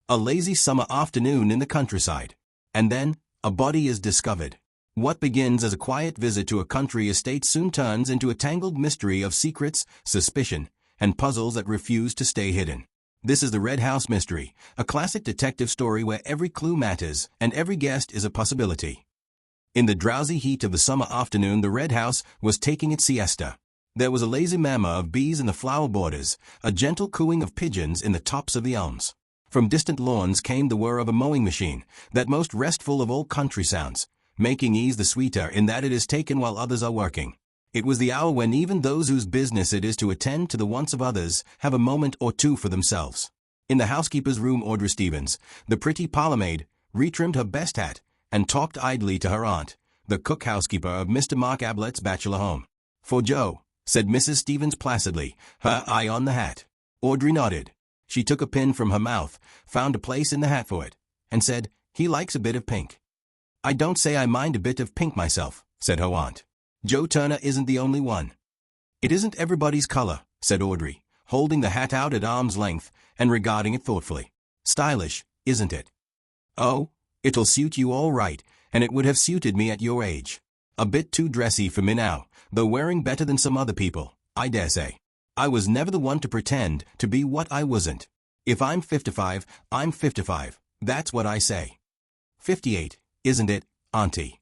A lazy summer afternoon in the countryside. And then, a body is discovered. What begins as a quiet visit to a country estate soon turns into a tangled mystery of secrets, suspicion, and puzzles that refuse to stay hidden. This is the Red House Mystery, a classic detective story where every clue matters and every guest is a possibility. In the drowsy heat of the summer afternoon, the Red House was taking its siesta. There was a lazy murmur of bees in the flower borders, a gentle cooing of pigeons in the tops of the elms. From distant lawns came the whir of a mowing machine, that most restful of all country sounds, making ease the sweeter in that it is taken while others are working. It was the hour when even those whose business it is to attend to the wants of others have a moment or two for themselves. In the housekeeper's room, Audrey Stevens, the pretty parlour-maid, retrimmed her best hat and talked idly to her aunt, the cook housekeeper of Mr. Mark Ablett's bachelor home. "For Joe," said Mrs. Stevens placidly, her eye on the hat. Audrey nodded. She took a pin from her mouth, found a place in the hat for it, and said, "He likes a bit of pink." "I don't say I mind a bit of pink myself," said her aunt. "Joe Turner isn't the only one." "It isn't everybody's color," said Audrey, holding the hat out at arm's length and regarding it thoughtfully. "Stylish, isn't it?" "Oh, it'll suit you all right, and it would have suited me at your age. A bit too dressy for me now, though wearing better than some other people, I dare say. I was never the one to pretend to be what I wasn't. If I'm 55, I'm 55, that's what I say." "58, isn't it, Auntie?"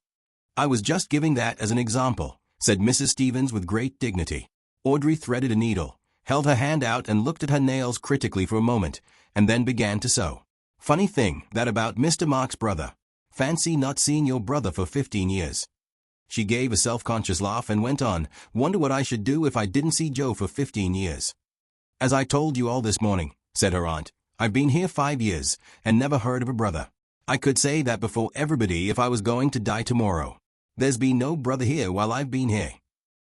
"I was just giving that as an example," said Mrs. Stevens with great dignity. Audrey threaded a needle, held her hand out and looked at her nails critically for a moment, and then began to sew. "Funny thing, that about Mr. Mark's brother. Fancy not seeing your brother for 15 years. She gave a self-conscious laugh and went on, "Wonder what I should do if I didn't see Joe for 15 years. "As I told you all this morning," said her aunt, "I've been here 5 years, and never heard of a brother. I could say that before everybody if I was going to die tomorrow. There's been no brother here while I've been here.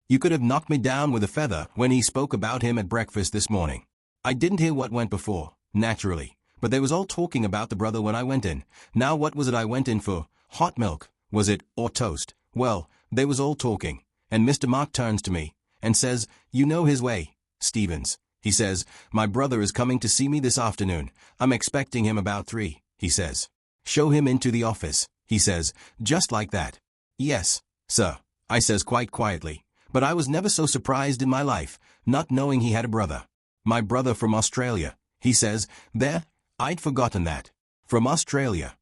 You could have knocked me down with a feather when he spoke about him at breakfast this morning. I didn't hear what went before, naturally, but they was all talking about the brother when I went in. Now what was it I went in for? Hot milk, was it, or toast? Well, they was all talking, and Mr. Mark turns to me and says, 'You know his way, Stevens,' he says. 'My brother is coming to see me this afternoon. I'm expecting him about 3, he says. 'Show him into the office,' he says, just like that. 'Yes, sir,' I says quite quietly, but I was never so surprised in my life, not knowing he had a brother. 'My brother from Australia,' he says. There, I'd forgotten that. From Australia.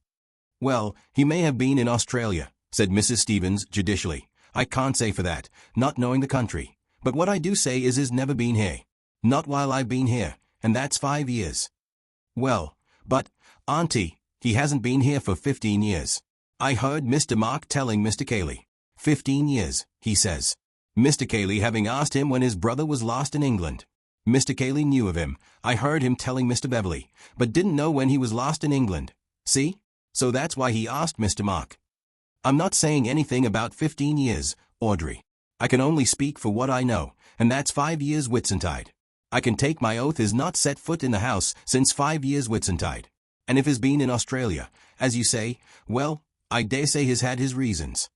Well, he may have been in Australia, said Mrs. Stevens judicially. I can't say for that, not knowing the country. But what I do say is he's never been here. Not while I've been here, and that's 5 years. Well, but, Auntie, he hasn't been here for 15 years. I heard Mr. Mark telling Mr. Cayley. 15 years, he says. Mr. Cayley having asked him when his brother was lost in England. Mr. Cayley knew of him, I heard him telling Mr. Beverley, but didn't know when he was lost in England. See? So that's why he asked Mr. Mark. I'm not saying anything about 15 years, Audrey. I can only speak for what I know, and that's 5 years Whitsuntide. I can take my oath he's not set foot in the house since 5 years Whitsuntide. And if he's been in Australia, as you say, well, I dare say he's had his reasons.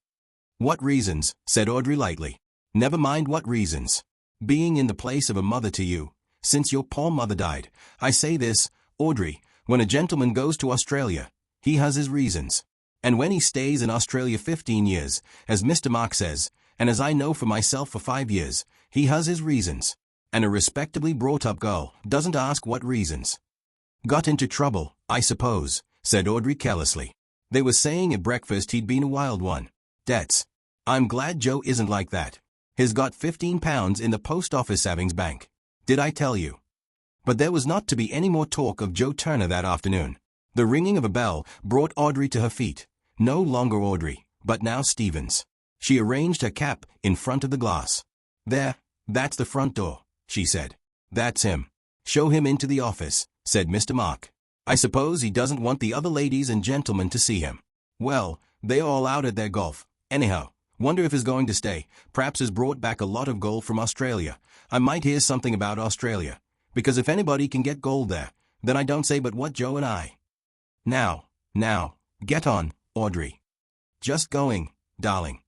What reasons? Said Audrey lightly. Never mind what reasons. Being in the place of a mother to you, since your poor mother died, I say this, Audrey, when a gentleman goes to Australia, he has his reasons. And when he stays in Australia 15 years, as Mr. Mark says, and as I know for myself for 5 years, he has his reasons. And a respectably brought-up girl doesn't ask what reasons. Got into trouble, I suppose, said Audrey carelessly. They were saying at breakfast he'd been a wild one. Debts. I'm glad Joe isn't like that. He's got £15 in the post office savings bank. Did I tell you? But there was not to be any more talk of Joe Turner that afternoon. The ringing of a bell brought Audrey to her feet. No longer Audrey, but now Stevens. She arranged her cap in front of the glass. There, that's the front door, she said. That's him. Show him into the office, said Mr. Mark. I suppose he doesn't want the other ladies and gentlemen to see him. Well, they're all out at their golf. Anyhow, wonder if he's going to stay. Perhaps he's brought back a lot of gold from Australia. I might hear something about Australia. Because if anybody can get gold there, then I don't say but what Joe and I. Now, get on, Audrey. Just going, darling.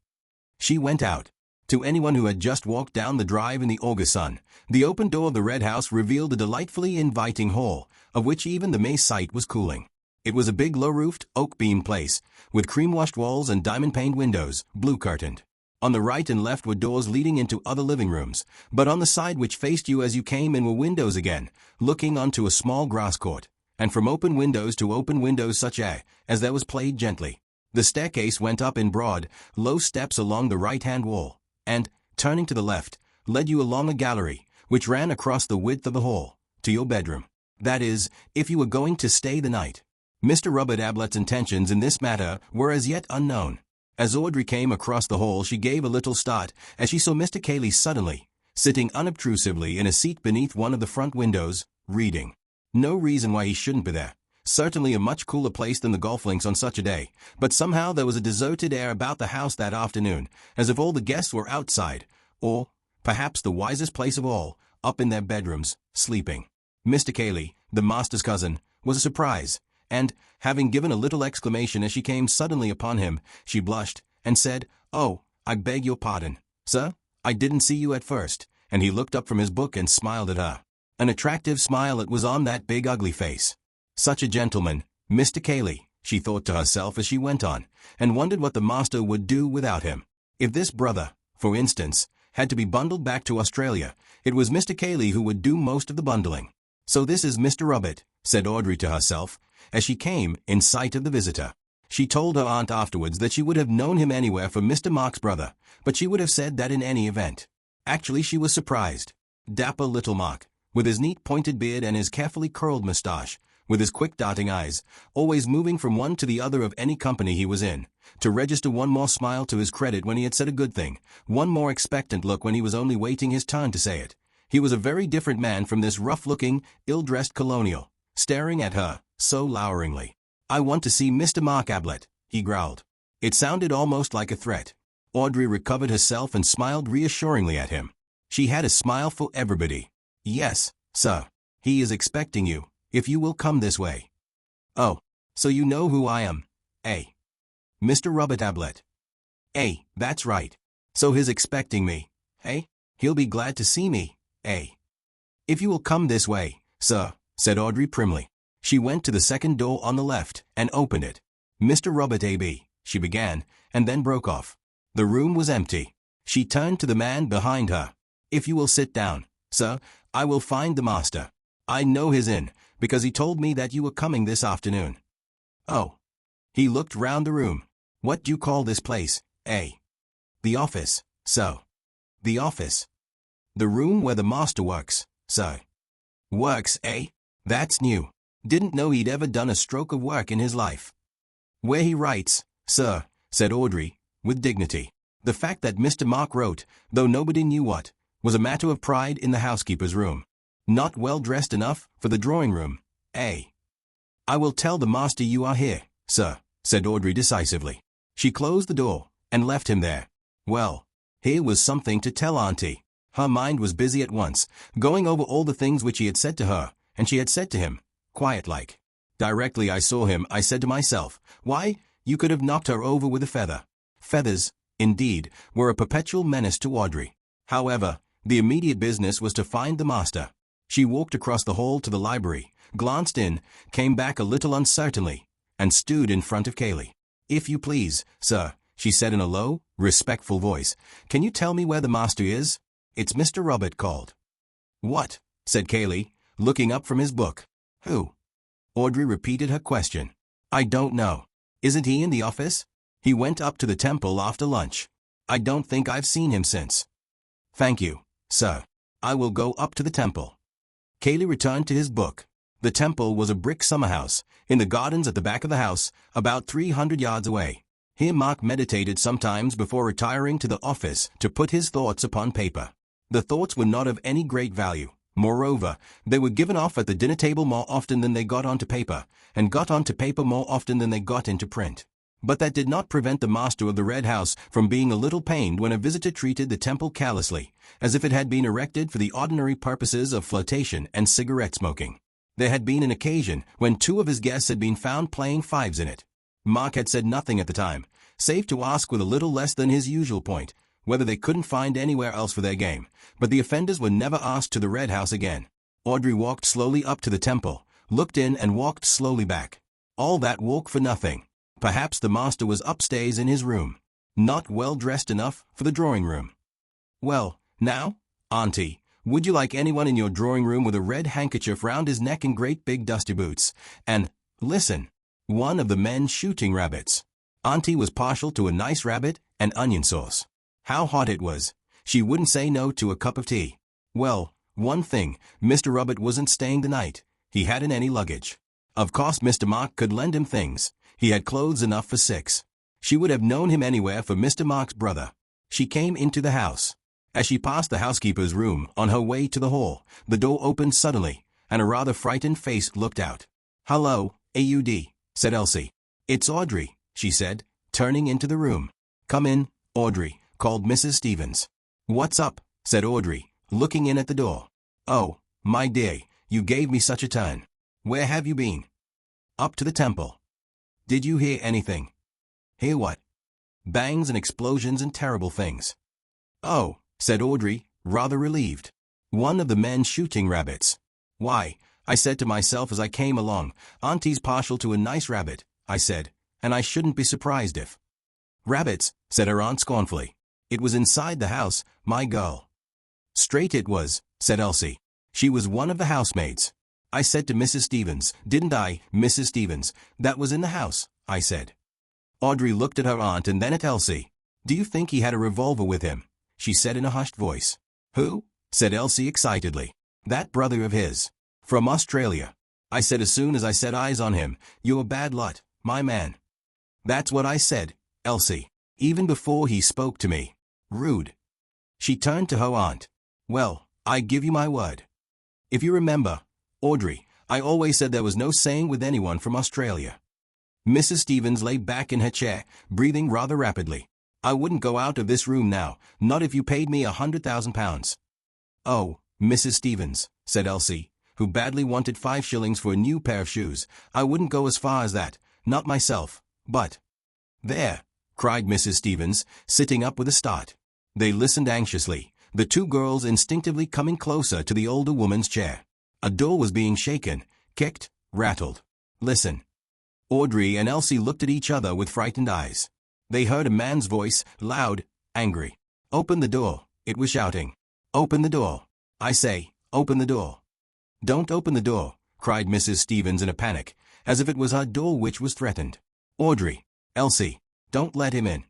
She went out. To anyone who had just walked down the drive in the August sun, the open door of the Red House revealed a delightfully inviting hall, of which even the May's sight was cooling. It was a big low-roofed, oak-beam place, with cream-washed walls and diamond-paned windows, blue-curtained. On the right and left were doors leading into other living rooms, but on the side which faced you as you came in were windows again, looking onto a small grass court, and from open windows to open windows such as there was played gently. The staircase went up in broad, low steps along the right-hand wall, and, turning to the left, led you along a gallery, which ran across the width of the hall, to your bedroom. That is, if you were going to stay the night. Mr. Robert Ablett's intentions in this matter were as yet unknown. As Audrey came across the hall, she gave a little start as she saw Mr. Cayley suddenly, sitting unobtrusively in a seat beneath one of the front windows, reading. No reason why he shouldn't be there. Certainly a much cooler place than the golf links on such a day, but somehow there was a deserted air about the house that afternoon, as if all the guests were outside, or, perhaps the wisest place of all, up in their bedrooms, sleeping. Mr. Cayley, the master's cousin, was a surprise, and, having given a little exclamation as she came suddenly upon him, she blushed, and said, "Oh, I beg your pardon, sir, I didn't see you at first," and he looked up from his book and smiled at her. An attractive smile it was on that big ugly face. Such a gentleman, Mr. Cayley, she thought to herself as she went on, and wondered what the master would do without him. If this brother, for instance, had to be bundled back to Australia, it was Mr. Cayley who would do most of the bundling. "So this is Mr. Robert," said Audrey to herself, as she came in sight of the visitor. She told her aunt afterwards that she would have known him anywhere for Mr. Mark's brother, but she would have said that in any event. Actually, she was surprised. Dapper little Mark, with his neat pointed beard and his carefully curled moustache, with his quick darting eyes, always moving from one to the other of any company he was in, to register one more smile to his credit when he had said a good thing, one more expectant look when he was only waiting his turn to say it. He was a very different man from this rough-looking, ill-dressed colonial, staring at her so loweringly. "I want to see Mr. Mark Ablett," he growled. It sounded almost like a threat. Audrey recovered herself and smiled reassuringly at him. She had a smile for everybody. "Yes, sir. He is expecting you, if you will come this way." "Oh, so you know who I am, eh? Mr. Robert Ablett." "Eh, that's right. So he's expecting me, eh? He'll be glad to see me, eh?" "If you will come this way, sir," said Audrey primly. She went to the second door on the left and opened it. "Mr. Robert A.B.," she began, and then broke off. The room was empty. She turned to the man behind her. "If you will sit down, sir, I will find the master. I know he's in, because he told me that you were coming this afternoon." "Oh." He looked round the room. "What do you call this place, eh?" "The office, sir." "The office?" "The room where the master works, sir." "Works, eh? That's new. Didn't know he'd ever done a stroke of work in his life." "Where he writes, sir," said Audrey, with dignity. The fact that Mr. Mark wrote, though nobody knew what, was a matter of pride in the housekeeper's room. "Not well dressed enough for the drawing room, eh?" "I will tell the master you are here, sir," said Audrey decisively. She closed the door and left him there. Well, here was something to tell Auntie. Her mind was busy at once, going over all the things which he had said to her, and she had said to him, quiet-like. "Directly I saw him, I said to myself, why, you could have knocked her over with a feather." Feathers, indeed, were a perpetual menace to Audrey. However, the immediate business was to find the master. She walked across the hall to the library, glanced in, came back a little uncertainly, and stood in front of Cayley. "If you please, sir," she said in a low, respectful voice, "can you tell me where the master is?" "It's Mr. Robert called." "What?" said Cayley, looking up from his book. "Who?" Audrey repeated her question. "I don't know. Isn't he in the office? He went up to the temple after lunch. I don't think I've seen him since." "Thank you, sir. I will go up to the temple." Cayley returned to his book. The temple was a brick summer house, in the gardens at the back of the house, about 300 yards away. Here Mark meditated sometimes before retiring to the office to put his thoughts upon paper. The thoughts were not of any great value. Moreover, they were given off at the dinner table more often than they got onto paper, and got onto paper more often than they got into print. But that did not prevent the master of the Red House from being a little pained when a visitor treated the temple carelessly, as if it had been erected for the ordinary purposes of flirtation and cigarette smoking. There had been an occasion when 2 of his guests had been found playing fives in it. Mark had said nothing at the time, save to ask with a little less than his usual point, whether they couldn't find anywhere else for their game, but the offenders were never asked to the Red House again. Audrey walked slowly up to the temple, looked in and walked slowly back. All that walk for nothing. Perhaps the master was upstairs in his room, not well dressed enough for the drawing room. Well, now, Auntie, would you like anyone in your drawing room with a red handkerchief round his neck and great big dusty boots? And, listen, one of the men shooting rabbits. Auntie was partial to a nice rabbit and onion sauce. How hot it was. She wouldn't say no to a cup of tea. Well, one thing, Mr. Robert wasn't staying the night. He hadn't any luggage. Of course Mr. Mark could lend him things. He had clothes enough for 6. She would have known him anywhere for Mr. Mark's brother. She came into the house. As she passed the housekeeper's room on her way to the hall, the door opened suddenly, and a rather frightened face looked out. "Hello, Aud," said Elsie. "It's Audrey," she said, turning into the room. "Come in, Audrey," called Mrs. Stevens. "What's up?" said Audrey, looking in at the door. "Oh, my dear, you gave me such a turn. Where have you been?" "Up to the temple." "Did you hear anything?" "Hear what?" "Bangs and explosions and terrible things." "Oh," said Audrey, rather relieved. "One of the men shooting rabbits. Why, I said to myself as I came along, Auntie's partial to a nice rabbit, I said, and I shouldn't be surprised if—" "Rabbits," said her aunt scornfully. "It was inside the house, my girl." "Straight it was," said Elsie. "She was one of the housemaids. I said to Mrs. Stevens, didn't I, Mrs. Stevens, that was in the house, I said." Audrey looked at her aunt and then at Elsie. "Do you think he had a revolver with him?" she said in a hushed voice. "Who?" said Elsie excitedly. "That brother of his. From Australia. I said as soon as I set eyes on him, you're bad lot, my man." "That's what I said, Elsie, even before he spoke to me. Rude." She turned to her aunt. "Well, I give you my word. If you remember, Audrey, I always said there was no saying with anyone from Australia." Mrs. Stevens lay back in her chair, breathing rather rapidly. "I wouldn't go out of this room now, not if you paid me £100,000. "Oh, Mrs. Stevens," said Elsie, who badly wanted 5 shillings for a new pair of shoes, "I wouldn't go as far as that, not myself, but—" "There!" cried Mrs. Stevens, sitting up with a start. They listened anxiously, the 2 girls instinctively coming closer to the older woman's chair. A door was being shaken, kicked, rattled. "Listen." Audrey and Elsie looked at each other with frightened eyes. They heard a man's voice, loud, angry. "Open the door," it was shouting. "Open the door. I say, open the door." "Don't open the door," cried Mrs. Stevens in a panic, as if it was her door which was threatened. "Audrey, Elsie, don't let him in."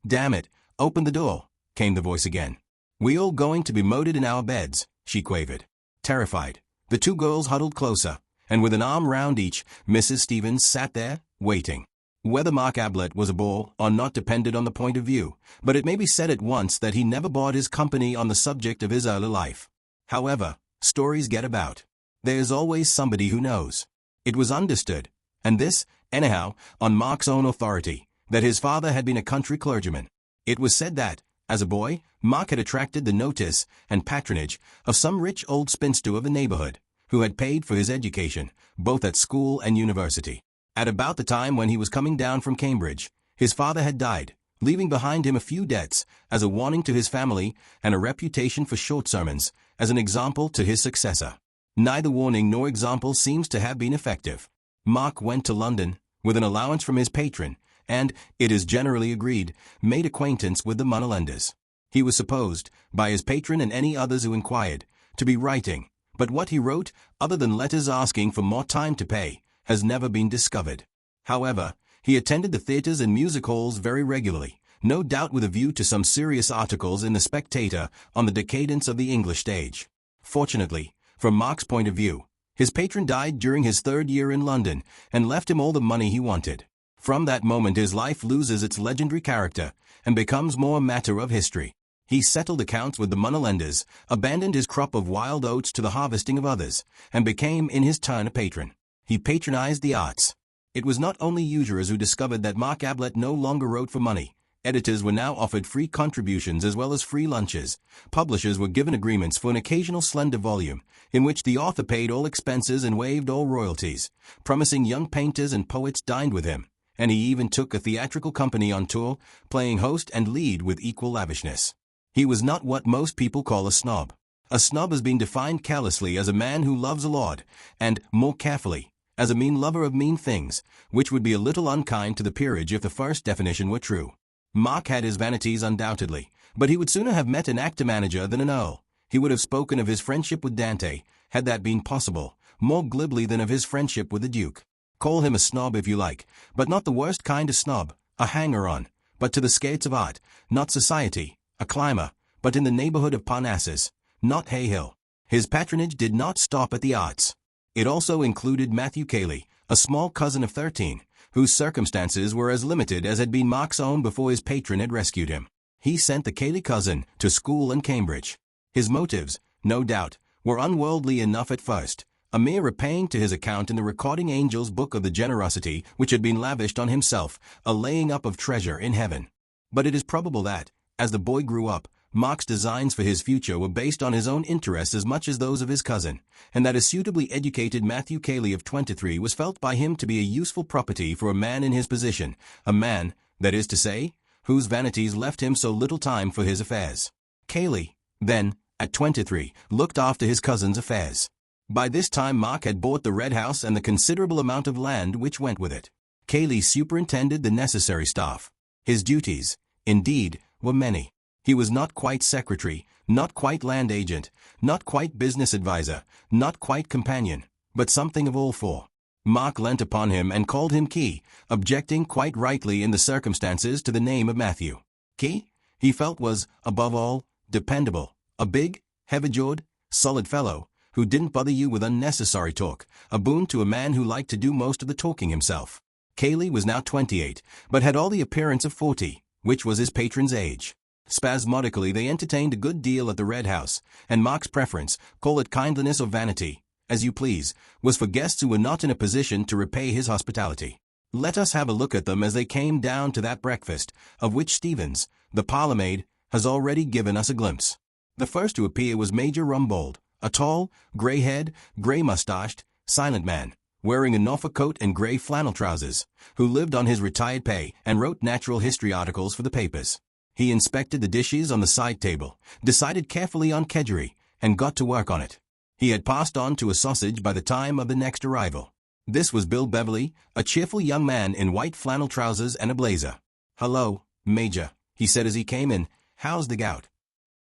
"Damn it, open the door," came the voice again. "We all going to be murdered in our beds," she quavered. Terrified, the 2 girls huddled closer, and with an arm round each, Mrs. Stevens sat there, waiting. Whether Mark Ablett was a bore or not depended on the point of view, but it may be said at once that he never bored his company on the subject of his early life. However, stories get about. There is always somebody who knows. It was understood, and this, anyhow, on Mark's own authority, that his father had been a country clergyman. It was said that, as a boy, Mark had attracted the notice and patronage of some rich old spinster of the neighborhood, who had paid for his education, both at school and university. At about the time when he was coming down from Cambridge, his father had died, leaving behind him a few debts as a warning to his family and a reputation for short sermons as an example to his successor. Neither warning nor example seems to have been effective. Mark went to London with an allowance from his patron and, it is generally agreed, made acquaintance with the moneylenders. He was supposed, by his patron and any others who inquired, to be writing, but what he wrote, other than letters asking for more time to pay, has never been discovered. However, he attended the theatres and music halls very regularly, no doubt with a view to some serious articles in the Spectator on the decadence of the English stage. Fortunately, from Mark's point of view, his patron died during his 3rd year in London and left him all the money he wanted. From that moment his life loses its legendary character and becomes more a matter of history. He settled accounts with the moneylenders, abandoned his crop of wild oats to the harvesting of others, and became in his turn a patron. He patronized the arts. It was not only usurers who discovered that Mark Ablett no longer wrote for money. Editors were now offered free contributions as well as free lunches. Publishers were given agreements for an occasional slender volume, in which the author paid all expenses and waived all royalties. Promising young painters and poets dined with him, and he even took a theatrical company on tour, playing host and lead with equal lavishness. He was not what most people call a snob. A snob has been defined carelessly as a man who loves a lord, and, more carefully, as a mean lover of mean things, which would be a little unkind to the peerage if the first definition were true. Mark had his vanities undoubtedly, but he would sooner have met an actor manager than an earl. He would have spoken of his friendship with Dante, had that been possible, more glibly than of his friendship with the Duke. Call him a snob if you like, but not the worst kind of snob, a hanger-on, but to the skates of art, not society, a climber, but in the neighborhood of Parnassus, not Hay Hill. His patronage did not stop at the arts. It also included Matthew Cayley, a small cousin of 13, whose circumstances were as limited as had been Mark's own before his patron had rescued him. He sent the Cayley cousin to school in Cambridge. His motives, no doubt, were unworldly enough at first, a mere repaying to his account in the recording angel's book of the generosity which had been lavished on himself, a laying up of treasure in heaven. But it is probable that, as the boy grew up, Mark's designs for his future were based on his own interests as much as those of his cousin, and that a suitably educated Matthew Cayley of 23 was felt by him to be a useful property for a man in his position, a man, that is to say, whose vanities left him so little time for his affairs. Cayley, then, at 23, looked after his cousin's affairs. By this time Mark had bought the Red House and the considerable amount of land which went with it. Cayley superintended the necessary staff. His duties, indeed, were many. He was not quite secretary, not quite land agent, not quite business adviser, not quite companion, but something of all four. Mark leant upon him and called him Key, objecting quite rightly in the circumstances to the name of Matthew. Key, he felt, was, above all, dependable, a big, heavy-jawed, solid fellow, who didn't bother you with unnecessary talk, a boon to a man who liked to do most of the talking himself. Cayley was now 28, but had all the appearance of 40, which was his patron's age. Spasmodically they entertained a good deal at the Red House, and Mark's preference, call it kindliness or vanity, as you please, was for guests who were not in a position to repay his hospitality. Let us have a look at them as they came down to that breakfast, of which Stevens, the parlour-maid, has already given us a glimpse. The first to appear was Major Rumbold, a tall, grey-haired, grey-moustached, silent man, wearing a Norfolk coat and grey flannel trousers, who lived on his retired pay and wrote natural history articles for the papers. He inspected the dishes on the side table, decided carefully on kedgeree, and got to work on it. He had passed on to a sausage by the time of the next arrival. This was Bill Beverley, a cheerful young man in white flannel trousers and a blazer. "Hello, Major," he said as he came in. "How's the gout?"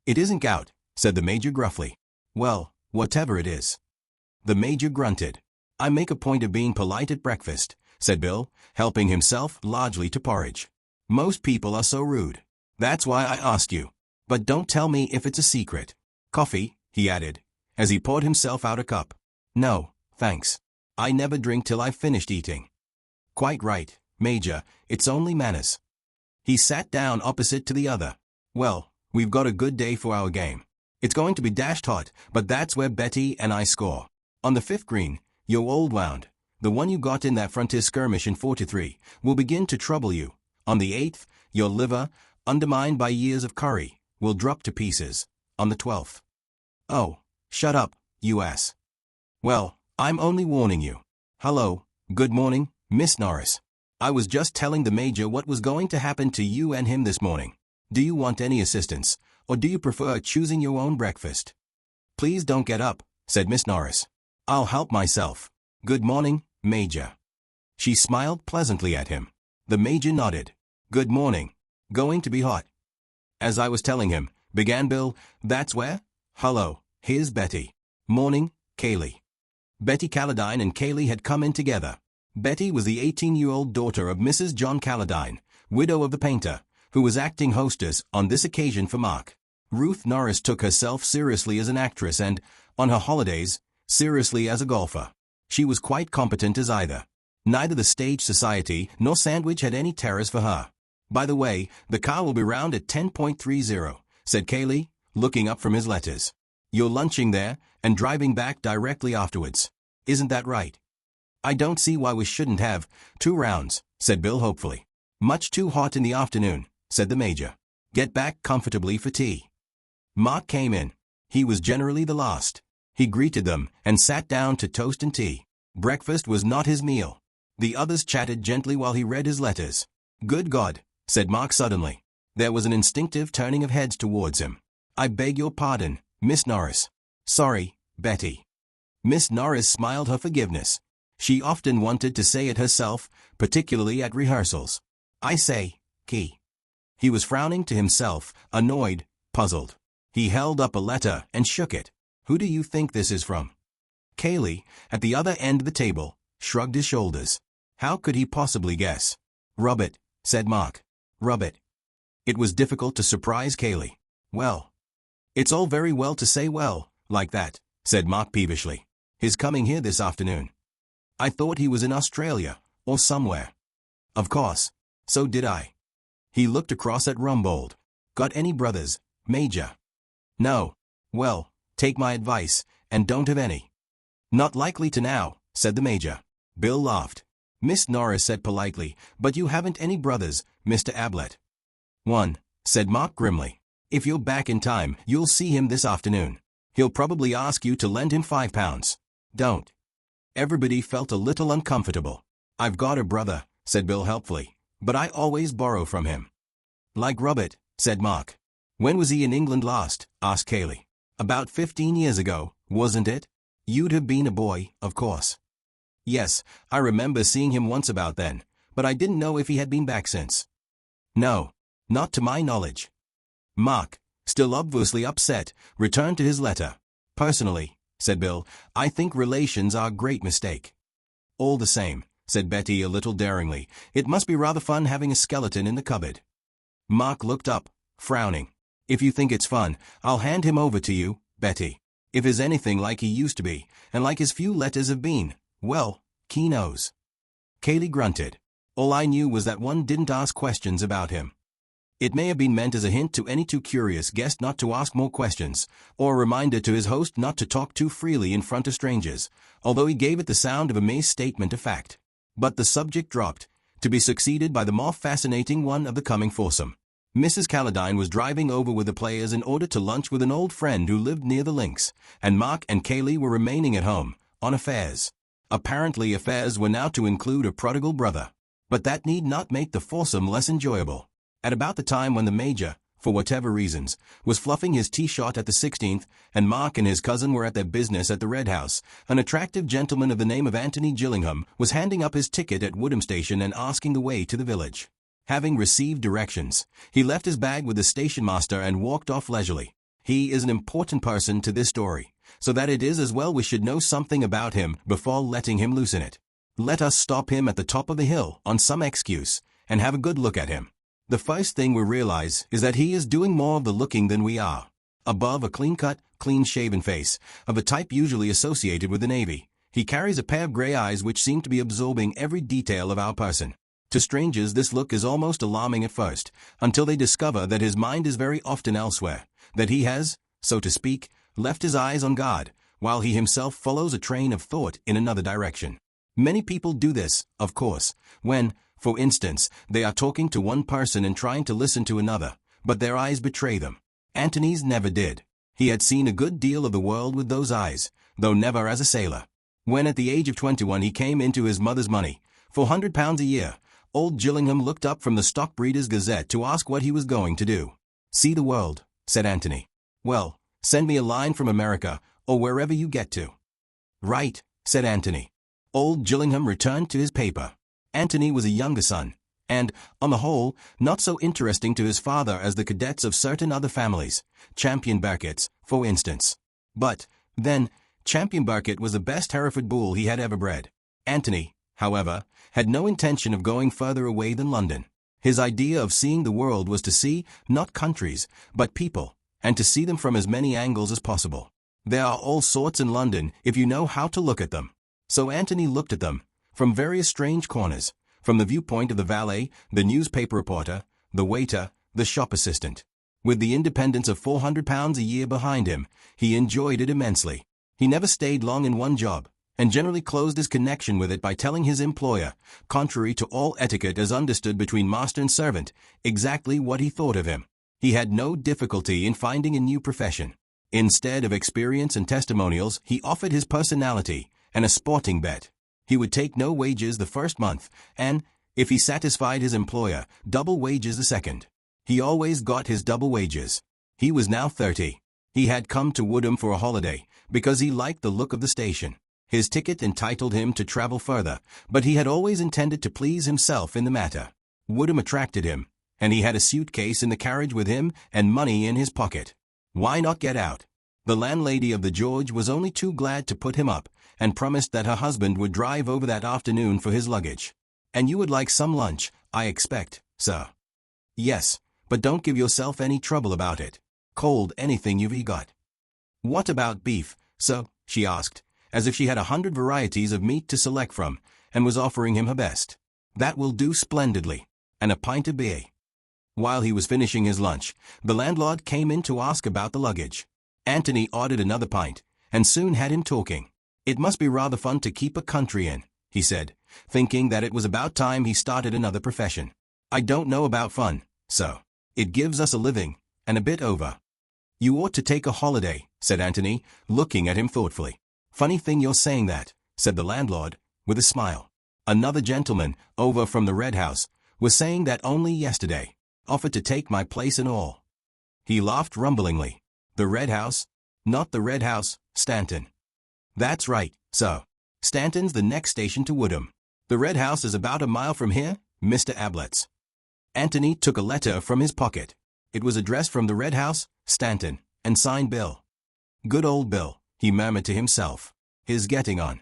"It isn't gout," said the Major gruffly. "Well, whatever it is." The Major grunted. "I make a point of being polite at breakfast," said Bill, helping himself largely to porridge. "Most people are so rude. That's why I asked you. But don't tell me if it's a secret. Coffee?" he added, as he poured himself out a cup. "No, thanks. I never drink till I've finished eating." "Quite right, Major, it's only manners." He sat down opposite to the other. "Well, we've got a good day for our game. It's going to be dashed hot, but that's where Betty and I score. On the 5th green, your old wound, the one you got in that frontier skirmish in '43, will begin to trouble you. On the 8th, your liver, undermined by years of curry, will drop to pieces. On the 12th. Oh, shut up, you ass. Well, I'm only warning you. Hello, good morning, Miss Norris. I was just telling the Major what was going to happen to you and him this morning. Do you want any assistance, or do you prefer choosing your own breakfast?" "Please don't get up," said Miss Norris. "I'll help myself. Good morning, Major." She smiled pleasantly at him. The Major nodded. "Good morning. Going to be hot." "As I was telling him," began Bill, "that's where? Hello, here's Betty. Morning, Cayley." Betty Calladine and Cayley had come in together. Betty was the 18-year-old daughter of Mrs. John Calladine, widow of the painter, who was acting hostess on this occasion for Mark. Ruth Norris took herself seriously as an actress and, on her holidays, seriously as a golfer. She was quite competent as either. Neither the stage society nor Sandwich had any terrors for her. "By the way, the car will be round at 10:30, said Cayley, looking up from his letters. "You're lunching there and driving back directly afterwards. Isn't that right?" "I don't see why we shouldn't have 2 rounds, said Bill hopefully. "Much too hot in the afternoon," said the Major. "Get back comfortably for tea." Mark came in. He was generally the last. He greeted them and sat down to toast and tea. Breakfast was not his meal. The others chatted gently while he read his letters. "Good God," said Mark suddenly. There was an instinctive turning of heads towards him. "I beg your pardon, Miss Norris. Sorry, Betty. Miss Norris smiled her forgiveness. She often wanted to say it herself, particularly at rehearsals. I say, Key. He was frowning to himself, annoyed, puzzled. He held up a letter and shook it. Who do you think this is from? Cayley, at the other end of the table, shrugged his shoulders. How could he possibly guess? Rub it, said Mark. Rub it. It was difficult to surprise Cayley. Well. It's all very well to say well, like that, said Mark peevishly. He's coming here this afternoon. I thought he was in Australia, or somewhere. Of course. So did I. He looked across at Rumbold. Got any brothers, Major? No. Well, take my advice, and don't have any. Not likely to now, said the Major. Bill laughed. Miss Norris said politely, but you haven't any brothers, Mr. Ablett. One, said Mark grimly. If you're back in time, you'll see him this afternoon. He'll probably ask you to lend him £5. Don't. Everybody felt a little uncomfortable. I've got a brother, said Bill helpfully, but I always borrow from him. Like Robert, said Mark. When was he in England last? Asked Cayley. About 15 years ago, wasn't it? You'd have been a boy, of course. Yes, I remember seeing him once about then, but I didn't know if he had been back since. No, not to my knowledge. Mark, still obviously upset, returned to his letter. Personally, said Bill, I think relations are a great mistake. All the same, said Betty a little daringly, it must be rather fun having a skeleton in the cupboard. Mark looked up, frowning. If you think it's fun, I'll hand him over to you, Betty. If he's anything like he used to be, and like his few letters have been, well, Key knows. Cayley grunted. All I knew was that one didn't ask questions about him. It may have been meant as a hint to any too curious guest not to ask more questions, or a reminder to his host not to talk too freely in front of strangers, although he gave it the sound of a mere statement of fact. But the subject dropped, to be succeeded by the more fascinating one of the coming foursome. Mrs. Calladine was driving over with the players in order to lunch with an old friend who lived near the links, and Mark and Cayley were remaining at home, on affairs. Apparently affairs were now to include a prodigal brother. But that need not make the foursome less enjoyable. At about the time when the Major, for whatever reasons, was fluffing his tea-shot at the 16th, and Mark and his cousin were at their business at the Red House, an attractive gentleman of the name of Anthony Gillingham was handing up his ticket at Woodham Station and asking the way to the village. Having received directions, he left his bag with the station master and walked off leisurely. He is an important person to this story, so that it is as well we should know something about him before letting him loose in it. Let us stop him at the top of the hill on some excuse, and have a good look at him. The first thing we realize is that he is doing more of the looking than we are. Above a clean-cut, clean-shaven face, of a type usually associated with the Navy, he carries a pair of gray eyes which seem to be absorbing every detail of our person. To strangers this look is almost alarming at first, until they discover that his mind is very often elsewhere, that he has, so to speak, left his eyes on God, while he himself follows a train of thought in another direction. Many people do this, of course, when, for instance, they are talking to one person and trying to listen to another, but their eyes betray them. Anthony's never did. He had seen a good deal of the world with those eyes, though never as a sailor. When at the age of 21 he came into his mother's money, £400 a year, old Gillingham looked up from the Stockbreeders' Gazette to ask what he was going to do. See the world, said Anthony. Well, send me a line from America, or wherever you get to. Right, said Anthony. Old Gillingham returned to his paper. Anthony was a younger son, and, on the whole, not so interesting to his father as the cadets of certain other families, Champion Burketts, for instance. But, then, Champion Burkett was the best Hereford bull he had ever bred. Anthony, however, had no intention of going further away than London. His idea of seeing the world was to see, not countries, but people, and to see them from as many angles as possible. There are all sorts in London if you know how to look at them. So Anthony looked at them, from various strange corners, from the viewpoint of the valet, the newspaper reporter, the waiter, the shop assistant. With the independence of £400 a year behind him, he enjoyed it immensely. He never stayed long in one job, and generally closed his connection with it by telling his employer, contrary to all etiquette as understood between master and servant, exactly what he thought of him. He had no difficulty in finding a new profession. Instead of experience and testimonials, he offered his personality and a sporting bet. He would take no wages the first month, and, if he satisfied his employer, double wages the second. He always got his double wages. He was now 30. He had come to Woodham for a holiday, because he liked the look of the station. His ticket entitled him to travel further, but he had always intended to please himself in the matter. Woodham attracted him, and he had a suitcase in the carriage with him and money in his pocket. Why not get out? The landlady of the George was only too glad to put him up, and promised that her husband would drive over that afternoon for his luggage. "And you would like some lunch, I expect, sir." "Yes, but don't give yourself any trouble about it. Cold anything you've got." "What about beef, sir?" she asked, as if she had 100 varieties of meat to select from, and was offering him her best. "That will do splendidly. And a pint of beer." While he was finishing his lunch, the landlord came in to ask about the luggage. Anthony ordered another pint, and soon had him talking. "It must be rather fun to keep a country in," he said, thinking that it was about time he started another profession. "I don't know about fun, sir. It gives us a living, and a bit over." "You ought to take a holiday," said Anthony, looking at him thoughtfully. "Funny thing you're saying that," said the landlord, with a smile. "Another gentleman, over from the Red House, was saying that only yesterday. Offered to take my place and all." He laughed rumblingly. "The Red House?" "Not the Red House, Stanton." "That's right, sir. Stanton's the next station to Woodham. The Red House is about a mile from here, Mr. Ablett's." Anthony took a letter from his pocket. It was addressed from the Red House, Stanton, and signed Bill. "Good old Bill," he murmured to himself. "Is getting on."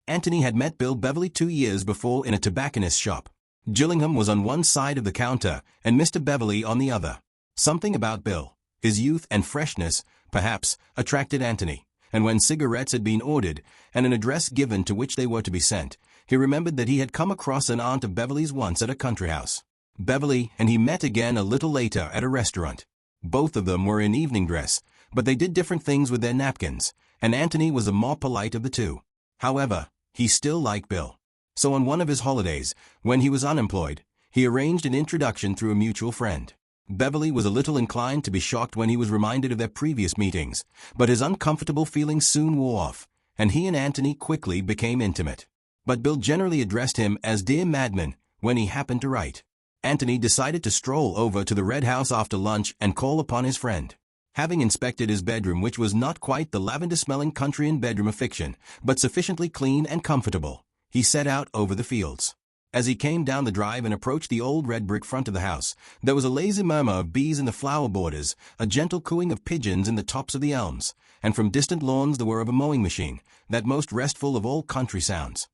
Anthony had met Bill Beverly 2 years before in a tobacconist's shop. Gillingham was on one side of the counter and Mr. Beverly on the other. Something about Bill, his youth and freshness, perhaps, attracted Anthony, and when cigarettes had been ordered and an address given to which they were to be sent, he remembered that he had come across an aunt of Beverly's once at a country house. Beverly and he met again a little later at a restaurant. Both of them were in evening dress, but they did different things with their napkins, and Anthony was the more polite of the two. However, he still liked Bill. So on one of his holidays, when he was unemployed, he arranged an introduction through a mutual friend. Beverly was a little inclined to be shocked when he was reminded of their previous meetings, but his uncomfortable feelings soon wore off, and he and Anthony quickly became intimate. But Bill generally addressed him as "Dear Madman" when he happened to write. Anthony decided to stroll over to the Red House after lunch and call upon his friend. Having inspected his bedroom, which was not quite the lavender-smelling country inn bedroom of fiction, but sufficiently clean and comfortable, he set out over the fields. As he came down the drive and approached the old red brick front of the house, there was a lazy murmur of bees in the flower borders, a gentle cooing of pigeons in the tops of the elms, and from distant lawns the whir of a mowing machine, that most restful of all country sounds.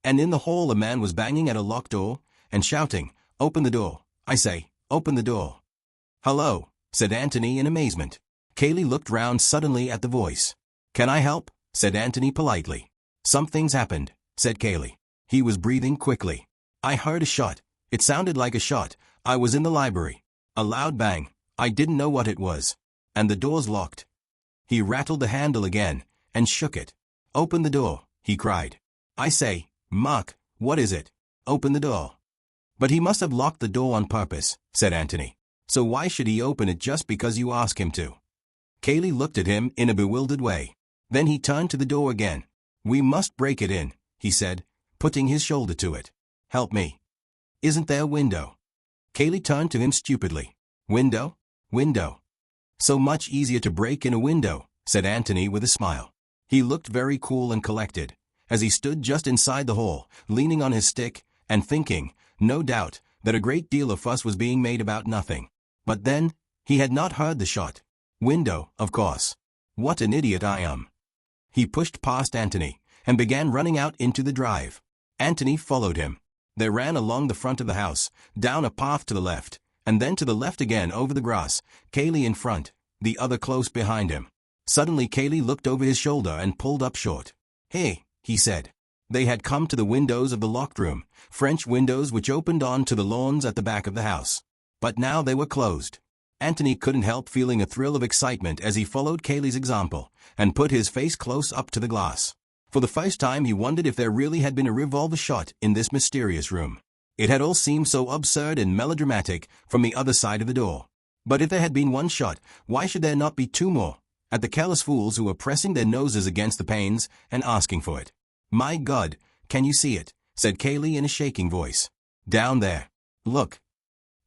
And in the hall a man was banging at a locked door, and shouting, "Open the door, I say, open the door." "Hello," said Anthony in amazement. Kaylee looked round suddenly at the voice. "Can I help?" said Anthony politely. "Something's happened," said Kaylee. He was breathing quickly. "I heard a shot. It sounded like a shot. I was in the library. A loud bang. I didn't know what it was. And the door's locked." He rattled the handle again, and shook it. "Open the door," he cried. "I say, Mark, what is it? Open the door." "But he must have locked the door on purpose," said Anthony. "So why should he open it just because you ask him to?" Kaylee looked at him in a bewildered way. Then he turned to the door again. "We must break it in," he said, putting his shoulder to it. "Help me. Isn't there a window?" Kaylee turned to him stupidly. "Window? Window. So much easier to break in a window," said Anthony with a smile. He looked very cool and collected, as he stood just inside the hall, leaning on his stick, and thinking, no doubt, that a great deal of fuss was being made about nothing. But then, he had not heard the shot. Window, of course. What an idiot I am. He pushed past Anthony, and began running out into the drive. Anthony followed him. They ran along the front of the house, down a path to the left, and then to the left again over the grass, Kaylee in front, the other close behind him. Suddenly Kaylee looked over his shoulder and pulled up short. "Hey," he said. They had come to the windows of the locked room, French windows which opened on to the lawns at the back of the house. But now they were closed. Anthony couldn't help feeling a thrill of excitement as he followed Kaylee's example, and put his face close up to the glass. For the first time he wondered if there really had been a revolver shot in this mysterious room. It had all seemed so absurd and melodramatic from the other side of the door. But if there had been one shot, why should there not be two more, at the careless fools who were pressing their noses against the panes and asking for it? "My God, can you see it?" said Kaylee in a shaking voice. "Down there. Look."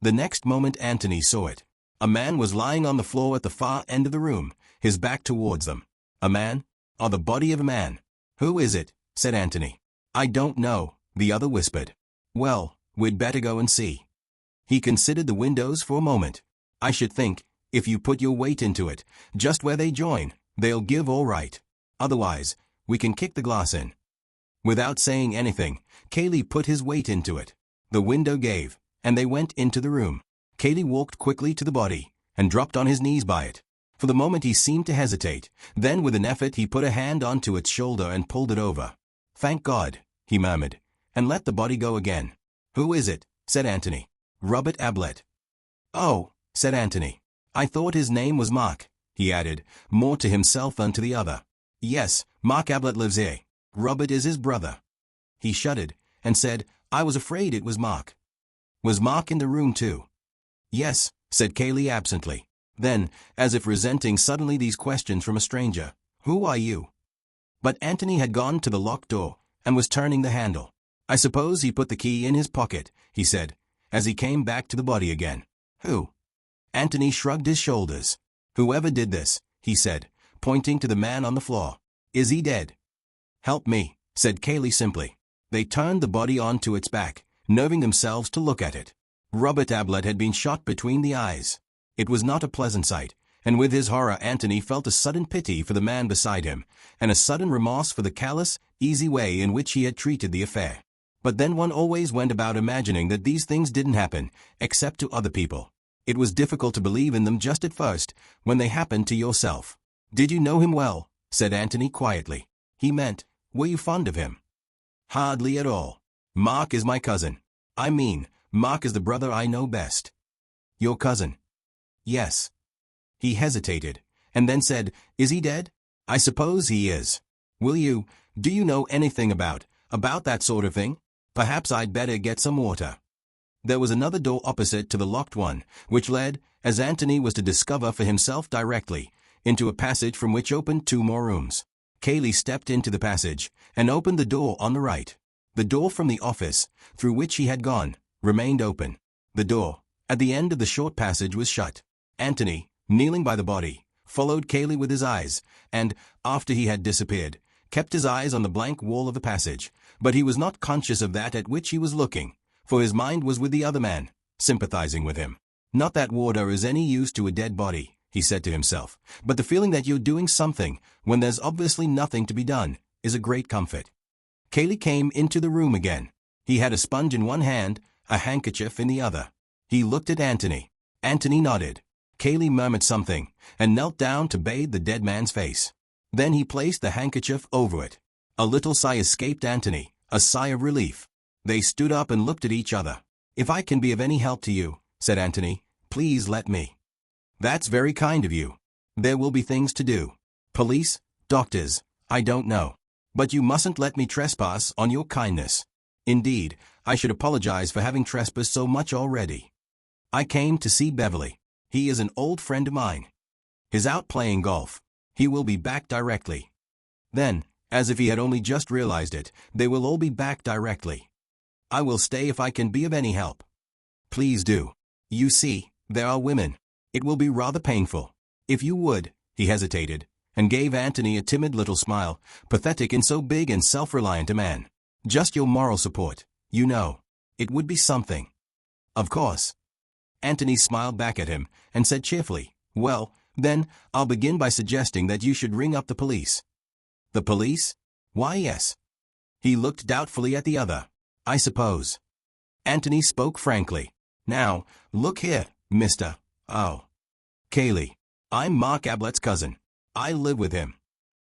The next moment Anthony saw it. A man was lying on the floor at the far end of the room, his back towards them. A man? Or the body of a man? Who is it? Said Anthony. I don't know, the other whispered. Well, we'd better go and see. He considered the windows for a moment. I should think, if you put your weight into it, just where they join, they'll give all right. Otherwise, we can kick the glass in. Without saying anything, Cayley put his weight into it. The window gave, and they went into the room. Cayley walked quickly to the body, and dropped on his knees by it. For the moment he seemed to hesitate, then with an effort he put a hand onto its shoulder and pulled it over. Thank God, he murmured, and let the body go again. Who is it? Said Anthony. Robert Ablett. Oh, said Anthony. I thought his name was Mark, he added, more to himself than to the other. Yes, Mark Ablett lives here. Robert is his brother. He shuddered, and said, I was afraid it was Mark. Was Mark in the room too? Yes, said Cayley absently. Then, as if resenting suddenly these questions from a stranger, who are you? But Anthony had gone to the locked door, and was turning the handle. I suppose he put the key in his pocket, he said, as he came back to the body again. Who? Anthony shrugged his shoulders. Whoever did this, he said, pointing to the man on the floor. Is he dead? Help me, said Cayley simply. They turned the body onto its back, nerving themselves to look at it. Robert Ablett had been shot between the eyes. It was not a pleasant sight, and with his horror Anthony felt a sudden pity for the man beside him, and a sudden remorse for the callous, easy way in which he had treated the affair. But then one always went about imagining that these things didn't happen, except to other people. It was difficult to believe in them just at first, when they happened to yourself. Did you know him well? Said Anthony quietly. He meant, were you fond of him? Hardly at all. Mark is my cousin. I mean, Mark is the brother I know best. Your cousin? Yes. He hesitated, and then said, is he dead? I suppose he is. Do you know anything about that sort of thing? Perhaps I'd better get some water. There was another door opposite to the locked one, which led, as Anthony was to discover for himself directly, into a passage from which opened 2 more rooms. Cayley stepped into the passage, and opened the door on the right. The door from the office, through which he had gone, remained open. The door, at the end of the short passage, was shut. Anthony, kneeling by the body, followed Cayley with his eyes, and, after he had disappeared, kept his eyes on the blank wall of the passage, but he was not conscious of that at which he was looking, for his mind was with the other man, sympathizing with him. Not that water is any use to a dead body, he said to himself, but the feeling that you're doing something, when there's obviously nothing to be done, is a great comfort. Cayley came into the room again. He had a sponge in one hand, a handkerchief in the other. He looked at Anthony. Anthony nodded. Cayley murmured something, and knelt down to bathe the dead man's face. Then he placed the handkerchief over it. A little sigh escaped Anthony, a sigh of relief. They stood up and looked at each other. If I can be of any help to you, said Anthony, please let me. That's very kind of you. There will be things to do. Police, doctors, I don't know. But you mustn't let me trespass on your kindness. Indeed, I should apologize for having trespassed so much already. I came to see Beverly. He is an old friend of mine. He's out playing golf. He will be back directly. Then, as if he had only just realized it, they will all be back directly. I will stay if I can be of any help. Please do. You see, there are women. It will be rather painful. If you would, he hesitated, and gave Anthony a timid little smile, pathetic in so big and self-reliant a man. Just your moral support, you know. It would be something. Of course. Anthony smiled back at him, and said cheerfully, well, then, I'll begin by suggesting that you should ring up the police. The police? Why, yes. He looked doubtfully at the other. I suppose. Anthony spoke frankly. Now, look here, Mr. Cayley. I'm Mark Ablett's cousin. I live with him.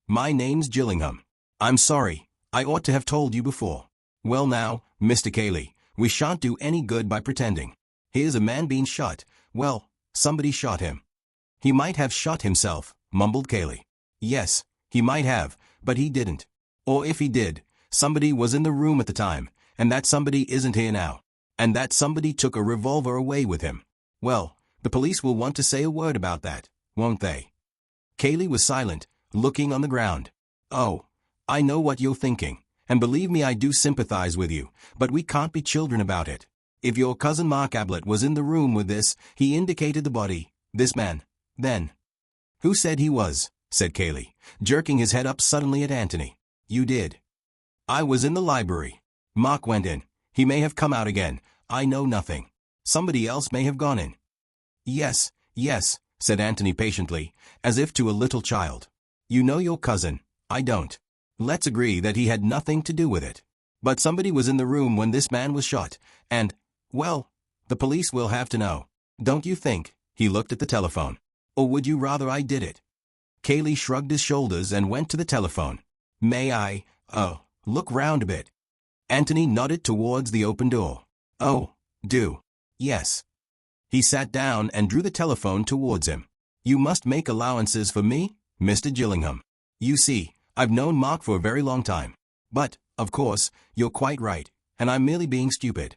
My name's Gillingham. I'm sorry, I ought to have told you before. Well now, Mr. Cayley, we shan't do any good by pretending. Here's a man being shot. Well, somebody shot him. He might have shot himself, mumbled Cayley. Yes, he might have, but he didn't. Or if he did, somebody was in the room at the time, and that somebody isn't here now. And that somebody took a revolver away with him. Well, the police will want to say a word about that, won't they? Cayley was silent, looking on the ground. Oh, I know what you're thinking, and believe me I do sympathize with you, but we can't be children about it. If your cousin Mark Ablett was in the room with this, he indicated the body, this man, then. Who said he was? Said Kaylee, jerking his head up suddenly at Anthony. You did. I was in the library. Mark went in. He may have come out again. I know nothing. Somebody else may have gone in. Yes, yes, said Anthony patiently, as if to a little child. You know your cousin. I don't. Let's agree that he had nothing to do with it. But somebody was in the room when this man was shot, and, well, the police will have to know. Don't you think? He looked at the telephone. Or would you rather I did it? Kaylee shrugged his shoulders and went to the telephone. May I, look round a bit? Anthony nodded towards the open door. Oh, do. Yes. He sat down and drew the telephone towards him. You must make allowances for me, Mr. Gillingham. You see, I've known Mark for a very long time. But, of course, you're quite right, and I'm merely being stupid.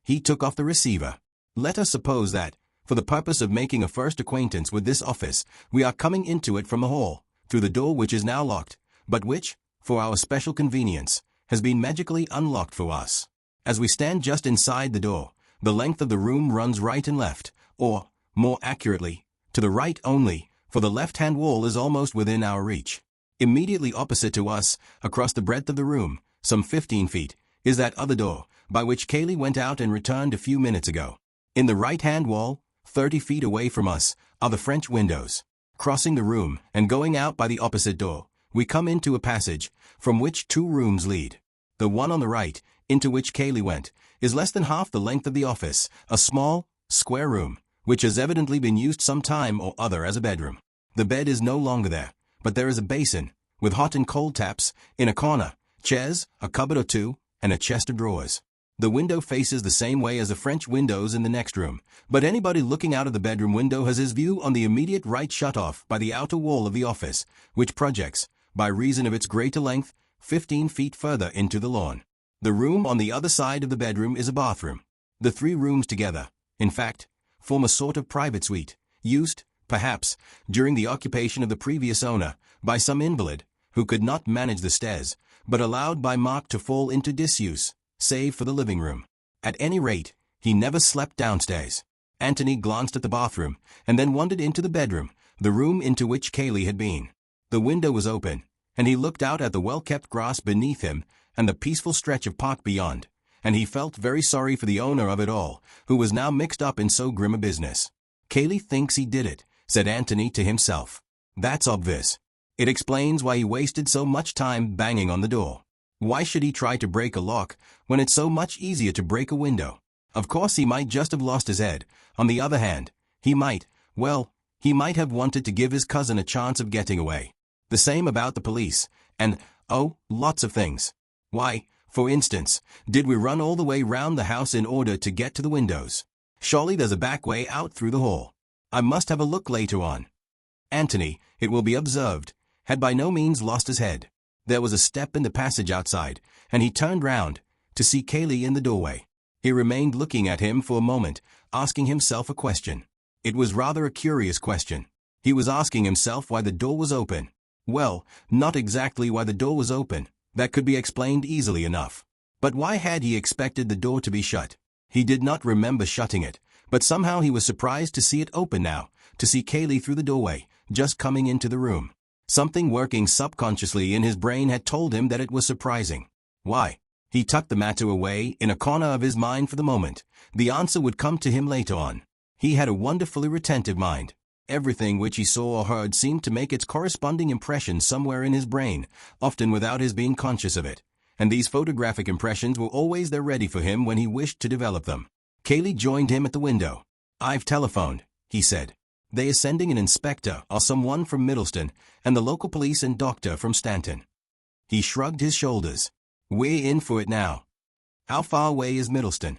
He took off the receiver. Let us suppose that, for the purpose of making a first acquaintance with this office, we are coming into it from the hall, through the door which is now locked, but which, for our special convenience, has been magically unlocked for us. As we stand just inside the door, the length of the room runs right and left, or, more accurately, to the right only, for the left-hand wall is almost within our reach. Immediately opposite to us, across the breadth of the room, some 15 feet, is that other door, by which Kaylee went out and returned a few minutes ago. In the right-hand wall, 30 feet away from us, are the French windows. Crossing the room and going out by the opposite door, we come into a passage, from which 2 rooms lead. The one on the right, into which Kaylee went, is less than half the length of the office, a small, square room, which has evidently been used some time or other as a bedroom. The bed is no longer there, but there is a basin, with hot and cold taps, in a corner, chairs, a cupboard or two, and a chest of drawers. The window faces the same way as the French windows in the next room, but anybody looking out of the bedroom window has his view on the immediate right shut off by the outer wall of the office, which projects, by reason of its greater length, 15 feet further into the lawn. The room on the other side of the bedroom is a bathroom. The 3 rooms together, in fact, form a sort of private suite, used, perhaps, during the occupation of the previous owner, by some invalid, who could not manage the stairs, but allowed by Mark to fall into disuse, save for the living room. At any rate, he never slept downstairs. Anthony glanced at the bathroom, and then wandered into the bedroom, the room into which Kaylee had been. The window was open, and he looked out at the well-kept grass beneath him and the peaceful stretch of park beyond, and he felt very sorry for the owner of it all, who was now mixed up in so grim a business. Kaylee thinks he did it, said Anthony to himself. That's obvious. It explains why he wasted so much time banging on the door. Why should he try to break a lock when it's so much easier to break a window? Of course he might just have lost his head. On the other hand, he might have wanted to give his cousin a chance of getting away. The same about the police, and, lots of things. Why, for instance, did we run all the way round the house in order to get to the windows? Surely there's a back way out through the hall. I must have a look later on. Anthony, it will be observed, had by no means lost his head. There was a step in the passage outside, and he turned round, to see Kaylee in the doorway. He remained looking at him for a moment, asking himself a question. It was rather a curious question. He was asking himself why the door was open. Well, not exactly why the door was open. That could be explained easily enough. But why had he expected the door to be shut? He did not remember shutting it, but somehow he was surprised to see it open now, to see Kaylee through the doorway, just coming into the room. Something working subconsciously in his brain had told him that it was surprising. Why? He tucked the matter away in a corner of his mind for the moment. The answer would come to him later on. He had a wonderfully retentive mind. Everything which he saw or heard seemed to make its corresponding impression somewhere in his brain, often without his being conscious of it. And these photographic impressions were always there ready for him when he wished to develop them. Kaylee joined him at the window. I've telephoned, he said. They are sending an inspector or someone from Middleston, and the local police and doctor from Stanton. He shrugged his shoulders. We're in for it now. How far away is Middleston?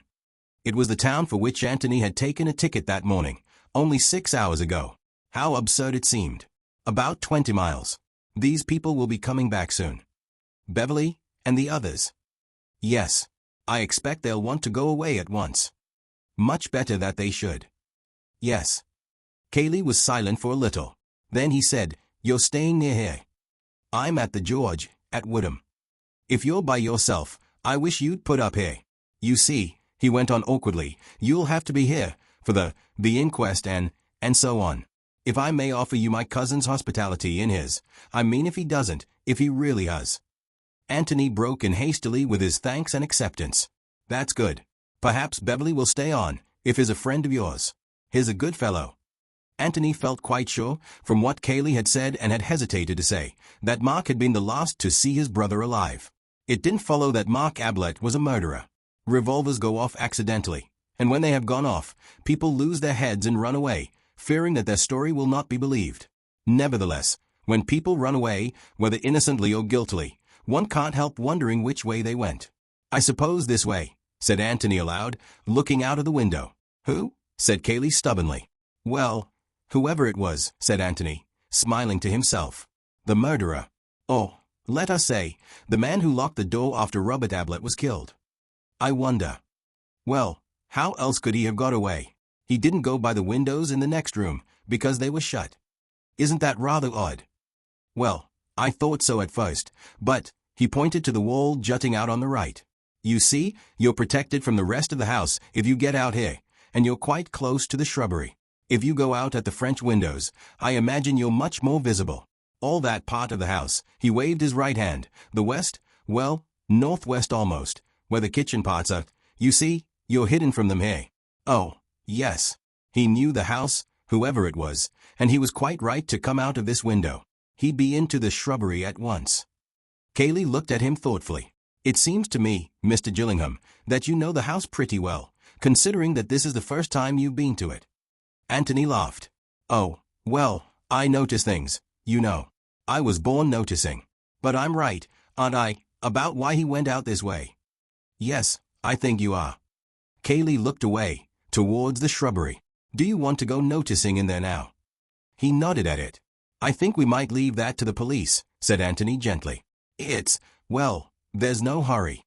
It was the town for which Anthony had taken a ticket that morning, only 6 hours ago. How absurd it seemed. About 20 miles. These people will be coming back soon. Beverly, and the others. Yes. I expect they'll want to go away at once. Much better that they should. Yes. Kaylee was silent for a little. Then he said, You're staying near here. I'm at the George, at Woodham. If you're by yourself, I wish you'd put up here. You see, he went on awkwardly, you'll have to be here, for the inquest and so on. If I may offer you my cousin's hospitality in his, I mean if he doesn't, if he really has. Anthony broke in hastily with his thanks and acceptance. That's good. Perhaps Beverly will stay on, if he's a friend of yours. He's a good fellow. Anthony felt quite sure, from what Kaylee had said and had hesitated to say, that Mark had been the last to see his brother alive. It didn't follow that Mark Ablett was a murderer. Revolvers go off accidentally, and when they have gone off, people lose their heads and run away, fearing that their story will not be believed. Nevertheless, when people run away, whether innocently or guiltily, one can't help wondering which way they went. I suppose this way, said Anthony aloud, looking out of the window. Who? Said Kaylee stubbornly. Well, whoever it was, said Anthony, smiling to himself. The murderer. Oh, let us say, the man who locked the door after Robert Ablett was killed. I wonder. Well, how else could he have got away? He didn't go by the windows in the next room, because they were shut. Isn't that rather odd? Well, I thought so at first, but, he pointed to the wall jutting out on the right. You see, you're protected from the rest of the house if you get out here, and you're quite close to the shrubbery. If you go out at the French windows, I imagine you're much more visible. All that part of the house, he waved his right hand, the west, well, northwest almost, where the kitchen parts are, you see, you're hidden from them here. Oh, yes. He knew the house, whoever it was, and he was quite right to come out of this window. He'd be into the shrubbery at once. Kaylee looked at him thoughtfully. It seems to me, Mr. Gillingham, that you know the house pretty well, considering that this is the first time you've been to it. Anthony laughed. Oh, well, I notice things, you know. I was born noticing. But I'm right, aren't I, about why he went out this way? Yes, I think you are. Kaylee looked away, towards the shrubbery. Do you want to go noticing in there now? He nodded at it. I think we might leave that to the police, said Anthony gently. Well, there's no hurry.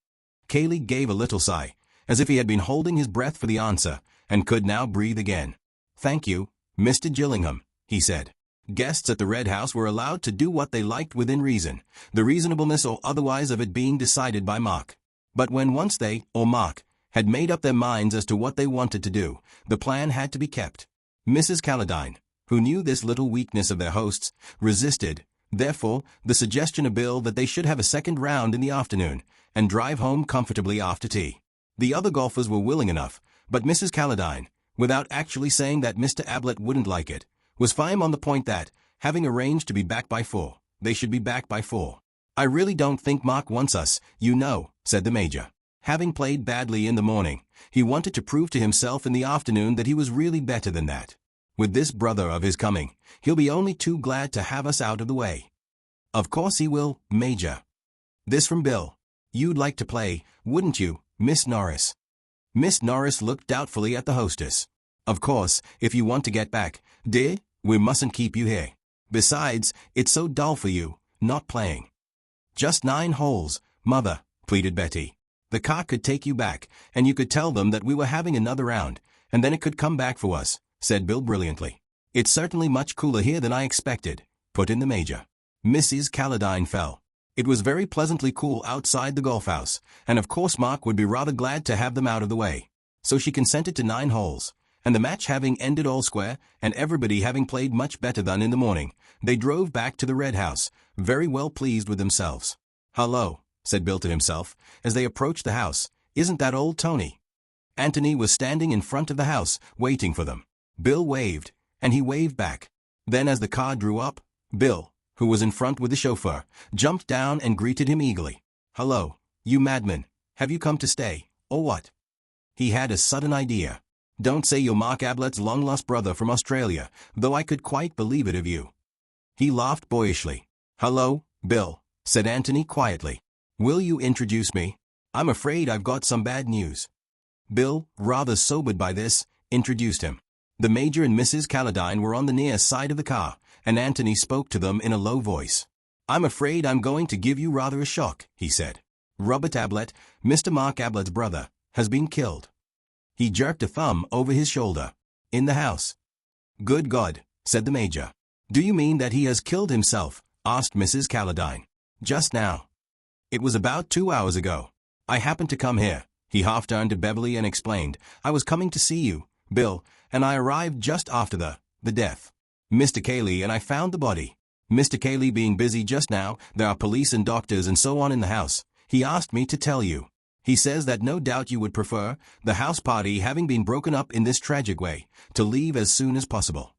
Kaylee gave a little sigh, as if he had been holding his breath for the answer, and could now breathe again. Thank you, Mr. Gillingham, he said. Guests at the Red House were allowed to do what they liked within reason, the reasonableness or otherwise of it being decided by Mark. But when once they, or Mark, had made up their minds as to what they wanted to do, the plan had to be kept. Mrs. Calladine, who knew this little weakness of their hosts, resisted, therefore, the suggestion of Bill that they should have a second round in the afternoon, and drive home comfortably after tea. The other golfers were willing enough, but Mrs. Calladine, without actually saying that Mr. Ablett wouldn't like it, was firm on the point that, having arranged to be back by 4, they should be back by 4. I really don't think Mark wants us, you know, said the Major. Having played badly in the morning, he wanted to prove to himself in the afternoon that he was really better than that. With this brother of his coming, he'll be only too glad to have us out of the way. Of course he will, Major. This from Bill. You'd like to play, wouldn't you, Miss Norris? Miss Norris looked doubtfully at the hostess. Of course, if you want to get back, dear, we mustn't keep you here. Besides, it's so dull for you, not playing. Just 9 holes, Mother, pleaded Betty. The car could take you back, and you could tell them that we were having another round, and then it could come back for us, said Bill brilliantly. It's certainly much cooler here than I expected, put in the Major. Mrs. Calladine fell. It was very pleasantly cool outside the golf house, and of course Mark would be rather glad to have them out of the way. So she consented to 9 holes, and the match having ended all square, and everybody having played much better than in the morning, they drove back to the Red House, very well pleased with themselves. Hello, said Bill to himself, as they approached the house. Isn't that old Tony? Anthony was standing in front of the house, waiting for them. Bill waved, and he waved back. Then as the car drew up, Bill, who was in front with the chauffeur, jumped down and greeted him eagerly. Hello, you madman. Have you come to stay, or what? He had a sudden idea. Don't say you're Mark Ablett's long-lost brother from Australia, though I could quite believe it of you. He laughed boyishly. Hello, Bill, said Anthony quietly. Will you introduce me? I'm afraid I've got some bad news. Bill, rather sobered by this, introduced him. The Major and Mrs. Calladine were on the near side of the car, and Anthony spoke to them in a low voice. I'm afraid I'm going to give you rather a shock, he said. Robert Ablett, Mr. Mark Ablett's brother, has been killed. He jerked a thumb over his shoulder. In the house. Good God, said the Major. Do you mean that he has killed himself? Asked Mrs. Calladine. Just now. It was about 2 hours ago. I happened to come here. He half turned to Beverly and explained. I was coming to see you, Bill, and I arrived just after the death. Mr. Cayley and I found the body. Mr. Cayley being busy just now, there are police and doctors and so on in the house. He asked me to tell you. He says that no doubt you would prefer, the house party having been broken up in this tragic way, to leave as soon as possible.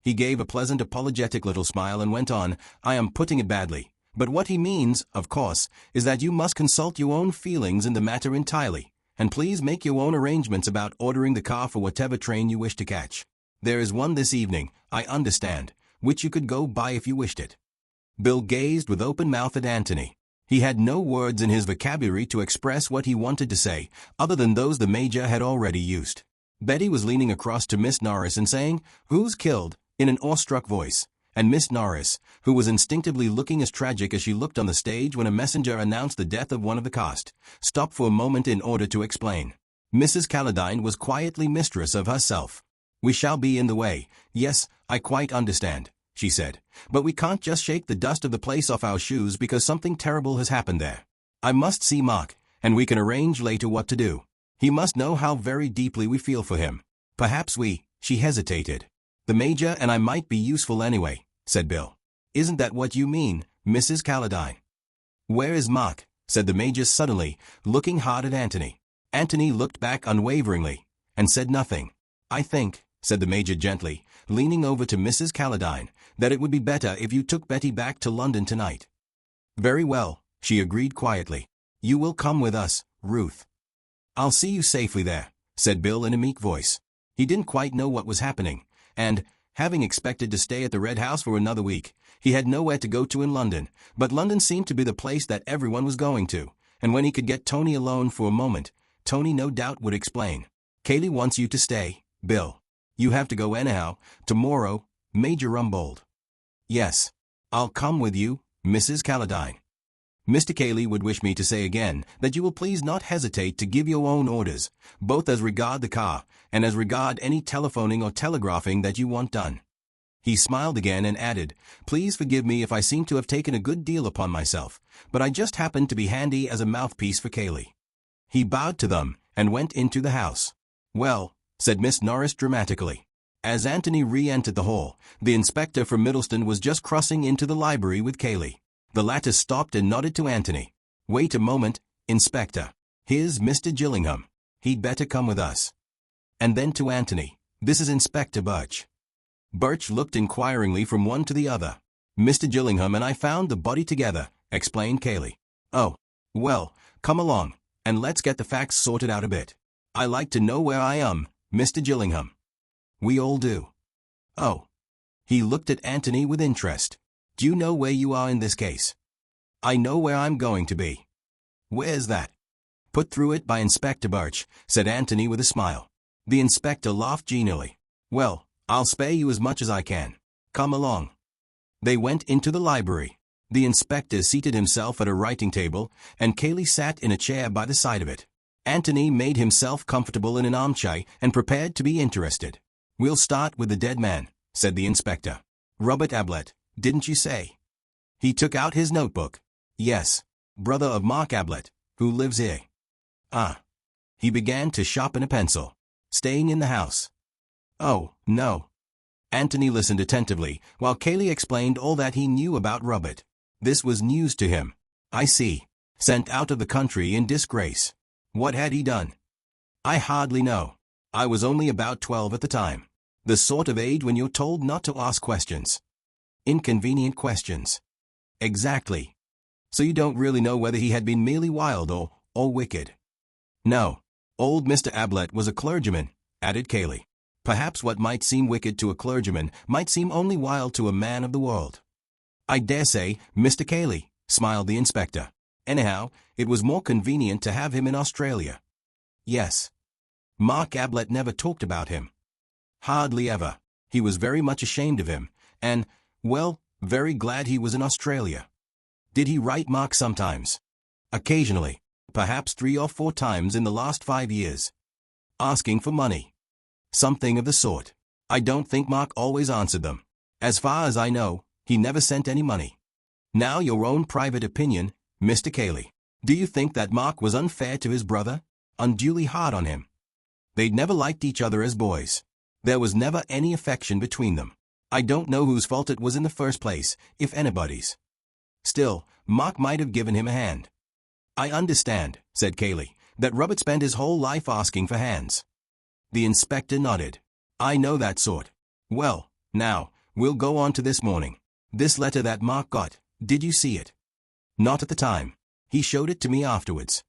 He gave a pleasant apologetic little smile and went on, I am putting it badly, but what he means, of course, is that you must consult your own feelings in the matter entirely, and please make your own arrangements about ordering the car for whatever train you wish to catch. There is one this evening, I understand, which you could go by if you wished it. Bill gazed with open mouth at Anthony. He had no words in his vocabulary to express what he wanted to say, other than those the Major had already used. Betty was leaning across to Miss Norris and saying, Who's killed? In an awestruck voice, and Miss Norris, who was instinctively looking as tragic as she looked on the stage when a messenger announced the death of one of the cast, stopped for a moment in order to explain. Mrs. Calladine was quietly mistress of herself. We shall be in the way, yes, I quite understand, she said, but we can't just shake the dust of the place off our shoes because something terrible has happened there. I must see Mark, and we can arrange later what to do. He must know how very deeply we feel for him. Perhaps she hesitated. The Major and I might be useful anyway, said Bill. Isn't that what you mean, Mrs. Calladine? Where is Mark? Said the Major suddenly, looking hard at Anthony. Anthony looked back unwaveringly, and said nothing. I think, said the Major gently, leaning over to Mrs. Calladine, that it would be better if you took Betty back to London tonight. Very well, she agreed quietly. You will come with us, Ruth. I'll see you safely there, said Bill in a meek voice. He didn't quite know what was happening, and, having expected to stay at the Red House for another week, he had nowhere to go to in London, but London seemed to be the place that everyone was going to, and when he could get Tony alone for a moment, Tony no doubt would explain. Cayley wants you to stay, Bill. You have to go anyhow, tomorrow, Major Rumbold. Yes. I'll come with you, Mrs. Calladine. Mr. Cayley would wish me to say again that you will please not hesitate to give your own orders, both as regard the car and as regard any telephoning or telegraphing that you want done. He smiled again and added, Please forgive me if I seem to have taken a good deal upon myself, but I just happened to be handy as a mouthpiece for Cayley. He bowed to them and went into the house. Well, said Miss Norris dramatically. As Anthony re-entered the hall, the inspector from Middleston was just crossing into the library with Cayley. The latter stopped and nodded to Anthony. Wait a moment, Inspector. Here's Mr. Gillingham. He'd better come with us. And then to Anthony. This is Inspector Birch. Birch looked inquiringly from one to the other. Mr. Gillingham and I found the body together, explained Cayley. Oh, well, come along, and let's get the facts sorted out a bit. I like to know where I am, Mr. Gillingham. We all do. Oh. He looked at Anthony with interest. Do you know where you are in this case? I know where I'm going to be. Where's that? Put through it by Inspector Birch, said Anthony with a smile. The inspector laughed genially. Well, I'll spare you as much as I can. Come along. They went into the library. The inspector seated himself at a writing table, and Cayley sat in a chair by the side of it. Anthony made himself comfortable in an armchair and prepared to be interested. We'll start with the dead man, said the inspector. Robert Ablett, didn't you say? He took out his notebook. Yes, brother of Mark Ablett, who lives here. Ah. He began to sharpen a pencil. Staying in the house. Oh, no. Anthony listened attentively, while Cayley explained all that he knew about Robert. This was news to him. I see. Sent out of the country in disgrace. What had he done? I hardly know. I was only about 12 at the time. The sort of age when you're told not to ask questions. Inconvenient questions. Exactly. So you don't really know whether he had been merely wild or wicked. No. Old Mr. Ablett was a clergyman, added Cayley. Perhaps what might seem wicked to a clergyman might seem only wild to a man of the world. I dare say, Mr. Cayley, smiled the inspector. Anyhow, it was more convenient to have him in Australia. Yes. Mark Ablett never talked about him. Hardly ever. He was very much ashamed of him, and, well, very glad he was in Australia. Did he write Mark sometimes? Occasionally, perhaps 3 or 4 times in the last 5 years. Asking for money. Something of the sort. I don't think Mark always answered them. As far as I know, he never sent any money. Now your own private opinion, Mr. Cayley. Do you think that Mark was unfair to his brother? Unduly hard on him? They'd never liked each other as boys. There was never any affection between them. I don't know whose fault it was in the first place, if anybody's. Still, Mark might have given him a hand. I understand, said Cayley, that Robert spent his whole life asking for hands. The inspector nodded. I know that sort. Well, now, we'll go on to this morning. This letter that Mark got, did you see it? Not at the time. He showed it to me afterwards.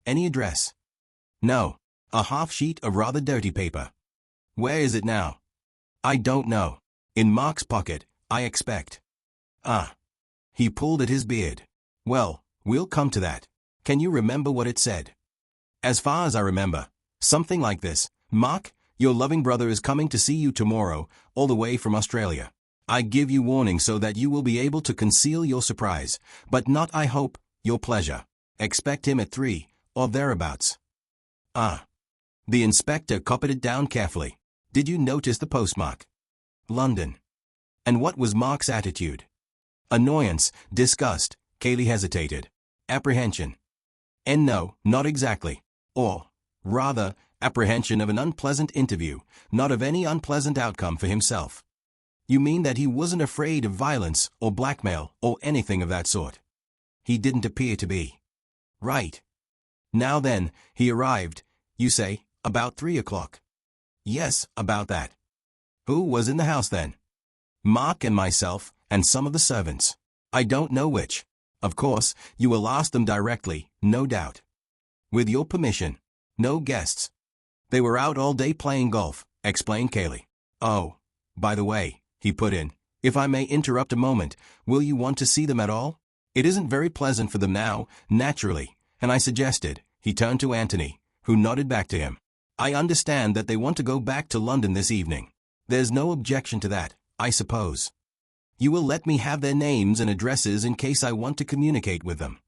Any address? No. A half sheet of rather dirty paper. Where is it now? I don't know. In Mark's pocket, I expect. Ah. He pulled at his beard. Well, we'll come to that. Can you remember what it said? As far as I remember, something like this. Mark, your loving brother is coming to see you tomorrow, all the way from Australia. I give you warning so that you will be able to conceal your surprise, but not, I hope, your pleasure. Expect him at 3, or thereabouts. Ah. The inspector copied it down carefully. Did you notice the postmark? London. And what was Mark's attitude? Annoyance, disgust, Cayley hesitated. Apprehension. And no, not exactly. Or, rather, apprehension of an unpleasant interview, not of any unpleasant outcome for himself. You mean that he wasn't afraid of violence or blackmail or anything of that sort? He didn't appear to be. Right. Now then, he arrived, you say, about 3 o'clock. Yes, about that. Who was in the house then? Mark and myself, and some of the servants. I don't know which. Of course, you will ask them directly, no doubt. With your permission. No guests. They were out all day playing golf, explained Cayley. Oh, by the way, he put in, if I may interrupt a moment, will you want to see them at all? It isn't very pleasant for them now, naturally, and I suggested, he turned to Anthony, who nodded back to him. I understand that they want to go back to London this evening. There's no objection to that, I suppose. You will let me have their names and addresses in case I want to communicate with them.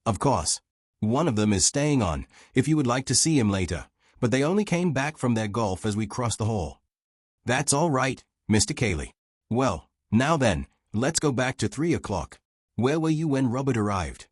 Of course. One of them is staying on, if you would like to see him later, but they only came back from their golf as we crossed the hall. That's all right, Mr. Cayley. Well, now then, let's go back to 3 o'clock. Where were you when Robert arrived?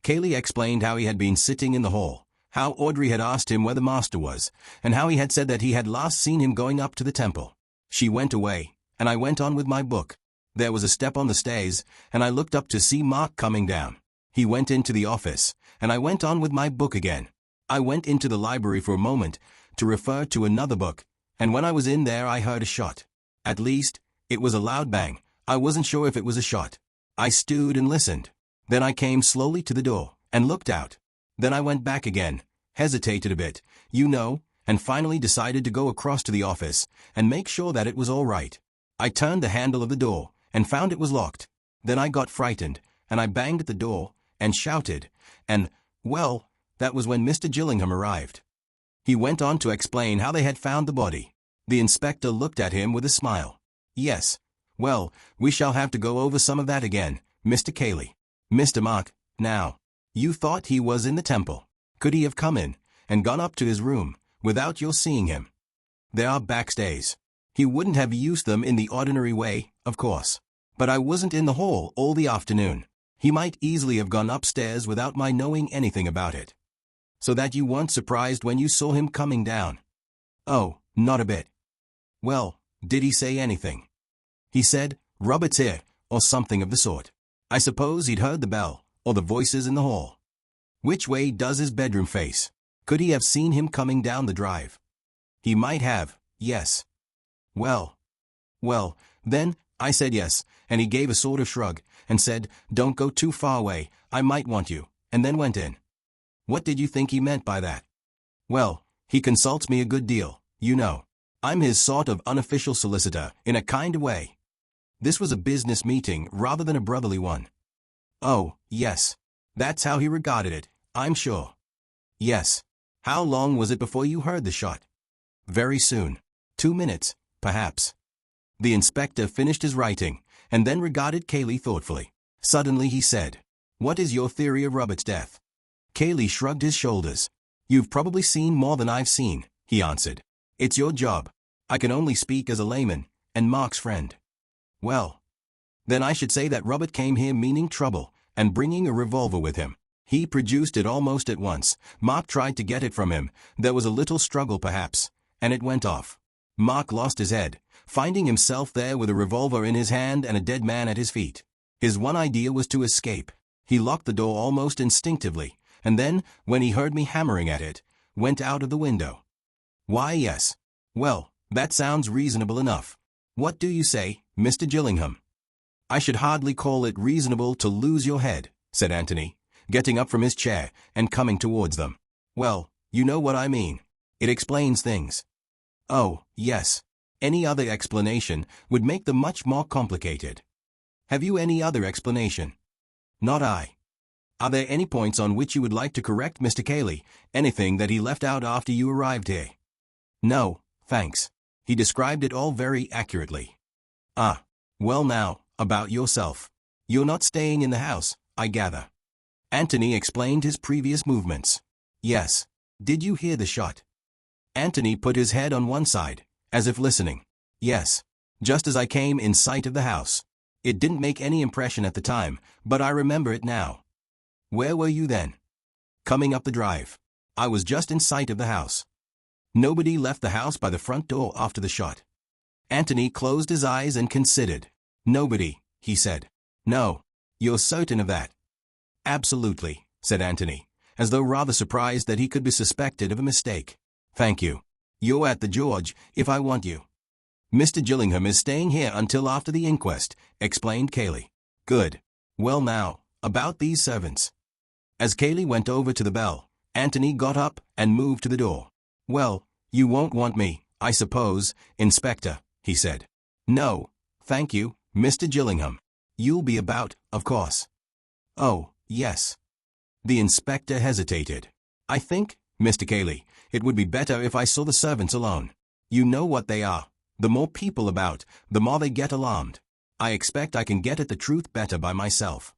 Cayley explained how he had been sitting in the hall, how Audrey had asked him where the master was, and how he had said that he had last seen him going up to the temple. She went away, and I went on with my book. There was a step on the stairs, and I looked up to see Mark coming down. He went into the office, and I went on with my book again. I went into the library for a moment, to refer to another book, and when I was in there I heard a shot. At least, it was a loud bang. I wasn't sure if it was a shot. I stood and listened. Then I came slowly to the door, and looked out. Then I went back again, hesitated a bit, you know, and finally decided to go across to the office, and make sure that it was all right. I turned the handle of the door, and found it was locked. Then I got frightened, and I banged at the door, and shouted, and, well, that was when Mr. Gillingham arrived. He went on to explain how they had found the body. The inspector looked at him with a smile. Yes. Well, we shall have to go over some of that again, Mr. Cayley. Mr. Mark, now. You thought he was in the temple. Could he have come in, and gone up to his room, without your seeing him? There are backstays. He wouldn't have used them in the ordinary way, of course. But I wasn't in the hall all the afternoon. He might easily have gone upstairs without my knowing anything about it. So that you weren't surprised when you saw him coming down? Oh, not a bit. Well, did he say anything? He said, Robert's here, or something of the sort. I suppose he'd heard the bell, or the voices in the hall. Which way does his bedroom face? Could he have seen him coming down the drive? He might have, yes. Well, then, I said yes, and he gave a sort of shrug, and said, don't go too far away, I might want you, and then went in. What did you think he meant by that? Well, he consults me a good deal, you know. I'm his sort of unofficial solicitor, in a kind of way. This was a business meeting rather than a brotherly one. Oh, yes. That's how he regarded it, I'm sure. Yes. How long was it before you heard the shot? Very soon. 2 minutes, perhaps. The inspector finished his writing, and then regarded Cayley thoughtfully. Suddenly he said, What is your theory of Robert's death? Cayley shrugged his shoulders. You've probably seen more than I've seen, he answered. It's your job. I can only speak as a layman, and Mark's friend. Well, then I should say that Robert came here meaning trouble, and bringing a revolver with him. He produced it almost at once. Mark tried to get it from him. There was a little struggle perhaps, and it went off. Mark lost his head, finding himself there with a revolver in his hand and a dead man at his feet. His one idea was to escape. He locked the door almost instinctively, and then, when he heard me hammering at it, went out of the window. Why, yes. Well, that sounds reasonable enough. What do you say, Mr. Gillingham? I should hardly call it reasonable to lose your head, said Anthony, getting up from his chair and coming towards them. Well, you know what I mean. It explains things. Oh, yes. Any other explanation would make them much more complicated. Have you any other explanation? Not I. Are there any points on which you would like to correct Mr. Cayley? Anything that he left out after you arrived here? No, thanks. He described it all very accurately. Ah, well now, about yourself. You're not staying in the house, I gather. Anthony explained his previous movements. Yes. Did you hear the shot? Anthony put his head on one side, as if listening. Yes. Just as I came in sight of the house. It didn't make any impression at the time, but I remember it now. Where were you then? Coming up the drive. I was just in sight of the house. Nobody left the house by the front door after the shot. Anthony closed his eyes and considered. Nobody, he said. No. You're certain of that? Absolutely, said Anthony, as though rather surprised that he could be suspected of a mistake. Thank you. You're at the George, if I want you. Mr. Gillingham is staying here until after the inquest, explained Cayley. Good. Well now, about these servants. As Cayley went over to the bell, Anthony got up and moved to the door. Well, you won't want me, I suppose, Inspector, he said. No, thank you, Mr. Gillingham. You'll be about, of course. Oh, yes. The inspector hesitated. I think, Mr. Cayley, it would be better if I saw the servants alone. You know what they are. The more people about, the more they get alarmed. I expect I can get at the truth better by myself.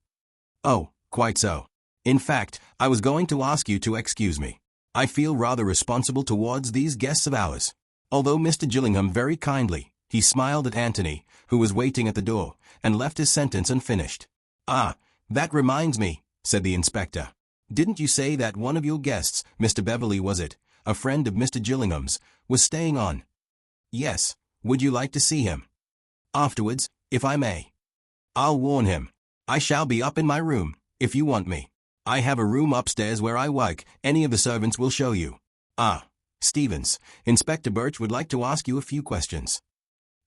Oh, quite so. In fact, I was going to ask you to excuse me. I feel rather responsible towards these guests of ours. Although Mr. Gillingham very kindly, he smiled at Anthony, who was waiting at the door, and left his sentence unfinished. Ah, that reminds me, said the inspector. Didn't you say that one of your guests, Mr. Beverley was it, a friend of Mr. Gillingham's, was staying on? Yes. Would you like to see him? Afterwards, if I may. I'll warn him. I shall be up in my room, if you want me. I have a room upstairs where I work. Any of the servants will show you. Ah, Stevens, Inspector Birch would like to ask you a few questions.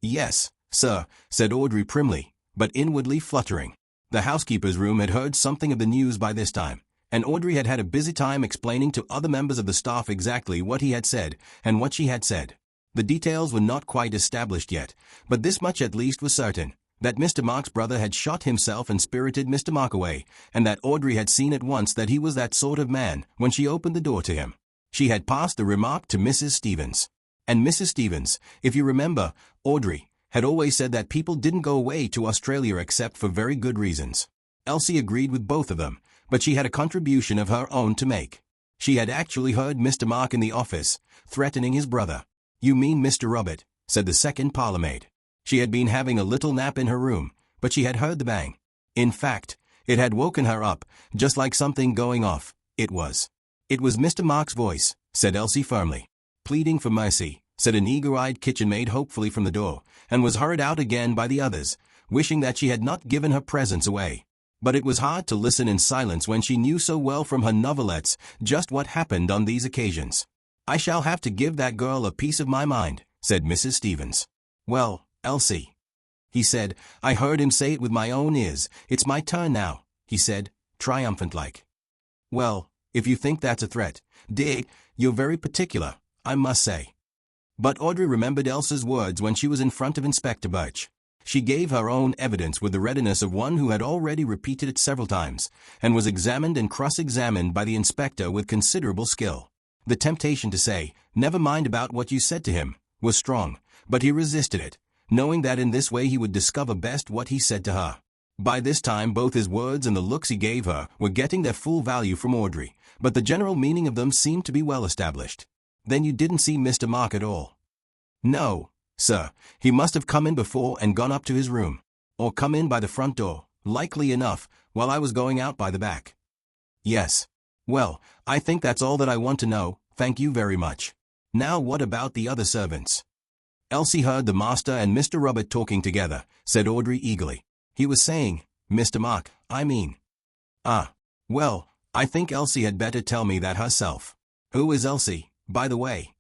Yes, sir, said Audrey primly, but inwardly fluttering. The housekeeper's room had heard something of the news by this time, and Audrey had had a busy time explaining to other members of the staff exactly what he had said and what she had said. The details were not quite established yet, but this much at least was certain, that Mr. Mark's brother had shot himself and spirited Mr. Mark away, and that Audrey had seen at once that he was that sort of man when she opened the door to him. She had passed the remark to Mrs. Stevens. And Mrs. Stevens, if you remember, Audrey, had always said that people didn't go away to Australia except for very good reasons. Elsie agreed with both of them, but she had a contribution of her own to make. She had actually heard Mr. Mark in the office, threatening his brother. You mean Mr. Robert, said the second parlourmaid. She had been having a little nap in her room, but she had heard the bang. In fact, it had woken her up, just like something going off. It was Mr. Mark's voice, said Elsie firmly. Pleading for mercy, said an eager-eyed kitchen maid hopefully from the door, and was hurried out again by the others, wishing that she had not given her presence away. But it was hard to listen in silence when she knew so well from her novelettes just what happened on these occasions. I shall have to give that girl a piece of my mind, said Mrs. Stevens. Well, Elsie, he said, I heard him say it with my own ears. It's my turn now, he said, triumphant-like. Well, if you think that's a threat, dear, you're very particular, I must say. But Audrey remembered Elsa's words when she was in front of Inspector Birch. She gave her own evidence with the readiness of one who had already repeated it several times, and was examined and cross-examined by the inspector with considerable skill. The temptation to say, never mind about what you said to him, was strong, but he resisted it, knowing that in this way he would discover best what he said to her. By this time both his words and the looks he gave her were getting their full value from Audrey, but the general meaning of them seemed to be well established. Then you didn't see Mr. Mark at all? No, sir, he must have come in before and gone up to his room, or come in by the front door, likely enough, while I was going out by the back. Yes. Well, I think that's all that I want to know, thank you very much. Now what about the other servants? Elsie heard the master and Mr. Robert talking together, said Audrey eagerly. He was saying, Mr. Mark, I mean. Ah. Well, I think Elsie had better tell me that herself. Who is Elsie, by the way?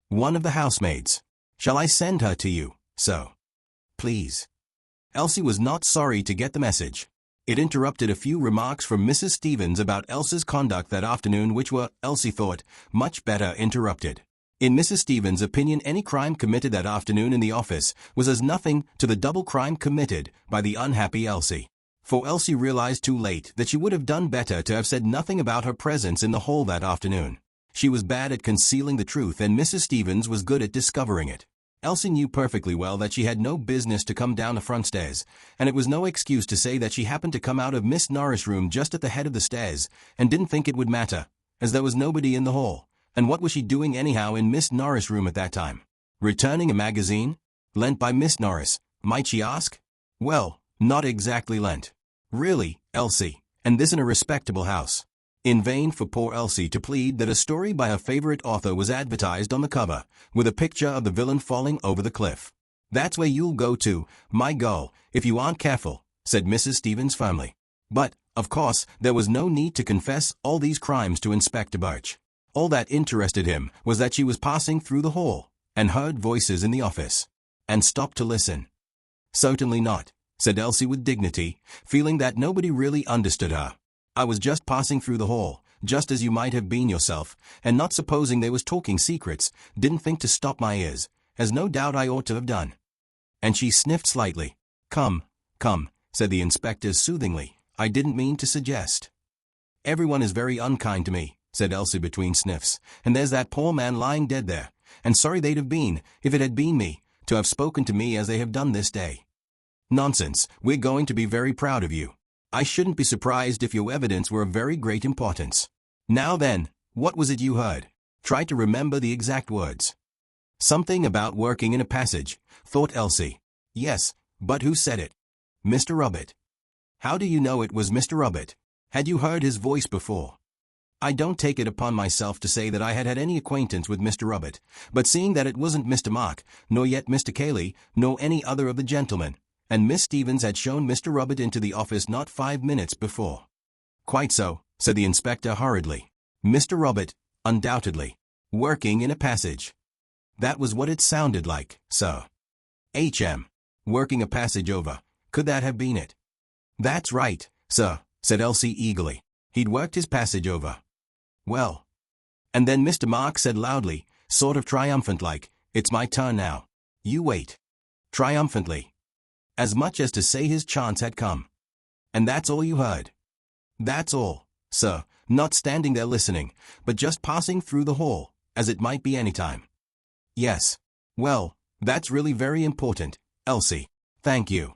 One of the housemaids. Shall I send her to you, sir? Please. Elsie was not sorry to get the message. It interrupted a few remarks from Mrs. Stevens about Elsie's conduct that afternoon which were, Elsie thought, much better interrupted. In Mrs. Stevens' opinion, any crime committed that afternoon in the office was as nothing to the double crime committed by the unhappy Elsie. For Elsie realized too late that she would have done better to have said nothing about her presence in the hall that afternoon. She was bad at concealing the truth and Mrs. Stevens was good at discovering it. Elsie knew perfectly well that she had no business to come down the front stairs, and it was no excuse to say that she happened to come out of Miss Norris' room just at the head of the stairs, and didn't think it would matter, as there was nobody in the hall. And what was she doing anyhow in Miss Norris' room at that time? Returning a magazine? Lent by Miss Norris, might she ask? Well, not exactly lent. Really, Elsie, and this in a respectable house. In vain for poor Elsie to plead that a story by her favorite author was advertised on the cover, with a picture of the villain falling over the cliff. That's where you'll go to, my girl, if you aren't careful, said Mrs. Stevens firmly. But, of course, there was no need to confess all these crimes to Inspector Birch. All that interested him was that she was passing through the hall, and heard voices in the office, and stopped to listen. Certainly not, said Elsie with dignity, feeling that nobody really understood her. I was just passing through the hall, just as you might have been yourself, and not supposing they was talking secrets, didn't think to stop my ears, as no doubt I ought to have done. And she sniffed slightly. Come, said the inspector soothingly, I didn't mean to suggest. Everyone is very unkind to me, said Elsie between sniffs, and there's that poor man lying dead there, and sorry they'd have been, if it had been me, to have spoken to me as they have done this day. Nonsense, we're going to be very proud of you. I shouldn't be surprised if your evidence were of very great importance. Now then, what was it you heard? Try to remember the exact words. Something about working in a passage, thought Elsie. Yes, but who said it? Mr. Robert. How do you know it was Mr. Robert? Had you heard his voice before? I don't take it upon myself to say that I had any acquaintance with Mr. Robert, but seeing that it wasn't Mr. Mark, nor yet Mr. Cayley, nor any other of the gentlemen, and Miss Stevens had shown Mr. Robert into the office not 5 minutes before. Quite so, said the inspector hurriedly. Mr. Robert, undoubtedly. Working in a passage. That was what it sounded like, sir. H.M. Working a passage over. Could that have been it? That's right, sir, said Elsie eagerly. He'd worked his passage over. Well. And then Mr. Mark said loudly, sort of triumphant-like, it's my turn now. You wait. Triumphantly. As much as to say his chance had come. And that's all you heard? That's all, sir, not standing there listening, but just passing through the hall, as it might be any time. Yes. Well, that's really very important, Elsie. Thank you.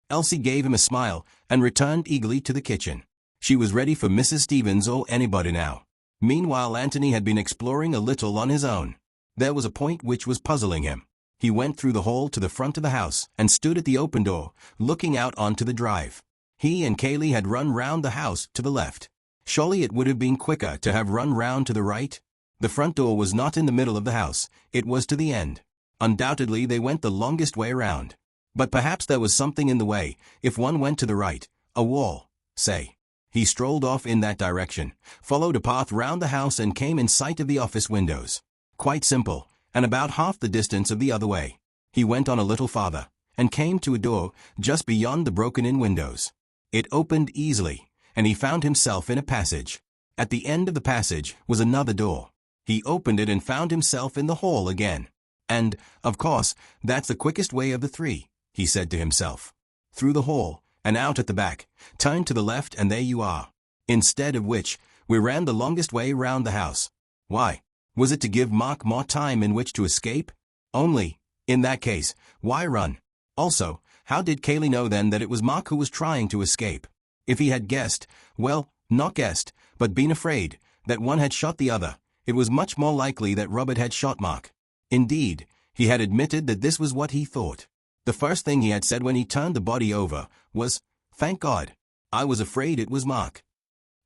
Elsie gave him a smile, and returned eagerly to the kitchen. She was ready for Mrs. Stevens or anybody now. Meanwhile Anthony had been exploring a little on his own. There was a point which was puzzling him. He went through the hall to the front of the house and stood at the open door, looking out onto the drive. He and Cayley had run round the house to the left. Surely it would have been quicker to have run round to the right? The front door was not in the middle of the house, it was to the end. Undoubtedly they went the longest way round. But perhaps there was something in the way, if one went to the right, a wall, say. He strolled off in that direction, followed a path round the house and came in sight of the office windows. Quite simple, and about half the distance of the other way. He went on a little farther, and came to a door just beyond the broken-in windows. It opened easily, and he found himself in a passage. At the end of the passage was another door. He opened it and found himself in the hall again. And, of course, that's the quickest way of the three, he said to himself. Through the hall, and out at the back, turn to the left and there you are. Instead of which, we ran the longest way round the house. Why? Was it to give Mark more time in which to escape? Only, in that case, why run? Also, how did Cayley know then that it was Mark who was trying to escape? If he had guessed, well, not guessed, but been afraid, that one had shot the other, it was much more likely that Robert had shot Mark. Indeed, he had admitted that this was what he thought. The first thing he had said when he turned the body over was, "Thank God, I was afraid it was Mark."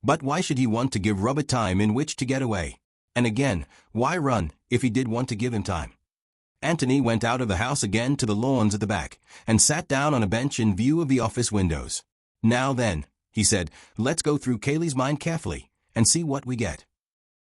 But why should he want to give Robert time in which to get away? And again, why run, if he did want to give him time? Anthony went out of the house again to the lawns at the back, and sat down on a bench in view of the office windows. "Now then," he said, "let's go through Kaylee's mind carefully, and see what we get."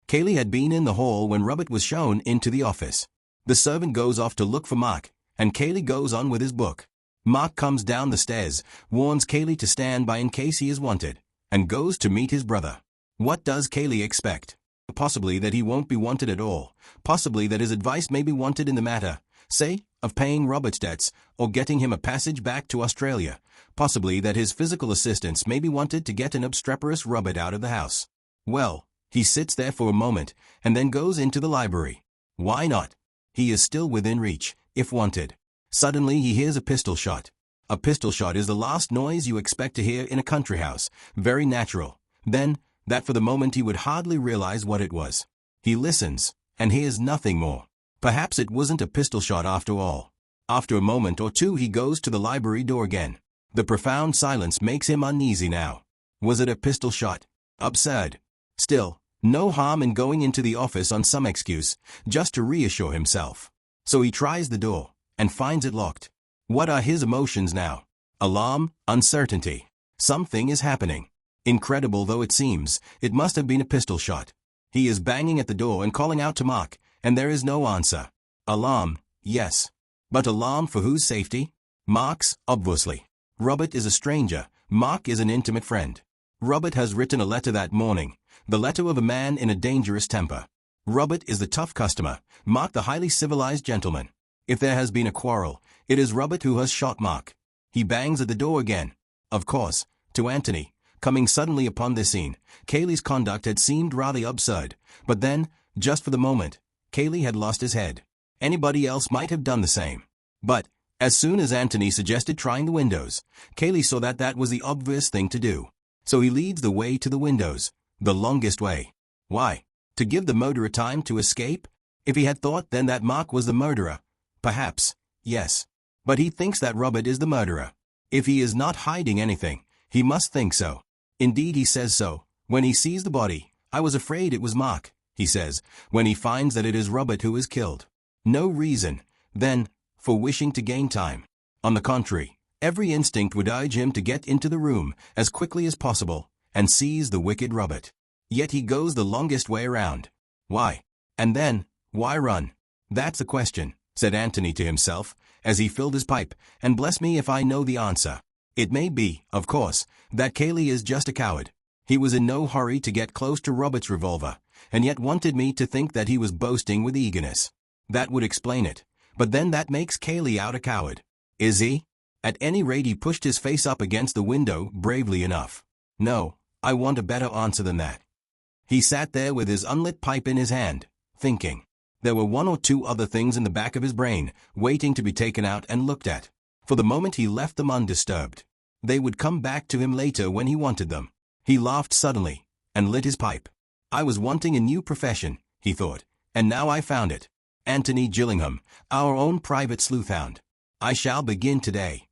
Kaylee had been in the hall when Robert was shown into the office. The servant goes off to look for Mark, and Kaylee goes on with his book. Mark comes down the stairs, warns Kaylee to stand by in case he is wanted, and goes to meet his brother. What does Kaylee expect? Possibly that he won't be wanted at all, possibly that his advice may be wanted in the matter, say, of paying Robert's debts, or getting him a passage back to Australia, possibly that his physical assistance may be wanted to get an obstreperous Robert out of the house. Well, he sits there for a moment, and then goes into the library. Why not? He is still within reach, if wanted. Suddenly he hears a pistol shot. A pistol shot is the last noise you expect to hear in a country house, very natural. Then, that for the moment he would hardly realize what it was. He listens, and hears nothing more. Perhaps it wasn't a pistol shot after all. After a moment or two he goes to the library door again. The profound silence makes him uneasy now. Was it a pistol shot? Absurd. Still, no harm in going into the office on some excuse, just to reassure himself. So he tries the door, and finds it locked. What are his emotions now? Alarm, uncertainty. Something is happening. Incredible though it seems, it must have been a pistol shot. He is banging at the door and calling out to Mark, and there is no answer. Alarm, yes. But alarm for whose safety? Mark's, obviously. Robert is a stranger, Mark is an intimate friend. Robert has written a letter that morning, the letter of a man in a dangerous temper. Robert is the tough customer, Mark the highly civilized gentleman. If there has been a quarrel, it is Robert who has shot Mark. He bangs at the door again. Of course, to Anthony, coming suddenly upon this scene, Kaylee's conduct had seemed rather absurd, but then, just for the moment, Kaylee had lost his head. Anybody else might have done the same. But, as soon as Anthony suggested trying the windows, Kaylee saw that that was the obvious thing to do. So he leads the way to the windows, the longest way. Why? To give the murderer time to escape? If he had thought then that Mark was the murderer, perhaps, yes. But he thinks that Robert is the murderer. If he is not hiding anything, he must think so. Indeed he says so. When he sees the body, "I was afraid it was Mark," he says, when he finds that it is Robert who is killed. No reason, then, for wishing to gain time. On the contrary, every instinct would urge him to get into the room as quickly as possible and seize the wicked Robert. Yet he goes the longest way around. Why? And then, why run? That's the question, said Anthony to himself, as he filled his pipe, and bless me if I know the answer. It may be, of course, that Kaylee is just a coward. He was in no hurry to get close to Robert's revolver, and yet wanted me to think that he was boasting with eagerness. That would explain it. But then that makes Kaylee out a coward. Is he? At any rate he pushed his face up against the window bravely enough. No, I want a better answer than that. He sat there with his unlit pipe in his hand, thinking. There were one or two other things in the back of his brain, waiting to be taken out and looked at. For the moment he left them undisturbed. They would come back to him later when he wanted them. He laughed suddenly, and lit his pipe. I was wanting a new profession, he thought, and now I found it. Anthony Gillingham, our own private sleuthhound. I shall begin today.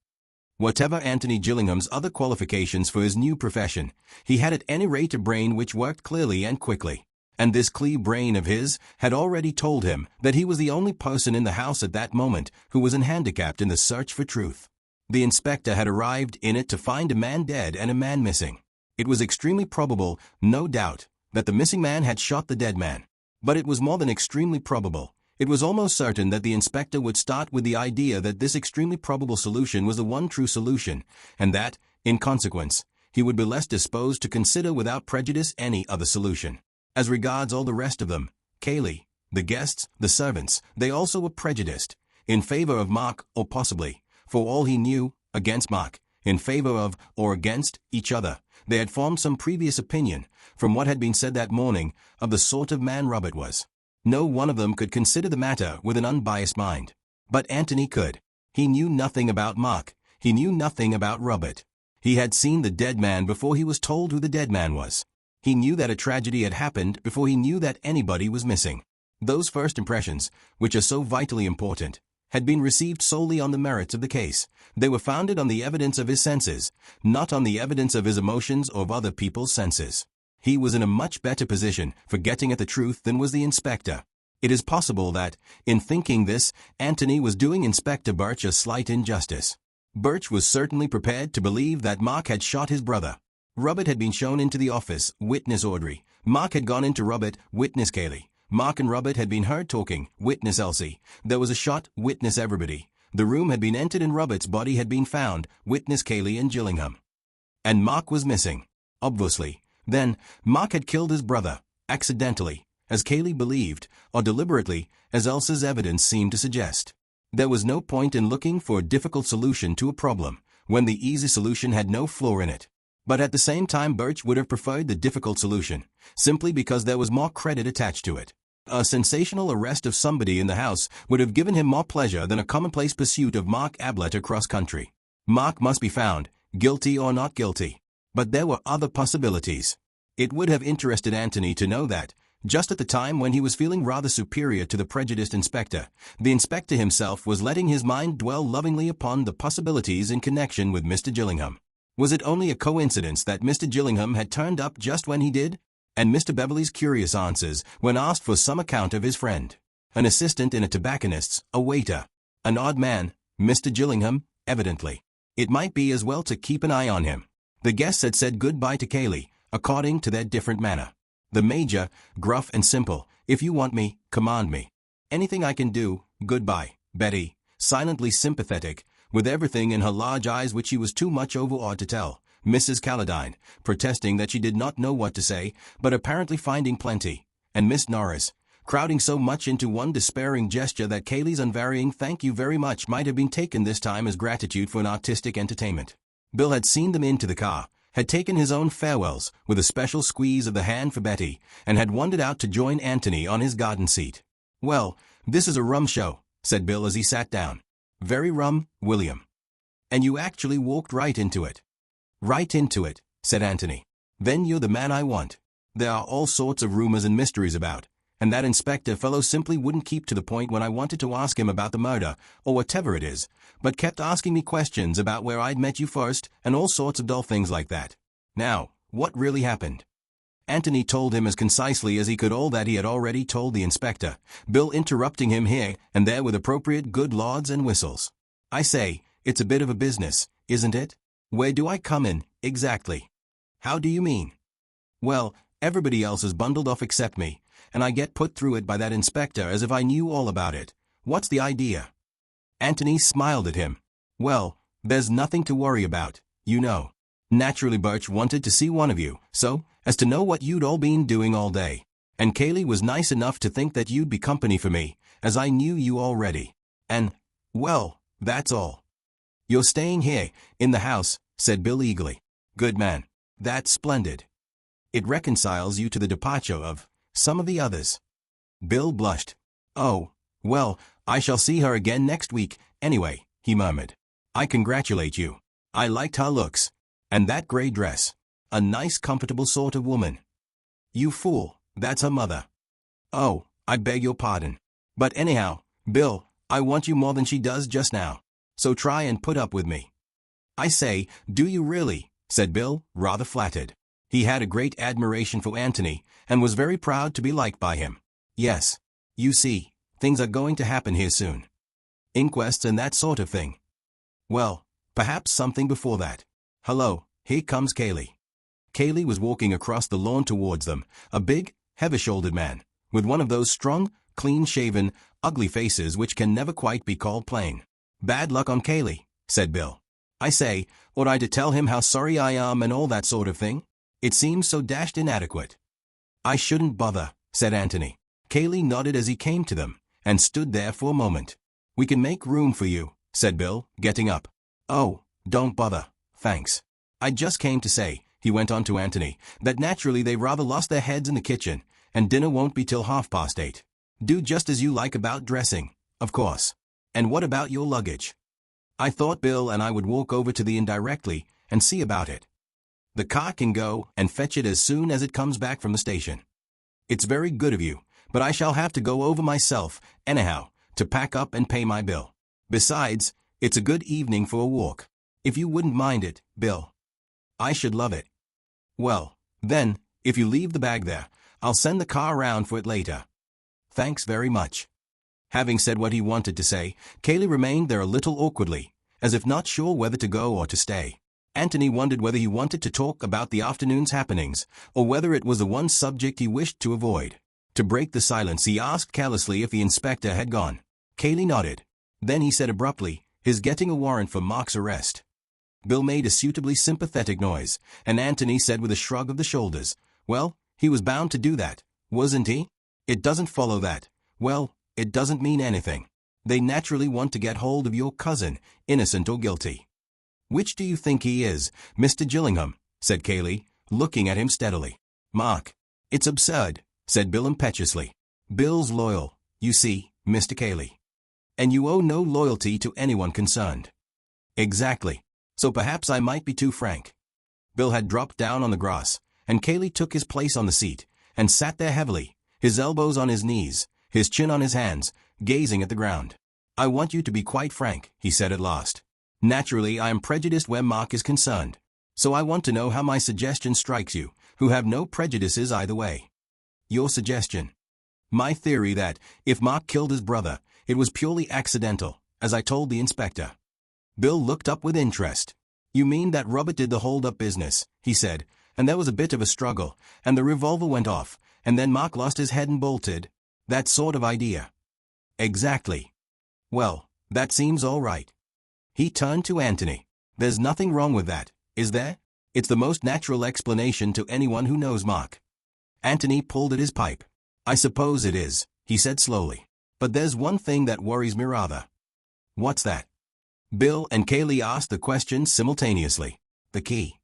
Whatever Anthony Gillingham's other qualifications for his new profession, he had at any rate a brain which worked clearly and quickly. And this clear brain of his had already told him that he was the only person in the house at that moment who was handicapped in the search for truth. The inspector had arrived in it to find a man dead and a man missing. It was extremely probable, no doubt, that the missing man had shot the dead man. But it was more than extremely probable. It was almost certain that the inspector would start with the idea that this extremely probable solution was the one true solution, and that, in consequence, he would be less disposed to consider without prejudice any other solution. As regards all the rest of them, Kaylee, the guests, the servants, they also were prejudiced, in favor of Mark, or possibly, for all he knew, against Mark, in favor of, or against, each other. They had formed some previous opinion, from what had been said that morning, of the sort of man Robert was. No one of them could consider the matter with an unbiased mind. But Anthony could. He knew nothing about Mark. He knew nothing about Robert. He had seen the dead man before he was told who the dead man was. He knew that a tragedy had happened before he knew that anybody was missing. Those first impressions, which are so vitally important, had been received solely on the merits of the case. They were founded on the evidence of his senses, not on the evidence of his emotions or of other people's senses. He was in a much better position for getting at the truth than was the inspector. It is possible that, in thinking this, Anthony was doing Inspector Birch a slight injustice. Birch was certainly prepared to believe that Mark had shot his brother. Robert had been shown into the office, witness Audrey. Mark had gone into Robert, witness Kaylee. Mark and Robert had been heard talking, witness Elsie. There was a shot, witness everybody. The room had been entered and Robert's body had been found, witness Kaylee and Gillingham. And Mark was missing. Obviously. Then, Mark had killed his brother, accidentally, as Kaylee believed, or deliberately, as Elsie's evidence seemed to suggest. There was no point in looking for a difficult solution to a problem, when the easy solution had no flaw in it. But at the same time Birch would have preferred the difficult solution, simply because there was more credit attached to it. A sensational arrest of somebody in the house would have given him more pleasure than a commonplace pursuit of Mark Ablett across country. Mark must be found, guilty or not guilty. But there were other possibilities. It would have interested Anthony to know that, just at the time when he was feeling rather superior to the prejudiced inspector, the inspector himself was letting his mind dwell lovingly upon the possibilities in connection with Mr. Gillingham. Was it only a coincidence that Mr. Gillingham had turned up just when he did? And Mr. Beverley's curious answers when asked for some account of his friend. An assistant in a tobacconist's, a waiter. An odd man, Mr. Gillingham, evidently. It might be as well to keep an eye on him. The guests had said goodbye to Kaylee, according to their different manner. The Major, gruff and simple, if you want me, command me. Anything I can do, goodbye. Betty, silently sympathetic, with everything in her large eyes which she was too much overawed to tell. Mrs. Calladine, protesting that she did not know what to say, but apparently finding plenty. And Miss Norris, crowding so much into one despairing gesture that Kaylee's unvarying thank you very much might have been taken this time as gratitude for an artistic entertainment. Bill had seen them into the car, had taken his own farewells with a special squeeze of the hand for Betty, and had wandered out to join Anthony on his garden seat. "Well, this is a rum show," said Bill as he sat down. "Very rum, William. And you actually walked right into it." "Right into it," said Anthony. "Then you're the man I want. There are all sorts of rumors and mysteries about, and that inspector fellow simply wouldn't keep to the point when I wanted to ask him about the murder, or whatever it is, but kept asking me questions about where I'd met you first, and all sorts of dull things like that. Now, what really happened?" Anthony told him as concisely as he could all that he had already told the inspector, Bill interrupting him here and there with appropriate good lauds and whistles. "I say, it's a bit of a business, isn't it? Where do I come in, exactly?" "How do you mean?" "Well, everybody else is bundled off except me, and I get put through it by that inspector as if I knew all about it. What's the idea?" Anthony smiled at him. "Well, there's nothing to worry about, you know. Naturally Birch wanted to see one of you, so as to know what you'd all been doing all day. And Kaylee was nice enough to think that you'd be company for me, as I knew you already. And, well, that's all." "You're staying here, in the house," said Bill eagerly. "Good man. That's splendid. It reconciles you to the departure of some of the others." Bill blushed. "Oh, well, I shall see her again next week, anyway," he murmured. "I congratulate you. I liked her looks. And that gray dress. A nice comfortable sort of woman." "You fool, that's her mother." "Oh, I beg your pardon. But anyhow, Bill, I want you more than she does just now. So try and put up with me." "I say, do you really?" said Bill, rather flattered. He had a great admiration for Anthony, and was very proud to be liked by him. "Yes. You see, things are going to happen here soon. Inquests and that sort of thing. Well, perhaps something before that. Hello, here comes Kaylee." Kaylee was walking across the lawn towards them, a big, heavy-shouldered man, with one of those strong, clean-shaven, ugly faces which can never quite be called plain. "Bad luck on Kaylee," said Bill. "I say, ought I to tell him how sorry I am and all that sort of thing? It seems so dashed inadequate." "I shouldn't bother," said Anthony. Kaylee nodded as he came to them, and stood there for a moment. "We can make room for you," said Bill, getting up. "Oh, don't bother, thanks. I just came to say," he went on to Anthony, "that naturally they rather lost their heads in the kitchen, and dinner won't be till 8:30. Do just as you like about dressing, of course. And what about your luggage?" "I thought Bill and I would walk over to the inn directly and see about it. The car can go and fetch it as soon as it comes back from the station." "It's very good of you, but I shall have to go over myself, anyhow, to pack up and pay my bill. Besides, it's a good evening for a walk. If you wouldn't mind it, Bill." "I should love it." "Well, then, if you leave the bag there, I'll send the car round for it later." thanks very much. Having said what he wanted to say, Kaylee remained there a little awkwardly, as if not sure whether to go or to stay. Anthony wondered whether he wanted to talk about the afternoon's happenings, or whether it was the one subject he wished to avoid. To break the silence, he asked carelessly if the inspector had gone. Kaylee nodded. Then he said abruptly, "Is getting a warrant for Mark's arrest." Bill made a suitably sympathetic noise, and Anthony said with a shrug of the shoulders, "Well, he was bound to do that, wasn't he? It doesn't follow that. Well, it doesn't mean anything. They naturally want to get hold of your cousin, innocent or guilty." "Which do you think he is, Mr. Gillingham?" said Kaylee, looking at him steadily. "Mark." "It's absurd," said Bill impetuously. "Bill's loyal, you see, Mr. Kaylee. And you owe no loyalty to anyone concerned." "Exactly. So perhaps I might be too frank." Bill had dropped down on the grass, and Kaylee took his place on the seat, and sat there heavily, his elbows on his knees, his chin on his hands, gazing at the ground. "I want you to be quite frank," he said at last. "Naturally, I am prejudiced where Mark is concerned. So I want to know how my suggestion strikes you, who have no prejudices either way." "Your suggestion?" "My theory that, if Mark killed his brother, it was purely accidental, as I told the inspector." Bill looked up with interest. "You mean that Robert did the hold-up business," he said, "and there was a bit of a struggle, and the revolver went off, and then Mark lost his head and bolted? That sort of idea?" "Exactly." "Well, that seems all right." He turned to Anthony. "There's nothing wrong with that, is there? It's the most natural explanation to anyone who knows Mark." Anthony pulled at his pipe. "I suppose it is," he said slowly. "But there's one thing that worries me rather." "What's that?" Bill and Kaylee asked the question simultaneously. "The key."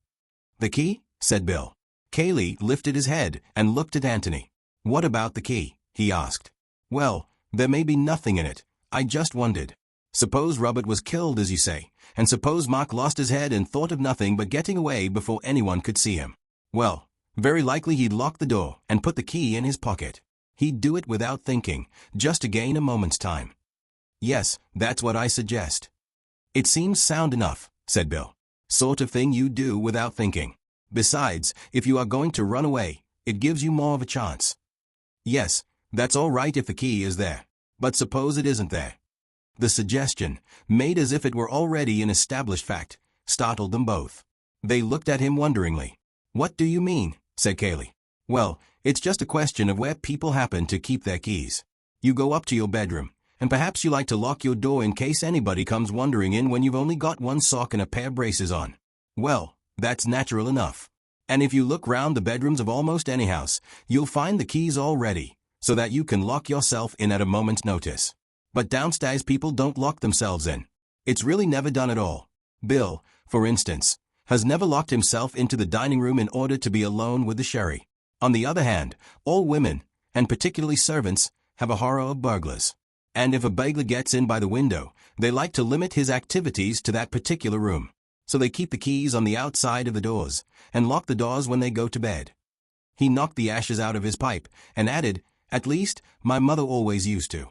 "The key?" said Bill. Kaylee lifted his head and looked at Anthony. "What about the key?" he asked. "Well, there may be nothing in it. I just wondered. Suppose Robert was killed, as you say, and suppose Mark lost his head and thought of nothing but getting away before anyone could see him. Well, very likely he'd lock the door and put the key in his pocket. He'd do it without thinking, just to gain a moment's time." "Yes, that's what I suggest." "It seems sound enough," said Bill. "Sort of thing you do without thinking. Besides, if you are going to run away, it gives you more of a chance." "Yes, that's all right if the key is there. But suppose it isn't there?" The suggestion, made as if it were already an established fact, startled them both. They looked at him wonderingly. "What do you mean?" said Kaylee. "Well, it's just a question of where people happen to keep their keys. You go up to your bedroom, and perhaps you like to lock your door in case anybody comes wandering in when you've only got one sock and a pair of braces on. Well, that's natural enough. And if you look round the bedrooms of almost any house, you'll find the keys all ready, so that you can lock yourself in at a moment's notice. But downstairs people don't lock themselves in. It's really never done at all. Bill, for instance, has never locked himself into the dining room in order to be alone with the sherry. On the other hand, all women, and particularly servants, have a horror of burglars. And if a burglar gets in by the window, they like to limit his activities to that particular room. So they keep the keys on the outside of the doors, and lock the doors when they go to bed." He knocked the ashes out of his pipe, and added, "At least, my mother always used to."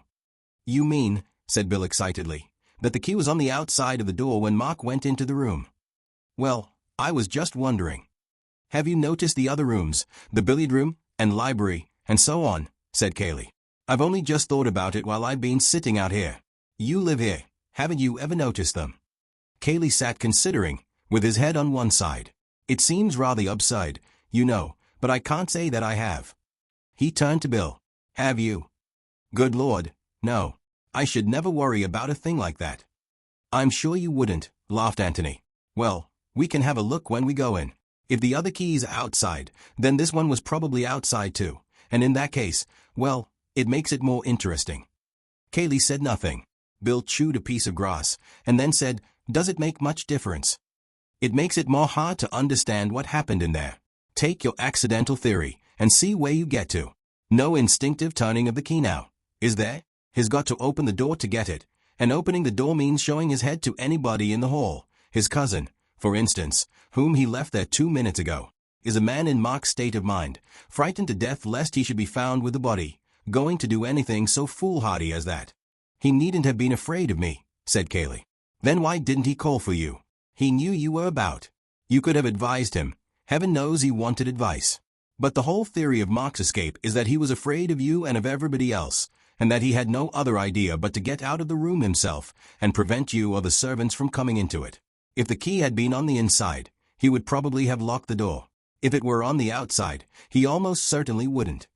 "You mean," said Bill excitedly, "that the key was on the outside of the door when Mark went into the room?" "Well, I was just wondering." "Have you noticed the other rooms, the billiard room, and library, and so on?" said Kaylee. "I've only just thought about it while I've been sitting out here. You live here, haven't you ever noticed them?" Kaylee sat considering, with his head on one side. "It seems rather absurd, you know, but I can't say that I have." He turned to Bill. "Have you?" "Good Lord, no. I should never worry about a thing like that." "I'm sure you wouldn't," laughed Anthony. "Well, we can have a look when we go in. If the other key's outside, then this one was probably outside too, and in that case, well, it makes it more interesting." Kaylee said nothing. Bill chewed a piece of grass, and then said, "Does it make much difference?" "It makes it more hard to understand what happened in there. Take your accidental theory, and see where you get to. No instinctive turning of the key now, is there? He's got to open the door to get it, and opening the door means showing his head to anybody in the hall. His cousin, for instance, whom he left there 2 minutes ago, is a man in Mark's state of mind, frightened to death lest he should be found with the body, going to do anything so foolhardy as that." "He needn't have been afraid of me," said Kaylee. "Then why didn't he call for you? He knew you were about. You could have advised him. Heaven knows he wanted advice." But the whole theory of Mark's escape is that he was afraid of you and of everybody else, and that he had no other idea but to get out of the room himself and prevent you or the servants from coming into it. If the key had been on the inside, he would probably have locked the door. If it were on the outside, he almost certainly wouldn't.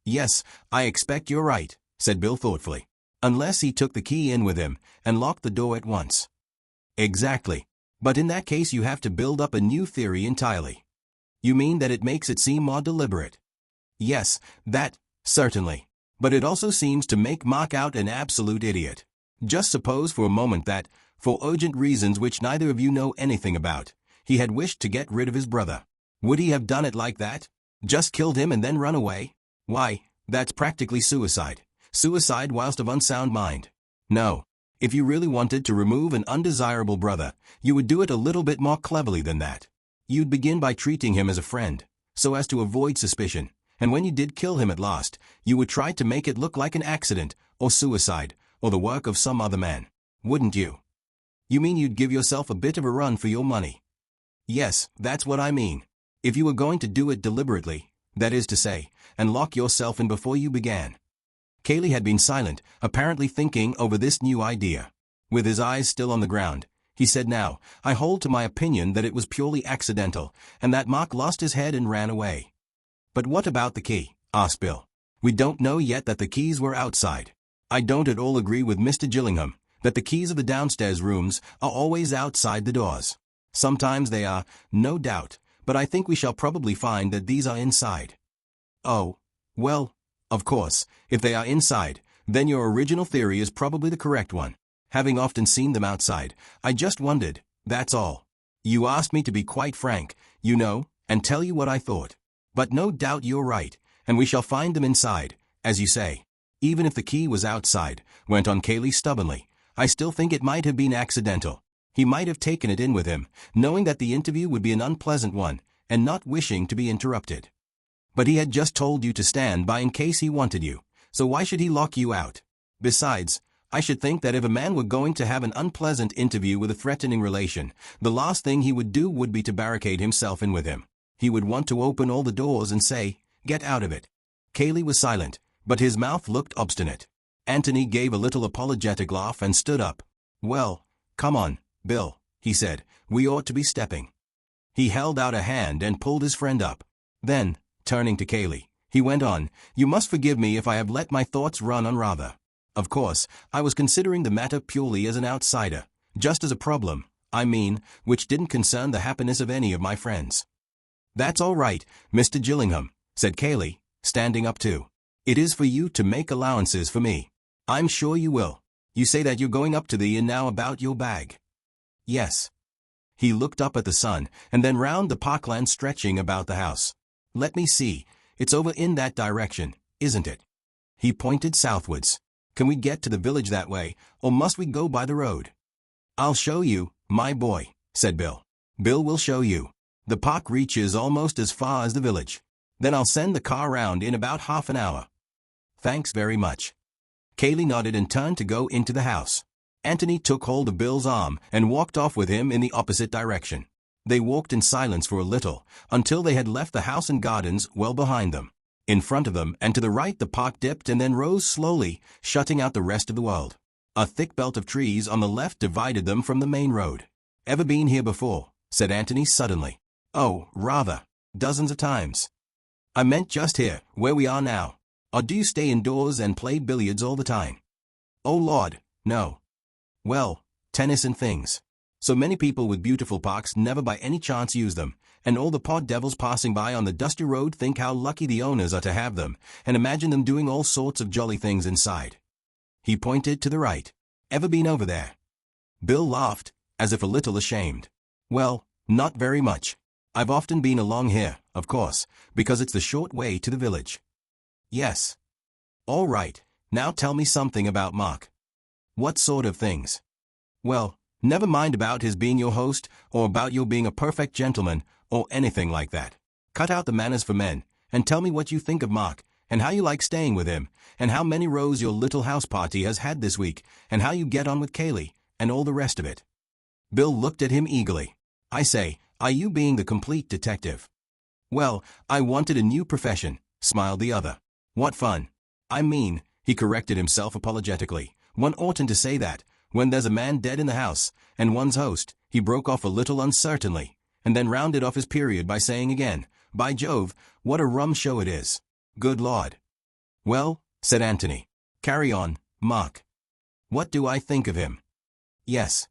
Yes, I expect you're right, said Bill thoughtfully. Unless he took the key in with him and locked the door at once. Exactly. But in that case you have to build up a new theory entirely. You mean that it makes it seem more deliberate? Yes, that, certainly. But it also seems to make Mark out an absolute idiot. Just suppose for a moment that, for urgent reasons which neither of you know anything about, he had wished to get rid of his brother. Would he have done it like that? Just killed him and then run away? Why, that's practically suicide. Suicide whilst of unsound mind. No. If you really wanted to remove an undesirable brother, you would do it a little bit more cleverly than that. You'd begin by treating him as a friend, so as to avoid suspicion, and when you did kill him at last, you would try to make it look like an accident, or suicide, or the work of some other man. Wouldn't you? You mean you'd give yourself a bit of a run for your money? Yes, that's what I mean. If you were going to do it deliberately, that is to say, and lock yourself in before you began. Cayley had been silent, apparently thinking over this new idea. With his eyes still on the ground, he said, "Now, I hold to my opinion that it was purely accidental, and that Mark lost his head and ran away." "But what about the key?" asked Bill. "We don't know yet that the keys were outside. I don't at all agree with Mr. Gillingham, that the keys of the downstairs rooms are always outside the doors. Sometimes they are, no doubt, but I think we shall probably find that these are inside." "Oh, well, of course, if they are inside, then your original theory is probably the correct one. Having often seen them outside, I just wondered, that's all. You asked me to be quite frank, you know, and tell you what I thought. But no doubt you're right, and we shall find them inside, as you say. Even if the key was outside," went on Cayley stubbornly, "I still think it might have been accidental. He might have taken it in with him, knowing that the interview would be an unpleasant one, and not wishing to be interrupted. But he had just told you to stand by in case he wanted you, so why should he lock you out? Besides, I should think that if a man were going to have an unpleasant interview with a threatening relation, the last thing he would do would be to barricade himself in with him. He would want to open all the doors and say, 'Get out of it.'" Cayley was silent, but his mouth looked obstinate. Anthony gave a little apologetic laugh and stood up. "Well, come on, Bill," he said, "we ought to be stepping." He held out a hand and pulled his friend up. Then, turning to Cayley, he went on, "You must forgive me if I have let my thoughts run on rather. Of course, I was considering the matter purely as an outsider, just as a problem, I mean, which didn't concern the happiness of any of my friends." "That's all right, Mr. Gillingham," said Cayley, standing up too. "It is for you to make allowances for me. I'm sure you will. You say that you're going up to the inn now about your bag." "Yes." He looked up at the sun, and then round the parkland stretching about the house. "Let me see, it's over in that direction, isn't it?" He pointed southwards. "Can we get to the village that way, or must we go by the road?" "I'll show you, my boy," said Bill. "Bill will show you. The park reaches almost as far as the village. Then I'll send the car round in about half an hour." "Thanks very much." Cayley nodded and turned to go into the house. Anthony took hold of Bill's arm and walked off with him in the opposite direction. They walked in silence for a little, until they had left the house and gardens well behind them. In front of them and to the right the park dipped and then rose slowly, shutting out the rest of the world. A thick belt of trees on the left divided them from the main road. "Ever been here before?" said Anthony suddenly. "Oh, rather. Dozens of times." "I meant just here, where we are now. Or do you stay indoors and play billiards all the time?" "Oh Lord, no." "Well, tennis and things. So many people with beautiful parks never by any chance use them, and all the poor devils passing by on the dusty road think how lucky the owners are to have them, and imagine them doing all sorts of jolly things inside." He pointed to the right. "Ever been over there?" Bill laughed, as if a little ashamed. "Well, not very much. I've often been along here, of course, because it's the short way to the village." "Yes." "All right, now tell me something about Mark." "What sort of things?" "Well, never mind about his being your host, or about your being a perfect gentleman, or anything like that. Cut out the manners for men, and tell me what you think of Mark, and how you like staying with him, and how many rows your little house party has had this week, and how you get on with Cayley, and all the rest of it." Bill looked at him eagerly. "I say, are you being the complete detective?" Well, I wanted a new profession, smiled the other. What fun. I mean, he corrected himself apologetically. One oughtn't to say that, when there's a man dead in the house, and one's host. He broke off a little uncertainly, and then rounded off his period by saying again, by Jove, what a rum show it is. Good Lord. Well, said Anthony. Carry on, Mark. What do I think of him? Yes.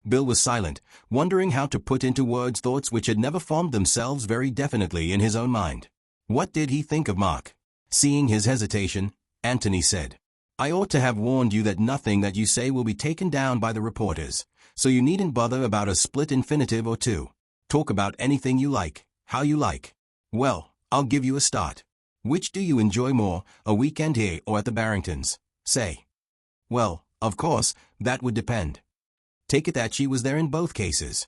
Bill was silent, wondering how to put into words thoughts which had never formed themselves very definitely in his own mind. What did he think of Mark? Seeing his hesitation, Anthony said, I ought to have warned you that nothing that you say will be taken down by the reporters, so you needn't bother about a split infinitive or two. Talk about anything you like, how you like. Well, I'll give you a start. Which do you enjoy more, a weekend here or at the Barringtons? Say. Well, of course, that would depend. Take it that she was there in both cases.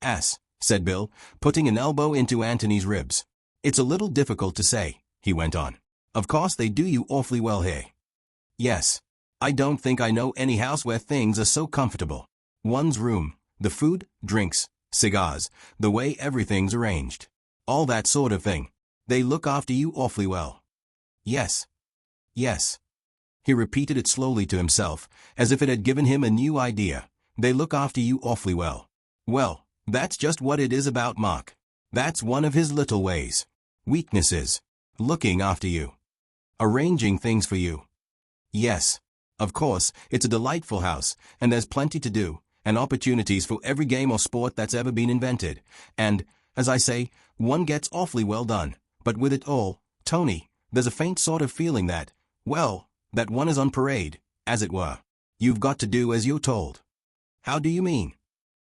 Ass, said Bill, putting an elbow into Anthony's ribs. It's a little difficult to say, he went on. Of course they do you awfully well here. Yes. I don't think I know any house where things are so comfortable. One's room, the food, drinks, cigars, the way everything's arranged. All that sort of thing. They look after you awfully well. Yes. Yes. He repeated it slowly to himself, as if it had given him a new idea. They look after you awfully well. Well, that's just what it is about Mark. That's one of his little ways. Weaknesses. Looking after you. Arranging things for you. Yes. Of course, it's a delightful house, and there's plenty to do, and opportunities for every game or sport that's ever been invented. And, as I say, one gets awfully well done. But with it all, Tony, there's a faint sort of feeling that, well, that one is on parade, as it were. You've got to do as you're told. How do you mean?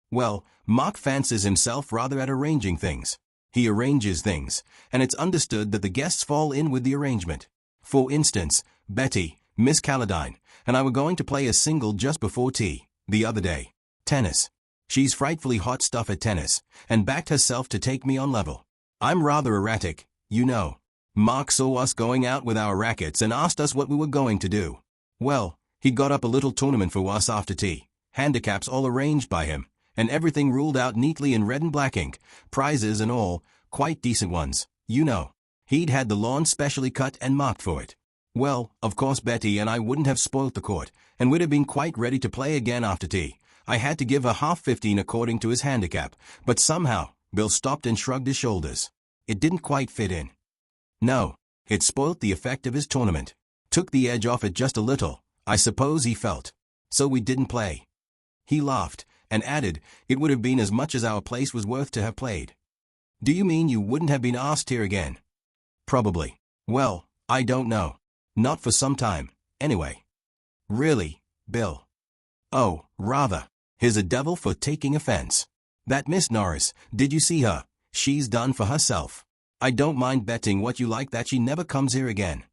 Well, Mark fancies himself rather at arranging things. He arranges things, and it's understood that the guests fall in with the arrangement. For instance, Betty, Miss Calladine, and I were going to play a single just before tea, the other day. Tennis. She's frightfully hot stuff at tennis, and backed herself to take me on level. I'm rather erratic, you know. Mark saw us going out with our rackets and asked us what we were going to do. Well, he got up a little tournament for us after tea. Handicaps all arranged by him, and everything ruled out neatly in red and black ink, prizes and all, quite decent ones, you know. He'd had the lawn specially cut and marked for it. Well, of course Betty and I wouldn't have spoilt the court, and would have been quite ready to play again after tea. I had to give her half 15 according to his handicap, but somehow, Bill stopped and shrugged his shoulders. It didn't quite fit in. No, it spoilt the effect of his tournament. Took the edge off it just a little, I suppose he felt. So we didn't play. He laughed, and added, it would have been as much as our place was worth to have played. Do you mean you wouldn't have been asked here again? Probably. Well, I don't know. Not for some time, anyway. Really, Bill? Oh, rather. Here's a devil for taking offense. That Miss Norris, did you see her? She's done for herself. I don't mind betting what you like that she never comes here again.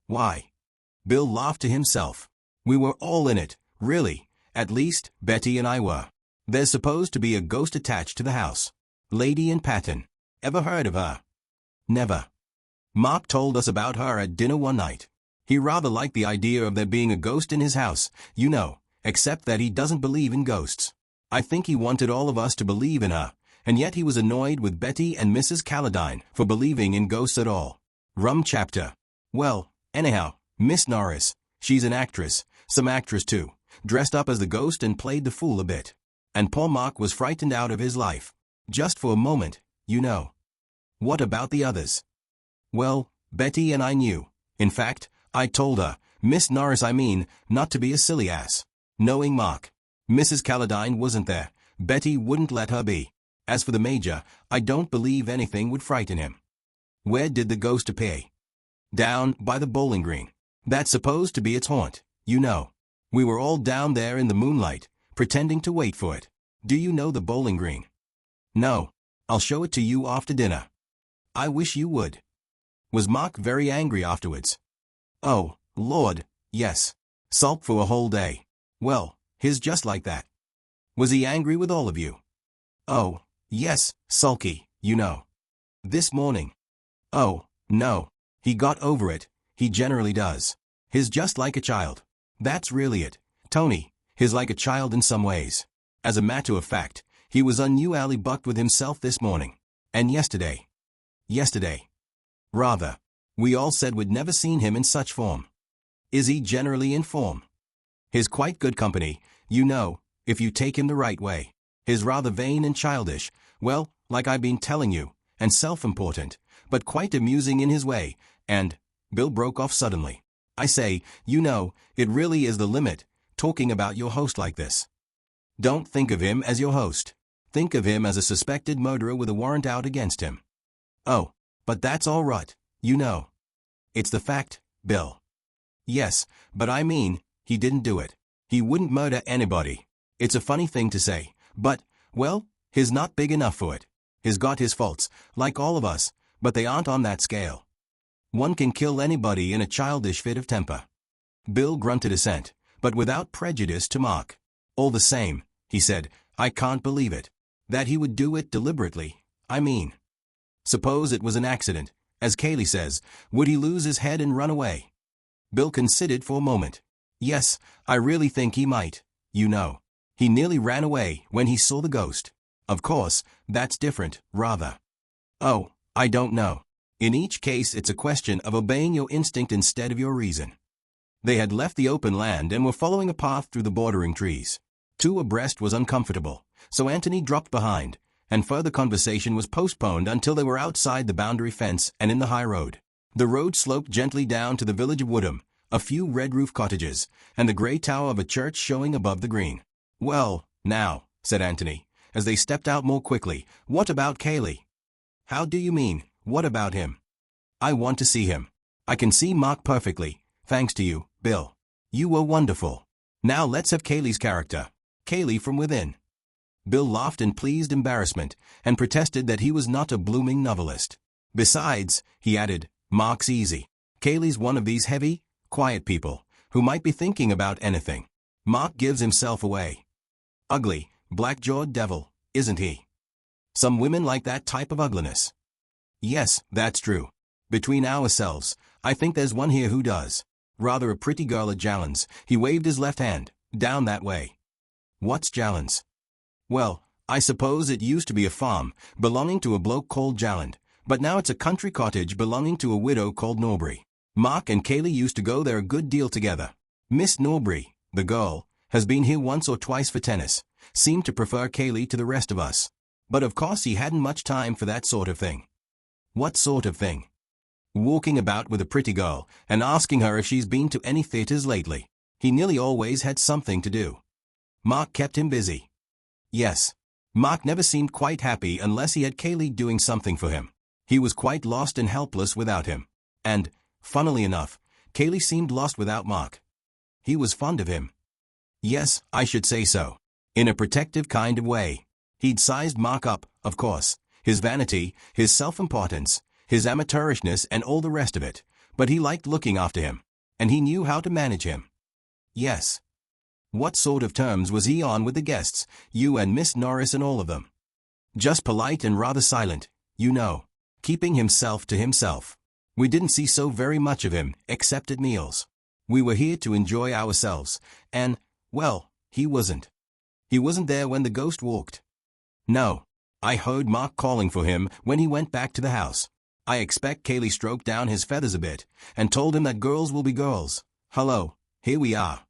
Why? Bill laughed to himself. We were all in it, really. At least, Betty and I were. There's supposed to be a ghost attached to the house. Lady in Patten. Ever heard of her? Never. Mark told us about her at dinner one night. He rather liked the idea of there being a ghost in his house, you know, except that he doesn't believe in ghosts. I think he wanted all of us to believe in her, and yet he was annoyed with Betty and Mrs. Calladine for believing in ghosts at all. Rum chapter. Well, anyhow, Miss Norris, she's an actress, some actress too, dressed up as the ghost and played the fool a bit. And poor Mark was frightened out of his life. Just for a moment, you know. What about the others? Well, Betty and I knew. In fact, I told her, Miss Norris I mean, not to be a silly ass. Knowing Mark. Mrs. Calladine wasn't there. Betty wouldn't let her be. As for the Major, I don't believe anything would frighten him. Where did the ghost appear? Down by the bowling green. That's supposed to be its haunt, you know. We were all down there in the moonlight, pretending to wait for it. Do you know the bowling green? No. I'll show it to you after dinner. I wish you would. Was Mark very angry afterwards? Oh, Lord, yes. Sulked for a whole day. Well, he's just like that. Was he angry with all of you? Oh, yes, sulky, you know. This morning. Oh, no. He got over it. He generally does. He's just like a child. That's really it, Tony. He's like a child in some ways. As a matter of fact, he was unusually bucked with himself this morning. And yesterday. Yesterday. Rather. We all said we'd never seen him in such form. Is he generally in form? He's quite good company, you know, if you take him the right way. He's rather vain and childish, well, like I've been telling you, and self-important, but quite amusing in his way, and, Bill broke off suddenly. I say, you know, it really is the limit, talking about your host like this. Don't think of him as your host. Think of him as a suspected murderer with a warrant out against him. Oh, but that's all right, you know. It's the fact, Bill. Yes, but I mean, he didn't do it. He wouldn't murder anybody. It's a funny thing to say, but, well, he's not big enough for it. He's got his faults, like all of us, but they aren't on that scale. One can kill anybody in a childish fit of temper. Bill grunted assent, but without prejudice to Mark. All the same, he said, I can't believe it. That he would do it deliberately, I mean. Suppose it was an accident, as Kaylee says, would he lose his head and run away? Bill considered for a moment. Yes, I really think he might, you know. He nearly ran away when he saw the ghost. Of course, that's different, rather. Oh, I don't know. In each case it's a question of obeying your instinct instead of your reason. They had left the open land and were following a path through the bordering trees. Two abreast was uncomfortable, so Anthony dropped behind, and further conversation was postponed until they were outside the boundary fence and in the high road. The road sloped gently down to the village of Woodham, a few red-roof cottages, and the grey tower of a church showing above the green. Well, now, said Anthony, as they stepped out more quickly, what about Kaylee? How do you mean, what about him? I want to see him. I can see Mark perfectly, thanks to you, Bill. You were wonderful. Now let's have Kaylee's character. Kaylee from within. Bill laughed in pleased embarrassment, and protested that he was not a blooming novelist. Besides, he added, Mark's easy. Kaylee's one of these heavy, quiet people, who might be thinking about anything. Mark gives himself away. Ugly, black-jawed devil, isn't he? Some women like that type of ugliness. Yes, that's true. Between ourselves, I think there's one here who does. Rather a pretty girl at Jallan's. He waved his left hand, down that way. What's Jallan's? Well, I suppose it used to be a farm, belonging to a bloke called Jalland, but now it's a country cottage belonging to a widow called Norbury. Mark and Kaylee used to go there a good deal together. Miss Norbury, the girl, has been here once or twice for tennis, seemed to prefer Kaylee to the rest of us. But of course he hadn't much time for that sort of thing. What sort of thing? Walking about with a pretty girl, and asking her if she's been to any theatres lately. He nearly always had something to do. Mark kept him busy. Yes. Mark never seemed quite happy unless he had Kaylee doing something for him. He was quite lost and helpless without him. And, funnily enough, Kaylee seemed lost without Mark. He was fond of him. Yes, I should say so. In a protective kind of way. He'd sized Mark up, of course. His vanity, his self-importance, his amateurishness and all the rest of it. But he liked looking after him. And he knew how to manage him. Yes. What sort of terms was he on with the guests, you and Miss Norris and all of them? Just polite and rather silent, you know. Keeping himself to himself. We didn't see so very much of him, except at meals. We were here to enjoy ourselves, and, well, he wasn't. He wasn't there when the ghost walked. No. I heard Mark calling for him when he went back to the house. I expect Kaylee stroked down his feathers a bit, and told him that girls will be girls. Hello, here we are.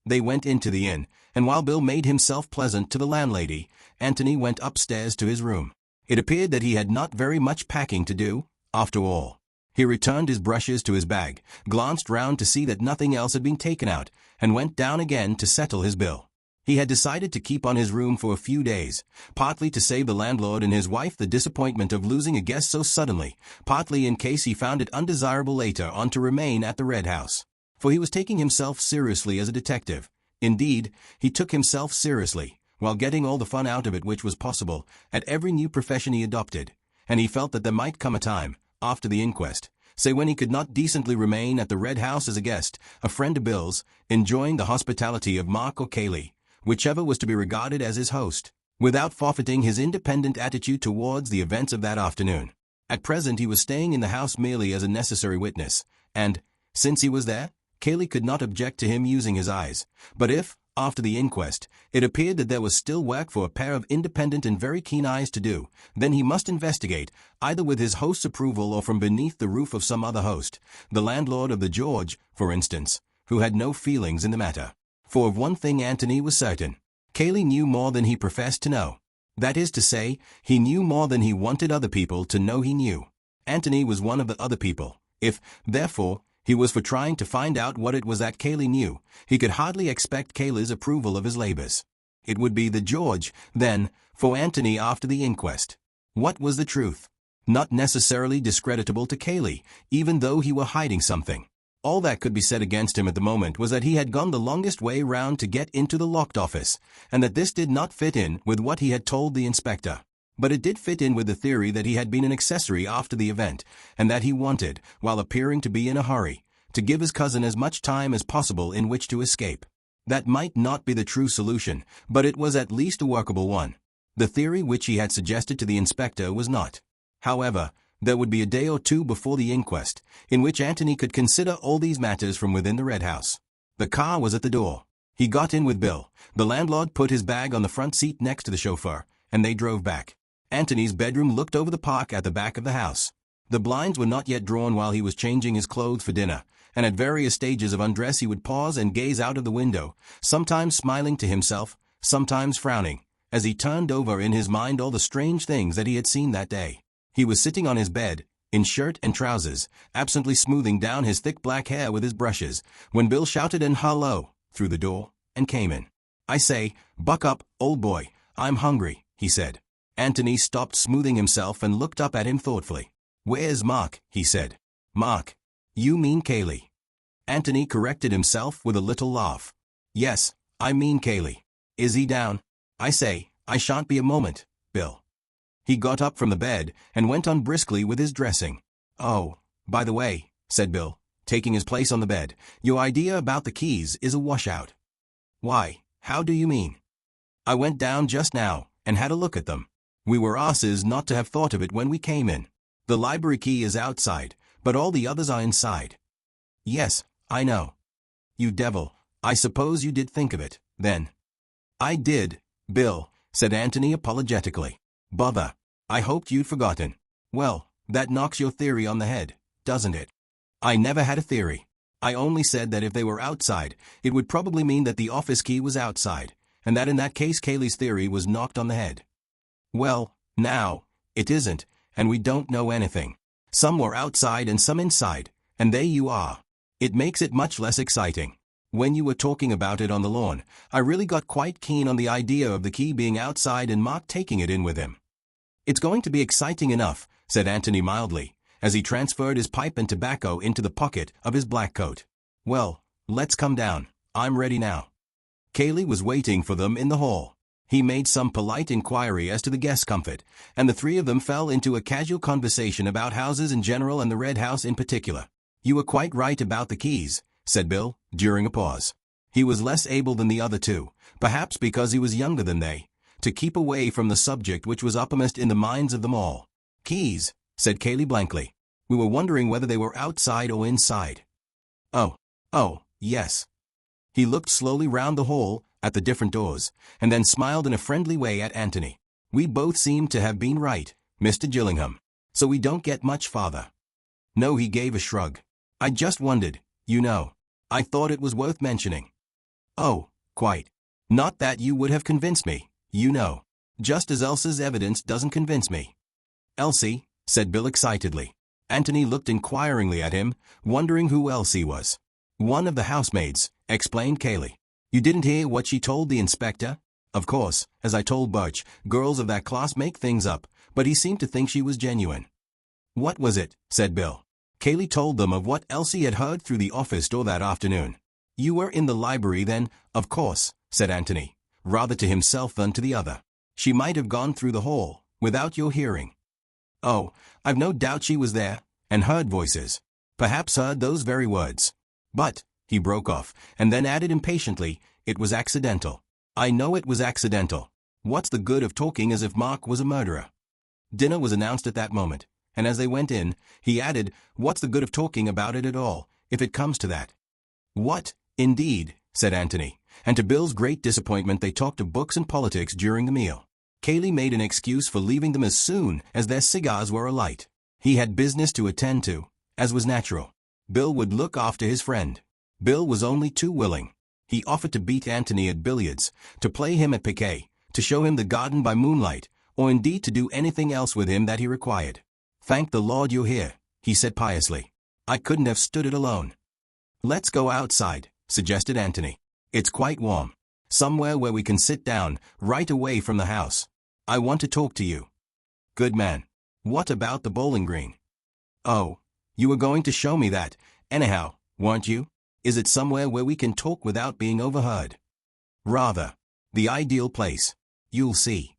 They went into the inn, and while Bill made himself pleasant to the landlady, Anthony went upstairs to his room. It appeared that he had not very much packing to do, after all. He returned his brushes to his bag, glanced round to see that nothing else had been taken out, and went down again to settle his bill. He had decided to keep on his room for a few days, partly to save the landlord and his wife the disappointment of losing a guest so suddenly, partly in case he found it undesirable later on to remain at the Red House. For he was taking himself seriously as a detective. Indeed, he took himself seriously, while getting all the fun out of it which was possible, at every new profession he adopted, and he felt that there might come a time, after the inquest, say when he could not decently remain at the Red House as a guest, a friend of Bill's, enjoying the hospitality of Mark or Kaylee, whichever was to be regarded as his host, without forfeiting his independent attitude towards the events of that afternoon. At present he was staying in the house merely as a necessary witness, and, since he was there, Kaylee could not object to him using his eyes, but if, After the inquest, it appeared that there was still work for a pair of independent and very keen eyes to do. Then he must investigate, either with his host's approval or from beneath the roof of some other host, the landlord of the George, for instance, who had no feelings in the matter. For of one thing Anthony was certain. Cayley knew more than he professed to know. That is to say, he knew more than he wanted other people to know he knew. Anthony was one of the other people. If, therefore, he was for trying to find out what it was that Cayley knew, he could hardly expect Cayley's approval of his labors. It would be the George, then, for Anthony after the inquest. What was the truth? Not necessarily discreditable to Cayley, even though he were hiding something. All that could be said against him at the moment was that he had gone the longest way round to get into the locked office, and that this did not fit in with what he had told the inspector. But it did fit in with the theory that he had been an accessory after the event, and that he wanted, while appearing to be in a hurry, to give his cousin as much time as possible in which to escape. That might not be the true solution, but it was at least a workable one. The theory which he had suggested to the inspector was not. However, there would be a day or two before the inquest, in which Anthony could consider all these matters from within the Red House. The car was at the door. He got in with Bill. The landlord put his bag on the front seat next to the chauffeur, and they drove back. Anthony's bedroom looked over the park at the back of the house. The blinds were not yet drawn while he was changing his clothes for dinner, and at various stages of undress he would pause and gaze out of the window, sometimes smiling to himself, sometimes frowning, as he turned over in his mind all the strange things that he had seen that day. He was sitting on his bed, in shirt and trousers, absently smoothing down his thick black hair with his brushes, when Bill shouted an "hello" through the door, and came in. "I say, buck up, old boy, I'm hungry," he said. Anthony stopped smoothing himself and looked up at him thoughtfully. "Where's Mark?" he said. "Mark? You mean Cayley?" Anthony corrected himself with a little laugh. "Yes, I mean Cayley. Is he down?" "I say, I shan't be a moment, Bill." He got up from the bed and went on briskly with his dressing. "Oh, by the way," said Bill, taking his place on the bed, "your idea about the keys is a washout." "Why, how do you mean?" "I went down just now and had a look at them. We were asses not to have thought of it when we came in. The library key is outside, but all the others are inside." "Yes, I know." "You devil, I suppose you did think of it, then." "I did, Bill," said Anthony apologetically. "Bother, I hoped you'd forgotten." "Well, that knocks your theory on the head, doesn't it?" "I never had a theory. I only said that if they were outside, it would probably mean that the office key was outside, and that in that case Cayley's theory was knocked on the head." "Well, now, it isn't, and we don't know anything. Some were outside and some inside, and there you are. It makes it much less exciting. When you were talking about it on the lawn, I really got quite keen on the idea of the key being outside and Mark taking it in with him." "It's going to be exciting enough," said Anthony mildly, as he transferred his pipe and tobacco into the pocket of his black coat. "Well, let's come down. I'm ready now." Cayley was waiting for them in the hall. He made some polite inquiry as to the guest comfort, and the three of them fell into a casual conversation about houses in general and the Red House in particular. "You were quite right about the keys," said Bill, during a pause. He was less able than the other two, perhaps because he was younger than they, to keep away from the subject which was uppermost in the minds of them all. "Keys," said Cayley blankly. "We were wondering whether they were outside or inside." Oh, yes." He looked slowly round the hall, at the different doors, and then smiled in a friendly way at Anthony. "We both seem to have been right, Mr. Gillingham. So we don't get much farther." "No," he gave a shrug. "I just wondered, you know. I thought it was worth mentioning." "Oh, quite. Not that you would have convinced me, you know. Just as Elsie's evidence doesn't convince me." "Elsie?" said Bill excitedly. Anthony looked inquiringly at him, wondering who Elsie was. "One of the housemaids," explained Cayley. "You didn't hear what she told the inspector? Of course, as I told Birch, girls of that class make things up, but he seemed to think she was genuine." "What was it?" said Bill. Cayley told them of what Elsie had heard through the office door that afternoon. "You were in the library then, of course," said Anthony, rather to himself than to the other. "She might have gone through the hall, without your hearing." "Oh, I've no doubt she was there, and heard voices. Perhaps heard those very words. But," he broke off, and then added impatiently, "it was accidental. I know it was accidental. What's the good of talking as if Mark was a murderer?" Dinner was announced at that moment, and as they went in, he added, "What's the good of talking about it at all, if it comes to that?" "What, indeed," said Anthony, and to Bill's great disappointment they talked of books and politics during the meal. Kaylee made an excuse for leaving them as soon as their cigars were alight. He had business to attend to, as was natural. Bill would look after his friend. Bill was only too willing. He offered to beat Anthony at billiards, to play him at piquet, to show him the garden by moonlight, or indeed to do anything else with him that he required. "Thank the Lord you're here," he said piously. "I couldn't have stood it alone." "Let's go outside," suggested Anthony. "It's quite warm. Somewhere where we can sit down, right away from the house. I want to talk to you." "Good man. What about the bowling green?" "Oh, you were going to show me that, anyhow, weren't you? Is it somewhere where we can talk without being overheard?" "Rather. The ideal place. You'll see."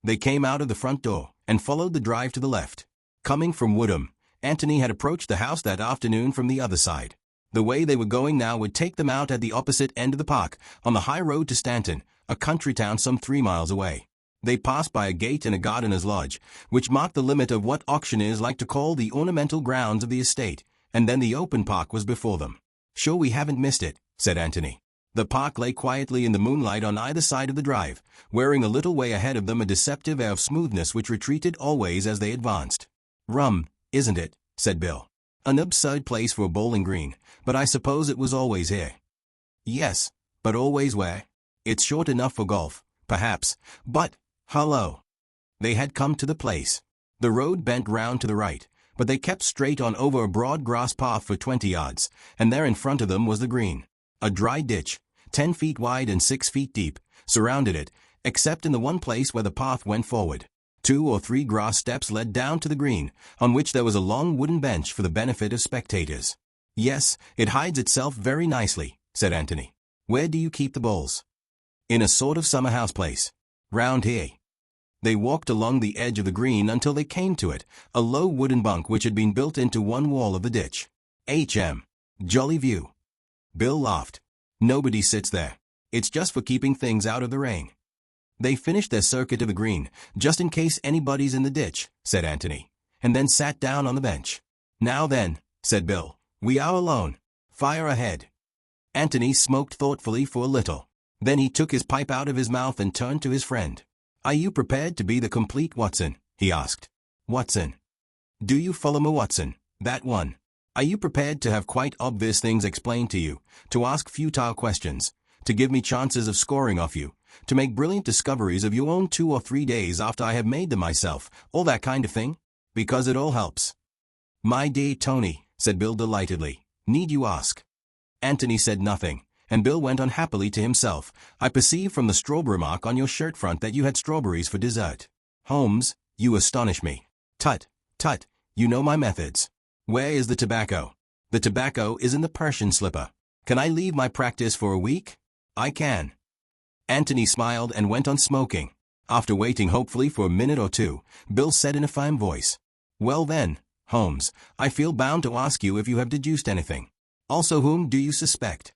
They came out of the front door and followed the drive to the left. Coming from Woodham, Anthony had approached the house that afternoon from the other side. The way they were going now would take them out at the opposite end of the park, on the high road to Stanton, a country town some 3 miles away. They passed by a gate and a gardener's lodge, which marked the limit of what auctioneers like to call the ornamental grounds of the estate, and then the open park was before them. "Sure we haven't missed it," said Anthony. The park lay quietly in the moonlight on either side of the drive, wearing a little way ahead of them a deceptive air of smoothness which retreated always as they advanced. "Rum, isn't it?" said Bill. "An absurd place for a bowling green, but I suppose it was always here." "Yes, but always where? It's short enough for golf, perhaps, but, hello." They had come to the place. The road bent round to the right, but they kept straight on over a broad grass path for 20 yards, and there in front of them was the green. A dry ditch, 10 feet wide and 6 feet deep, surrounded it, except in the one place where the path went forward. 2 or 3 grass steps led down to the green, on which there was a long wooden bench for the benefit of spectators. "Yes, it hides itself very nicely," said Anthony. "Where do you keep the bowls?" "In a sort of summer house place. Round here." They walked along the edge of the green until they came to it, a low wooden bunk which had been built into one wall of the ditch. Jolly view." Bill laughed. "Nobody sits there. It's just for keeping things out of the rain." "They finished their circuit of the green, just in case anybody's in the ditch," said Anthony, and then sat down on the bench. "Now then," said Bill, "we are alone. Fire ahead." Anthony smoked thoughtfully for a little. Then he took his pipe out of his mouth and turned to his friend. "Are you prepared to be the complete Watson?" he asked. "Watson? Do you follow me, Watson? That one. Are you prepared to have quite obvious things explained to you, to ask futile questions, to give me chances of scoring off you, to make brilliant discoveries of your own 2 or 3 days after I have made them myself, all that kind of thing? Because it all helps." "My dear Tony," said Bill delightedly, "need you ask?" Anthony said nothing, and Bill went on happily to himself. "I perceive from the strawberry mark on your shirt front that you had strawberries for dessert. Holmes, you astonish me." "Tut, tut, you know my methods." "Where is the tobacco?" "The tobacco is in the Persian slipper." "Can I leave my practice for a week?" "I can." Anthony smiled and went on smoking. After waiting hopefully for a minute or two, Bill said in a firm voice, "Well then, Holmes, I feel bound to ask you if you have deduced anything. Also, whom do you suspect?"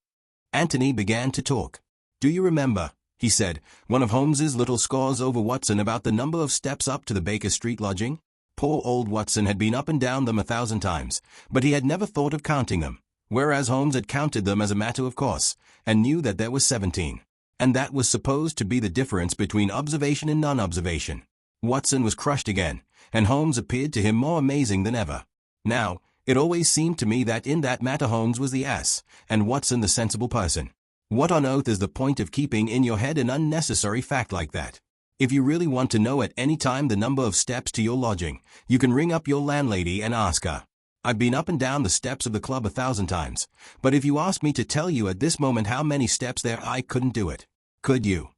Anthony began to talk. "Do you remember," he said, "one of Holmes's little scores over Watson about the number of steps up to the Baker Street lodging? Poor old Watson had been up and down them 1,000 times, but he had never thought of counting them, whereas Holmes had counted them as a matter of course, and knew that there were 17. And that was supposed to be the difference between observation and non-observation. Watson was crushed again, and Holmes appeared to him more amazing than ever. Now, it always seemed to me that in that matter Holmes was the ass, and Watson the sensible person. What on earth is the point of keeping in your head an unnecessary fact like that? If you really want to know at any time the number of steps to your lodging, you can ring up your landlady and ask her. I've been up and down the steps of the club 1,000 times, but if you asked me to tell you at this moment how many steps there I couldn't do it. Could you?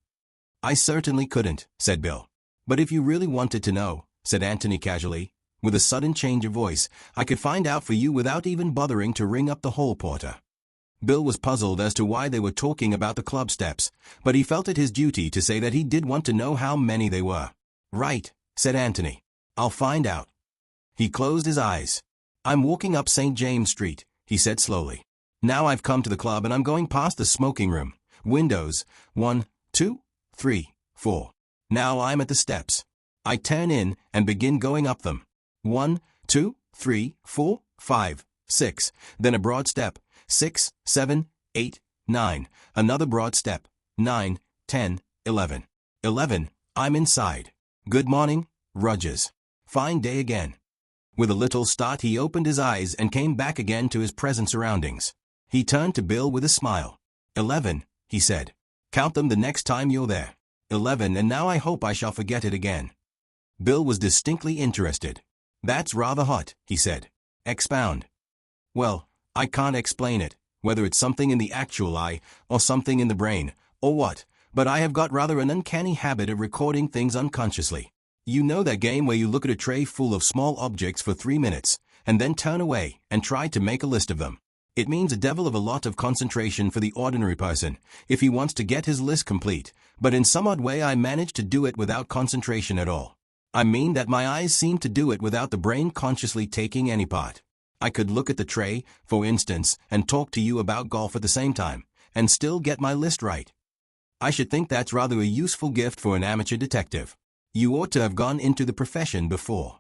"I certainly couldn't," said Bill. "But if you really wanted to know," said Anthony casually, with a sudden change of voice, "I could find out for you without even bothering to ring up the hall porter." Bill was puzzled as to why they were talking about the club steps, but he felt it his duty to say that he did want to know how many they were. "Right," said Anthony. "I'll find out." He closed his eyes. "I'm walking up St. James Street," he said slowly. "Now I've come to the club and I'm going past the smoking room. Windows, 1, 2, 3, 4. Now I'm at the steps. I turn in and begin going up them. 1, 2, 3, 4, 5, 6. Then a broad step. 6, 7, 8, 9. Another broad step. 9, 10, 11. 11. I'm inside. Good morning, Rogers. Fine day again. With a little start he opened his eyes and came back again to his present surroundings. He turned to Bill with a smile. 11, he said. Count them the next time you're there. 11, and now I hope I shall forget it again. Bill was distinctly interested. That's rather hot, he said. Expound. Well, I can't explain it, whether it's something in the actual eye, or something in the brain, or what, but I have got rather an uncanny habit of recording things unconsciously. You know that game where you look at a tray full of small objects for 3 minutes, and then turn away and try to make a list of them. It means a devil of a lot of concentration for the ordinary person, if he wants to get his list complete, but in some odd way I manage to do it without concentration at all. I mean that my eyes seem to do it without the brain consciously taking any part. I could look at the tray, for instance, and talk to you about golf at the same time, and still get my list right. I should think that's rather a useful gift for an amateur detective. You ought to have gone into the profession before.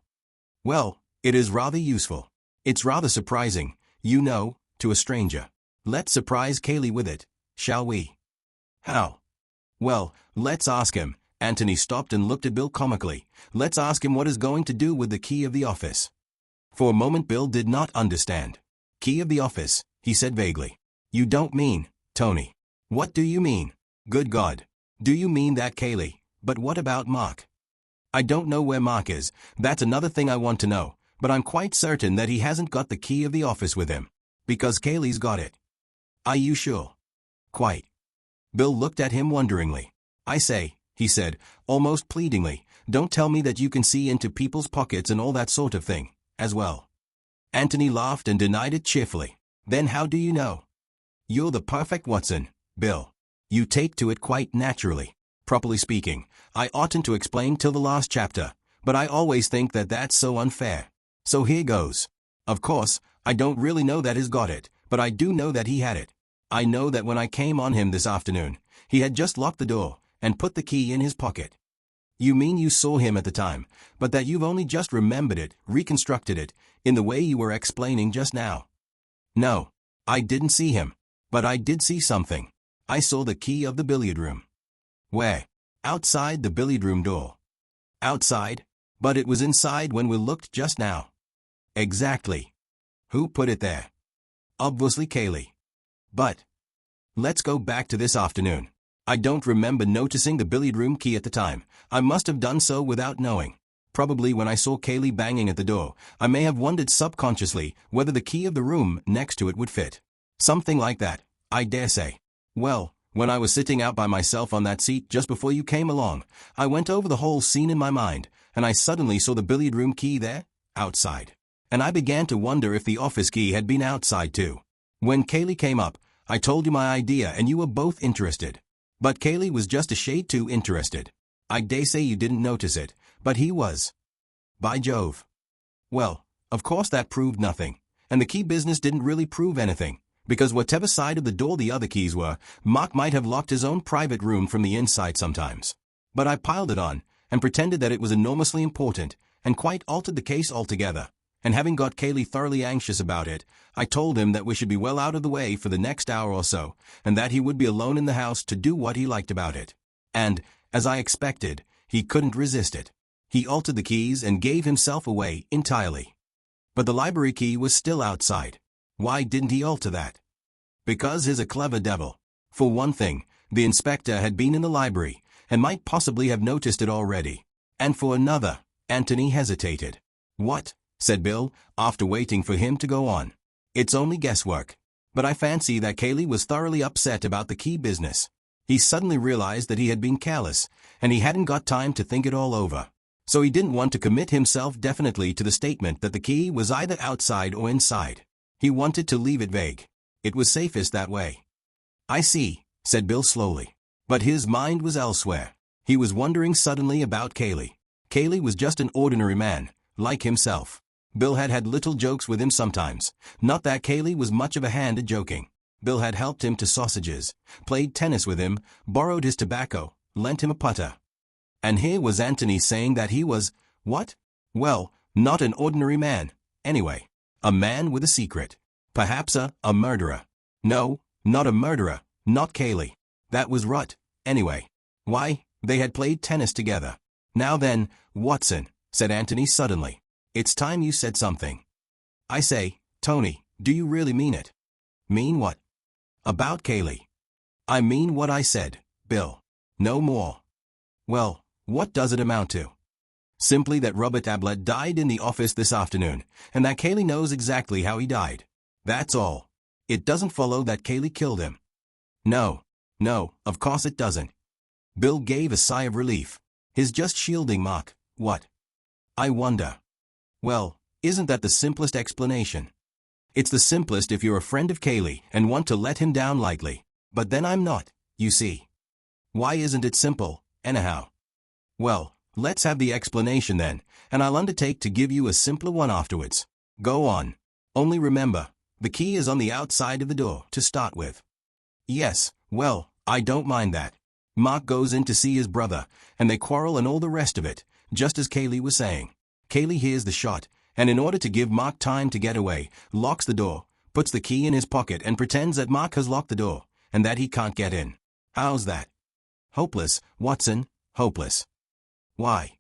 Well, it is rather useful. It's rather surprising, you know, to a stranger. Let's surprise Cayley with it, shall we? How? Well, let's ask him. Anthony stopped and looked at Bill comically. Let's ask him what he's going to do with the key of the office. For a moment Bill did not understand. Key of the office, he said vaguely. You don't mean, Tony. What do you mean? Good God. Do you mean that, Cayley? But what about Mark? I don't know where Mark is, that's another thing I want to know, but I'm quite certain that he hasn't got the key of the office with him. Because Cayley's got it. Are you sure? Quite. Bill looked at him wonderingly. I say, he said, almost pleadingly, don't tell me that you can see into people's pockets and all that sort of thing, as well. Anthony laughed and denied it cheerfully. Then how do you know? You're the perfect Watson, Bill. You take to it quite naturally. Properly speaking, I oughtn't to explain till the last chapter, but I always think that that's so unfair. So here goes. Of course, I don't really know that he's got it, but I do know that he had it. I know that when I came on him this afternoon, he had just locked the door and put the key in his pocket. You mean you saw him at the time, but that you've only just remembered it, reconstructed it, in the way you were explaining just now? No, I didn't see him, but I did see something. I saw the key of the billiard room. Where? Outside the billiard room door. Outside? But it was inside when we looked just now. Exactly. Who put it there? Obviously Cayley. But let's go back to this afternoon. I don't remember noticing the billiard room key at the time. I must have done so without knowing. Probably when I saw Cayley banging at the door, I may have wondered subconsciously whether the key of the room next to it would fit. Something like that, I dare say. Well, when I was sitting out by myself on that seat just before you came along, I went over the whole scene in my mind, and I suddenly saw the billiard room key there, outside. And I began to wonder if the office key had been outside too. When Cayley came up, I told you my idea and you were both interested. But Cayley was just a shade too interested. I dare say you didn't notice it, but he was. By Jove. Well, of course that proved nothing, and the key business didn't really prove anything, because whatever side of the door the other keys were, Mark might have locked his own private room from the inside sometimes. But I piled it on, and pretended that it was enormously important, and quite altered the case altogether. And having got Cayley thoroughly anxious about it, I told him that we should be well out of the way for the next hour or so, and that he would be alone in the house to do what he liked about it. And, as I expected, he couldn't resist it. He altered the keys and gave himself away entirely. But the library key was still outside. Why didn't he alter that? Because he's a clever devil. For one thing, the inspector had been in the library, and might possibly have noticed it already. And for another, Anthony hesitated. What? Said Bill, after waiting for him to go on. It's only guesswork. But I fancy that Cayley was thoroughly upset about the key business. He suddenly realized that he had been careless, and he hadn't got time to think it all over. So he didn't want to commit himself definitely to the statement that the key was either outside or inside. He wanted to leave it vague. It was safest that way. I see, said Bill slowly. But his mind was elsewhere. He was wondering suddenly about Cayley. Cayley was just an ordinary man, like himself. Bill had had little jokes with him sometimes. Not that Cayley was much of a hand at joking. Bill had helped him to sausages, played tennis with him, borrowed his tobacco, lent him a putter. And here was Anthony saying that he was, what? Well, not an ordinary man, anyway. A man with a secret. Perhaps a murderer. No, not a murderer, Not Kaylee. That was rot, anyway. Why, they had played tennis together. Now then, Watson, said Anthony suddenly. It's time you said something. I say, Tony, do you really mean it? Mean what? About Kaylee. I mean what I said, Bill. No more. Well, what does it amount to? Simply that Robert Ablett died in the office this afternoon, and that Kaylee knows exactly how he died. That's all. It doesn't follow that Kaylee killed him. No, of course it doesn't. Bill gave a sigh of relief. He's just shielding Mark. What? I wonder. Well, isn't that the simplest explanation? It's the simplest if you're a friend of Kaylee and want to let him down lightly. But then I'm not, you see. Why isn't it simple, anyhow? Well, let's have the explanation then, and I'll undertake to give you a simpler one afterwards. Go on. Only remember, the key is on the outside of the door to start with. Yes, well, I don't mind that. Mark goes in to see his brother, and they quarrel and all the rest of it, just as Kaylee was saying. Kaylee hears the shot, and in order to give Mark time to get away, locks the door, puts the key in his pocket and pretends that Mark has locked the door, and that he can't get in. How's that? Hopeless, Watson, hopeless. Why?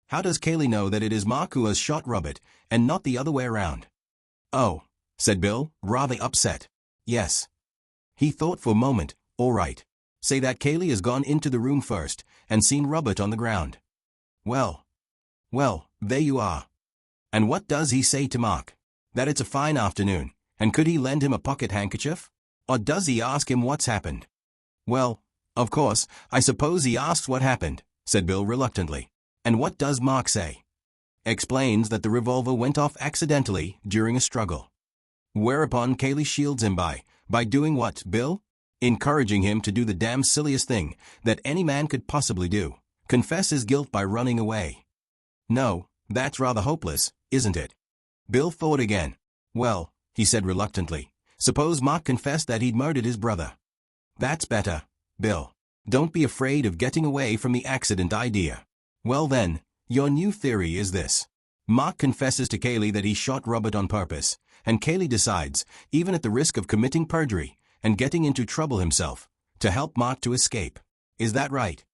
How does Kaylee know that it is Mark who has shot Robert, and not the other way around? Oh, said Bill, rather upset. Yes. He thought for a moment. All right. Say that Kaylee has gone into the room first, and seen Robert on the ground. Well, there you are. And what does he say to Mark? That it's a fine afternoon, and could he lend him a pocket handkerchief? Or does he ask him what's happened? Well, of course, I suppose he asks what happened, said Bill reluctantly. And what does Mark say? Explains that the revolver went off accidentally during a struggle. Whereupon Kaylee shields him by doing what, Bill? Encouraging him to do the damn silliest thing that any man could possibly do, confess his guilt by running away. No, that's rather hopeless, isn't it? Bill thought again. Well, he said reluctantly, suppose Mark confessed that he'd murdered his brother. That's better, Bill. Don't be afraid of getting away from the accident idea. Well then, your new theory is this. Mark confesses to Kaylee that he shot Robert on purpose, and Kaylee decides, even at the risk of committing perjury and getting into trouble himself, to help Mark to escape. Is that right?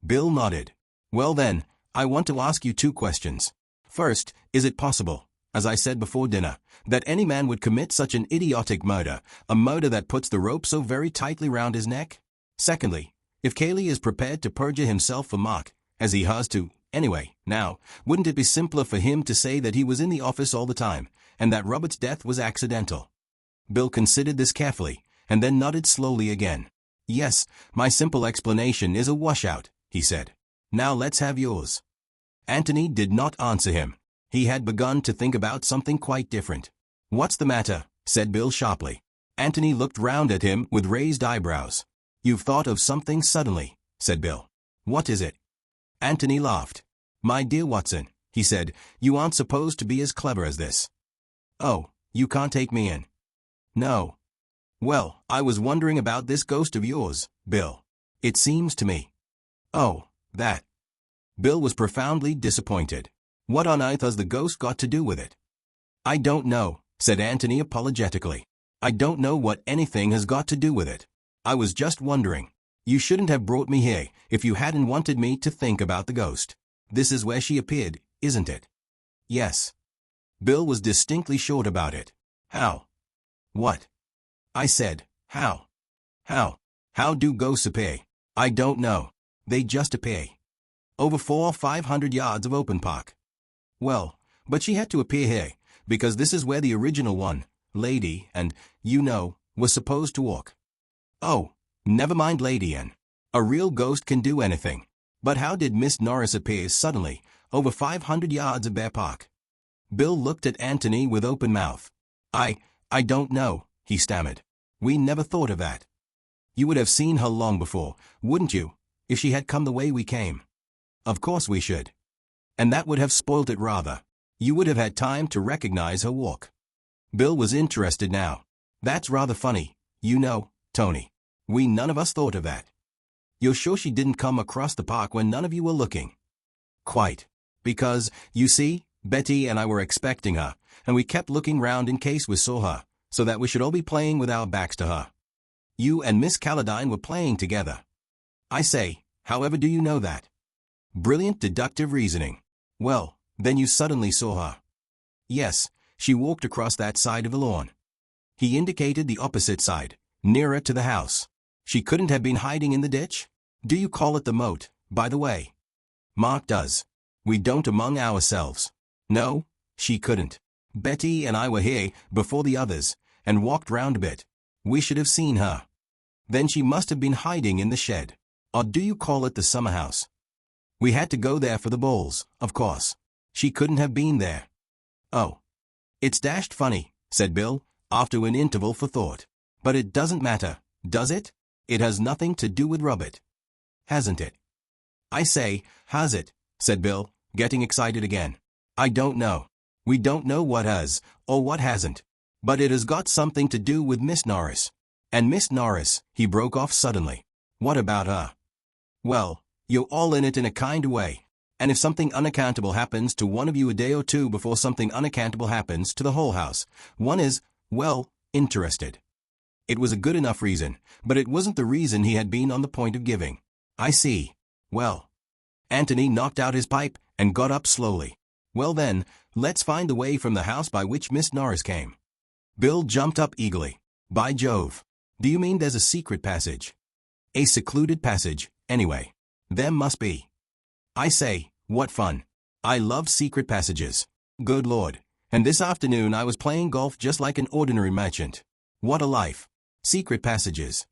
Bill nodded. Well then, I want to ask you two questions. First, is it possible, as I said before dinner, that any man would commit such an idiotic murder, a murder that puts the rope so very tightly round his neck? Secondly, if Kaylee is prepared to perjure himself for Mark, as he has to, anyway, now, wouldn't it be simpler for him to say that he was in the office all the time, and that Robert's death was accidental? Bill considered this carefully, and then nodded slowly again. Yes, my simple explanation is a washout, he said. Now let's have yours. Anthony did not answer him. He had begun to think about something quite different. What's the matter? Said Bill sharply. Anthony looked round at him with raised eyebrows. You've thought of something suddenly, said Bill. What is it? Anthony laughed. My dear Watson, he said, you aren't supposed to be as clever as this. Oh, you can't take me in. No. Well, I was wondering about this ghost of yours, Bill. It seems to me. Oh, that. Bill was profoundly disappointed. What on earth has the ghost got to do with it? I don't know, said Anthony apologetically. I don't know what anything has got to do with it. I was just wondering. You shouldn't have brought me here if you hadn't wanted me to think about the ghost. This is where she appeared, isn't it? Yes. Bill was distinctly short about it. How? What? I said, how? How do ghosts appear? I don't know. They just appear. Over 400 or 500 yards of open park. Well, but she had to appear here, because this is where the original one, lady, and, was supposed to walk. Oh, never mind Lady Anne. A real ghost can do anything. But how did Miss Norris appear suddenly, over 500 yards of Bear Park? Bill looked at Anthony with open mouth. I don't know, he stammered. We never thought of that. You would have seen her long before, wouldn't you, if she had come the way we came? Of course we should. And that would have spoilt it rather. You would have had time to recognize her walk. Bill was interested now. That's rather funny, Tony. We none of us thought of that. You're sure she didn't come across the park when none of you were looking? Quite. Because, you see, Betty and I were expecting her, and we kept looking round in case we saw her, so that we should all be playing with our backs to her. You and Miss Calladine were playing together. I say, however do you know that? Brilliant deductive reasoning. Well, then you suddenly saw her. Yes, she walked across that side of the lawn. He indicated the opposite side, nearer to the house. She couldn't have been hiding in the ditch? Do you call it the moat, by the way? Mark does. We don't among ourselves. No, she couldn't. Betty and I were here before the others, and walked round a bit. We should have seen her. Then she must have been hiding in the shed. Or do you call it the summer house? We had to go there for the bowls, of course. She couldn't have been there. Oh. It's dashed funny, said Bill, after an interval for thought. But it doesn't matter, does it? It has nothing to do with Robert. Hasn't it? I say, has it? Said Bill, getting excited again. I don't know. We don't know what has, or what hasn't. But it has got something to do with Miss Norris. And Miss Norris, he broke off suddenly. What about her? Well, you're all in it in a kind of way. And if something unaccountable happens to one of you a day or two before something unaccountable happens to the whole house, one is, well, interested. It was a good enough reason, but it wasn't the reason he had been on the point of giving. I see. Well. Anthony knocked out his pipe and got up slowly. Well then, let's find the way from the house by which Miss Norris came. Bill jumped up eagerly. By Jove. Do you mean there's a secret passage? A secluded passage, anyway. There must be. I say, what fun. I love secret passages. Good Lord. And this afternoon I was playing golf just like an ordinary merchant. What a life. Secret passages.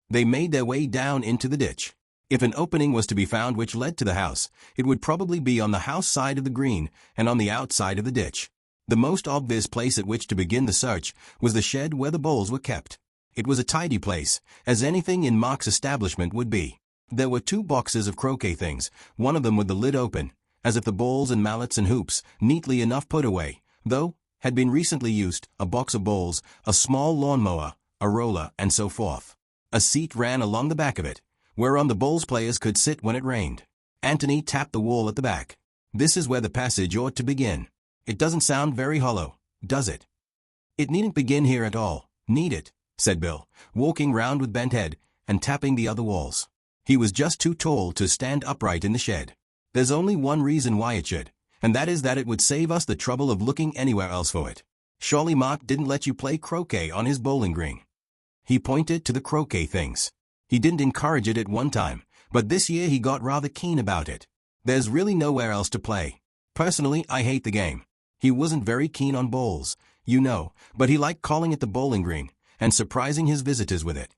They made their way down into the ditch. If an opening was to be found which led to the house, it would probably be on the house side of the green and on the outside of the ditch. The most obvious place at which to begin the search was the shed where the bowls were kept. It was a tidy place, as anything in Mark's establishment would be. There were 2 boxes of croquet things, one of them with the lid open, as if the balls and mallets and hoops, neatly enough put away, though, had been recently used, a box of bowls, a small lawnmower, a roller, and so forth. A seat ran along the back of it, whereon the bowls players could sit when it rained. Anthony tapped the wall at the back. This is where the passage ought to begin. It doesn't sound very hollow, does it? It needn't begin here at all, need it? Said Bill, walking round with bent head, and tapping the other walls. He was just too tall to stand upright in the shed. There's only one reason why it should, and that is that it would save us the trouble of looking anywhere else for it. Surely Mark didn't let you play croquet on his bowling green. He pointed to the croquet things. He didn't encourage it at one time, but this year he got rather keen about it. There's really nowhere else to play. Personally, I hate the game. He wasn't very keen on bowls, you know, but he liked calling it the bowling green, and surprising his visitors with it.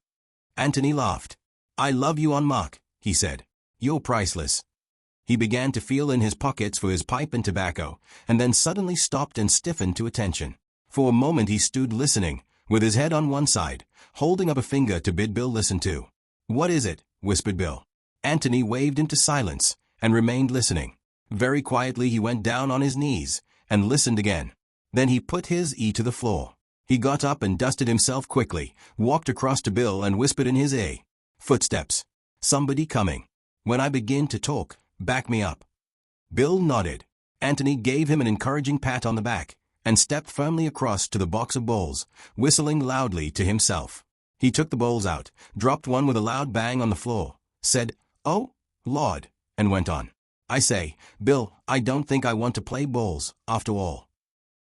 Anthony laughed. I love you on Mark, he said. You're priceless. He began to feel in his pockets for his pipe and tobacco, and then suddenly stopped and stiffened to attention. For a moment he stood listening, with his head on one side, holding up a finger to bid Bill listen to. What is it? Whispered Bill. Anthony waved into silence, and remained listening. Very quietly he went down on his knees, and listened again. Then he put his ear to the floor. He got up and dusted himself quickly, walked across to Bill and whispered in his ear. Footsteps. Somebody coming. When I begin to talk, back me up. Bill nodded. Anthony gave him an encouraging pat on the back, and stepped firmly across to the box of bowls, whistling loudly to himself. He took the bowls out, dropped one with a loud bang on the floor, said, "Oh, Lord," and went on. I say, Bill, I don't think I want to play bowls, after all.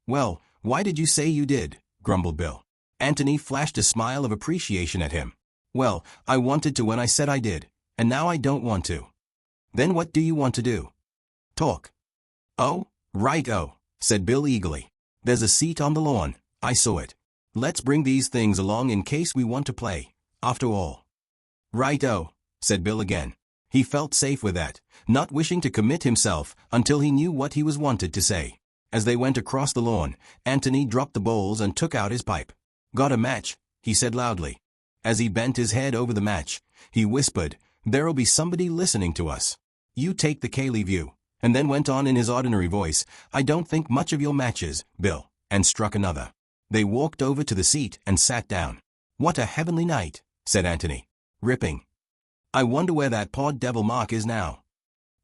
Well, why did you say you did? Grumbled Bill. Anthony flashed a smile of appreciation at him. Well, I wanted to when I said I did, and now I don't want to. Then what do you want to do? Talk. Oh, right-o, said Bill eagerly. There's a seat on the lawn, I saw it. Let's bring these things along in case we want to play, after all. Right-o, said Bill again. He felt safe with that, not wishing to commit himself until he knew what he was wanted to say. As they went across the lawn, Anthony dropped the bowls and took out his pipe. Got a match, he said loudly. As he bent his head over the match, he whispered, There'll be somebody listening to us. You take the Cayley view, and then went on in his ordinary voice, I don't think much of your matches, Bill, and struck another. They walked over to the seat and sat down. What a heavenly night, said Anthony. Ripping. I wonder where that poor devil Mark is now.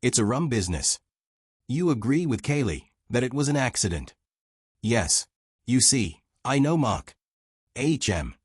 It's a rum business. You agree with Cayley that it was an accident? Yes. You see, I know Mark. H.M.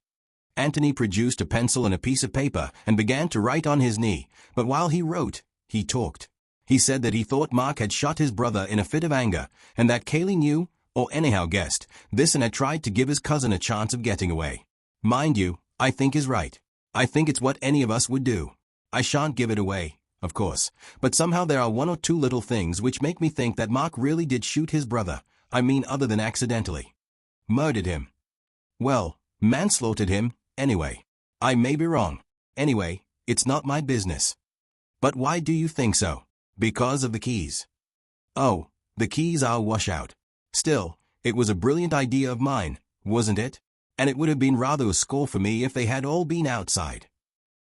Anthony produced a pencil and a piece of paper and began to write on his knee, but while he wrote, he talked. He said that he thought Mark had shot his brother in a fit of anger, and that Kaylee knew, or anyhow guessed, this and had tried to give his cousin a chance of getting away. Mind you, I think is right. I think it's what any of us would do. I shan't give it away, of course, but somehow there are one or two little things which make me think that Mark really did shoot his brother, I mean other than accidentally. Murdered him. Well, manslaughtered him, anyway. I may be wrong. Anyway, it's not my business. But why do you think so? Because of the keys. Oh, the keys are washout. Still, it was a brilliant idea of mine, wasn't it? And it would have been rather a score for me if they had all been outside.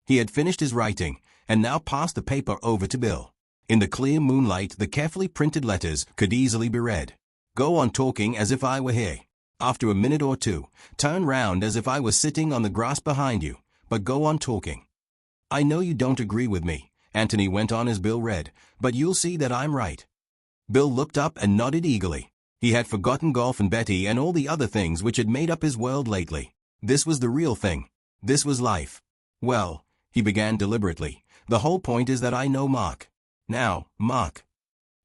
He had finished his writing, and now passed the paper over to Bill. In the clear moonlight, the carefully printed letters could easily be read. Go on talking as if I were here. After a minute or two, turn round as if I was sitting on the grass behind you, but go on talking. I know you don't agree with me, Anthony went on as Bill read, but you'll see that I'm right. Bill looked up and nodded eagerly. He had forgotten golf and Betty and all the other things which had made up his world lately. This was the real thing. This was life. Well, he began deliberately, the whole point is that I know Mark. Now, Mark.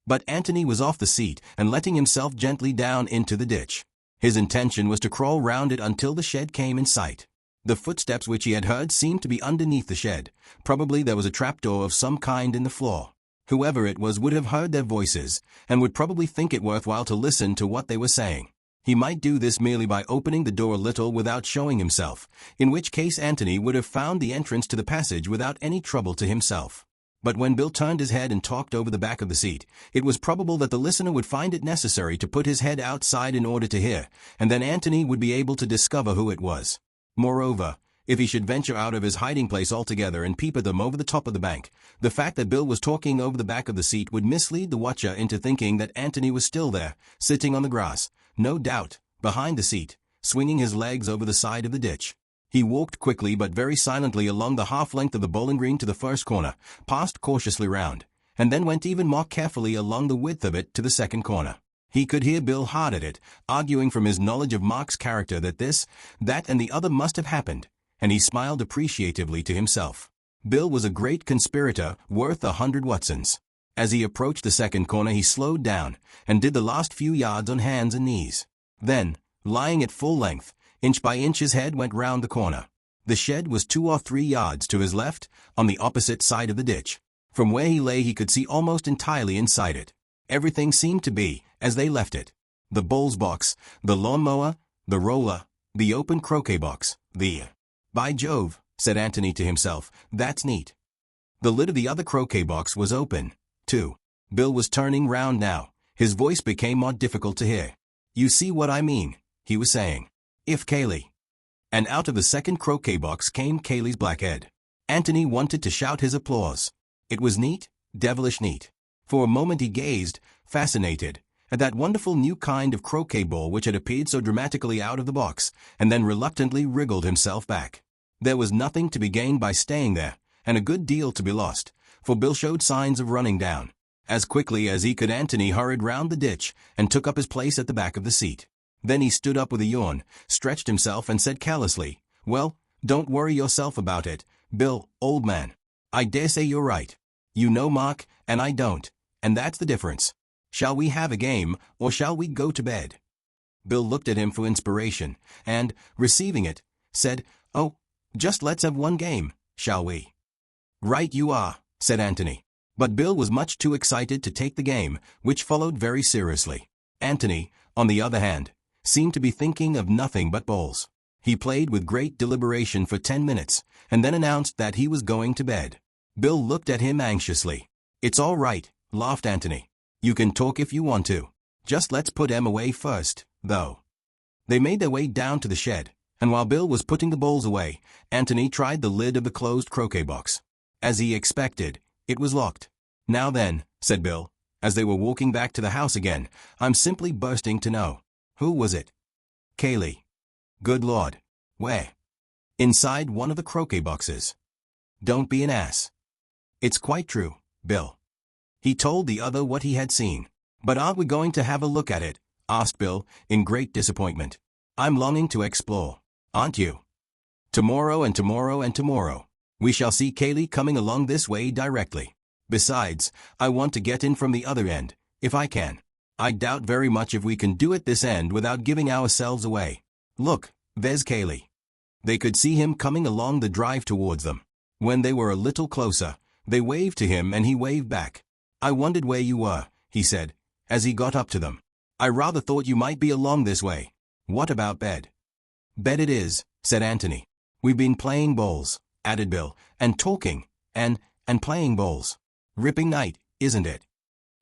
But Anthony was off the seat and letting himself gently down into the ditch. His intention was to crawl round it until the shed came in sight. The footsteps which he had heard seemed to be underneath the shed. Probably there was a trapdoor of some kind in the floor. Whoever it was would have heard their voices, and would probably think it worthwhile to listen to what they were saying. He might do this merely by opening the door a little without showing himself, in which case Anthony would have found the entrance to the passage without any trouble to himself. But when Bill turned his head and talked over the back of the seat, it was probable that the listener would find it necessary to put his head outside in order to hear, and then Anthony would be able to discover who it was. Moreover, if he should venture out of his hiding place altogether and peep at them over the top of the bank, the fact that Bill was talking over the back of the seat would mislead the watcher into thinking that Anthony was still there, sitting on the grass, no doubt, behind the seat, swinging his legs over the side of the ditch. He walked quickly but very silently along the half-length of the bowling green to the first corner, passed cautiously round, and then went even more carefully along the width of it to the second corner. He could hear Bill hard at it, arguing from his knowledge of Mark's character that this, that and the other must have happened, and he smiled appreciatively to himself. Bill was a great conspirator, worth 100 Watsons. As he approached the second corner he slowed down, and did the last few yards on hands and knees. Then, lying at full length, inch by inch his head went round the corner. The shed was 2 or 3 yards to his left, on the opposite side of the ditch. From where he lay he could see almost entirely inside it. Everything seemed to be as they left it. The bowls box, the lawnmower, the roller, the open croquet box, the... By Jove, said Anthony to himself, that's neat. The lid of the other croquet box was open, too. Bill was turning round now. His voice became more difficult to hear. You see what I mean, he was saying. If Kaylee. And out of the second croquet box came Kaylee's black head. Anthony wanted to shout his applause. It was neat, devilish neat. For a moment he gazed, fascinated, at that wonderful new kind of croquet ball which had appeared so dramatically out of the box, and then reluctantly wriggled himself back. There was nothing to be gained by staying there, and a good deal to be lost, for Bill showed signs of running down. As quickly as he could Anthony hurried round the ditch and took up his place at the back of the seat. Then he stood up with a yawn, stretched himself and said carelessly, well, don't worry yourself about it, Bill, old man. I dare say you're right. You know Mark, and I don't, and that's the difference. Shall we have a game, or shall we go to bed? Bill looked at him for inspiration, and, receiving it, said, oh, just let's have one game, shall we? Right you are, said Anthony. But Bill was much too excited to take the game, which followed very seriously. Anthony, on the other hand, seemed to be thinking of nothing but bowls. He played with great deliberation for 10 minutes, and then announced that he was going to bed. Bill looked at him anxiously. It's all right, laughed Anthony. You can talk if you want to. Just let's put Em away first, though. They made their way down to the shed, and while Bill was putting the bowls away, Anthony tried the lid of the closed croquet box. As he expected, it was locked. Now then, said Bill, as they were walking back to the house again, I'm simply bursting to know. Who was it? Kaylee. Good Lord. Where? Inside one of the croquet boxes. Don't be an ass. It's quite true, Bill. He told the other what he had seen. But aren't we going to have a look at it? Asked Bill, in great disappointment. I'm longing to explore. Aren't you? Tomorrow and tomorrow and tomorrow. We shall see Kaylee coming along this way directly. Besides, I want to get in from the other end, if I can. I doubt very much if we can do it this end without giving ourselves away. Look, there's Kaylee. They could see him coming along the drive towards them. When they were a little closer, they waved to him and he waved back. I wondered where you were, he said, as he got up to them. I rather thought you might be along this way. What about bed? Bed it is, said Anthony. We've been playing bowls, added Bill, and talking, and playing bowls. Ripping night, isn't it?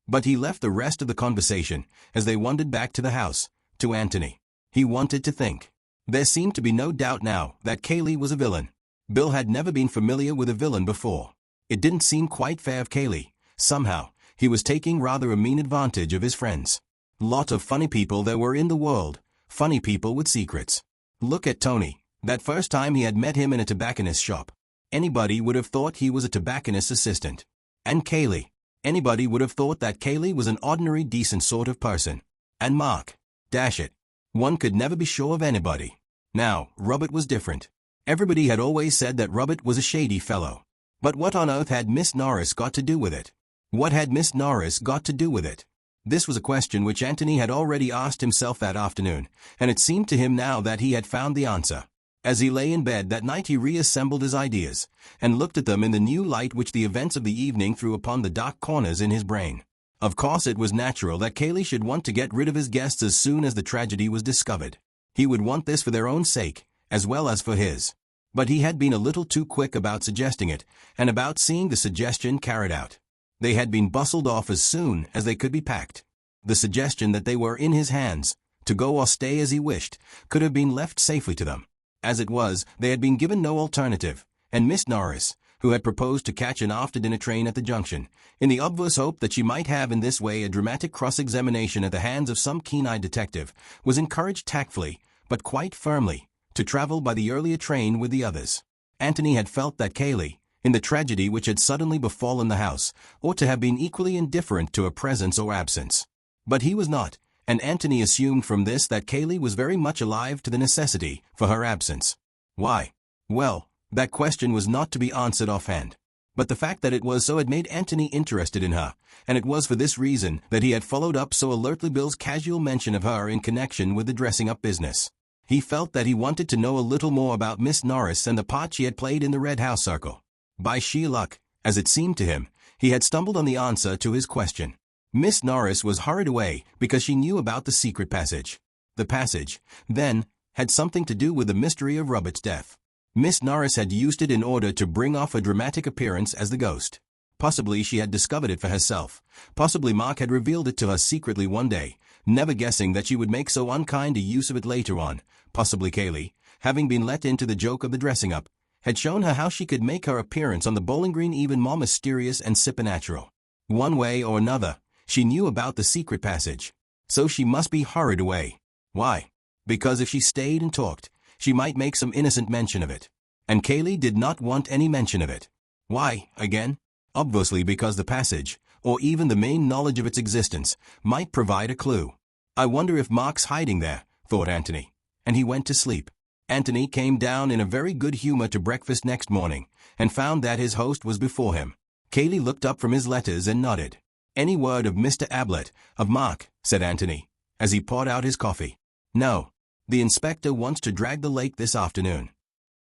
But he left the rest of the conversation as they wandered back to the house, to Anthony. He wanted to think. There seemed to be no doubt now that Kaylee was a villain. Bill had never been familiar with a villain before. It didn't seem quite fair of Kaylee. Somehow, he was taking rather a mean advantage of his friends. Lot of funny people there were in the world, funny people with secrets. Look at Tony. That first time he had met him in a tobacconist's shop. Anybody would have thought he was a tobacconist's assistant. And Kaylee. Anybody would have thought that Kaylee was an ordinary decent sort of person. And Mark. Dash it. One could never be sure of anybody. Now, Robert was different. Everybody had always said that Robert was a shady fellow. But what on earth had Miss Norris got to do with it? What had Miss Norris got to do with it? This was a question which Anthony had already asked himself that afternoon, and it seemed to him now that he had found the answer. As he lay in bed that night he reassembled his ideas, and looked at them in the new light which the events of the evening threw upon the dark corners in his brain. Of course it was natural that Kaylee should want to get rid of his guests as soon as the tragedy was discovered. He would want this for their own sake, as well as for his. But he had been a little too quick about suggesting it, and about seeing the suggestion carried out. They had been bustled off as soon as they could be packed. The suggestion that they were in his hands, to go or stay as he wished, could have been left safely to them. As it was, they had been given no alternative, and Miss Norris, who had proposed to catch an after-dinner train at the junction, in the obvious hope that she might have in this way a dramatic cross-examination at the hands of some keen-eyed detective, was encouraged tactfully, but quite firmly, to travel by the earlier train with the others. Anthony had felt that Kaylee, in the tragedy which had suddenly befallen the house, ought to have been equally indifferent to her presence or absence. But he was not, and Anthony assumed from this that Kaylee was very much alive to the necessity for her absence. Why? Well, that question was not to be answered offhand. But the fact that it was so had made Anthony interested in her, and it was for this reason that he had followed up so alertly Bill's casual mention of her in connection with the dressing-up business. He felt that he wanted to know a little more about Miss Norris and the part she had played in the Red House circle. By sheer luck, as it seemed to him, he had stumbled on the answer to his question. Miss Norris was hurried away because she knew about the secret passage. The passage, then, had something to do with the mystery of Robert's death. Miss Norris had used it in order to bring off a dramatic appearance as the ghost. Possibly she had discovered it for herself. Possibly Mark had revealed it to her secretly one day, never guessing that she would make so unkind a use of it later on. Possibly Kaylee, having been let into the joke of the dressing-up, had shown her how she could make her appearance on the bowling green even more mysterious and supernatural. One way or another, she knew about the secret passage. So she must be hurried away. Why? Because if she stayed and talked, she might make some innocent mention of it. And Kaylee did not want any mention of it. Why, again? Obviously because the passage, or even the main knowledge of its existence, might provide a clue. I wonder if Mark's hiding there, thought Anthony. And he went to sleep. Anthony came down in a very good humor to breakfast next morning, and found that his host was before him. Kaylee looked up from his letters and nodded. Any word of Mr. Ablett, of Mark, said Anthony, as he poured out his coffee. No. The inspector wants to drag the lake this afternoon.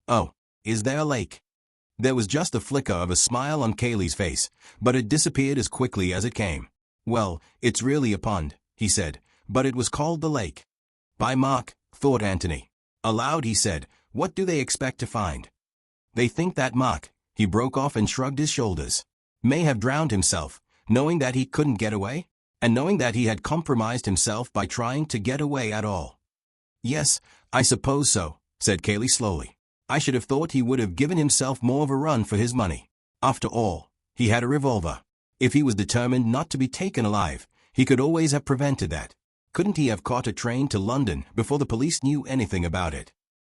Oh, is there a lake? There was just the flicker of a smile on Kaylee's face, but it disappeared as quickly as it came. Well, it's really a pond, he said, but it was called the lake. By Mark, thought Anthony. Aloud he said, what do they expect to find? They think that Mark, he broke off and shrugged his shoulders, may have drowned himself, knowing that he couldn't get away, and knowing that he had compromised himself by trying to get away at all. Yes, I suppose so, said Kaylee slowly. I should have thought he would have given himself more of a run for his money. After all, he had a revolver. If he was determined not to be taken alive, he could always have prevented that. Couldn't he have caught a train to London before the police knew anything about it?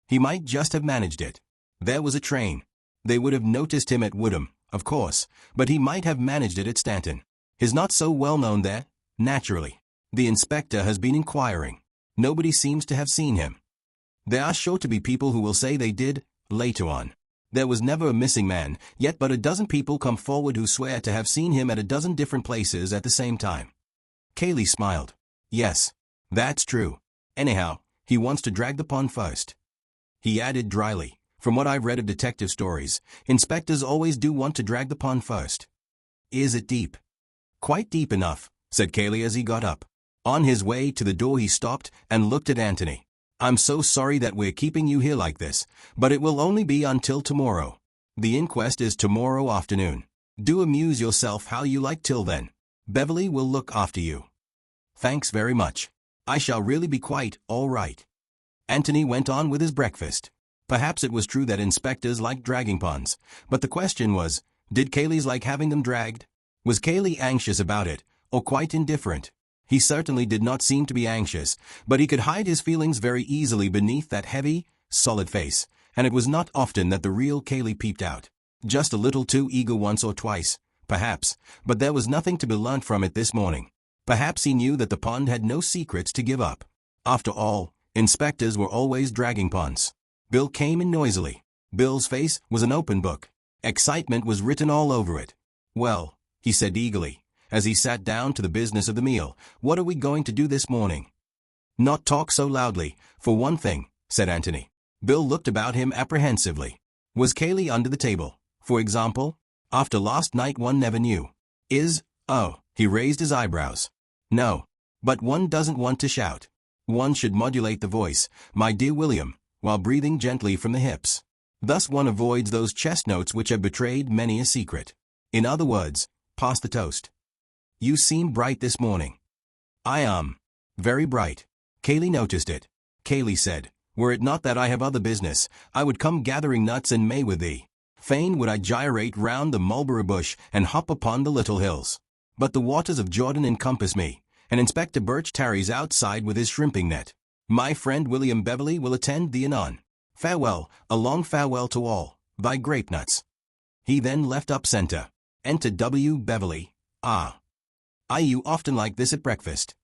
He might just have managed it. There was a train. They would have noticed him at Woodham, of course, but he might have managed it at Stanton. He's not so well known there, naturally. The inspector has been inquiring. Nobody seems to have seen him. There are sure to be people who will say they did, Later on. There was never a missing man, yet but a dozen people come forward who swear to have seen him at a dozen different places at the same time. Kaylee smiled. Yes. That's true. Anyhow, he wants to drag the pond first. He added dryly, from what I've read of detective stories, inspectors always do want to drag the pond first. Is it deep? Quite deep enough, said Kaylee as he got up. On his way to the door he stopped and looked at Anthony. I'm so sorry that we're keeping you here like this, but it will only be until tomorrow. The inquest is tomorrow afternoon. Do amuse yourself how you like till then. Beverly will look after you. Thanks very much. I shall really be quite all right. Anthony went on with his breakfast. Perhaps it was true that inspectors like dragging ponds, but the question was, did Kaylee's like having them dragged? Was Kaylee anxious about it, or quite indifferent? He certainly did not seem to be anxious, but he could hide his feelings very easily beneath that heavy, solid face, and it was not often that the real Kaylee peeped out. Just a little too eager once or twice, perhaps, but there was nothing to be learnt from it this morning. Perhaps he knew that the pond had no secrets to give up. After all, inspectors were always dragging ponds. Bill came in noisily. Bill's face was an open book. Excitement was written all over it. Well, he said eagerly, as he sat down to the business of the meal, what are we going to do this morning? Not talk so loudly, for one thing, said Anthony. Bill looked about him apprehensively. Was Kaylee under the table, for example? After last night one never knew. He raised his eyebrows. No. But one doesn't want to shout. One should modulate the voice, my dear William, while breathing gently from the hips. Thus one avoids those chest notes which have betrayed many a secret. In other words, pass the toast. You seem bright this morning. I am. Very bright. Kaylee noticed it. Kaylee said, were it not that I have other business, I would come gathering nuts in May with thee. Fain would I gyrate round the mulberry bush and hop upon the little hills. But the waters of Jordan encompass me, and Inspector Birch tarries outside with his shrimping net. My friend William Beverly will attend thee anon. Farewell, a long farewell to all, thy grape nuts. He then left up center. Enter W. Beverly. Are you often like this at breakfast?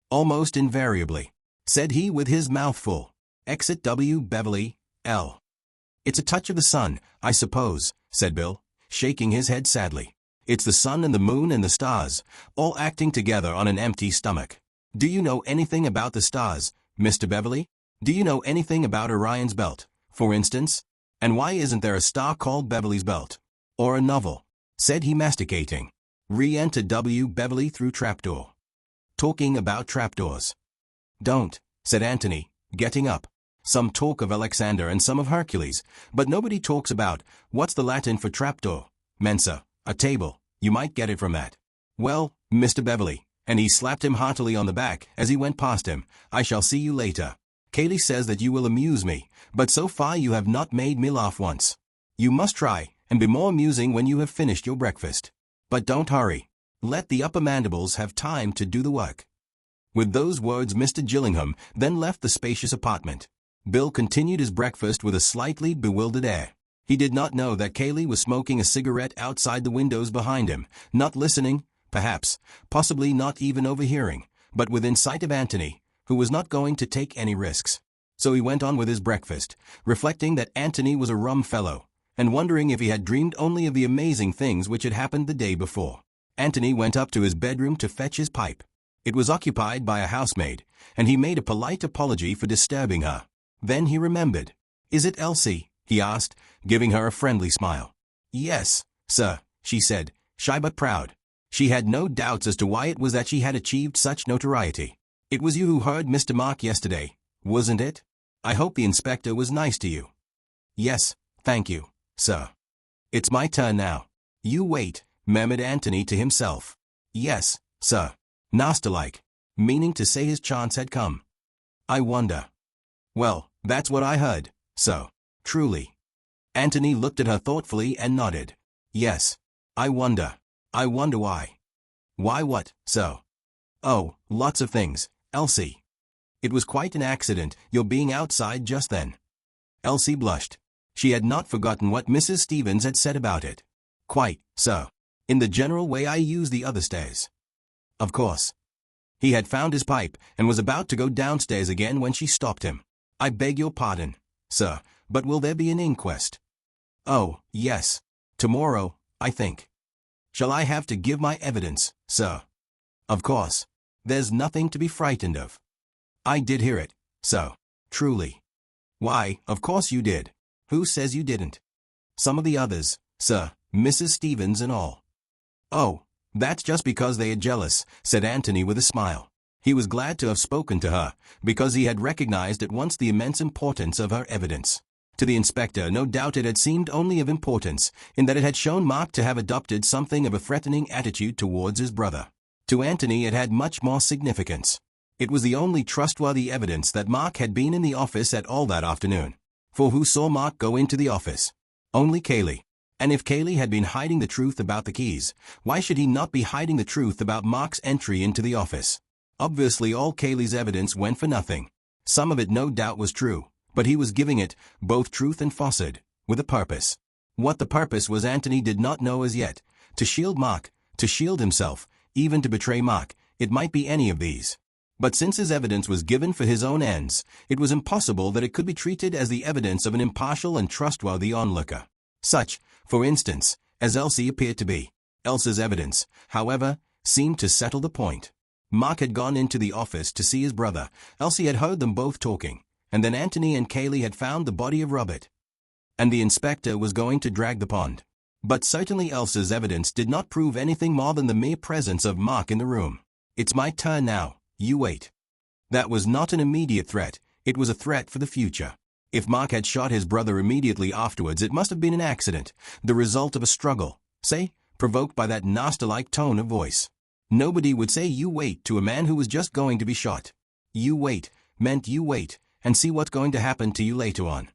Almost invariably, said he with his mouth full. Exit W. Beverly, L. It's a touch of the sun, I suppose, said Bill, shaking his head sadly. It's the sun and the moon and the stars, all acting together on an empty stomach. Do you know anything about the stars, Mr. Beverly? Do you know anything about Orion's belt, for instance? And why isn't there a star called Beverly's Belt? Or a novel? Said he masticating. Re-enter W. Beverly through trapdoor. Talking about trapdoors. Don't, said Anthony, getting up. Some talk of Alexander and some of Hercules, but nobody talks about, what's the Latin for trapdoor? Mensa, a table, you might get it from that. Well, Mr. Beverly, and he slapped him heartily on the back as he went past him, I shall see you later. Kaylee says that you will amuse me, but so far you have not made me laugh once. You must try, and be more amusing when you have finished your breakfast. But don't hurry. Let the upper mandibles have time to do the work. With those words Mr. Gillingham then left the spacious apartment. Bill continued his breakfast with a slightly bewildered air. He did not know that Kaylee was smoking a cigarette outside the windows behind him, not listening, perhaps, possibly not even overhearing, but within sight of Anthony, who was not going to take any risks. So he went on with his breakfast, reflecting that Anthony was a rum fellow, and wondering if he had dreamed only of the amazing things which had happened the day before. Anthony went up to his bedroom to fetch his pipe. It was occupied by a housemaid, and he made a polite apology for disturbing her. Then he remembered. Is it Elsie? He asked, giving her a friendly smile. Yes, sir, she said, shy but proud. She had no doubts as to why it was that she had achieved such notoriety. It was you who heard Mr. Mark yesterday, wasn't it? I hope the inspector was nice to you. Yes, thank you, sir. It's my turn now. You wait, murmured Anthony to himself. Yes, sir. Nasty-like, meaning to say his chance had come. I wonder. Well, that's what I heard, so, truly. Anthony looked at her thoughtfully and nodded. Yes. I wonder why. Why what, so? Oh, lots of things, Elsie. It was quite an accident, your being outside just then. Elsie blushed. She had not forgotten what Mrs. Stevens had said about it. Quite, sir. In the general way I use the other stairs. Of course. He had found his pipe and was about to go downstairs again when she stopped him. I beg your pardon, sir, But will there be an inquest? Oh, yes. Tomorrow, I think. Shall I have to give my evidence, sir? Of course. There's nothing to be frightened of. I did hear it, sir. Truly. Why, of course you did. Who says you didn't? Some of the others, sir, Mrs. Stevens and all. Oh, that's just because they are jealous, said Anthony with a smile. He was glad to have spoken to her, because he had recognized at once the immense importance of her evidence. To the inspector, no doubt it had seemed only of importance, in that it had shown Mark to have adopted something of a threatening attitude towards his brother. To Anthony it had much more significance. It was the only trustworthy evidence that Mark had been in the office at all that afternoon. For who saw Mark go into the office? Only Kaylee. And if Kaylee had been hiding the truth about the keys, why should he not be hiding the truth about Mark's entry into the office? Obviously all Kaylee's evidence went for nothing. Some of it no doubt was true, but he was giving it, both truth and falsehood, with a purpose. What the purpose was Anthony did not know as yet. To shield Mark, to shield himself, even to betray Mark, it might be any of these. But since his evidence was given for his own ends, it was impossible that it could be treated as the evidence of an impartial and trustworthy onlooker. Such, for instance, as Elsie appeared to be. Elsa's evidence, however, seemed to settle the point. Mark had gone into the office to see his brother. Elsie had heard them both talking, and then Anthony and Kaylee had found the body of Robert. And the inspector was going to drag the pond. But certainly Elsa's evidence did not prove anything more than the mere presence of Mark in the room. It's my turn now, you wait. That was not an immediate threat, it was a threat for the future. If Mark had shot his brother immediately afterwards, it must have been an accident, the result of a struggle, say, provoked by that nasty-like tone of voice. Nobody would say you wait to a man who was just going to be shot. You wait meant you wait, and see what's going to happen to you later on.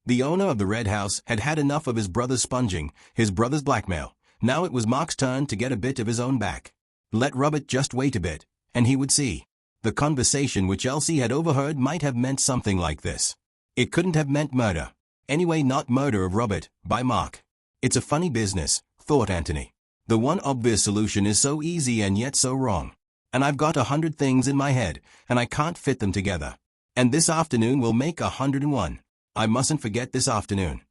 The owner of the Red House had had enough of his brother's sponging, his brother's blackmail. Now it was Mark's turn to get a bit of his own back. Let Robert just wait a bit, and he would see. The conversation which Elsie had overheard might have meant something like this. It couldn't have meant murder. Anyway, not murder of Robert, by Mark. It's a funny business, thought Anthony. The one obvious solution is so easy and yet so wrong. And I've got 100 things in my head, and I can't fit them together. And this afternoon will make 101. I mustn't forget this afternoon.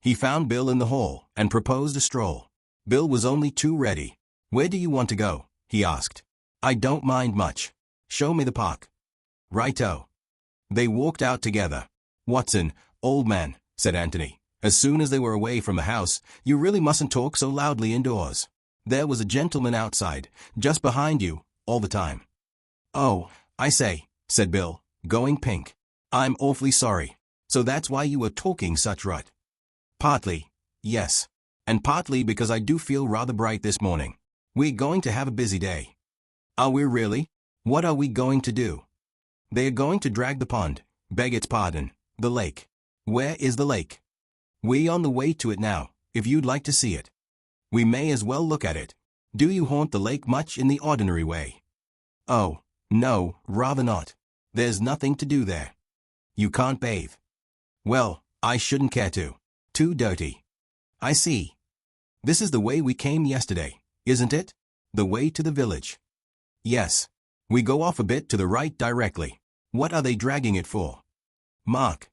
He found Bill in the hall, and proposed a stroll. Bill was only too ready. Where do you want to go? He asked. I don't mind much. Show me the park. Righto. They walked out together. Watson, old man, said Anthony, as soon as they were away from the house, you really mustn't talk so loudly indoors. There was a gentleman outside, just behind you, all the time. Oh, I say, said Bill, going pink. I'm awfully sorry. So that's why you were talking such rot? Partly, yes. And partly because I do feel rather bright this morning. We're going to have a busy day. Are we really? What are we going to do? They are going to drag the pond, beg its pardon, the lake. Where is the lake? We're on the way to it now, if you'd like to see it. We may as well look at it. Do you haunt the lake much in the ordinary way? Oh, no, rather not. There's nothing to do there. You can't bathe. Well, I shouldn't care to. Too dirty. I see. This is the way we came yesterday, isn't it? The way to the village. Yes. We go off a bit to the right directly. What are they dragging it for? Mark.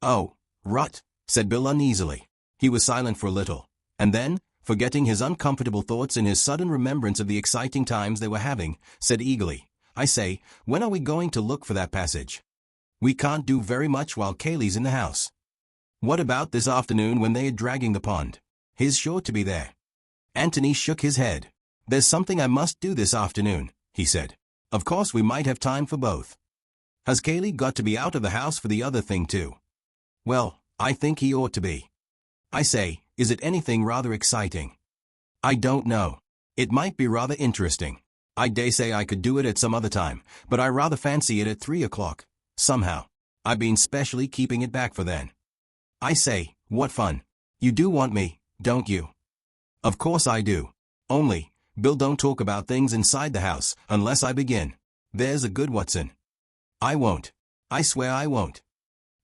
Oh, rot, said Bill uneasily. He was silent for a little, and then, forgetting his uncomfortable thoughts in his sudden remembrance of the exciting times they were having, said eagerly, I say, when are we going to look for that passage? We can't do very much while Kaylee's in the house. What about this afternoon when they are dragging the pond? He's sure to be there. Anthony shook his head. There's something I must do this afternoon, he said. Of course we might have time for both. Has Kaylee got to be out of the house for the other thing too? Well, I think he ought to be. I say, is it anything rather exciting? I don't know. It might be rather interesting. I daresay I could do it at some other time, but I rather fancy it at 3 o'clock. Somehow. I've been specially keeping it back for then. I say, what fun. You do want me, don't you? Of course I do. Only, Bill, don't talk about things inside the house unless I begin. There's a good Watson. I won't. I swear I won't.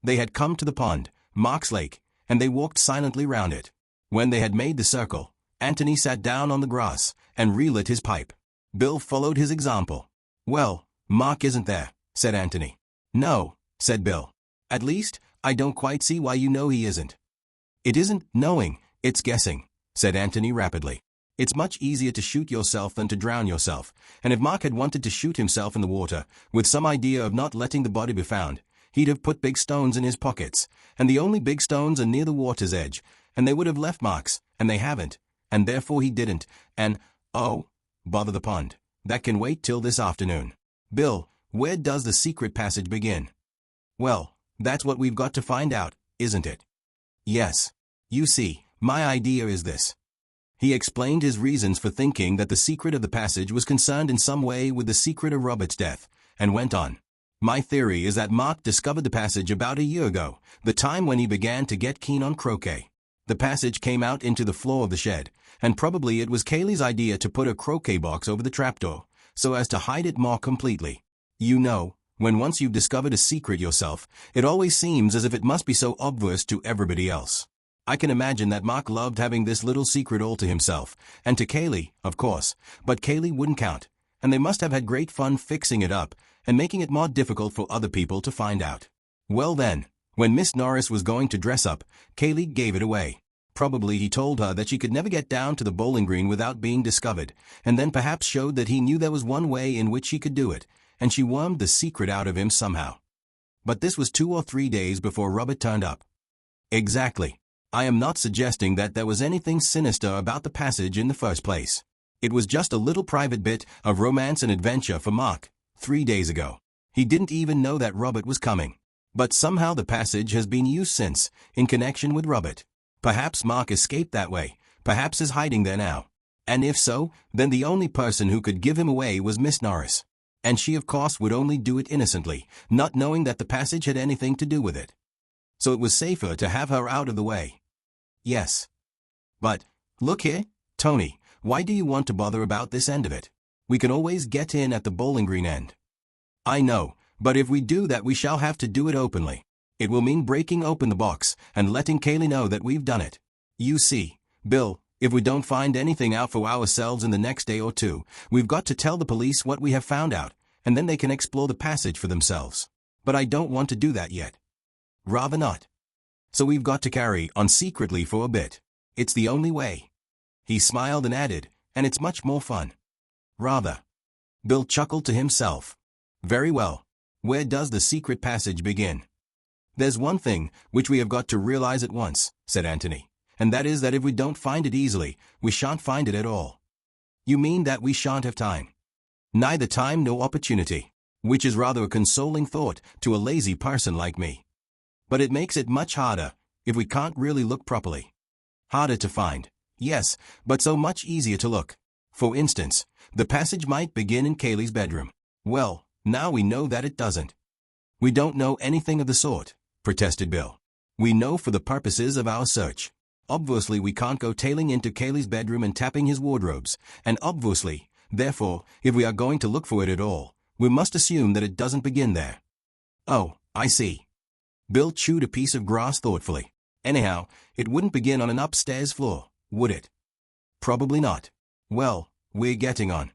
They had come to the pond, Mark's Lake, and they walked silently round it. When they had made the circle, Anthony sat down on the grass and relit his pipe. Bill followed his example. Well, Mark isn't there, said Anthony. No, said Bill. At least, I don't quite see why you know he isn't. It isn't knowing, it's guessing, said Anthony rapidly. It's much easier to shoot yourself than to drown yourself, and if Mark had wanted to shoot himself in the water, with some idea of not letting the body be found, he'd have put big stones in his pockets, and the only big stones are near the water's edge, and they would have left marks, and they haven't, and therefore he didn't, and, oh, bother the pond. That can wait till this afternoon. Bill, where does the secret passage begin? Well, that's what we've got to find out, isn't it? Yes. You see, my idea is this. He explained his reasons for thinking that the secret of the passage was concerned in some way with the secret of Robert's death, and went on. My theory is that Mark discovered the passage about a year ago, the time when he began to get keen on croquet. The passage came out into the floor of the shed, and probably it was Kaylee's idea to put a croquet box over the trapdoor, so as to hide it more completely. You know, when once you've discovered a secret yourself, it always seems as if it must be so obvious to everybody else. I can imagine that Mark loved having this little secret all to himself, and to Kaylee, of course, but Kaylee wouldn't count, and they must have had great fun fixing it up, and making it more difficult for other people to find out. Well then, when Miss Norris was going to dress up, Kaylee gave it away. Probably he told her that she could never get down to the bowling green without being discovered, and then perhaps showed that he knew there was one way in which she could do it, and she wormed the secret out of him somehow. But this was 2 or 3 days before Robert turned up. Exactly. I am not suggesting that there was anything sinister about the passage in the first place. It was just a little private bit of romance and adventure for Mark, 3 days ago. He didn't even know that Robert was coming. But somehow the passage has been used since, in connection with Robert. Perhaps Mark escaped that way, perhaps is hiding there now. And if so, then the only person who could give him away was Miss Norris. And she of course would only do it innocently, not knowing that the passage had anything to do with it. So it was safer to have her out of the way. Yes. But, look here, Tony, why do you want to bother about this end of it? We can always get in at the bowling green end. I know, but if we do that we shall have to do it openly. It will mean breaking open the box and letting Kaylee know that we've done it. You see, Bill, if we don't find anything out for ourselves in the next day or two, we've got to tell the police what we have found out, and then they can explore the passage for themselves. But I don't want to do that yet. Rather not. So we've got to carry on secretly for a bit. It's the only way. He smiled and added, and it's much more fun. Rather. Bill chuckled to himself. Very well. Where does the secret passage begin? There's one thing which we have got to realize at once, said Anthony, and that is that if we don't find it easily, we shan't find it at all. You mean that we shan't have time? Neither time nor opportunity, which is rather a consoling thought to a lazy person like me. But it makes it much harder, if we can't really look properly. Harder to find, yes, but so much easier to look. For instance, the passage might begin in Kaylee's bedroom. Well, now we know that it doesn't. We don't know anything of the sort, protested Bill. We know for the purposes of our search. Obviously we can't go tailing into Kaylee's bedroom and tapping his wardrobes, and obviously, therefore, if we are going to look for it at all, we must assume that it doesn't begin there. Oh, I see. Bill chewed a piece of grass thoughtfully. Anyhow, it wouldn't begin on an upstairs floor, would it? Probably not. Well, we're getting on.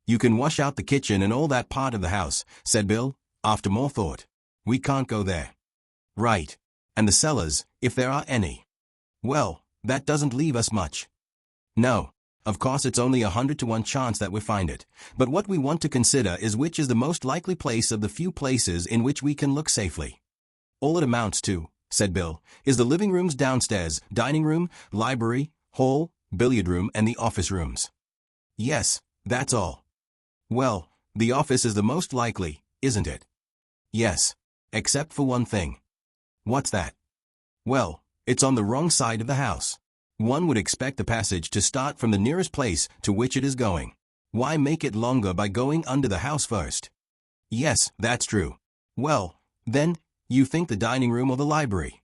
You can wash out the kitchen and all that part of the house, said Bill, after more thought. We can't go there. Right. And the cellars, if there are any. Well, that doesn't leave us much. No. Of course it's only 100 to 1 chance that we find it, but what we want to consider is which is the most likely place of the few places in which we can look safely. All it amounts to, said Bill, is the living rooms downstairs, dining room, library, hall, billiard room, and the office rooms. Yes, that's all. Well, the office is the most likely, isn't it? Yes, except for one thing. What's that? Well, it's on the wrong side of the house. One would expect the passage to start from the nearest place to which it is going. Why make it longer by going under the house first? Yes, that's true. Well, then, you think the dining room or the library?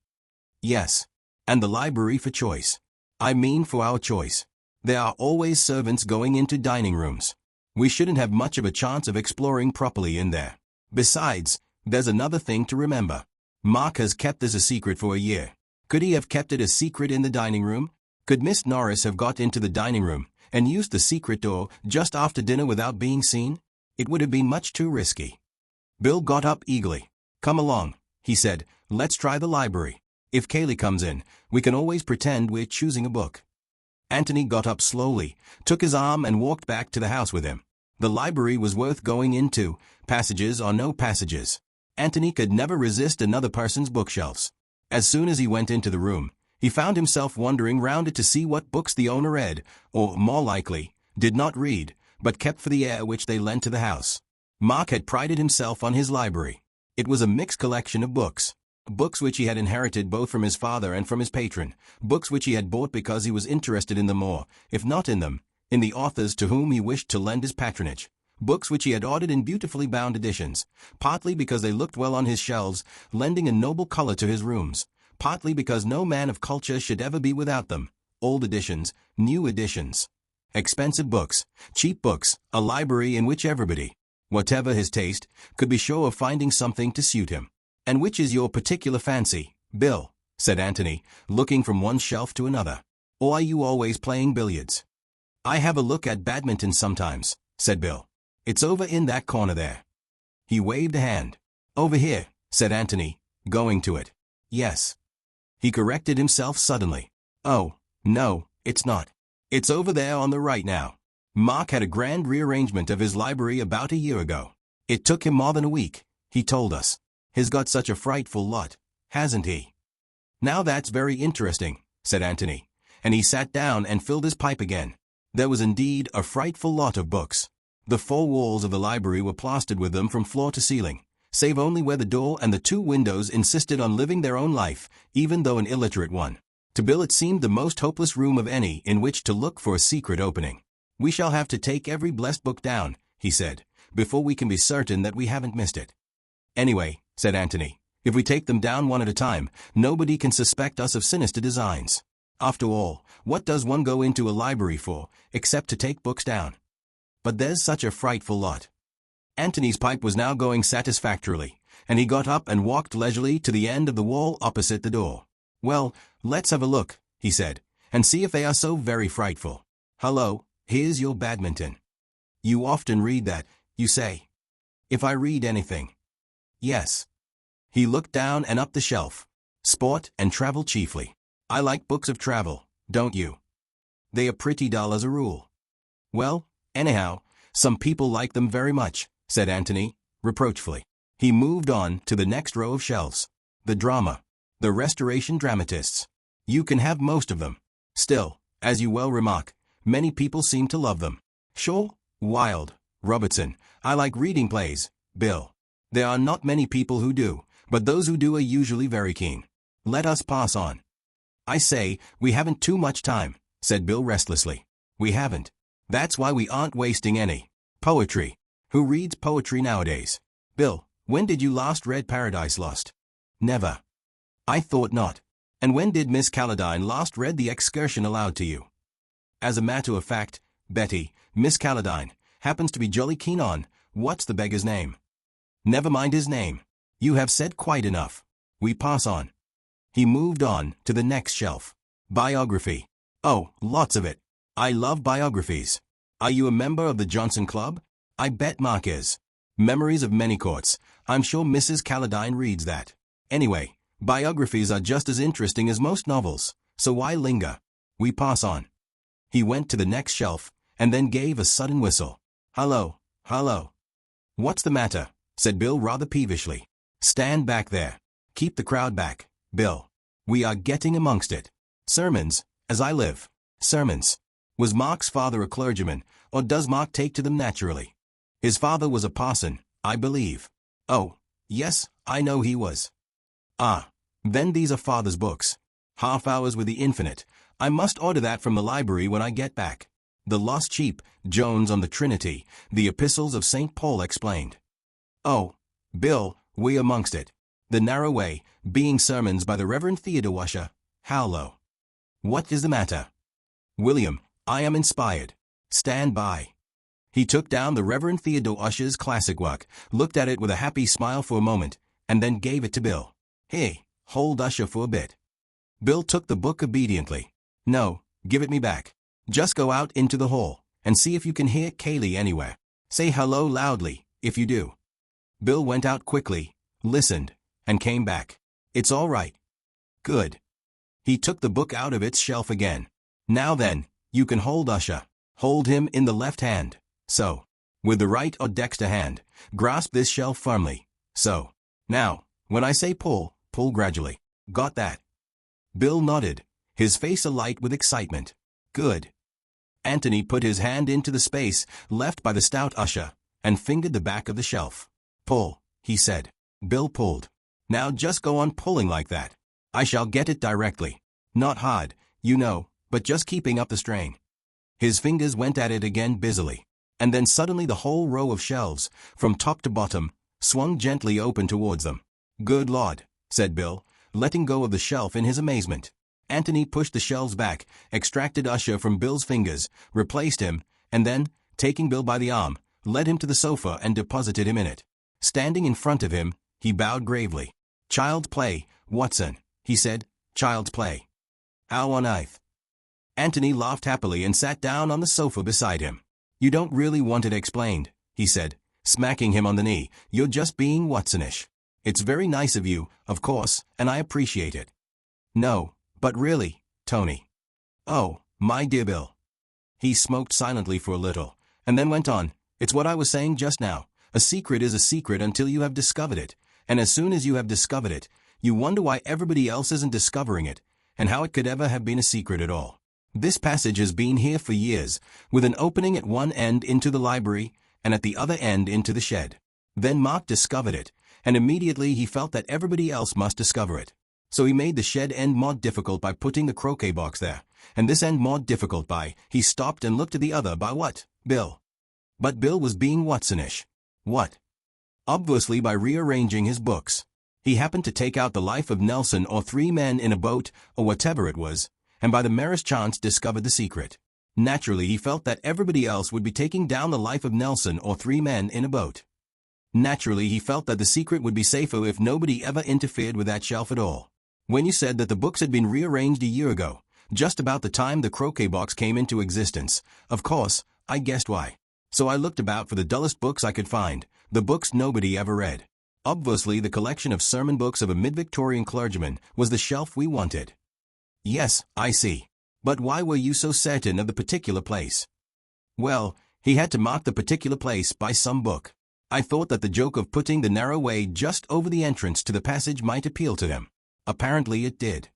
Yes. And the library for choice. I mean for our choice. There are always servants going into dining rooms. We shouldn't have much of a chance of exploring properly in there. Besides, there's another thing to remember. Mark has kept this a secret for a year. Could he have kept it a secret in the dining room? Could Miss Norris have got into the dining room and used the secret door just after dinner without being seen? It would have been much too risky. Bill got up eagerly. Come along, he said, Let's try the library. If Kaylee comes in, we can always pretend we're choosing a book. Anthony got up slowly, took his arm and walked back to the house with him. The library was worth going into, passages or no passages. Anthony could never resist another person's bookshelves. As soon as he went into the room, he found himself wandering round it to see what books the owner read, or, more likely, did not read, but kept for the heir which they lent to the house. Mark had prided himself on his library. It was a mixed collection of books. Books which he had inherited both from his father and from his patron, books which he had bought because he was interested in them or, if not in them, in the authors to whom he wished to lend his patronage, books which he had ordered in beautifully bound editions, partly because they looked well on his shelves, lending a noble color to his rooms, partly because no man of culture should ever be without them, old editions, new editions, expensive books, cheap books, a library in which everybody, whatever his taste, could be sure of finding something to suit him. "And which is your particular fancy, Bill?" said Anthony, looking from one shelf to another. "Or are you always playing billiards?" "I have a look at badminton sometimes," said Bill. "It's over in that corner there." He waved a hand. "Over here," said Anthony, going to it. "Yes." He corrected himself suddenly. "Oh, no, it's not. It's over there on the right now." Mark had a grand rearrangement of his library about a year ago. "It took him more than a week, he told us. He's got such a frightful lot, hasn't he?" "Now that's very interesting," said Anthony, and he sat down and filled his pipe again. There was indeed a frightful lot of books. The four walls of the library were plastered with them from floor to ceiling, save only where the door and the two windows insisted on living their own life, even though an illiterate one. To Bill it seemed the most hopeless room of any in which to look for a secret opening. "We shall have to take every blessed book down," he said, "before we can be certain that we haven't missed it." "Anyway," said Anthony, "if we take them down one at a time, nobody can suspect us of sinister designs. After all, what does one go into a library for, except to take books down? But there's such a frightful lot." Anthony's pipe was now going satisfactorily, and he got up and walked leisurely to the end of the wall opposite the door. "Well, let's have a look," he said, "and see if they are so very frightful. Hello, here's your badminton. You often read that, you say?" "If I read anything." "Yes." He looked down and up the shelf. "Sport and travel chiefly. I like books of travel, don't you? They are pretty dull as a rule." "Well, anyhow, some people like them very much," said Anthony, reproachfully. He moved on to the next row of shelves. "The drama. The Restoration dramatists. You can have most of them. Still, as you well remark, many people seem to love them. Shaw, Wilde, Robertson. I like reading plays, Bill. There are not many people who do, but those who do are usually very keen. Let us pass on." "I say, we haven't too much time," said Bill restlessly. "We haven't. That's why we aren't wasting any. Poetry. Who reads poetry nowadays? Bill, when did you last read Paradise Lost?" "Never." "I thought not. And when did Miss Calladine last read The Excursion aloud to you?" "As a matter of fact, Betty, Miss Calladine, happens to be jolly keen on, what's the beggar's name?" "Never mind his name. You have said quite enough. We pass on." He moved on to the next shelf. Biography. "Oh, lots of it. I love biographies. Are you a member of the Johnson Club? I bet Mark is. Memories of Manycourts. I'm sure Mrs. Calladine reads that. Anyway, biographies are just as interesting as most novels, so why linger? We pass on." He went to the next shelf, and then gave a sudden whistle. "Hello, hello." "What's the matter?" said Bill rather peevishly. "Stand back there. Keep the crowd back, Bill. We are getting amongst it. Sermons, as I live. Sermons. Was Mark's father a clergyman, or does Mark take to them naturally?" "His father was a parson, I believe." "Oh, yes, I know he was." "Ah, then these are father's books. Half Hours with the Infinite. I must order that from the library when I get back. The Lost Sheep, Jones on the Trinity, the Epistles of St. Paul explained." "Oh, Bill, we amongst it. The Narrow Way, being sermons by the Reverend Theodore Usher, Howlow. What is the matter?" "William, I am inspired. Stand by." He took down the Reverend Theodore Usher's classic work, looked at it with a happy smile for a moment, and then gave it to Bill. "Hey, hold Usher for a bit." Bill took the book obediently. "No, give it me back. Just go out into the hall, and see if you can hear Kaylee anywhere. Say hello loudly, if you do." Bill went out quickly, listened, and came back. It's all right. Good. He took the book out of its shelf again. Now then, you can hold Usher. Hold him in the left hand. So. With the right or dexter hand, grasp this shelf firmly. So. Now, when I say pull, pull gradually. Got that? Bill nodded, his face alight with excitement. Good. Anthony put his hand into the space left by the stout Usher, and fingered the back of the shelf. Pull, he said. Bill pulled. Now just go on pulling like that. I shall get it directly. Not hard, you know, but just keeping up the strain. His fingers went at it again busily, and then suddenly the whole row of shelves, from top to bottom, swung gently open towards them. Good Lord, said Bill, letting go of the shelf in his amazement. Anthony pushed the shelves back, extracted Usher from Bill's fingers, replaced him, and then, taking Bill by the arm, led him to the sofa and deposited him in it. Standing in front of him, he bowed gravely. Child play, Watson, he said. Child's play. How on earth? Anthony laughed happily and sat down on the sofa beside him. You don't really want it explained, he said, smacking him on the knee. You're just being Watsonish. It's very nice of you, of course, and I appreciate it. No, but really, Tony. Oh, my dear Bill. He smoked silently for a little, and then went on. It's what I was saying just now. A secret is a secret until you have discovered it, and as soon as you have discovered it, you wonder why everybody else isn't discovering it, and how it could ever have been a secret at all. This passage has been here for years, with an opening at one end into the library, and at the other end into the shed. Then Mark discovered it, and immediately he felt that everybody else must discover it. So he made the shed end more difficult by putting the croquet box there, and this end more difficult by, he stopped and looked at the other by what? Bill. But Bill was being Watsonish. What? Obviously by rearranging his books. He happened to take out the life of Nelson or Three Men in a Boat, or whatever it was, and by the merest chance discovered the secret. Naturally he felt that everybody else would be taking down the life of Nelson or Three Men in a Boat. Naturally he felt that the secret would be safer if nobody ever interfered with that shelf at all. When you said that the books had been rearranged a year ago, just about the time the croquet box came into existence, of course, I guessed why. So I looked about for the dullest books I could find, the books nobody ever read. Obviously the collection of sermon books of a mid-Victorian clergyman was the shelf we wanted. Yes, I see. But why were you so certain of the particular place? Well, he had to mark the particular place by some book. I thought that the joke of putting the narrow way just over the entrance to the passage might appeal to him. Apparently it did.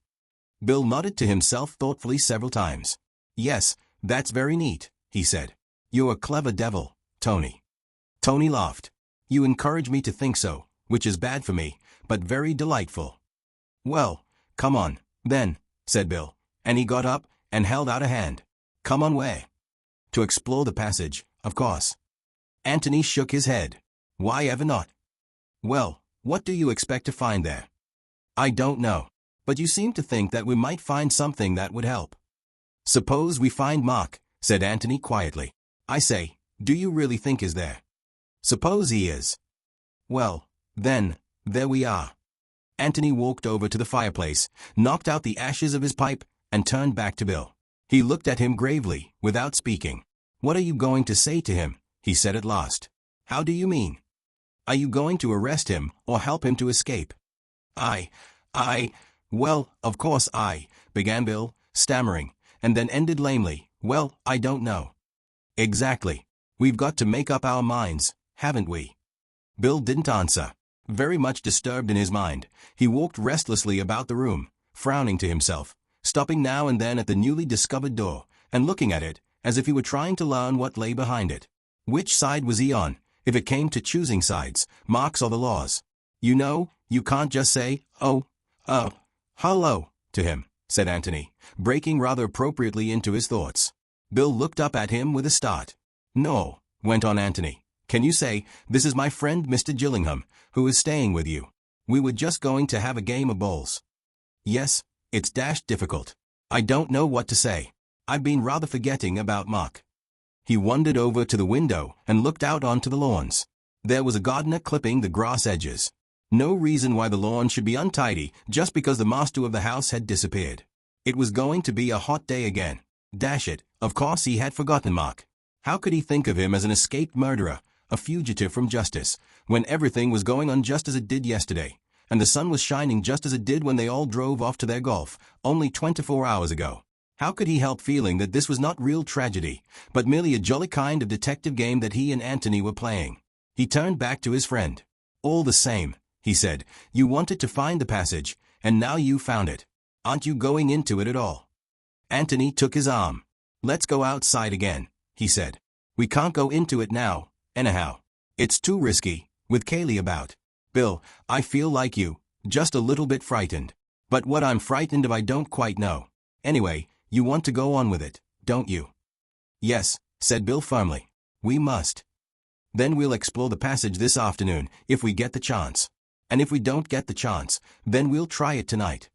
Bill nodded to himself thoughtfully several times. Yes, that's very neat, he said. You're a clever devil, Tony. Tony laughed. You encourage me to think so, which is bad for me, but very delightful. Well, come on, then, said Bill, and he got up and held out a hand. Come on where? To explore the passage, of course. Anthony shook his head. Why ever not? Well, what do you expect to find there? I don't know, but you seem to think that we might find something that would help. Suppose we find Mark, said Anthony quietly. I say, do you really think he's there? Suppose he is. Well, then, there we are. Anthony walked over to the fireplace, knocked out the ashes of his pipe, and turned back to Bill. He looked at him gravely, without speaking. What are you going to say to him? He said at last. How do you mean? Are you going to arrest him, or help him to escape? Well, of course began Bill, stammering, and then ended lamely. Well, I don't know. Exactly. We've got to make up our minds, haven't we? Bill didn't answer. Very much disturbed in his mind, he walked restlessly about the room, frowning to himself, stopping now and then at the newly discovered door, and looking at it, as if he were trying to learn what lay behind it. Which side was he on, if it came to choosing sides, Mark's or the law's? You know, you can't just say, hello, to him, said Anthony, breaking rather appropriately into his thoughts. Bill looked up at him with a start. No, went on Anthony. Can you say, this is my friend Mr. Gillingham, who is staying with you? We were just going to have a game of bowls. Yes, it's dashed difficult. I don't know what to say. I've been rather forgetting about Mark. He wandered over to the window and looked out onto the lawns. There was a gardener clipping the grass edges. No reason why the lawn should be untidy just because the master of the house had disappeared. It was going to be a hot day again. Dash it, of course he had forgotten Mark. How could he think of him as an escaped murderer, a fugitive from justice, when everything was going on just as it did yesterday, and the sun was shining just as it did when they all drove off to their golf, only 24 hours ago. How could he help feeling that this was not real tragedy, but merely a jolly kind of detective game that he and Anthony were playing? He turned back to his friend. "All the same," he said, "you wanted to find the passage, and now you found it. Aren't you going into it at all?" Anthony took his arm. "Let's go outside again," he said. "We can't go into it now, anyhow. It's too risky, with Kaylee about. Bill, I feel like you, just a little bit frightened. But what I'm frightened of I don't quite know. Anyway, you want to go on with it, don't you?" "Yes," said Bill firmly. "We must. Then we'll explore the passage this afternoon, if we get the chance. And if we don't get the chance, then we'll try it tonight."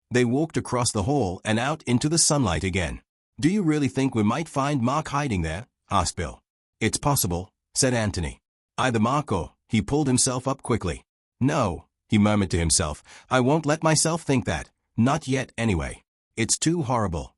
They walked across the hall and out into the sunlight again. "Do you really think we might find Mark hiding there?" asked Bill. "It's possible," said Anthony. "Either Mark or—" He pulled himself up quickly. "No," he murmured to himself, "I won't let myself think that. Not yet, anyway. It's too horrible."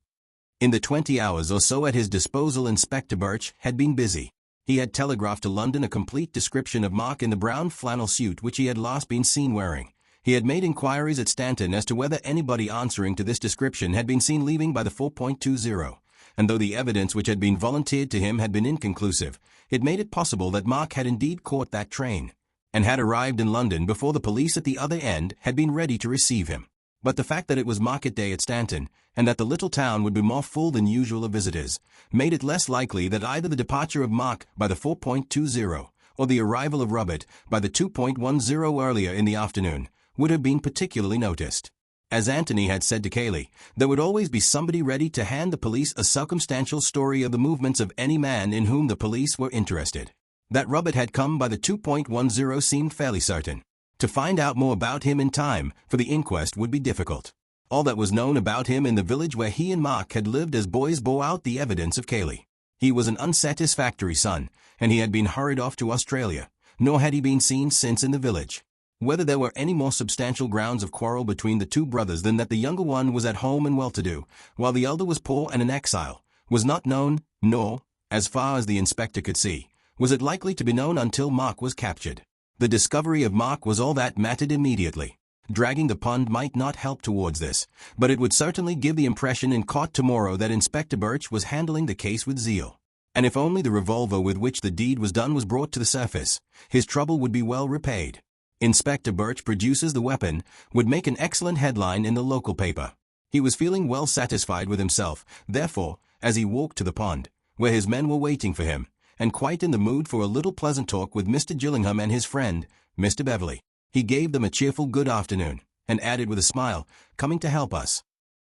In the 20 hours or so at his disposal, Inspector Birch had been busy. He had telegraphed to London a complete description of Mark in the brown flannel suit which he had last been seen wearing. He had made inquiries at Stanton as to whether anybody answering to this description had been seen leaving by the 4.20, and though the evidence which had been volunteered to him had been inconclusive, it made it possible that Mark had indeed caught that train, and had arrived in London before the police at the other end had been ready to receive him. But the fact that it was market day at Stanton, and that the little town would be more full than usual of visitors, made it less likely that either the departure of Mark by the 4.20 or the arrival of Robert by the 2.10 earlier in the afternoon would have been particularly noticed. As Anthony had said to Kaylee, there would always be somebody ready to hand the police a circumstantial story of the movements of any man in whom the police were interested. That Robert had come by the 2.10 seemed fairly certain. To find out more about him in time for the inquest would be difficult. All that was known about him in the village where he and Mark had lived as boys bore out the evidence of Kaylee. He was an unsatisfactory son, and he had been hurried off to Australia, nor had he been seen since in the village. Whether there were any more substantial grounds of quarrel between the two brothers than that the younger one was at home and well-to-do, while the elder was poor and an exile, was not known, nor, as far as the inspector could see, was it likely to be known until Mark was captured. The discovery of Mark was all that mattered immediately. Dragging the pond might not help towards this, but it would certainly give the impression in court tomorrow that Inspector Birch was handling the case with zeal. And if only the revolver with which the deed was done was brought to the surface, his trouble would be well repaid. Inspector Birch produces the weapon would make an excellent headline in the local paper. He was feeling well satisfied with himself, therefore, as he walked to the pond, where his men were waiting for him, and quite in the mood for a little pleasant talk with Mr. Gillingham and his friend, Mr. Beverley. He gave them a cheerful good afternoon, and added with a smile, "Coming to help us."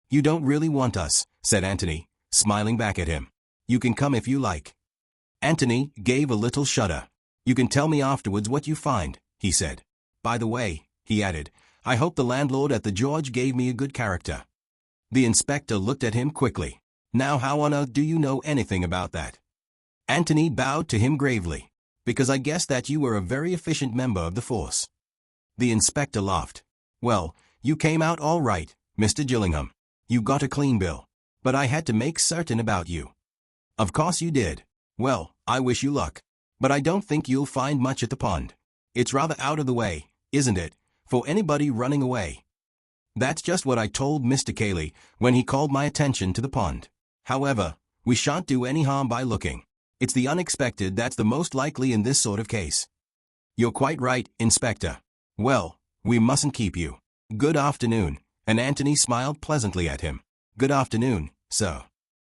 "You don't really want us," said Anthony, smiling back at him. "You can come if you like." Anthony gave a little shudder. "You can tell me afterwards what you find," he said. "By the way," he added, "I hope the landlord at the George gave me a good character." The inspector looked at him quickly. "Now how on earth do you know anything about that?" Anthony bowed to him gravely. "Because I guessed that you were a very efficient member of the force." The inspector laughed. "Well, you came out all right, Mr. Gillingham. You got a clean bill. But I had to make certain about you." "Of course you did. Well, I wish you luck. But I don't think you'll find much at the pond. It's rather out of the way, isn't it, for anybody running away?" "That's just what I told Mr. Cayley when he called my attention to the pond. However, we shan't do any harm by looking. It's the unexpected that's the most likely in this sort of case." "You're quite right, Inspector. Well, we mustn't keep you. Good afternoon," and Anthony smiled pleasantly at him. "Good afternoon, sir."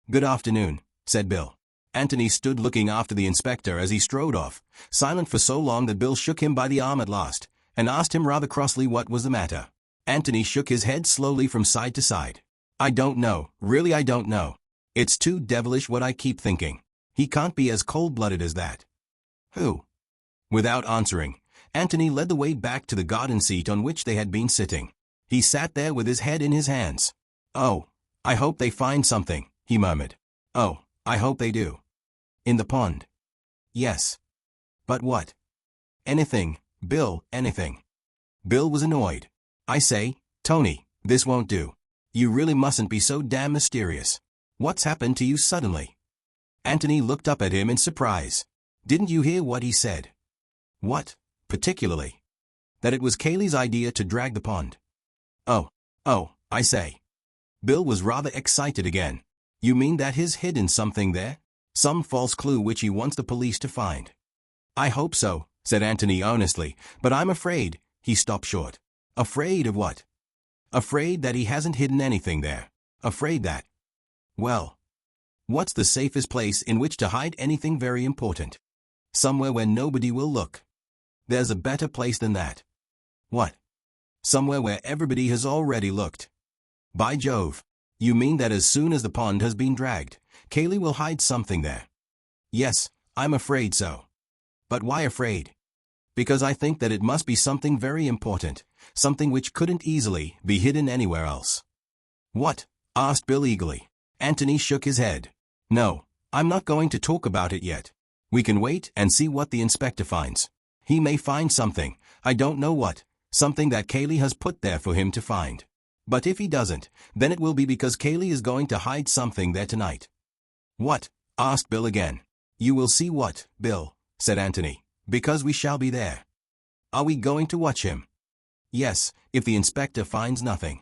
"Good afternoon," said Bill. Anthony stood looking after the inspector as he strode off, silent for so long that Bill shook him by the arm at last, and asked him rather crossly what was the matter. Anthony shook his head slowly from side to side. "I don't know, really I don't know. It's too devilish what I keep thinking. He can't be as cold-blooded as that." "Who?" Without answering, Anthony led the way back to the garden seat on which they had been sitting. He sat there with his head in his hands. "Oh, I hope they find something," he murmured. "Oh, I hope they do." "In the pond?" "Yes." "But what?" "Anything, Bill, anything." Bill was annoyed. "I say, Tony, this won't do. You really mustn't be so damn mysterious. What's happened to you suddenly?" Anthony looked up at him in surprise. "Didn't you hear what he said?" "What, particularly?" That it was Kaylee's idea to drag the pond. Oh, I say. Bill was rather excited again. You mean that he's hidden something there? Some false clue which he wants the police to find? I hope so, said Anthony earnestly, but I'm afraid. He stopped short. Afraid of what? Afraid that he hasn't hidden anything there. Afraid that. Well, what's the safest place in which to hide anything very important? Somewhere where nobody will look. There's a better place than that. What? Somewhere where everybody has already looked. By Jove. You mean that as soon as the pond has been dragged, Kaylee will hide something there? Yes, I'm afraid so. But why afraid? Because I think that it must be something very important, something which couldn't easily be hidden anywhere else. What? Asked Bill eagerly. Anthony shook his head. No, I'm not going to talk about it yet. We can wait and see what the inspector finds. He may find something, I don't know what, something that Kaylee has put there for him to find. But if he doesn't, then it will be because Kaylee is going to hide something there tonight. What? Asked Bill again. You will see what, Bill, said Anthony, because we shall be there. Are we going to watch him? Yes, if the inspector finds nothing.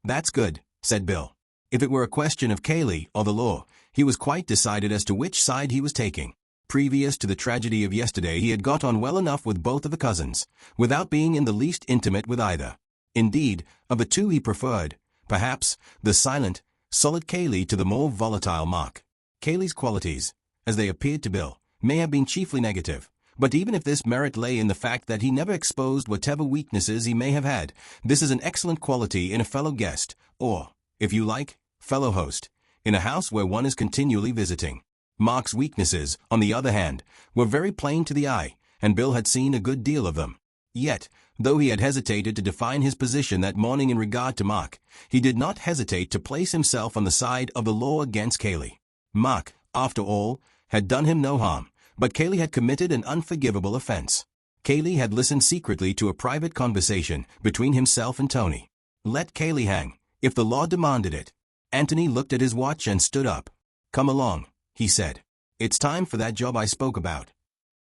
That's good, said Bill. If it were a question of Kaylee or the law, he was quite decided as to which side he was taking. Previous to the tragedy of yesterday, he had got on well enough with both of the cousins, without being in the least intimate with either. Indeed, of the two he preferred, perhaps, the silent, solid Kaylee to the more volatile Mark. Kaylee's qualities, as they appeared to Bill, may have been chiefly negative, but even if this merit lay in the fact that he never exposed whatever weaknesses he may have had, this is an excellent quality in a fellow guest, or, if you like, fellow host, in a house where one is continually visiting. Mark's weaknesses, on the other hand, were very plain to the eye, and Bill had seen a good deal of them. Yet, though he had hesitated to define his position that morning in regard to Mark, he did not hesitate to place himself on the side of the law against Kaylee. Mark, after all, had done him no harm, but Kaylee had committed an unforgivable offense. Kaylee had listened secretly to a private conversation between himself and Tony. Let Kaylee hang, if the law demanded it. Anthony looked at his watch and stood up. Come along, he said. It's time for that job I spoke about.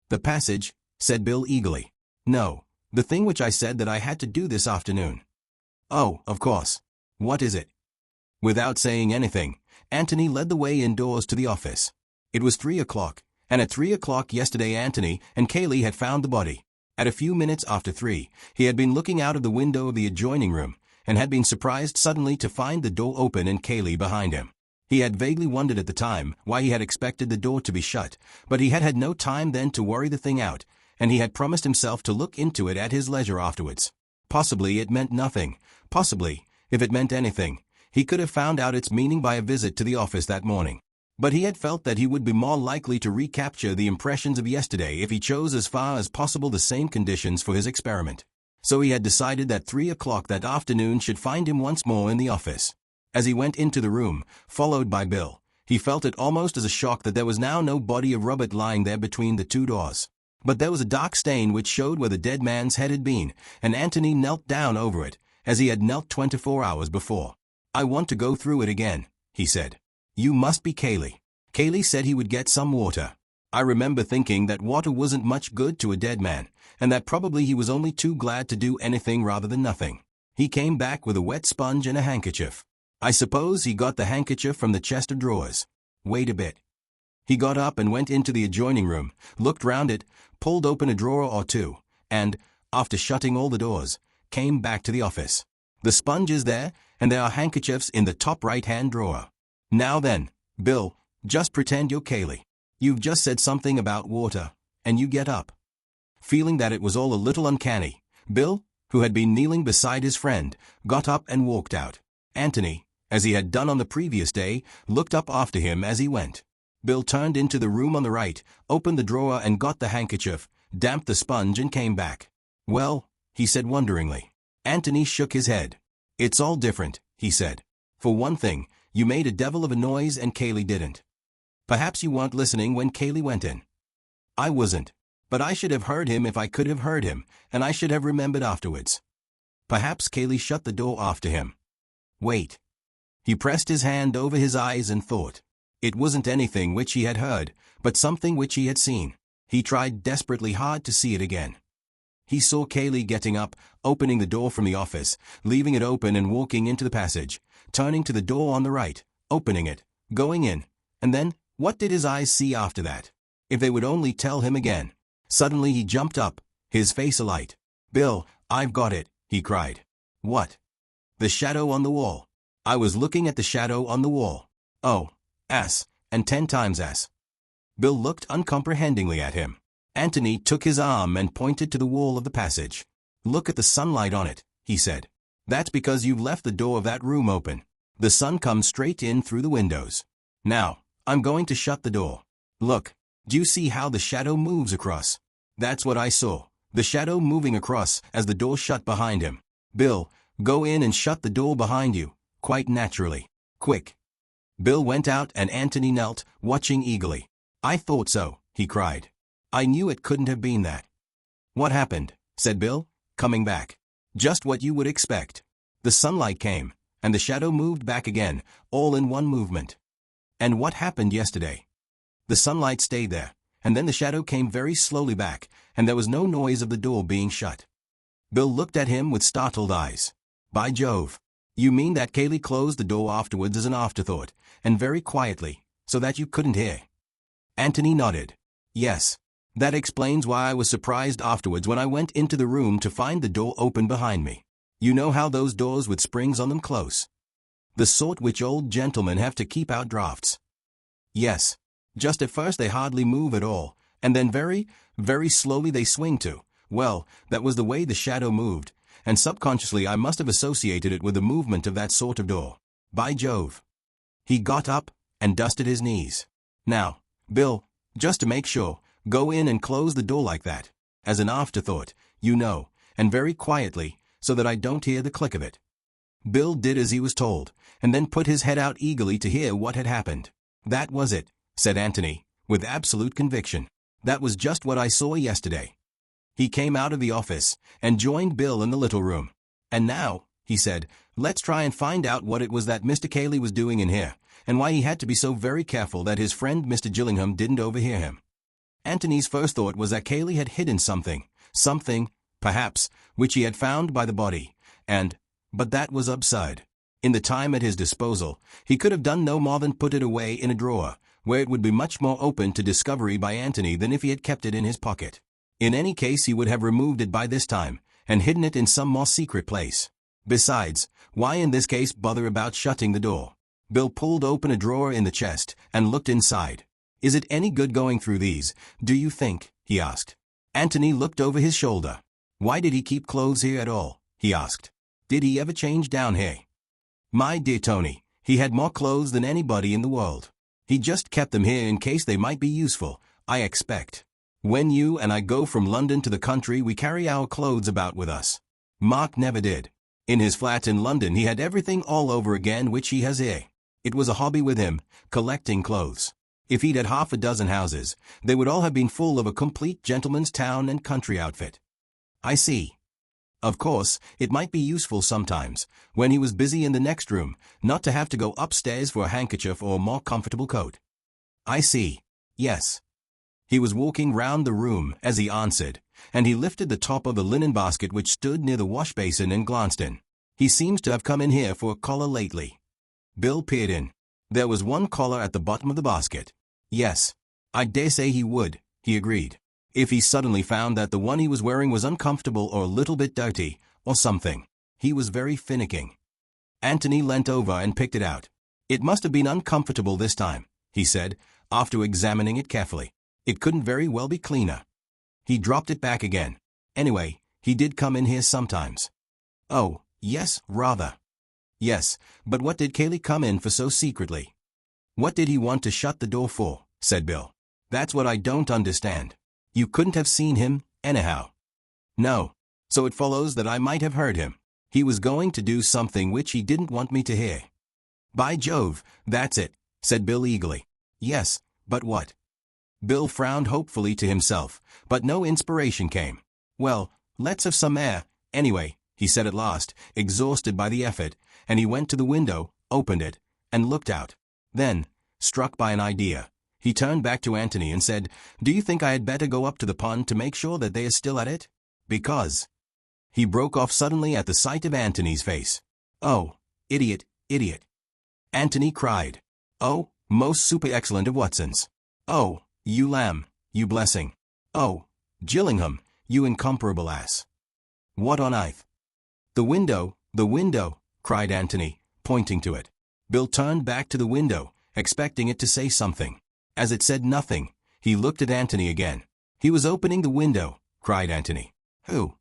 The passage, said Bill eagerly. No, the thing which I said that I had to do this afternoon. Oh, of course. What is it? Without saying anything, Anthony led the way indoors to the office. It was 3 o'clock, and at 3 o'clock yesterday Anthony and Kaylee had found the body. At a few minutes after 3, he had been looking out of the window of the adjoining room, and had been surprised suddenly to find the door open and Kaylee behind him. He had vaguely wondered at the time why he had expected the door to be shut, but he had had no time then to worry the thing out, and he had promised himself to look into it at his leisure afterwards. Possibly it meant nothing. Possibly, if it meant anything, he could have found out its meaning by a visit to the office that morning. But he had felt that he would be more likely to recapture the impressions of yesterday if he chose as far as possible the same conditions for his experiment. So he had decided that 3 o'clock that afternoon should find him once more in the office. As he went into the room, followed by Bill, he felt it almost as a shock that there was now no body of Robert lying there between the two doors. But there was a dark stain which showed where the dead man's head had been, and Anthony knelt down over it, as he had knelt 24 hours before. I want to go through it again, he said. You must be Kaylee. Kaylee said he would get some water. I remember thinking that water wasn't much good to a dead man, and that probably he was only too glad to do anything rather than nothing. He came back with a wet sponge and a handkerchief. I suppose he got the handkerchief from the chest of drawers. Wait a bit. He got up and went into the adjoining room, looked round it, pulled open a drawer or two, and, after shutting all the doors, came back to the office. The sponge is there, and there are handkerchiefs in the top right-hand drawer. Now then, Bill, just pretend you're Kaylee. You've just said something about water, and you get up. Feeling that it was all a little uncanny, Bill, who had been kneeling beside his friend, got up and walked out. Anthony, as he had done on the previous day, looked up after him as he went. Bill turned into the room on the right, opened the drawer and got the handkerchief, damped the sponge and came back. Well, he said wonderingly. Anthony shook his head. It's all different, he said. For one thing, you made a devil of a noise and Kaylee didn't. Perhaps you weren't listening when Kaylee went in. I wasn't. But I should have heard him if I could have heard him, and I should have remembered afterwards. Perhaps Kaylee shut the door after him. Wait. He pressed his hand over his eyes and thought. It wasn't anything which he had heard, but something which he had seen. He tried desperately hard to see it again. He saw Kaylee getting up, opening the door from the office, leaving it open and walking into the passage, turning to the door on the right, opening it, going in, and then, what did his eyes see after that? If they would only tell him again. Suddenly he jumped up, his face alight. "Bill, I've got it," he cried. "What?" "The shadow on the wall. I was looking at the shadow on the wall." "Oh, ass, and 10 times ass." Bill looked uncomprehendingly at him. Anthony took his arm and pointed to the wall of the passage. "Look at the sunlight on it," he said. "That's because you've left the door of that room open. The sun comes straight in through the windows. Now, I'm going to shut the door. Look, do you see how the shadow moves across?" That's what I saw, the shadow moving across as the door shut behind him. "Bill, go in and shut the door behind you, quite naturally. Quick." Bill went out and Anthony knelt, watching eagerly. "I thought so," he cried. "I knew it couldn't have been that." "What happened?" said Bill, coming back. "Just what you would expect. The sunlight came, and the shadow moved back again, all in one movement." "And what happened yesterday?" "The sunlight stayed there, and then the shadow came very slowly back, and there was no noise of the door being shut." Bill looked at him with startled eyes. "By Jove! You mean that Kaylee closed the door afterwards as an afterthought, and very quietly, so that you couldn't hear?" Anthony nodded. "Yes. That explains why I was surprised afterwards when I went into the room to find the door open behind me. You know how those doors with springs on them close? The sort which old gentlemen have to keep out drafts." "Yes. Just at first they hardly move at all, and then very, very slowly they swing to. Well, that was the way the shadow moved, and subconsciously I must have associated it with the movement of that sort of door. By Jove!" He got up and dusted his knees. "Now, Bill, just to make sure, go in and close the door like that, as an afterthought, you know, and very quietly, so that I don't hear the click of it." Bill did as he was told, and then put his head out eagerly to hear what had happened. "That was it," said Anthony, with absolute conviction. "That was just what I saw yesterday." He came out of the office, and joined Bill in the little room. "And now," he said, "let's try and find out what it was that Mr. Cayley was doing in here, and why he had to be so very careful that his friend Mr. Gillingham didn't overhear him." Anthony's first thought was that Cayley had hidden something, perhaps, which he had found by the body, but that was absurd. In the time at his disposal, he could have done no more than put it away in a drawer, where it would be much more open to discovery by Anthony than if he had kept it in his pocket. In any case, he would have removed it by this time, and hidden it in some more secret place. Besides, why in this case bother about shutting the door? Bill pulled open a drawer in the chest, and looked inside. "Is it any good going through these, do you think?" he asked. Anthony looked over his shoulder. "Why did he keep clothes here at all?" he asked. "Did he ever change down here?" "My dear Tony, he had more clothes than anybody in the world. He just kept them here in case they might be useful, I expect. When you and I go from London to the country, we carry our clothes about with us. Mark never did. In his flat in London he had everything all over again which he has here. It was a hobby with him, collecting clothes. If he'd had half a dozen houses, they would all have been full of a complete gentleman's town and country outfit." "I see. Of course, it might be useful sometimes, when he was busy in the next room, not to have to go upstairs for a handkerchief or a more comfortable coat." "I see. Yes." He was walking round the room as he answered, and he lifted the top of the linen basket which stood near the wash basin and glanced in. "He seems to have come in here for a collar lately." Bill peered in. There was one collar at the bottom of the basket. "Yes, I dare say he would," he agreed, "if he suddenly found that the one he was wearing was uncomfortable or a little bit dirty, or something. He was very finicking." Anthony leant over and picked it out. "It must have been uncomfortable this time," he said, after examining it carefully. "It couldn't very well be cleaner." He dropped it back again. "Anyway, he did come in here sometimes." "Oh, yes, rather." "Yes, but what did Cayley come in for so secretly?" "What did he want to shut the door for?" said Bill. "That's what I don't understand. You couldn't have seen him, anyhow." "No, so it follows that I might have heard him. He was going to do something which he didn't want me to hear." "By Jove, that's it," said Bill eagerly. "Yes, but what?" Bill frowned hopefully to himself, but no inspiration came. "Well, let's have some air, anyway," he said at last, exhausted by the effort, and he went to the window, opened it, and looked out. Then, struck by an idea, he turned back to Anthony and said, "Do you think I had better go up to the pond to make sure that they are still at it?" Because. He broke off suddenly at the sight of Antony's face. Oh, idiot, idiot. Antony cried. Oh, most super excellent of Watsons. Oh, you lamb, you blessing. Oh, Gillingham, you incomparable ass. What on earth? The window, cried Antony, pointing to it. Bill turned back to the window, expecting it to say something. As it said nothing, he looked at Antony again. He was opening the window, cried Antony. Who?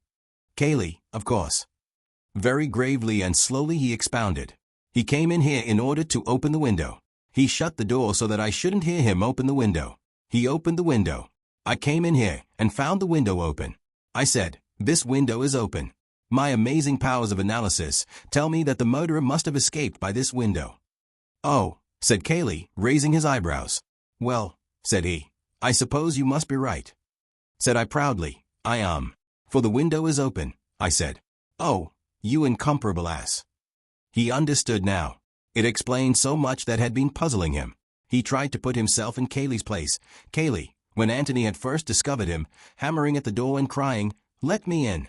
Cayley, of course. Very gravely and slowly he expounded. He came in here in order to open the window. He shut the door so that I shouldn't hear him open the window. He opened the window. I came in here and found the window open. I said, this window is open. My amazing powers of analysis tell me that the murderer must have escaped by this window. Oh, said Cayley, raising his eyebrows. Well, said he, I suppose you must be right. Said I proudly, I am. For the window is open, I said. Oh, you incomparable ass. He understood now. It explained so much that had been puzzling him. He tried to put himself in Cayley's place. Cayley, when Antony had first discovered him, hammering at the door and crying, let me in.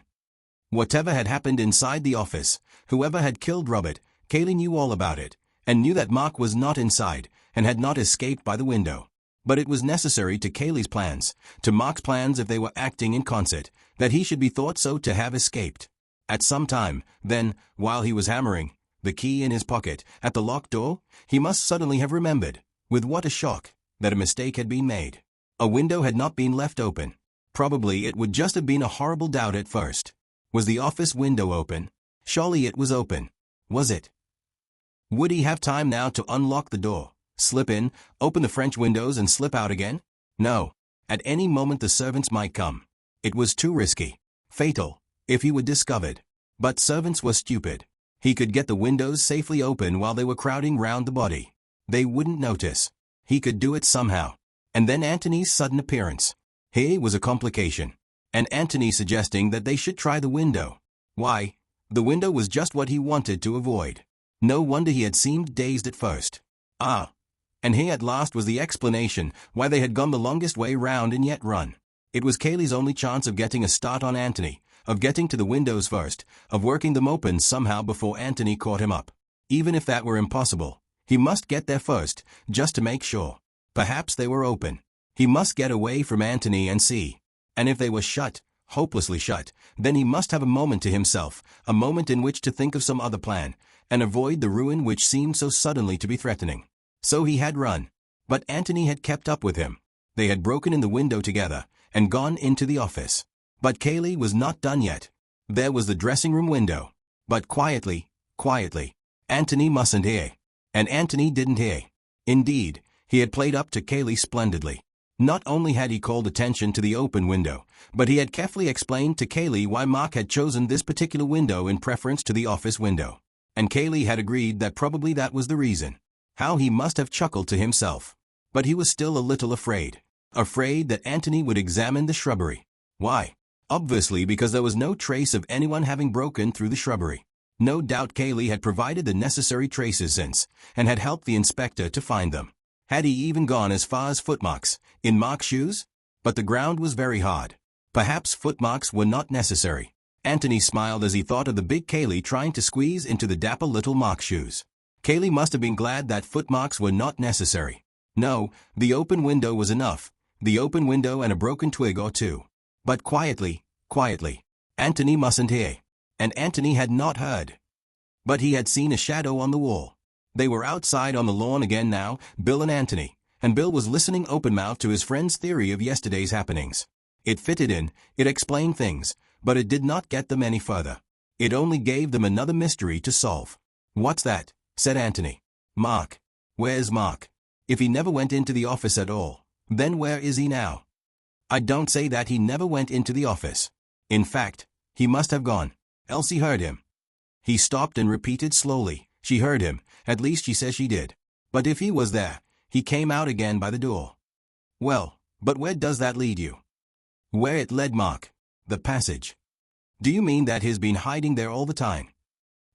Whatever had happened inside the office, whoever had killed Robert, Cayley knew all about it, and knew that Mark was not inside, and had not escaped by the window. But it was necessary to Cayley's plans, to Mark's plans if they were acting in concert, that he should be thought so to have escaped. At some time, then, while he was hammering, the key in his pocket, at the locked door, he must suddenly have remembered, with what a shock, that a mistake had been made. A window had not been left open. Probably it would just have been a horrible doubt at first. Was the office window open? Surely it was open. Was it? Would he have time now to unlock the door, slip in, open the French windows and slip out again? No. At any moment the servants might come. It was too risky. Fatal, if he were discovered. But servants were stupid. He could get the windows safely open while they were crowding round the body. They wouldn't notice. He could do it somehow. And then Antony's sudden appearance. Here was a complication. And Antony suggesting that they should try the window. Why, the window was just what he wanted to avoid. No wonder he had seemed dazed at first. Ah, and here at last was the explanation why they had gone the longest way round and yet run. It was Cayley's only chance of getting a start on Antony, of getting to the windows first, of working them open somehow before Antony caught him up. Even if that were impossible, he must get there first, just to make sure. Perhaps they were open. He must get away from Antony and see. And if they were shut, hopelessly shut, then he must have a moment to himself, a moment in which to think of some other plan, and avoid the ruin which seemed so suddenly to be threatening. So he had run. But Antony had kept up with him. They had broken in the window together, and gone into the office. But Cayley was not done yet. There was the dressing-room window. But quietly, quietly. Antony mustn't hear. And Antony didn't hear. Indeed, he had played up to Cayley splendidly. Not only had he called attention to the open window, but he had carefully explained to Cayley why Mark had chosen this particular window in preference to the office window. And Cayley had agreed that probably that was the reason. How he must have chuckled to himself. But he was still a little afraid. Afraid that Antony would examine the shrubbery. Why? Obviously because there was no trace of anyone having broken through the shrubbery. No doubt Cayley had provided the necessary traces since, and had helped the inspector to find them. Had he even gone as far as footmarks, in Mark's shoes? But the ground was very hard. Perhaps footmarks were not necessary. Antony smiled as he thought of the big Cayley trying to squeeze into the dapper little Mark's shoes. Cayley must have been glad that footmarks were not necessary. No, the open window was enough. The open window and a broken twig or two. But quietly, quietly. Antony mustn't hear. And Antony had not heard. But he had seen a shadow on the wall. They were outside on the lawn again now, Bill and Antony, and Bill was listening open-mouthed to his friend's theory of yesterday's happenings. It fitted in, it explained things, but it did not get them any further. It only gave them another mystery to solve. What's that? Said Antony. Mark. Where's Mark? If he never went into the office at all, then where is he now? I don't say that he never went into the office. In fact, he must have gone. Elsie heard him. He stopped and repeated slowly. She heard him, at least she says she did. But if he was there, he came out again by the door. Well, but where does that lead you? Where it led Mark. The passage. Do you mean that he's been hiding there all the time?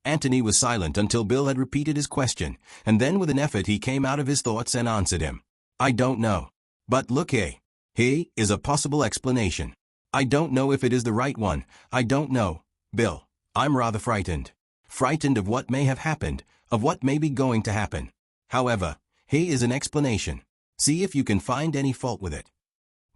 Antony was silent until Bill had repeated his question, and then with an effort he came out of his thoughts and answered him. I don't know. But look here. Here is a possible explanation. I don't know if it is the right one. I don't know, Bill. I'm rather frightened. Frightened of what may have happened, of what may be going to happen. However, here is an explanation. See if you can find any fault with it.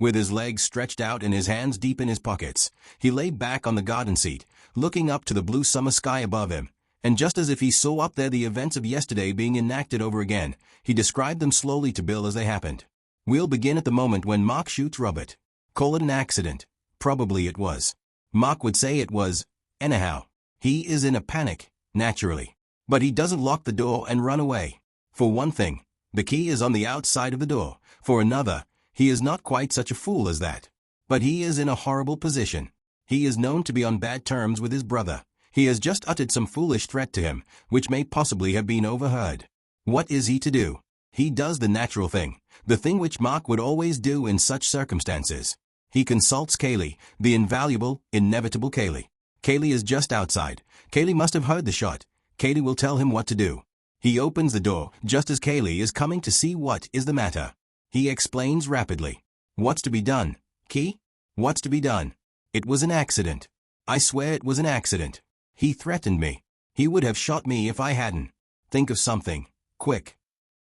With his legs stretched out and his hands deep in his pockets, he lay back on the garden seat, looking up to the blue summer sky above him, and just as if he saw up there the events of yesterday being enacted over again, he described them slowly to Bill as they happened. We'll begin at the moment when Mark shoots Robert. Call it an accident. Probably it was. Mark would say it was. Anyhow, he is in a panic, naturally. But he doesn't lock the door and run away. For one thing, the key is on the outside of the door. For another, he is not quite such a fool as that. But he is in a horrible position. He is known to be on bad terms with his brother. He has just uttered some foolish threat to him, which may possibly have been overheard. What is he to do? He does the natural thing, the thing which Mark would always do in such circumstances. He consults Kaylee, the invaluable, inevitable Kaylee. Kaylee is just outside. Kaylee must have heard the shot. Kaylee will tell him what to do. He opens the door, just as Kaylee is coming to see what is the matter. He explains rapidly. What's to be done, Key? What's to be done? It was an accident. I swear it was an accident. He threatened me. He would have shot me if I hadn't. Think of something. Quick.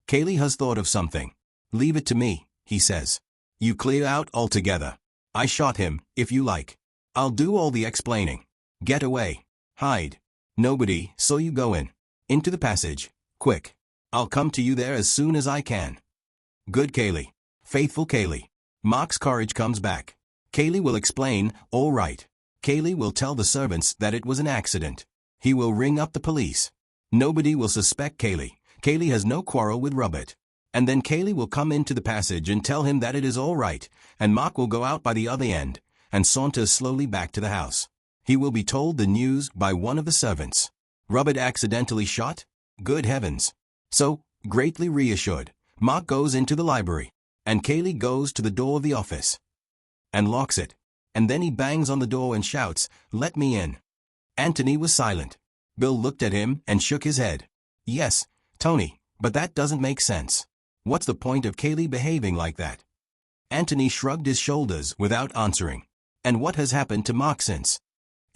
Kaylee has thought of something. Leave it to me, he says. You clear out altogether. I shot him, if you like. I'll do all the explaining. Get away. Hide. Nobody, so you go in. Into the passage. Quick. I'll come to you there as soon as I can. Good Kaylee. Faithful Kaylee. Mark's courage comes back. Kaylee will explain, all right. Kaylee will tell the servants that it was an accident. He will ring up the police. Nobody will suspect Kaylee. Kaylee has no quarrel with Robert. And then Kaylee will come into the passage and tell him that it is all right, and Mark will go out by the other end, and saunter slowly back to the house. He will be told the news by one of the servants. Robert accidentally shot? Good heavens. So, greatly reassured, Mark goes into the library, and Kaylee goes to the door of the office, and locks it. And then he bangs on the door and shouts, "Let me in." Anthony was silent. Bill looked at him and shook his head. Yes, Tony, but that doesn't make sense. What's the point of Kaylee behaving like that? Anthony shrugged his shoulders without answering. And what has happened to Mark since?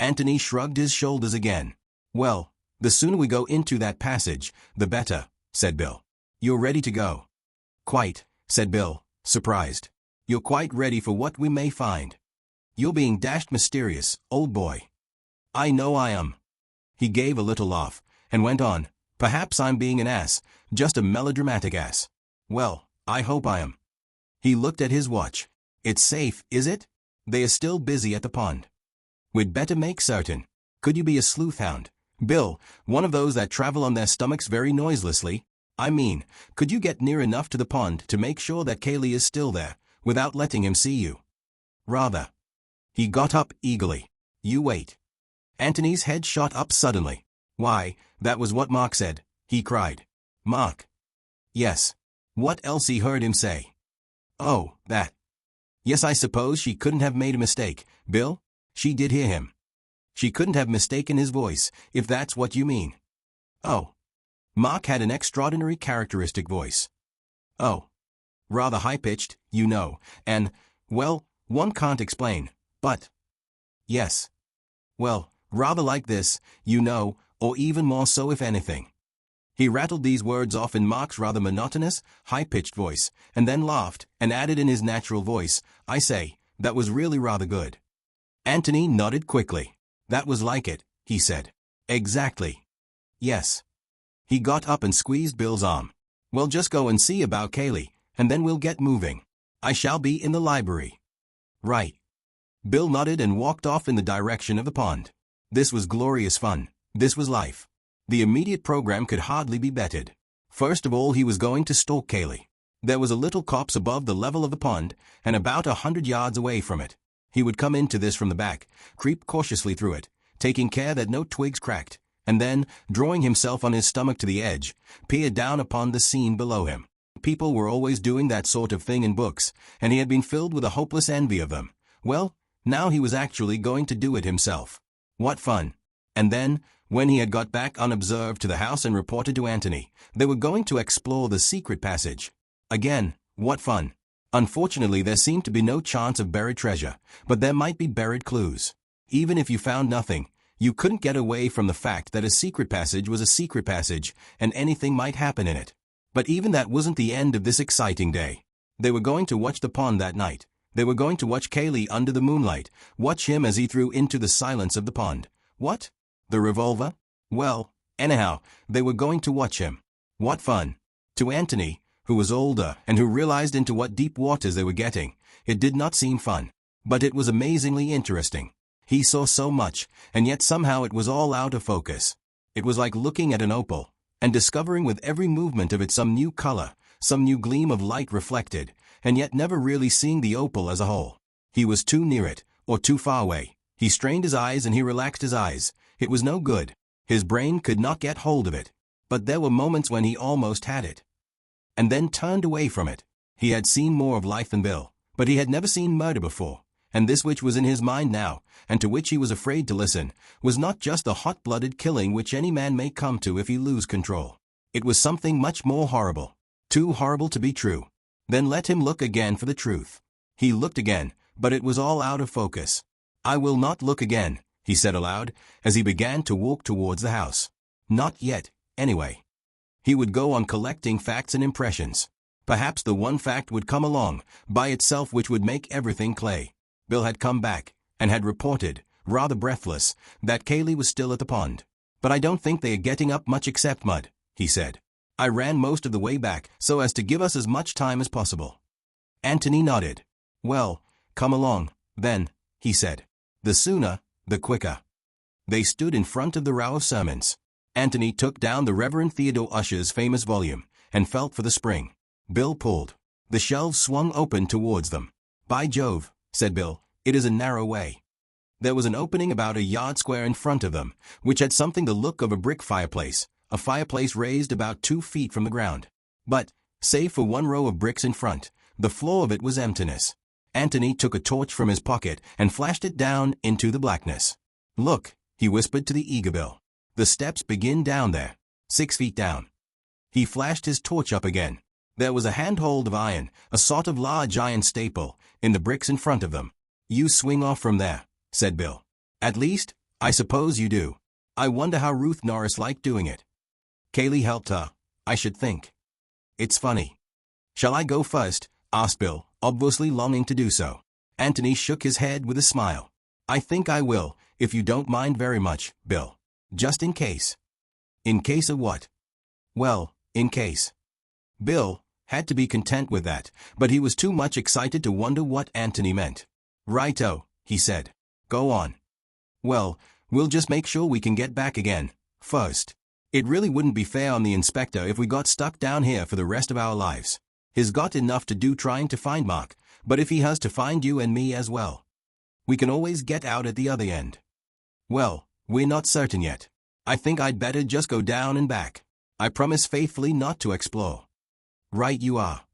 Anthony shrugged his shoulders again. Well, the sooner we go into that passage, the better, said Bill. You're ready to go? Quite, said Bill, surprised. You're quite ready for what we may find. You're being dashed mysterious, old boy. I know I am. He gave a little laugh, and went on, perhaps I'm being an ass, just a melodramatic ass. Well, I hope I am. He looked at his watch. It's safe, is it? They are still busy at the pond. We'd better make certain. Could you be a sleuth hound? Bill, one of those that travel on their stomachs very noiselessly? I mean, could you get near enough to the pond to make sure that Kaylee is still there, without letting him see you? Rather. He got up eagerly. You wait. Anthony's head shot up suddenly. Why, that was what Mark said, he cried. Mark? Yes. What else he heard him say? Oh, that. Yes, I suppose she couldn't have made a mistake, Bill. She did hear him. She couldn't have mistaken his voice, if that's what you mean. Oh. Mark had an extraordinary characteristic voice. Oh. Rather high-pitched, you know, and, well, one can't explain, but. Yes. Well, rather like this, you know, or even more so if anything. He rattled these words off in Mark's rather monotonous, high-pitched voice, and then laughed, and added in his natural voice, I say, that was really rather good. Anthony nodded quickly. That was like it, he said. Exactly. Yes. He got up and squeezed Bill's arm. Well, just go and see about Kaylee, and then we'll get moving. I shall be in the library. Right. Bill nodded and walked off in the direction of the pond. This was glorious fun. This was life. The immediate program could hardly be bettered. First of all, he was going to stalk Kaylee. There was a little copse above the level of the pond, and about 100 yards away from it. He would come into this from the back, creep cautiously through it, taking care that no twigs cracked, and then, drawing himself on his stomach to the edge, peer down upon the scene below him. People were always doing that sort of thing in books, and he had been filled with a hopeless envy of them. Well, now he was actually going to do it himself. What fun! And then, when he had got back unobserved to the house and reported to Anthony, they were going to explore the secret passage. Again, what fun! Unfortunately, there seemed to be no chance of buried treasure, but there might be buried clues. Even if you found nothing, you couldn't get away from the fact that a secret passage was a secret passage, and anything might happen in it. But even that wasn't the end of this exciting day. They were going to watch the pond that night. They were going to watch Cayley under the moonlight, watch him as he threw into the silence of the pond. What? The revolver? Well, anyhow, they were going to watch him. What fun! To Anthony, who was older and who realized into what deep waters they were getting, it did not seem fun. But it was amazingly interesting. He saw so much, and yet somehow it was all out of focus. It was like looking at an opal, and discovering with every movement of it some new color, some new gleam of light reflected, and yet never really seeing the opal as a whole. He was too near it, or too far away. He strained his eyes and he relaxed his eyes. It was no good. His brain could not get hold of it. But there were moments when he almost had it, and then turned away from it. He had seen more of life than Bill, but he had never seen murder before, and this which was in his mind now, and to which he was afraid to listen, was not just the hot-blooded killing which any man may come to if he lose control. It was something much more horrible. Too horrible to be true. Then let him look again for the truth. He looked again, but it was all out of focus. "I will not look again," he said aloud, as he began to walk towards the house. Not yet, anyway. He would go on collecting facts and impressions. Perhaps the one fact would come along, by itself, which would make everything clay. Bill had come back, and had reported, rather breathless, that Cayley was still at the pond. "But I don't think they are getting up much except mud," he said. "I ran most of the way back, so as to give us as much time as possible." Anthony nodded. "Well, come along, then," he said. "The sooner, the quicker." They stood in front of the row of sermons. Anthony took down the Reverend Theodore Ussher's famous volume, and felt for the spring. Bill pulled. The shelves swung open towards them. "By Jove," said Bill, "it is a narrow way." There was an opening about a yard square in front of them, which had something the look of a brick fireplace, a fireplace raised about 2 feet from the ground. But, save for one row of bricks in front, the floor of it was emptiness. Anthony took a torch from his pocket and flashed it down into the blackness. "Look," he whispered to the eager Bill. "The steps begin down there, 6 feet down." He flashed his torch up again. There was a handhold of iron, a sort of large iron staple, in the bricks in front of them. "You swing off from there," said Bill. "At least, I suppose you do. I wonder how Ruth Norris liked doing it." "Cayley helped her, I should think. It's funny." "Shall I go first?" asked Bill, obviously longing to do so. Anthony shook his head with a smile. "I think I will, if you don't mind very much, Bill. Just in case." "In case of what?" "Well, in case." Bill had to be content with that, but he was too much excited to wonder what Anthony meant. "Righto," he said. "Go on." "Well, we'll just make sure we can get back again, first. It really wouldn't be fair on the inspector if we got stuck down here for the rest of our lives. He's got enough to do trying to find Mark, but if he has to find you and me as well, we can always get out at the other end." "Well, we're not certain yet. I think I'd better just go down and back. I promise faithfully not to explore." "Right you are."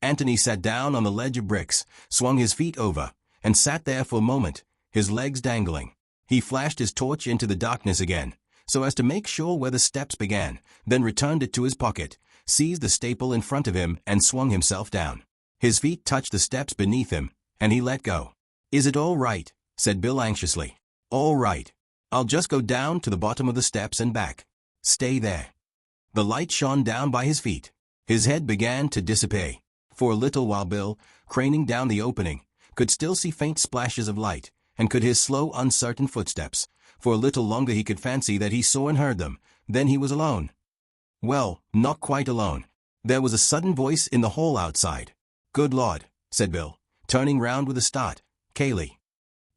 Anthony sat down on the ledge of bricks, swung his feet over, and sat there for a moment, his legs dangling. He flashed his torch into the darkness again, so as to make sure where the steps began, then returned it to his pocket, seized the staple in front of him and swung himself down. His feet touched the steps beneath him, and he let go. "Is it all right?" said Bill anxiously. "All right. I'll just go down to the bottom of the steps and back. Stay there." The light shone down by his feet. His head began to dissipate. For a little while Bill, craning down the opening, could still see faint splashes of light, and could hear slow, uncertain footsteps. For a little longer he could fancy that he saw and heard them. Then he was alone. Well, not quite alone. There was a sudden voice in the hall outside. "Good Lord," said Bill, turning round with a start. "Cayley."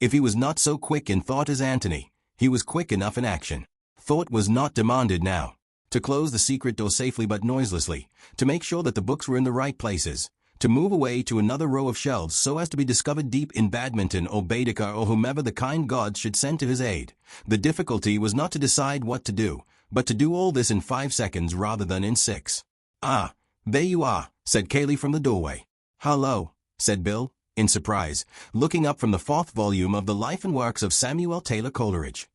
If he was not so quick in thought as Anthony, he was quick enough in action. Thought was not demanded now. To close the secret door safely but noiselessly, to make sure that the books were in the right places, to move away to another row of shelves so as to be discovered deep in Badminton or Baedeker or whomever the kind gods should send to his aid. The difficulty was not to decide what to do, but to do all this in 5 seconds rather than in 6. "Ah, there you are," said Cayley from the doorway. "Hello," said Bill, in surprise, looking up from the 4th volume of the Life and Works of Samuel Taylor Coleridge.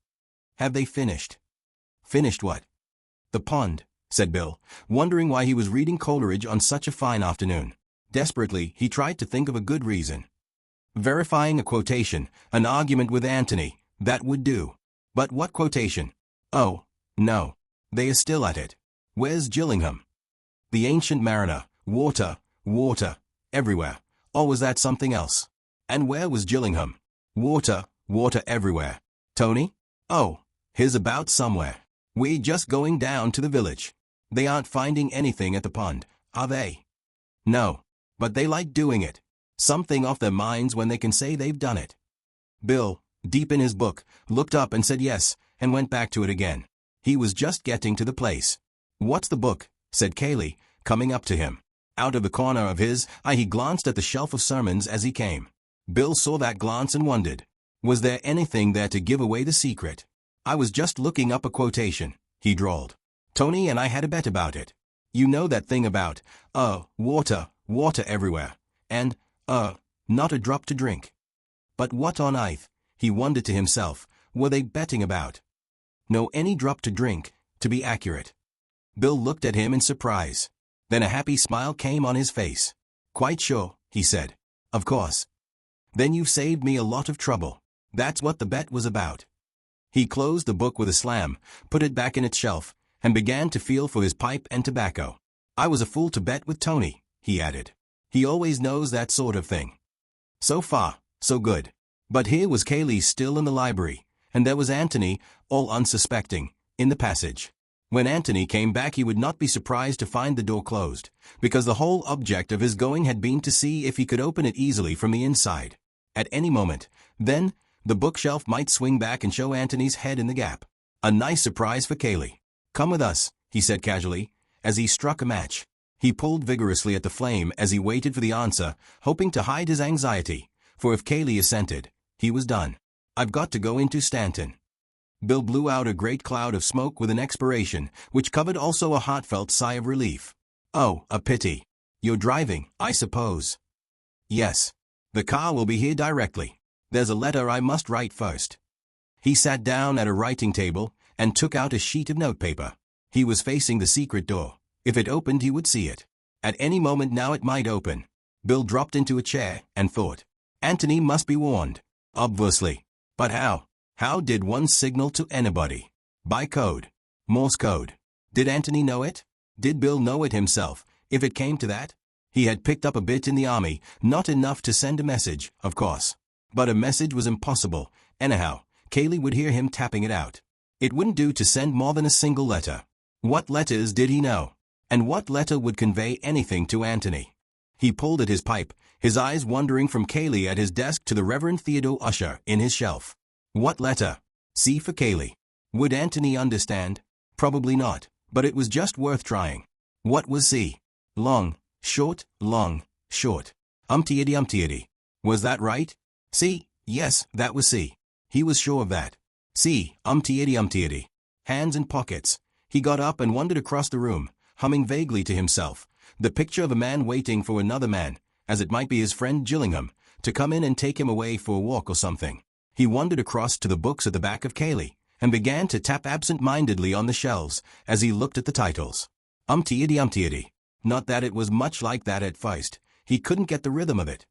"Have they finished?" "Finished what?" "The pond," said Bill, wondering why he was reading Coleridge on such a fine afternoon. Desperately, he tried to think of a good reason. Verifying a quotation, an argument with Antony, that would do. But what quotation? Oh, no. They are still at it. Where's Gillingham? The ancient mariner, water, water, everywhere. Or was that something else? And where was Gillingham? Water, water everywhere. Tony? Oh, he's about somewhere. We're just going down to the village. They aren't finding anything at the pond, are they? No. But they like doing it. Something off their minds when they can say they've done it. Bill, deep in his book, looked up and said yes, and went back to it again. He was just getting to the place. What's the book? Said Cayley, coming up to him. Out of the corner of his eye he glanced at the shelf of sermons as he came. Bill saw that glance and wondered. Was there anything there to give away the secret? I was just looking up a quotation, he drawled. Tony and I had a bet about it. You know that thing about, water, water everywhere, and, not a drop to drink. But what on earth, he wondered to himself, were they betting about? No, any drop to drink, to be accurate. Bill looked at him in surprise. Then a happy smile came on his face. Quite sure, he said. Of course. Then you've saved me a lot of trouble. That's what the bet was about. He closed the book with a slam, put it back in its shelf, and began to feel for his pipe and tobacco. I was a fool to bet with Tony, he added. He always knows that sort of thing. So far, so good. But here was Cayley still in the library, and there was Antony, all unsuspecting, in the passage. When Antony came back he would not be surprised to find the door closed, because the whole object of his going had been to see if he could open it easily from the inside. At any moment, then, the bookshelf might swing back and show Antony's head in the gap. A nice surprise for Cayley. Come with us, he said casually, as he struck a match. He pulled vigorously at the flame as he waited for the answer, hoping to hide his anxiety, for if Cayley assented, he was done. I've got to go into Stanton. Bill blew out a great cloud of smoke with an expiration, which covered also a heartfelt sigh of relief. Oh, a pity. You're driving, I suppose. Yes. The car will be here directly. There's a letter I must write first. He sat down at a writing table and took out a sheet of notepaper. He was facing the secret door. If it opened he would see it. At any moment now it might open. Bill dropped into a chair and thought. Antony must be warned. Obviously. But how? How did one signal to anybody? By code. Morse code. Did Antony know it? Did Bill know it himself, if it came to that? He had picked up a bit in the army, not enough to send a message, of course. But a message was impossible. Anyhow, Cayley would hear him tapping it out. It wouldn't do to send more than a single letter. What letters did he know? And what letter would convey anything to Antony? He pulled at his pipe, his eyes wandering from Cayley at his desk to the Reverend Theodore Usher in his shelf. What letter? C for Cayley. Would Antony understand? Probably not, but it was just worth trying. What was C? Long, short, umpty-iddy. Was that right? C? Yes, that was C. He was sure of that. C, umpty-iddy. Hands in pockets. He got up and wandered across the room, humming vaguely to himself, the picture of a man waiting for another man, as it might be his friend Gillingham, to come in and take him away for a walk or something. He wandered across to the books at the back of Cayley, and began to tap absent-mindedly on the shelves as he looked at the titles. Umpty-iddy. Not that it was much like that at first. He couldn't get the rhythm of it.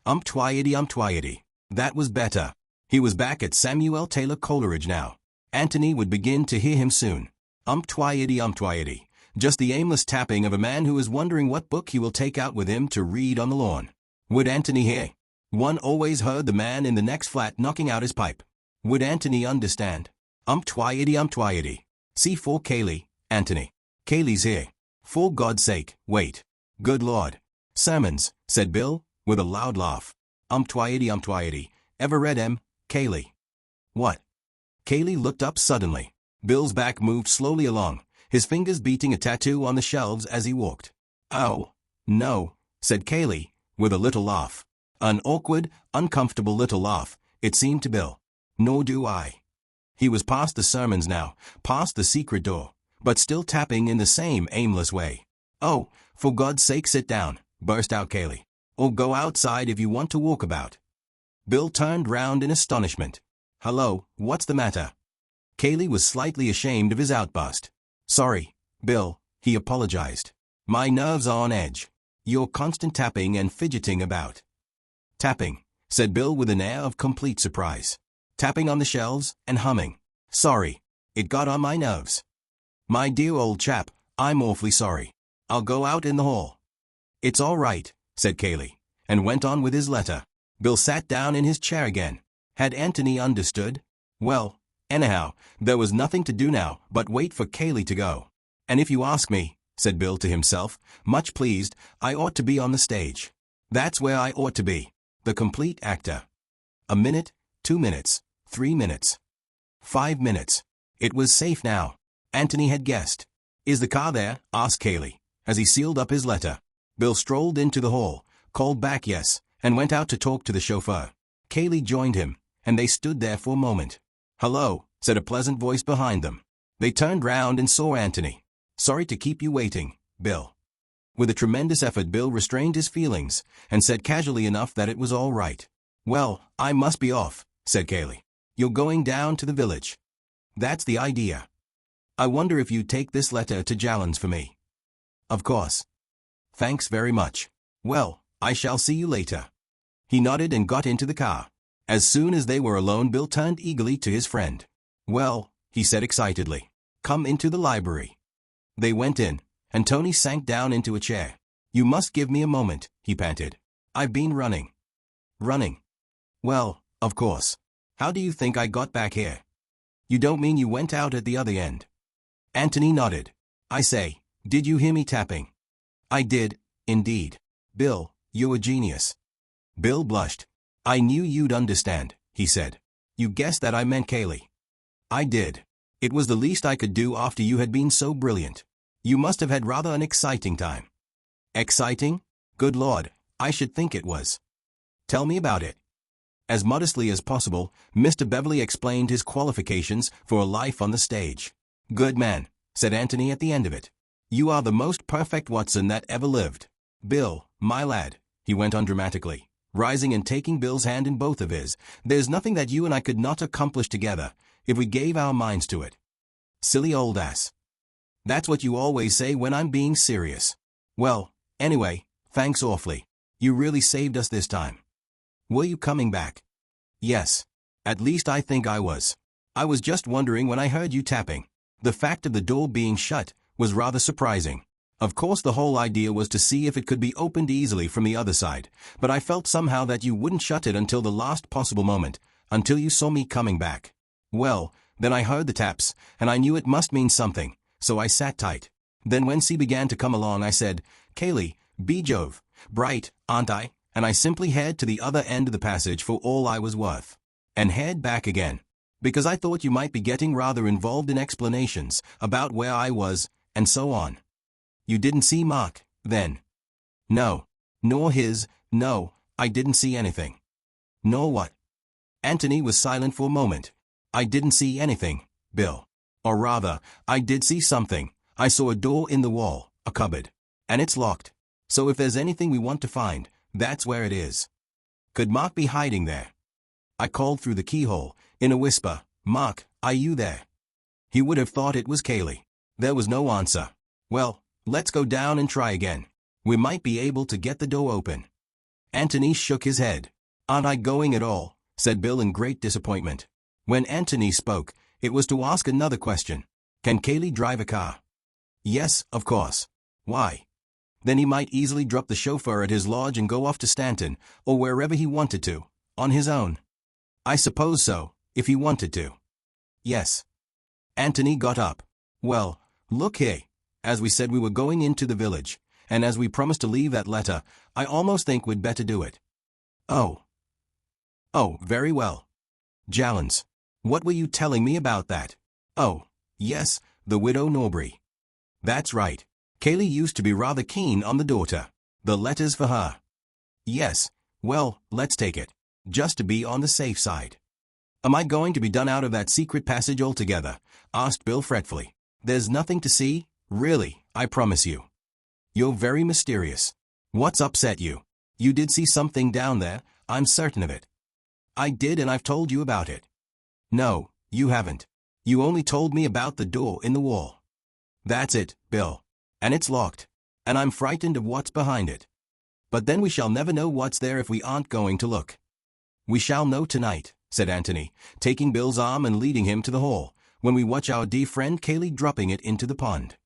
Umpty-iddy. That was better. He was back at Samuel Taylor Coleridge now. Antony would begin to hear him soon. Umpty-iddy. Just the aimless tapping of a man who is wondering what book he will take out with him to read on the lawn. Would Antony hear? One always heard the man in the next flat knocking out his pipe. Would Antony understand? Umpty-iddy. C for Cayley, Antony. Cayley's here. For God's sake, wait. Good Lord. Sermons, said Bill, with a loud laugh. Umpty-iddy. Ever read 'em, Cayley? What? Cayley looked up suddenly. Bill's back moved slowly along, his fingers beating a tattoo on the shelves as he walked. Oh, no, said Cayley, with a little laugh. An awkward, uncomfortable little laugh, it seemed to Bill. Nor do I. He was past the sermons now, past the secret door, but still tapping in the same aimless way. Oh, for God's sake sit down, burst out Cayley. Or go outside if you want to walk about. Bill turned round in astonishment. Hello, what's the matter? Cayley was slightly ashamed of his outburst. Sorry, Bill, he apologized. My nerves are on edge. Your constant tapping and fidgeting about. Tapping, said Bill with an air of complete surprise. Tapping on the shelves and humming. Sorry. It got on my nerves. My dear old chap, I'm awfully sorry. I'll go out in the hall. It's all right, said Cayley, and went on with his letter. Bill sat down in his chair again. Had Anthony understood? Well, anyhow, there was nothing to do now but wait for Cayley to go. And if you ask me, said Bill to himself, much pleased, I ought to be on the stage. That's where I ought to be. The complete actor. A minute, 2 minutes, 3 minutes. 5 minutes. It was safe now. Anthony had guessed. Is the car there? Asked Cayley, as he sealed up his letter. Bill strolled into the hall, called back yes, and went out to talk to the chauffeur. Cayley joined him, and they stood there for a moment. Hello, said a pleasant voice behind them. They turned round and saw Anthony. Sorry to keep you waiting, Bill. With a tremendous effort, Bill restrained his feelings, and said casually enough that it was all right. Well, I must be off, said Cayley. You're going down to the village. That's the idea. I wonder if you'd take this letter to Jallan's for me. Of course. Thanks very much. Well, I shall see you later. He nodded and got into the car. As soon as they were alone, Bill turned eagerly to his friend. Well, he said excitedly. Come into the library. They went in, and Tony sank down into a chair. You must give me a moment, he panted. I've been running. Running? Well, of course. How do you think I got back here? You don't mean you went out at the other end? Anthony nodded. I say, did you hear me tapping? I did, indeed. Bill, you're a genius. Bill blushed. I knew you'd understand, he said. You guessed that I meant Cayley. I did. It was the least I could do after you had been so brilliant. You must have had rather an exciting time. Exciting? Good Lord, I should think it was. Tell me about it. As modestly as possible, Mr. Beverly explained his qualifications for a life on the stage. Good man, said Anthony at the end of it. You are the most perfect Watson that ever lived. Bill, my lad, he went on dramatically, rising and taking Bill's hand in both of his, there's nothing that you and I could not accomplish together, if we gave our minds to it. Silly old ass. That's what you always say when I'm being serious. Well, anyway, thanks awfully. You really saved us this time. Were you coming back? Yes. At least I think I was. I was just wondering when I heard you tapping. The fact of the door being shut was rather surprising. Of course the whole idea was to see if it could be opened easily from the other side, but I felt somehow that you wouldn't shut it until the last possible moment, until you saw me coming back. Well, then I heard the taps, and I knew it must mean something, so I sat tight. Then when she began to come along I said, Cayley, be Jove, bright, aren't I? And I simply head to the other end of the passage for all I was worth. And head back again. Because I thought you might be getting rather involved in explanations about where I was, and so on. You didn't see Mark, then? No. Nor his, no, I didn't see anything. Nor what? Anthony was silent for a moment. I didn't see anything, Bill. Or rather, I did see something. I saw a door in the wall, a cupboard. And it's locked. So if there's anything we want to find, that's where it is. Could Mark be hiding there? I called through the keyhole, in a whisper, Mark, are you there? He would have thought it was Cayley. There was no answer. Well, let's go down and try again. We might be able to get the door open. Anthony shook his head. Aren't I going at all? Said Bill in great disappointment. When Anthony spoke, it was to ask another question. Can Cayley drive a car? Yes, of course. Why? Then he might easily drop the chauffeur at his lodge and go off to Stanton, or wherever he wanted to, on his own. I suppose so, if he wanted to. Yes. Anthony got up. Well, look here. As we said we were going into the village, and as we promised to leave that letter, I almost think we'd better do it. Oh. Oh, very well. Jallan's. What were you telling me about that? Oh, yes, the widow Norbury. That's right. Cayley used to be rather keen on the daughter. The letter's for her. Yes, well, let's take it. Just to be on the safe side. Am I going to be done out of that secret passage altogether? Asked Bill fretfully. There's nothing to see, really, I promise you. You're very mysterious. What's upset you? You did see something down there, I'm certain of it. I did, and I've told you about it. No, you haven't. You only told me about the door in the wall. That's it, Bill. And it's locked. And I'm frightened of what's behind it. But then we shall never know what's there if we aren't going to look. We shall know tonight, said Anthony, taking Bill's arm and leading him to the hall, when we watch our dear friend Kaylee dropping it into the pond.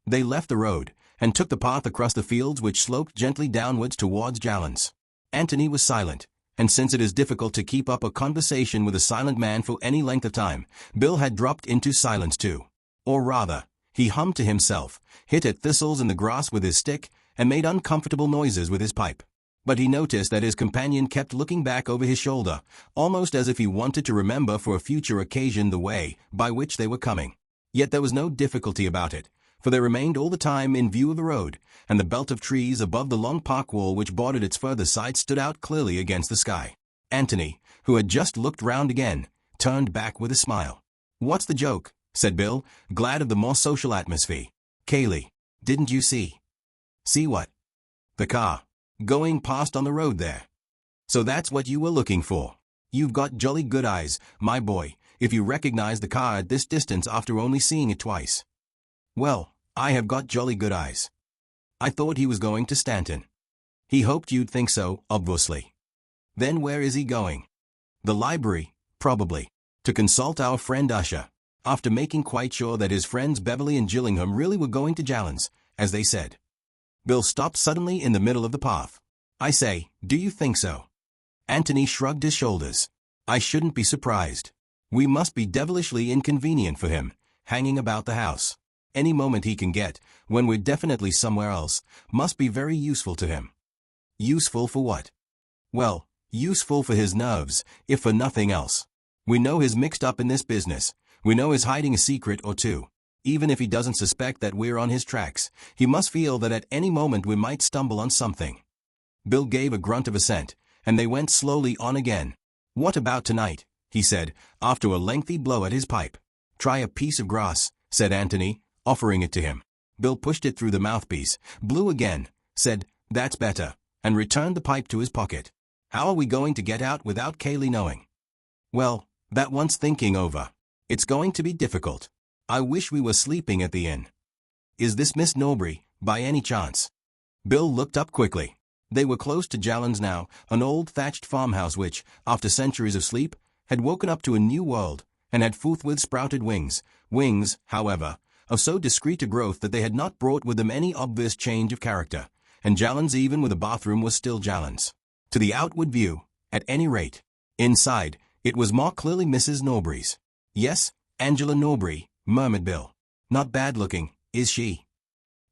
They left the road, and took the path across the fields which sloped gently downwards towards Jallan's. Anthony was silent, and since it is difficult to keep up a conversation with a silent man for any length of time, Bill had dropped into silence too. Or rather, he hummed to himself, hit at thistles in the grass with his stick, and made uncomfortable noises with his pipe. But he noticed that his companion kept looking back over his shoulder, almost as if he wanted to remember for a future occasion the way by which they were coming. Yet there was no difficulty about it, for they remained all the time in view of the road, and the belt of trees above the long park wall which bordered its further side stood out clearly against the sky. Anthony, who had just looked round again, turned back with a smile. "What's the joke?" said Bill, glad of the more social atmosphere. "Kaylee, didn't you see?" "See what?" "The car. Going past on the road there." "So that's what you were looking for. You've got jolly good eyes, my boy, if you recognize the car at this distance after only seeing it twice." "Well, I have got jolly good eyes." "I thought he was going to Stanton." "He hoped you'd think so, obviously." "Then where is he going?" "The library, probably. To consult our friend Usher." After making quite sure that his friends Beverly and Gillingham really were going to Jallan's, as they said. Bill stopped suddenly in the middle of the path. "I say, do you think so?" Anthony shrugged his shoulders. "I shouldn't be surprised. We must be devilishly inconvenient for him, hanging about the house. Any moment he can get, when we're definitely somewhere else, must be very useful to him." "Useful for what?" "Well, useful for his nerves, if for nothing else. We know he's mixed up in this business. We know he's hiding a secret or two. Even if he doesn't suspect that we're on his tracks, he must feel that at any moment we might stumble on something." Bill gave a grunt of assent, and they went slowly on again. "What about tonight?" he said, after a lengthy blow at his pipe. "Try a piece of grass," said Anthony, offering it to him. Bill pushed it through the mouthpiece, blew again, said, "That's better," and returned the pipe to his pocket. "How are we going to get out without Kaylee knowing?" "Well, that wants thinking over. It's going to be difficult. I wish we were sleeping at the inn." "Is this Miss Norbury, by any chance?" Bill looked up quickly. They were close to Jallan's now, an old thatched farmhouse which, after centuries of sleep, had woken up to a new world, and had forthwith sprouted wings, however, of so discreet a growth that they had not brought with them any obvious change of character, and Jallan's even with a bathroom was still Jallan's. To the outward view, at any rate. Inside, it was more clearly Mrs. Norbury's. "Yes, Angela Norbury," murmured Bill. "Not bad looking, is she?"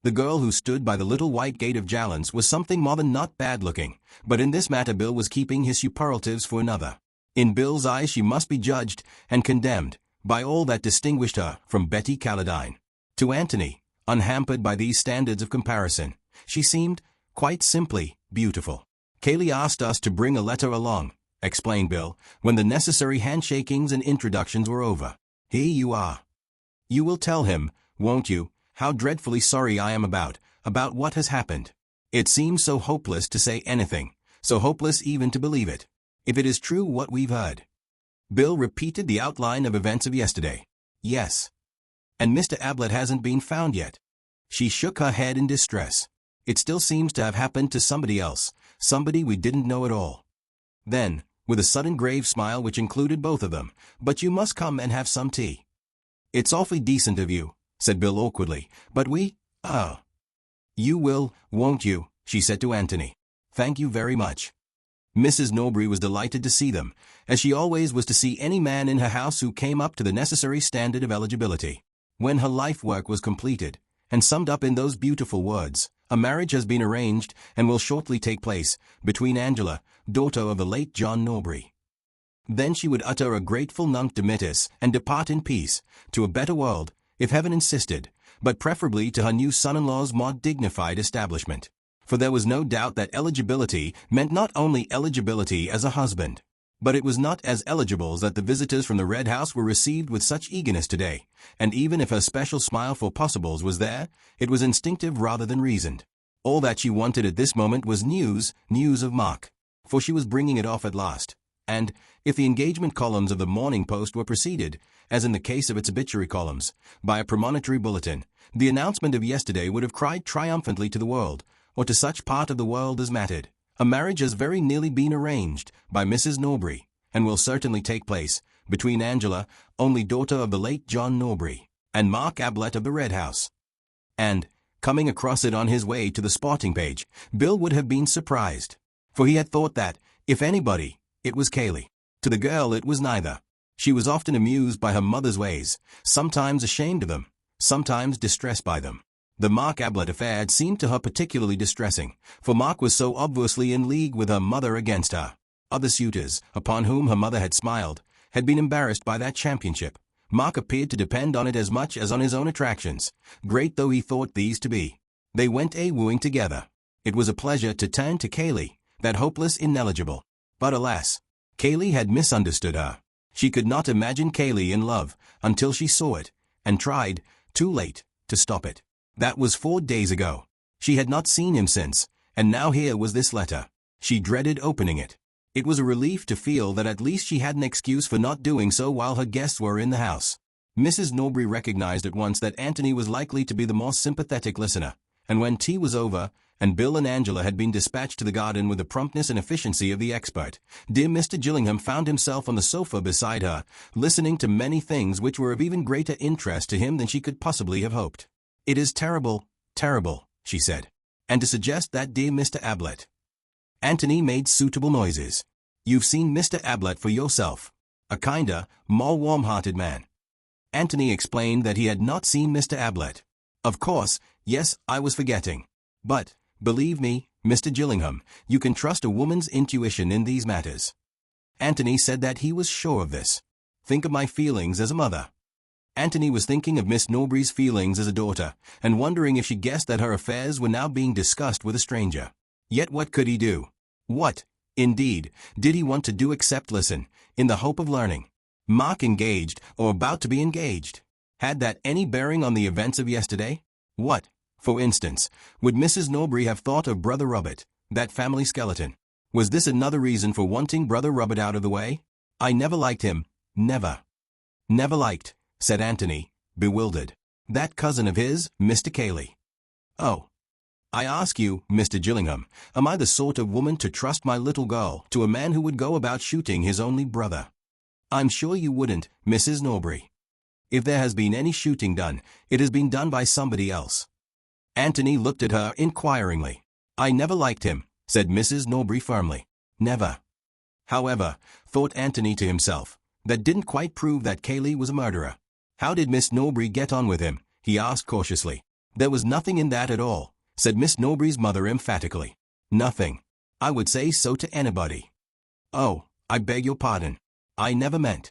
The girl who stood by the little white gate of Jallan's was something more than not bad looking, but in this matter Bill was keeping his superlatives for another. In Bill's eyes she must be judged and condemned by all that distinguished her from Betty Calladine. To Anthony, unhampered by these standards of comparison, she seemed, quite simply, beautiful. "Kaylee asked us to bring a letter along," explained Bill, when the necessary handshakings and introductions were over. "Here you are. You will tell him, won't you, how dreadfully sorry I am about what has happened. It seems so hopeless to say anything, so hopeless even to believe it. If it is true what we've heard." Bill repeated the outline of events of yesterday. "Yes." "And Mr. Ablett hasn't been found yet." She shook her head in distress. "It still seems to have happened to somebody else, somebody we didn't know at all." Then, with a sudden grave smile which included both of them, "But you must come and have some tea." "It's awfully decent of you," said Bill awkwardly, "but You will, won't you?" she said to Anthony. "Thank you very much." Mrs. Norbury was delighted to see them, as she always was to see any man in her house who came up to the necessary standard of eligibility. When her life work was completed, and summed up in those beautiful words, "A marriage has been arranged and will shortly take place between Angela, daughter of the late John Norbury." Then she would utter a grateful Nunc Dimittis and depart in peace, to a better world, if heaven insisted, but preferably to her new son-in-law's more dignified establishment. For there was no doubt that eligibility meant not only eligibility as a husband, but it was not as eligibles that the visitors from the Red House were received with such eagerness today, and even if her special smile for possibles was there, it was instinctive rather than reasoned. All that she wanted at this moment was news of Mark, for she was bringing it off at last, and, if the engagement columns of the Morning Post were preceded, as in the case of its obituary columns, by a premonitory bulletin, the announcement of yesterday would have cried triumphantly to the world, or to such part of the world as mattered. A marriage has very nearly been arranged by Mrs. Norbury, and will certainly take place, between Angela, only daughter of the late John Norbury, and Mark Ablett of the Red House. And, coming across it on his way to the sporting page, Bill would have been surprised. For he had thought that, if anybody, it was Kaylee. To the girl it was neither. She was often amused by her mother's ways, sometimes ashamed of them, sometimes distressed by them. The Mark Ablett affair had seemed to her particularly distressing, for Mark was so obviously in league with her mother against her. Other suitors, upon whom her mother had smiled, had been embarrassed by that championship. Mark appeared to depend on it as much as on his own attractions, great though he thought these to be. They went a-wooing together. It was a pleasure to turn to Kaylee, that hopeless ineligible. But alas, Kaylee had misunderstood her. She could not imagine Kaylee in love until she saw it, and tried, too late, to stop it. That was 4 days ago. She had not seen him since, and now here was this letter. She dreaded opening it. It was a relief to feel that at least she had an excuse for not doing so while her guests were in the house. Mrs. Norbury recognized at once that Anthony was likely to be the more sympathetic listener, and when tea was over, and Bill and Angela had been dispatched to the garden with the promptness and efficiency of the expert, dear Mr. Gillingham found himself on the sofa beside her, listening to many things which were of even greater interest to him than she could possibly have hoped. "It is terrible, terrible," she said. "And to suggest that dear Mr. Ablett." Anthony made suitable noises. "You've seen Mr. Ablett for yourself. A kinder, more warm-hearted man." Anthony explained that he had not seen Mr. Ablett. "Of course, yes, I was forgetting. But, believe me, Mr. Gillingham, you can trust a woman's intuition in these matters." Anthony said that he was sure of this. "Think of my feelings as a mother." Anthony was thinking of Miss Norbury's feelings as a daughter, and wondering if she guessed that her affairs were now being discussed with a stranger. Yet what could he do? What, indeed, did he want to do except listen, in the hope of learning? Mark engaged, or about to be engaged? Had that any bearing on the events of yesterday? What, for instance, would Mrs. Norbury have thought of Brother Robert, that family skeleton? Was this another reason for wanting Brother Robert out of the way? "I never liked him, never." "Never liked," said Anthony, bewildered. "That cousin of his, Mr. Cayley." "Oh. I ask you, Mr. Gillingham, am I the sort of woman to trust my little girl to a man who would go about shooting his only brother?" "I'm sure you wouldn't, Mrs. Norbury. If there has been any shooting done, it has been done by somebody else." Anthony looked at her inquiringly. "I never liked him," said Mrs. Norbury firmly. "Never." However, thought Anthony to himself, that didn't quite prove that Cayley was a murderer. "How did Miss Norbury get on with him?" he asked cautiously. "There was nothing in that at all," said Miss Norbury's mother emphatically. "Nothing. I would say so to anybody." "Oh, I beg your pardon. I never meant."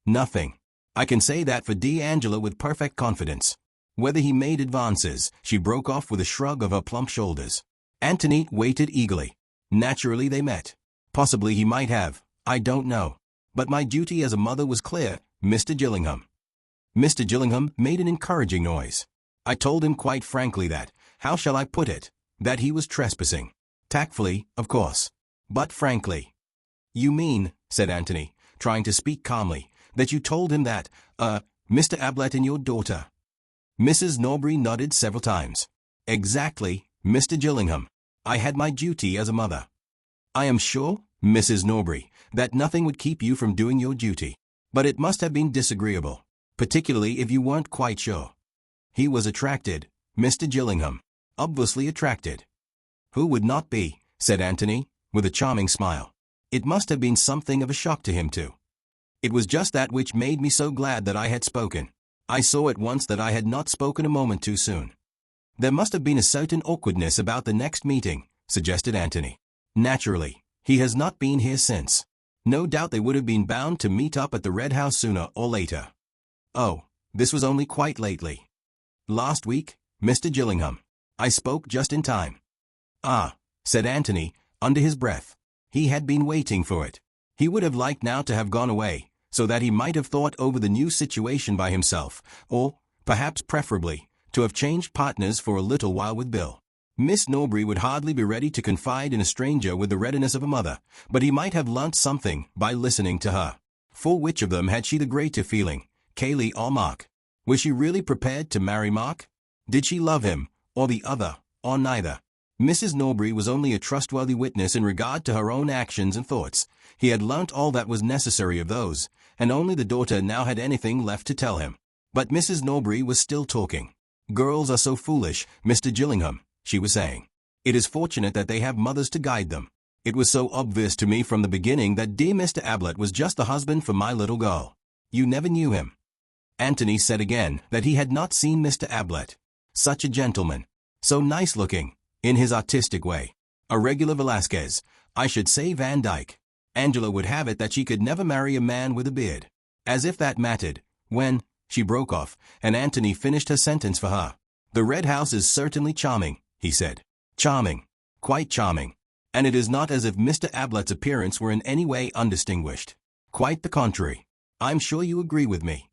"Nothing. I can say that for dear Angela with perfect confidence." Whether he made advances, she broke off with a shrug of her plump shoulders. Anthony waited eagerly. Naturally they met. Possibly he might have, I don't know. But my duty as a mother was clear, Mr. Gillingham. Mr. Gillingham made an encouraging noise. I told him quite frankly that, how shall I put it, that he was trespassing. Tactfully, of course. But frankly. "You mean," said Anthony, trying to speak calmly, "that you told him that, Mr. Ablett and your daughter." Mrs. Norbury nodded several times. "Exactly, Mr. Gillingham. I had my duty as a mother." "I am sure, Mrs. Norbury, that nothing would keep you from doing your duty. But it must have been disagreeable, particularly if you weren't quite sure." He was attracted, Mr. Gillingham. Obviously attracted. "Who would not be?" said Anthony, with a charming smile. "It must have been something of a shock to him too. It was just that which made me so glad that I had spoken. I saw at once that I had not spoken a moment too soon." "There must have been a certain awkwardness about the next meeting," suggested Anthony. "Naturally. He has not been here since. No doubt they would have been bound to meet up at the Red House sooner or later." "Oh, this was only quite lately." "Last week, Mr. Gillingham. I spoke just in time." "Ah," said Anthony, under his breath. He had been waiting for it. He would have liked now to have gone away, so that he might have thought over the new situation by himself, or, perhaps preferably, to have changed partners for a little while with Bill. Miss Norbury would hardly be ready to confide in a stranger with the readiness of a mother, but he might have learnt something by listening to her. For which of them had she the greater feeling, Cayley or Mark? Was she really prepared to marry Mark? Did she love him, or the other, or neither? Mrs. Norbury was only a trustworthy witness in regard to her own actions and thoughts. He had learnt all that was necessary of those, and only the daughter now had anything left to tell him. But Mrs. Norbury was still talking. "Girls are so foolish, Mr. Gillingham," she was saying. "It is fortunate that they have mothers to guide them. It was so obvious to me from the beginning that dear Mr. Ablett was just the husband for my little girl." "You never knew him?" Anthony said again that he had not seen Mr. Ablett. Such a gentleman. So nice-looking, in his artistic way. A regular Velasquez, I should say Van Dyke. Angela would have it that she could never marry a man with a beard. As if that mattered, when, she broke off, and Anthony finished her sentence for her. "The Red House is certainly charming," he said. "Charming. Quite charming. And it is not as if Mr. Ablett's appearance were in any way undistinguished. Quite the contrary. I'm sure you agree with me."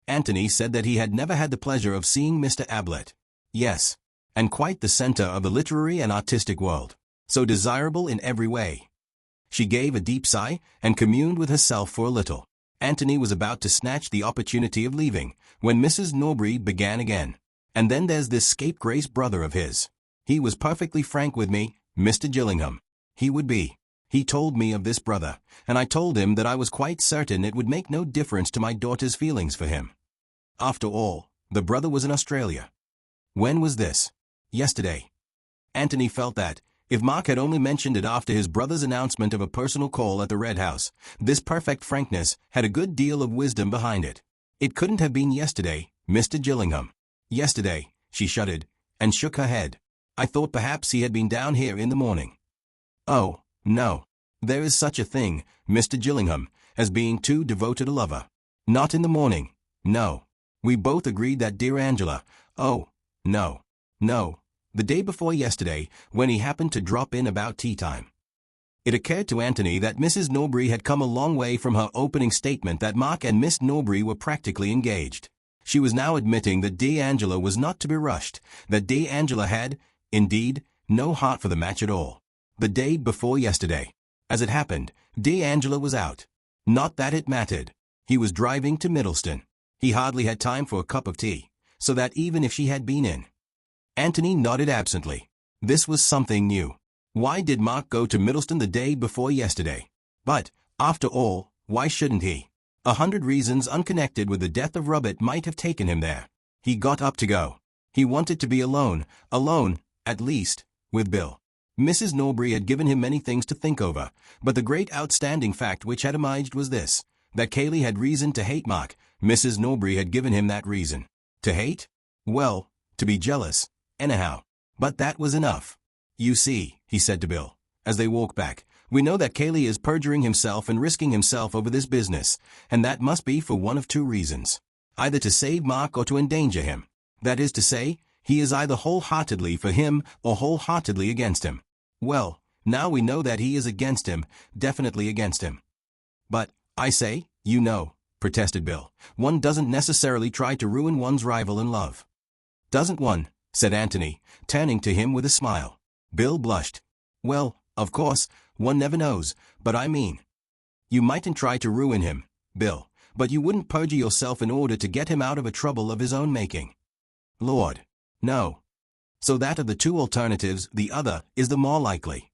Anthony said that he had never had the pleasure of seeing Mr. Ablett. Yes. And quite the center of the literary and artistic world. So desirable in every way. She gave a deep sigh and communed with herself for a little. Anthony was about to snatch the opportunity of leaving, when Mrs. Norbury began again. "And then there's this scapegrace brother of his. He was perfectly frank with me, Mr. Gillingham. He would be. He told me of this brother, and I told him that I was quite certain it would make no difference to my daughter's feelings for him. After all, the brother was in Australia." "When was this?" "Yesterday." Anthony felt that, if Mark had only mentioned it after his brother's announcement of a personal call at the Red House, this perfect frankness had a good deal of wisdom behind it. "It couldn't have been yesterday, Mr. Gillingham." "Yesterday," she shuddered, and shook her head. "I thought perhaps he had been down here in the morning." "Oh, no. There is such a thing, Mr. Gillingham, as being too devoted a lover. Not in the morning, no. We both agreed that dear Angela, oh, no, the day before yesterday, when he happened to drop in about tea time." It occurred to Anthony that Mrs. Norbury had come a long way from her opening statement that Mark and Miss Norbury were practically engaged. She was now admitting that dear Angela was not to be rushed, that dear Angela had, indeed, no heart for the match at all. The day before yesterday. As it happened, dear Angela was out. Not that it mattered. He was driving to Middleston. He hardly had time for a cup of tea, so that even if she had been in. Anthony nodded absently. This was something new. Why did Mark go to Middleston the day before yesterday? But, after all, why shouldn't he? 100 reasons unconnected with the death of Robert might have taken him there. He got up to go. He wanted to be alone, at least, with Bill. Mrs. Norbury had given him many things to think over, but the great outstanding fact which had emerged was this, that Cayley had reason to hate Mark. Mrs. Norbury had given him that reason. To hate? Well, to be jealous, anyhow. But that was enough. "You see," he said to Bill, as they walked back, "we know that Cayley is perjuring himself and risking himself over this business, and that must be for one of two reasons. Either to save Mark or to endanger him. That is to say, he is either wholeheartedly for him or wholeheartedly against him. Well, now we know that he is against him, definitely against him." "But, I say, you know," protested Bill, "one doesn't necessarily try to ruin one's rival in love." "Doesn't one?" said Anthony, turning to him with a smile. Bill blushed. "Well, of course, one never knows, but I mean, you mightn't try to ruin him, Bill, but you wouldn't perjure yourself in order to get him out of a trouble of his own making." "Lord, no." "So that of the two alternatives, the other is the more likely."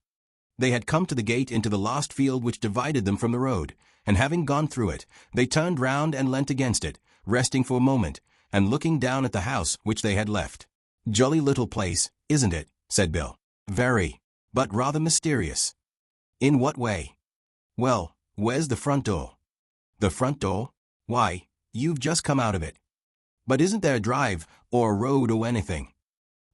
They had come to the gate into the last field which divided them from the road, and having gone through it, they turned round and leant against it, resting for a moment, and looking down at the house which they had left. "Jolly little place, isn't it?" said Bill. "Very. But rather mysterious." "In what way?" "Well, where's the front door?" "The front door? Why, you've just come out of it." "But isn't there a drive, or a road or anything?"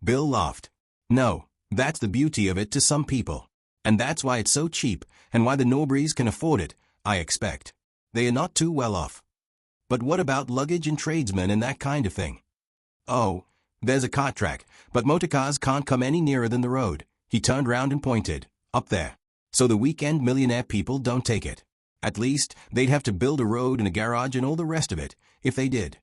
Bill laughed. "No, that's the beauty of it to some people. And that's why it's so cheap, and why the Norburys can afford it, I expect. They are not too well off." "But what about luggage and tradesmen and that kind of thing?" "Oh, there's a cart track, but motor cars can't come any nearer than the road." He turned round and pointed, "Up there. So the weekend millionaire people don't take it. At least, they'd have to build a road and a garage and all the rest of it, if they did."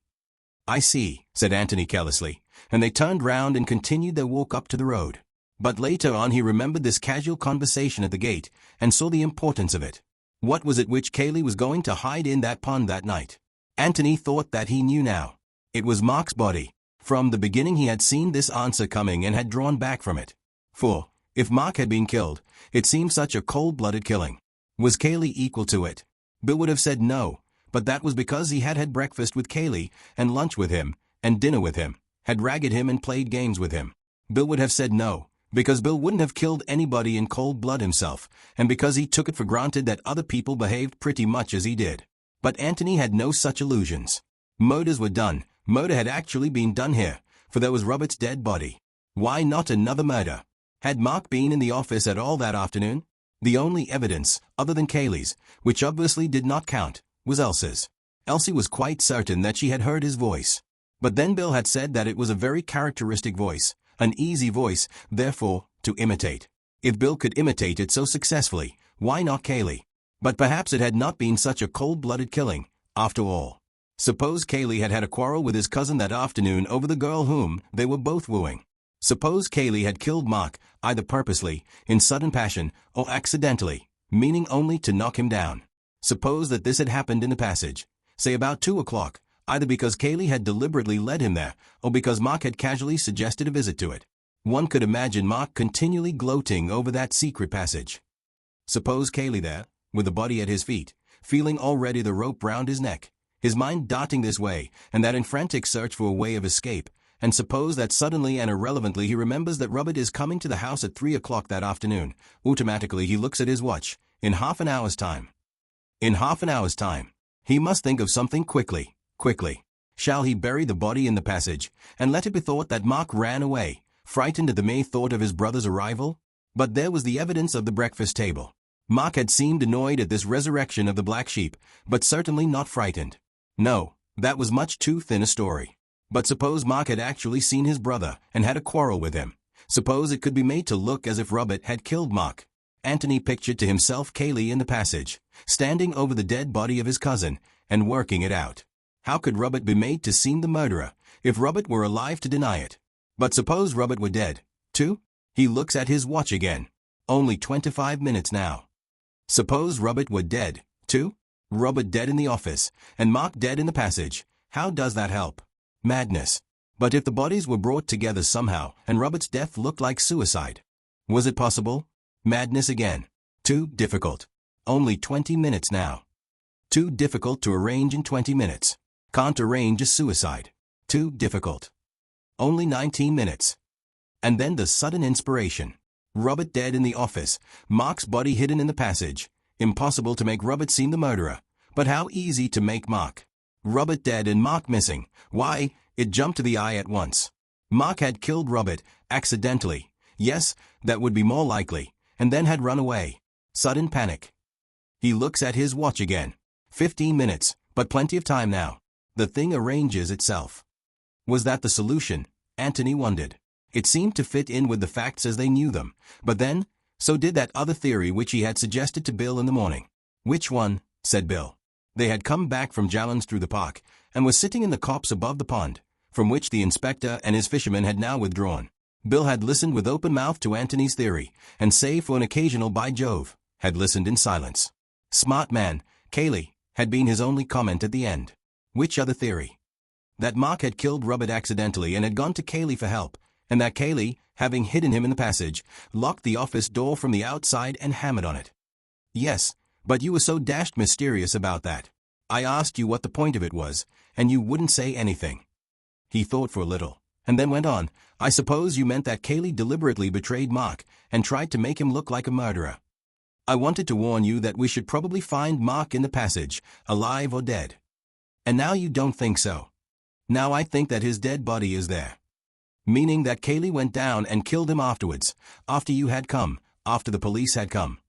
"I see," said Anthony carelessly, and they turned round and continued their walk up to the road. But later on he remembered this casual conversation at the gate, and saw the importance of it. What was it which Cayley was going to hide in that pond that night? Anthony thought that he knew now. It was Mark's body. From the beginning he had seen this answer coming and had drawn back from it. For, If Mark had been killed, it seemed such a cold-blooded killing. Was Kaylee equal to it? Bill would have said no, but that was because he had had breakfast with Kaylee, and lunch with him, and dinner with him, had ragged him and played games with him. Bill would have said no, because Bill wouldn't have killed anybody in cold blood himself, and because he took it for granted that other people behaved pretty much as he did. But Anthony had no such illusions. Murders were done. Murder had actually been done here, for there was Robert's dead body. Why not another murder? Had Mark been in the office at all that afternoon? The only evidence, other than Kaylee's, which obviously did not count, was Elsie's. Elsie was quite certain that she had heard his voice. But then Bill had said that it was a very characteristic voice, an easy voice, therefore, to imitate. If Bill could imitate it so successfully, why not Kaylee? But perhaps it had not been such a cold-blooded killing, after all. Suppose Kaylee had had a quarrel with his cousin that afternoon over the girl whom they were both wooing. Suppose Kaylee had killed Mark, either purposely, in sudden passion, or accidentally, meaning only to knock him down. Suppose that this had happened in the passage, say about 2 o'clock, either because Kaylee had deliberately led him there, or because Mark had casually suggested a visit to it. One could imagine Mark continually gloating over that secret passage. Suppose Kaylee there, with the body at his feet, feeling already the rope round his neck, his mind darting this way and that in frantic search for a way of escape, and suppose that suddenly and irrelevantly he remembers that Robert is coming to the house at 3 o'clock that afternoon. Automatically he looks at his watch. In half an hour's time. In half an hour's time. He must think of something quickly. Shall he bury the body in the passage, and let it be thought that Mark ran away, frightened at the mere thought of his brother's arrival? But there was the evidence of the breakfast table. Mark had seemed annoyed at this resurrection of the black sheep, but certainly not frightened. No, that was much too thin a story. But suppose Mark had actually seen his brother and had a quarrel with him. Suppose it could be made to look as if Robert had killed Mark. Anthony pictured to himself Kaylee in the passage, standing over the dead body of his cousin, and working it out. How could Robert be made to seem the murderer, if Robert were alive to deny it? But suppose Robert were dead, too? He looks at his watch again. Only 25 minutes now. Suppose Robert were dead, too? Robert dead in the office, and Mark dead in the passage. How does that help? Madness. But if the bodies were brought together somehow, and Robert's death looked like suicide? Was it possible? Madness again. Too difficult. Only 20 minutes now. Too difficult to arrange in 20 minutes. Can't arrange a suicide. Too difficult. Only 19 minutes. And then the sudden inspiration. Robert dead in the office, Mark's body hidden in the passage. Impossible to make Robert seem the murderer, but how easy to make Mark. Robert dead and Mark missing. Why, it jumped to the eye at once. Mark had killed Robert, accidentally. Yes, that would be more likely, and then had run away. Sudden panic. He looks at his watch again. 15 minutes, but plenty of time now. The thing arranges itself. Was that the solution? Anthony wondered. It seemed to fit in with the facts as they knew them, but then, so did that other theory which he had suggested to Bill in the morning. Which one? Said Bill. They had come back from Jallan's through the park, and were sitting in the copse above the pond, from which the inspector and his fishermen had now withdrawn. Bill had listened with open mouth to Anthony's theory, and save for an occasional "by Jove," had listened in silence. Smart man, Kaylee, had been his only comment at the end. Which other theory? That Mark had killed Robert accidentally and had gone to Kaylee for help, and that Kaylee, having hidden him in the passage, locked the office door from the outside and hammered on it. Yes, but you were so dashed mysterious about that. I asked you what the point of it was, and you wouldn't say anything. He thought for a little, and then went on. I suppose you meant that Kaylee deliberately betrayed Mark and tried to make him look like a murderer. I wanted to warn you that we should probably find Mark in the passage, alive or dead. And now you don't think so. Now I think that his dead body is there. Meaning that Kaylee went down and killed him afterwards, after you had come, after the police had come.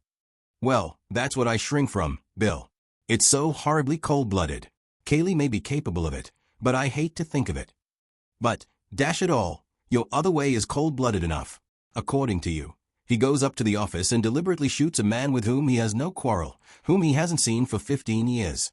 Well, that's what I shrink from, Bill. It's so horribly cold-blooded. Kaylee may be capable of it, but I hate to think of it. But, dash it all, your other way is cold-blooded enough. According to you, he goes up to the office and deliberately shoots a man with whom he has no quarrel, whom he hasn't seen for 15 years.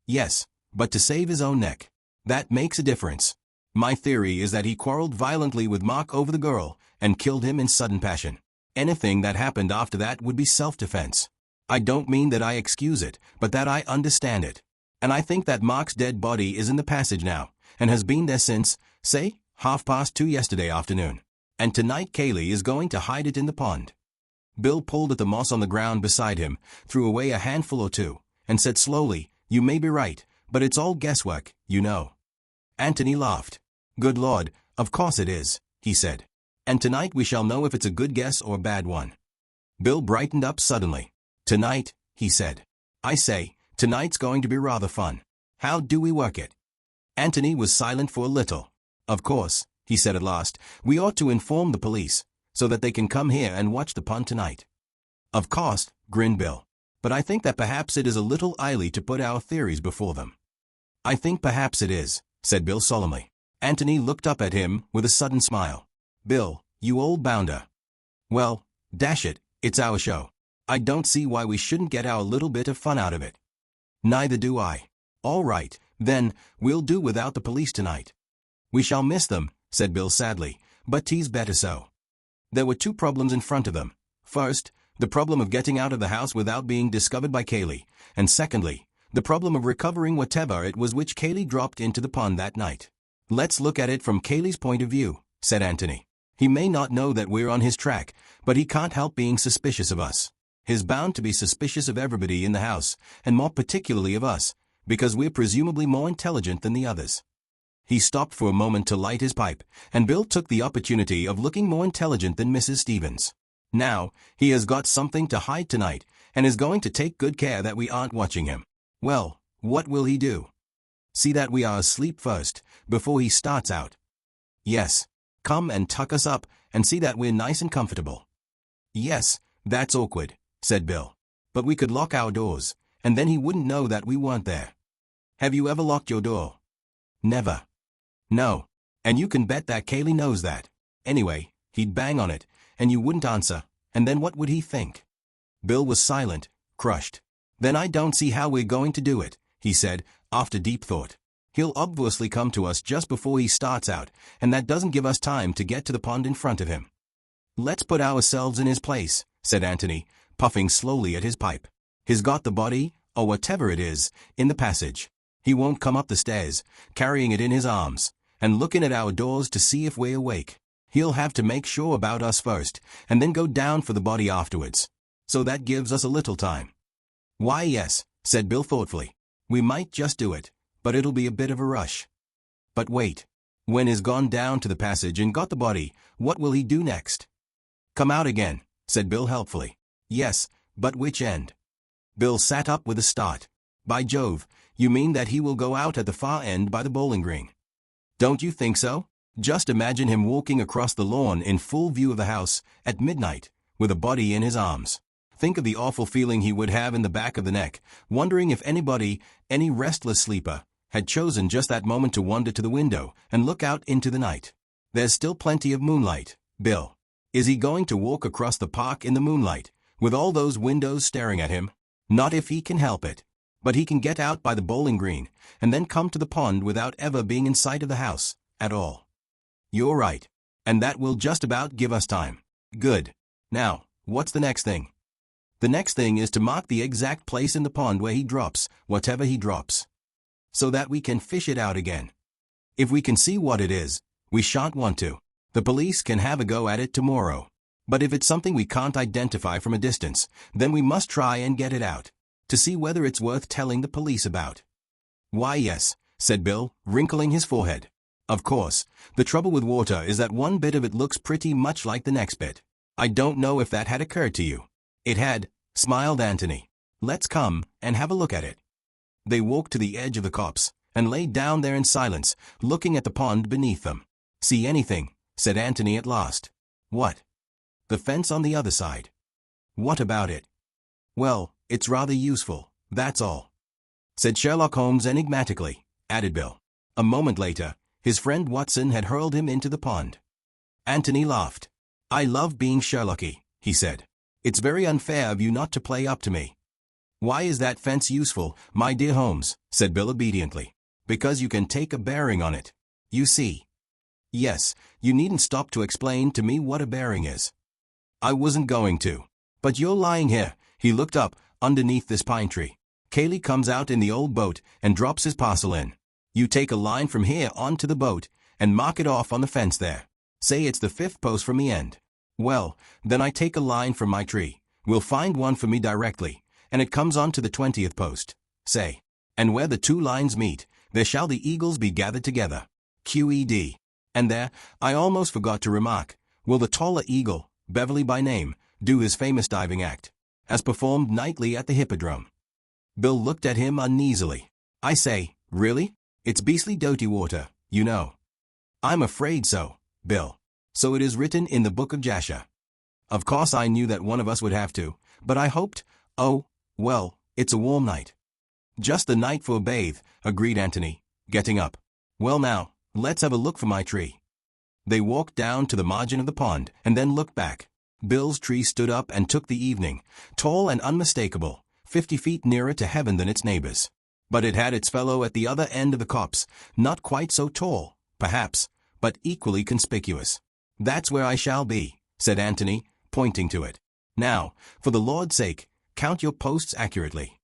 Yes, but to save his own neck. That makes a difference. My theory is that he quarreled violently with Mark over the girl and killed him in sudden passion. Anything that happened after that would be self-defense. I don't mean that I excuse it, but that I understand it. And I think that Mark's dead body is in the passage now, and has been there since, say, 2:30 yesterday afternoon. And tonight Kaylee is going to hide it in the pond. Bill pulled at the moss on the ground beside him, threw away a handful or two, and said slowly, "You may be right, but it's all guesswork, you know." Anthony laughed. "Good Lord, of course it is," he said. "And tonight we shall know if it's a good guess or a bad one." Bill brightened up suddenly. "Tonight," he said. "I say, tonight's going to be rather fun. How do we work it?" Anthony was silent for a little. "Of course," he said at last, "we ought to inform the police, so that they can come here and watch the pond tonight." "Of course," grinned Bill. "But I think that perhaps it is a little early to put our theories before them." "I think perhaps it is," said Bill solemnly. Anthony looked up at him with a sudden smile. "Bill, you old bounder. Well, dash it, it's our show. I don't see why we shouldn't get our little bit of fun out of it." "Neither do I." "All right, then, we'll do without the police tonight." "We shall miss them," said Bill sadly, "but 'tis better so." There were two problems in front of them. First, the problem of getting out of the house without being discovered by Kaylee, and secondly, the problem of recovering whatever it was which Kaylee dropped into the pond that night. "Let's look at it from Kaylee's point of view," said Anthony. "He may not know that we're on his track, but he can't help being suspicious of us. He's bound to be suspicious of everybody in the house, and more particularly of us, because we're presumably more intelligent than the others." He stopped for a moment to light his pipe, and Bill took the opportunity of looking more intelligent than Mrs. Stevens. "Now, he has got something to hide tonight, and is going to take good care that we aren't watching him. Well, what will he do? See that we are asleep first, before he starts out." "Yes. Come and tuck us up, and see that we're nice and comfortable." "Yes, that's awkward," said Bill. "But we could lock our doors, and then he wouldn't know that we weren't there. Have you ever locked your door?" "Never." "No. And you can bet that Kaylee knows that. Anyway, he'd bang on it, and you wouldn't answer, and then what would he think?" Bill was silent, crushed. "Then I don't see how we're going to do it," he said, after deep thought. "He'll obviously come to us just before he starts out, and that doesn't give us time to get to the pond in front of him." "Let's put ourselves in his place," said Anthony, puffing slowly at his pipe. "He's got the body, or whatever it is, in the passage. He won't come up the stairs, carrying it in his arms, and looking at our doors to see if we're awake. He'll have to make sure about us first, and then go down for the body afterwards. So that gives us a little time." "Why, yes," said Bill thoughtfully. "We might just do it, but it'll be a bit of a rush." "But wait. When he's gone down to the passage and got the body, what will he do next?" "Come out again," said Bill helpfully. "Yes, but which end?" Bill sat up with a start. "By Jove, you mean that he will go out at the far end by the bowling green? Don't you think so? Just imagine him walking across the lawn in full view of the house, at midnight, with a body in his arms. Think of the awful feeling he would have in the back of the neck, wondering if anybody, any restless sleeper, had chosen just that moment to wander to the window and look out into the night. There's still plenty of moonlight, Bill. Is he going to walk across the park in the moonlight, with all those windows staring at him? Not if he can help it. But he can get out by the bowling green, and then come to the pond without ever being in sight of the house, at all." "You're right. And that will just about give us time." "Good. Now, what's the next thing?" "The next thing is to mark the exact place in the pond where he drops, whatever he drops, so that we can fish it out again. If we can see what it is, we shan't want to. The police can have a go at it tomorrow. But if it's something we can't identify from a distance, then we must try and get it out, to see whether it's worth telling the police about." "Why, yes," said Bill, wrinkling his forehead. "Of course, the trouble with water is that one bit of it looks pretty much like the next bit. I don't know if that had occurred to you." "It had," smiled Anthony. "Let's come and have a look at it." They walked to the edge of the copse, and lay down there in silence, looking at the pond beneath them. "See anything?" said Anthony at last. "What?" "The fence on the other side." "What about it?" "Well, it's rather useful, that's all," said Sherlock Holmes enigmatically, added Bill. A moment later, his friend Watson had hurled him into the pond. Anthony laughed. "I love being Sherlocky," he said. "It's very unfair of you not to play up to me." "Why is that fence useful, my dear Holmes?" said Bill obediently. "Because you can take a bearing on it. You see." "Yes, you needn't stop to explain to me what a bearing is." "I wasn't going to. But you're lying here." He looked up, underneath this pine tree. "Kaylee comes out in the old boat and drops his parcel in. You take a line from here onto the boat and mark it off on the fence there. Say it's the 5th post from the end. Well, then I take a line from my tree. We'll find one for me directly, and it comes on to the 20th post. Say, and where the 2 lines meet, there shall the eagles be gathered together. QED. And there, I almost forgot to remark, will the taller eagle, Beverly by name, do his famous diving act, as performed nightly at the Hippodrome. Bill looked at him uneasily. I say, really? It's beastly doty water, you know. I'm afraid so, Bill. So it is written in the book of Jasher. Of course I knew that one of us would have to, but I hoped, oh, well, it's a warm night. Just the night for a bathe, agreed Anthony, getting up. Well now, let's have a look for my tree. They walked down to the margin of the pond and then looked back. Bill's tree stood up and took the evening, tall and unmistakable, 50 feet nearer to heaven than its neighbors. But it had its fellow at the other end of the copse, not quite so tall, perhaps, but equally conspicuous. That's where I shall be, said Anthony, pointing to it. Now, for the Lord's sake, count your posts accurately.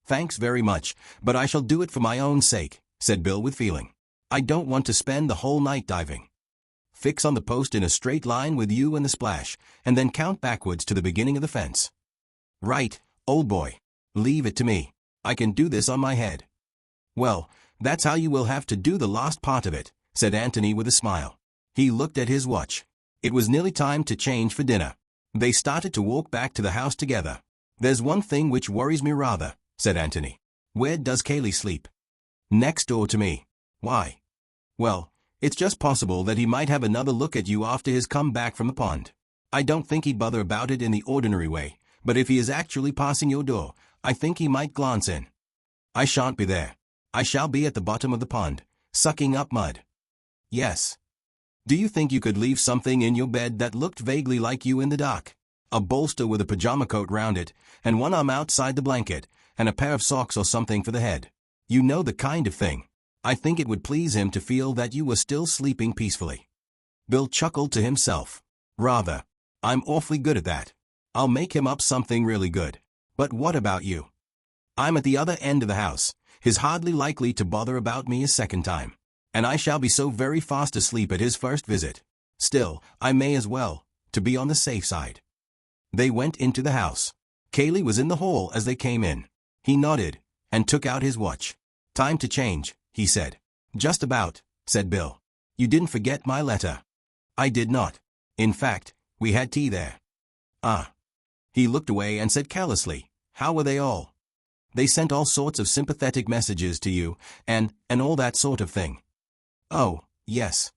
Thanks very much, but I shall do it for my own sake, said Bill with feeling. I don't want to spend the whole night diving. Fix on the post in a straight line with you and the splash, and then count backwards to the beginning of the fence. Right, old boy. Leave it to me. I can do this on my head. Well, that's how you will have to do the last part of it, said Anthony with a smile. He looked at his watch. It was nearly time to change for dinner. They started to walk back to the house together. There's one thing which worries me rather, said Anthony. Where does Kaylee sleep? Next door to me. Why? Well, it's just possible that he might have another look at you after his come back from the pond. I don't think he'd bother about it in the ordinary way, but if he is actually passing your door, I think he might glance in. I shan't be there. I shall be at the bottom of the pond, sucking up mud. Yes. Do you think you could leave something in your bed that looked vaguely like you in the dark? A bolster with a pajama coat round it, and one arm outside the blanket, and a pair of socks or something for the head. You know the kind of thing. I think it would please him to feel that you were still sleeping peacefully. Bill chuckled to himself. Rather. I'm awfully good at that. I'll make him up something really good. But what about you? I'm at the other end of the house. He's hardly likely to bother about me a second time. And I shall be so very fast asleep at his first visit. Still, I may as well, to be on the safe side. They went into the house. Kaylee was in the hall as they came in. He nodded, and took out his watch. Time to change, he said. Just about, said Bill. You didn't forget my letter. I did not. In fact, we had tea there. Ah. He looked away and said carelessly, how were they all? They sent all sorts of sympathetic messages to you, and all that sort of thing. Oh, yes.